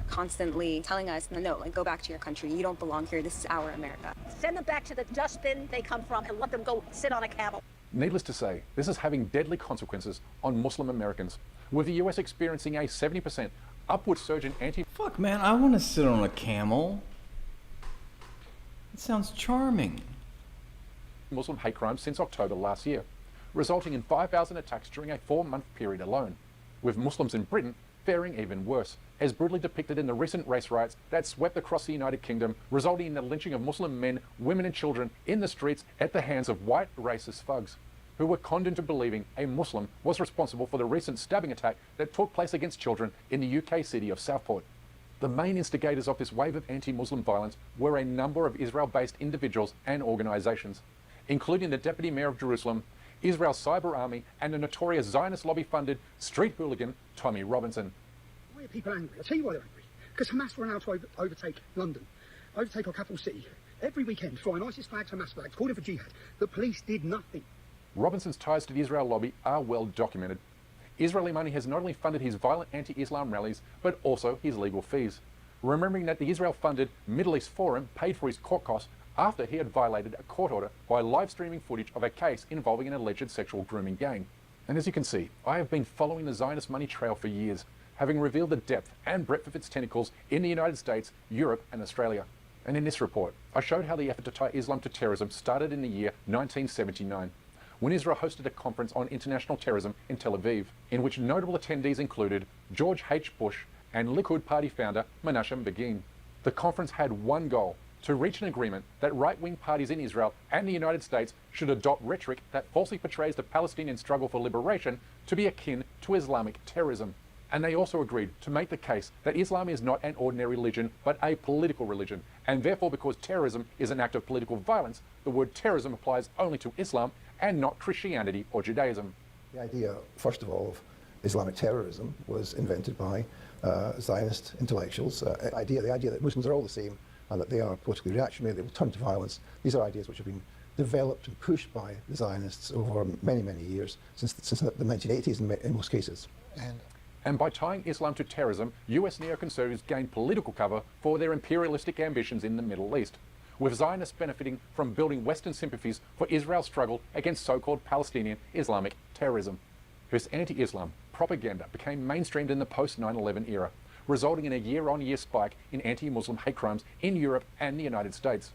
Constantly telling us, no, like, go back to your country. You don't belong here. This is our America. Send them back to the dustbin they come from and let them go sit on a camel. Needless to say, this is having deadly consequences on Muslim Americans, with the US experiencing a 70% upward surge in Fuck, man, I want to sit on a camel. It sounds charming. Muslim hate crimes since October last year, resulting in 5,000 attacks during a 4-month period alone, with Muslims in Britain faring even worse, as brutally depicted in the recent race riots that swept across the United Kingdom, resulting in the lynching of Muslim men, women and children in the streets at the hands of white racist thugs, who were conned into believing a Muslim was responsible for the recent stabbing attack that took place against children in the UK city of Southport. The main instigators of this wave of anti-Muslim violence were a number of Israel-based individuals and organizations, including the Deputy Mayor of Jerusalem, Israel's cyber army, and the notorious Zionist lobby-funded street hooligan Tommy Robinson. Why are people angry? I'll tell you why they're angry. Because Hamas were allowed to overtake London, overtake our capital city, every weekend, flying ISIS flags, Hamas flags, calling for jihad. The police did nothing. Robinson's ties to the Israel lobby are well documented. Israeli money has not only funded his violent anti-Islam rallies, but also his legal fees. Remembering that the Israel-funded Middle East Forum paid for his court costs after he had violated a court order by live streaming footage of a case involving an alleged sexual grooming gang. And as you can see, I have been following the Zionist money trail for years, having revealed the depth and breadth of its tentacles in the United States, Europe and Australia. And in this report, I showed how the effort to tie Islam to terrorism started in the year 1979, when Israel hosted a conference on international terrorism in Tel Aviv, in which notable attendees included George H. Bush and Likud party founder Menachem Begin. The conference had one goal: to reach an agreement that right-wing parties in Israel and the United States should adopt rhetoric that falsely portrays the Palestinian struggle for liberation to be akin to Islamic terrorism. And they also agreed to make the case that Islam is not an ordinary religion, but a political religion, and therefore, because terrorism is an act of political violence, the word terrorism applies only to Islam and not Christianity or Judaism. The idea, first of all, of Islamic terrorism was invented by Zionist intellectuals. The idea that Muslims are all the same and that they are politically reactionary, they will turn to violence. These are ideas which have been developed and pushed by the Zionists over many, many years, since the 1980s in most cases. And by tying Islam to terrorism, US neoconservatives gained political cover for their imperialistic ambitions in the Middle East, with Zionists benefiting from building Western sympathies for Israel's struggle against so-called Palestinian Islamic terrorism. This anti-Islam propaganda became mainstreamed in the post-9/11 era, resulting in a year-on-year spike in anti-Muslim hate crimes in Europe and the United States.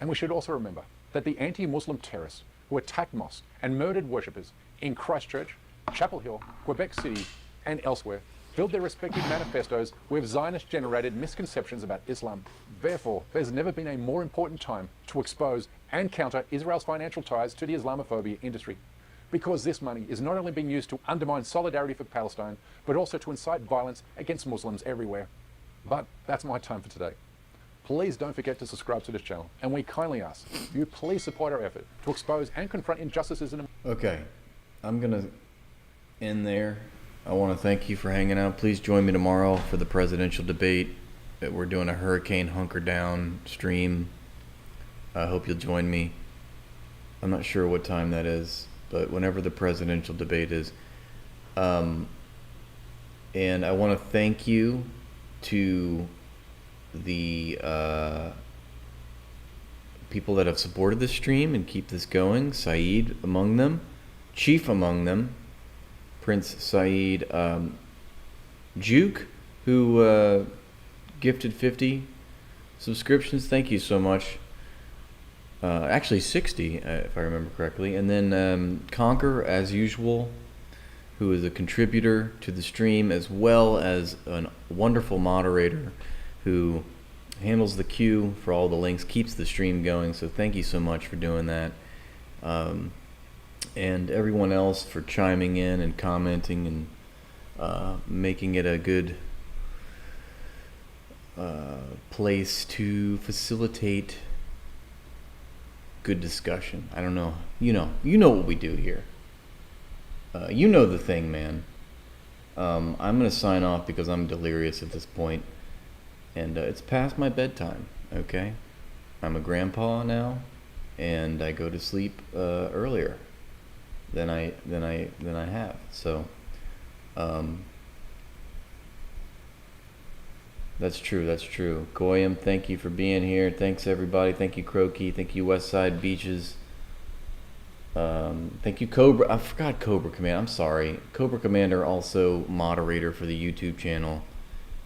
And we should also remember that the anti-Muslim terrorists who attacked mosques and murdered worshippers in Christchurch, Chapel Hill, Quebec City, and elsewhere filled their respective manifestos with Zionist-generated misconceptions about Islam. Therefore, there's never been a more important time to expose and counter Israel's financial ties to the Islamophobia industry, because this money is not only being used to undermine solidarity for Palestine, but also to incite violence against Muslims everywhere. But that's my time for today. Please don't forget to subscribe to this channel, and we kindly ask you please support our effort to expose and confront injustices in... Okay, I'm gonna end there. I want to thank you for hanging out. Please join me tomorrow for the presidential debate. We're doing a Hurricane Hunker Down stream. I hope you'll join me. I'm not sure what time that is, but whenever the presidential debate is. And I want to thank you to the people that have supported this stream and keep this going. Saeed among them, chief among them, Prince Saeed, Juke, who gifted 50 subscriptions. Thank you so much. Actually 60, if I remember correctly. And then Conquer, as usual, who is a contributor to the stream, as well as a wonderful moderator who handles the queue for all the links, keeps the stream going. So thank you so much for doing that. And everyone else for chiming in and commenting and making it a good place to facilitate good discussion. I don't know. You know what we do here. You know the thing, man. I'm gonna sign off because I'm delirious at this point, and it's past my bedtime. Okay, I'm a grandpa now, and I go to sleep earlier than I have. So, that's true. That's true. Goyam, thank you for being here. Thanks everybody. Thank you Croaky. Thank you Westside Beaches. Thank you Cobra. I forgot Cobra Commander. I'm sorry. Cobra Commander, also moderator for the YouTube channel.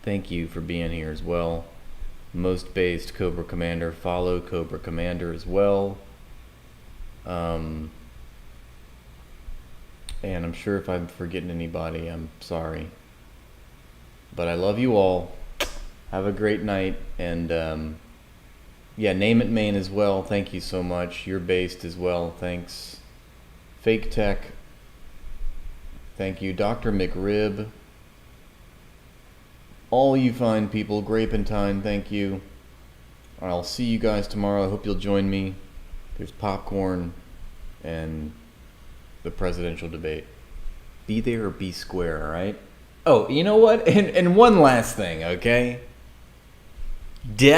Thank you for being here as well. Most based Cobra Commander. Follow Cobra Commander as well. And I'm sure if I'm forgetting anybody, I'm sorry. But I love you all. Have a great night. And yeah, Name It Main as well. Thank you so much. You're based as well. Thanks. Fake Tech. Thank you. Dr. McRib. All you fine people. Grapentine, thank you. I'll see you guys tomorrow. I hope you'll join me. There's popcorn and the presidential debate. Be there or be square, alright? Oh, you know what? And one last thing, okay? Death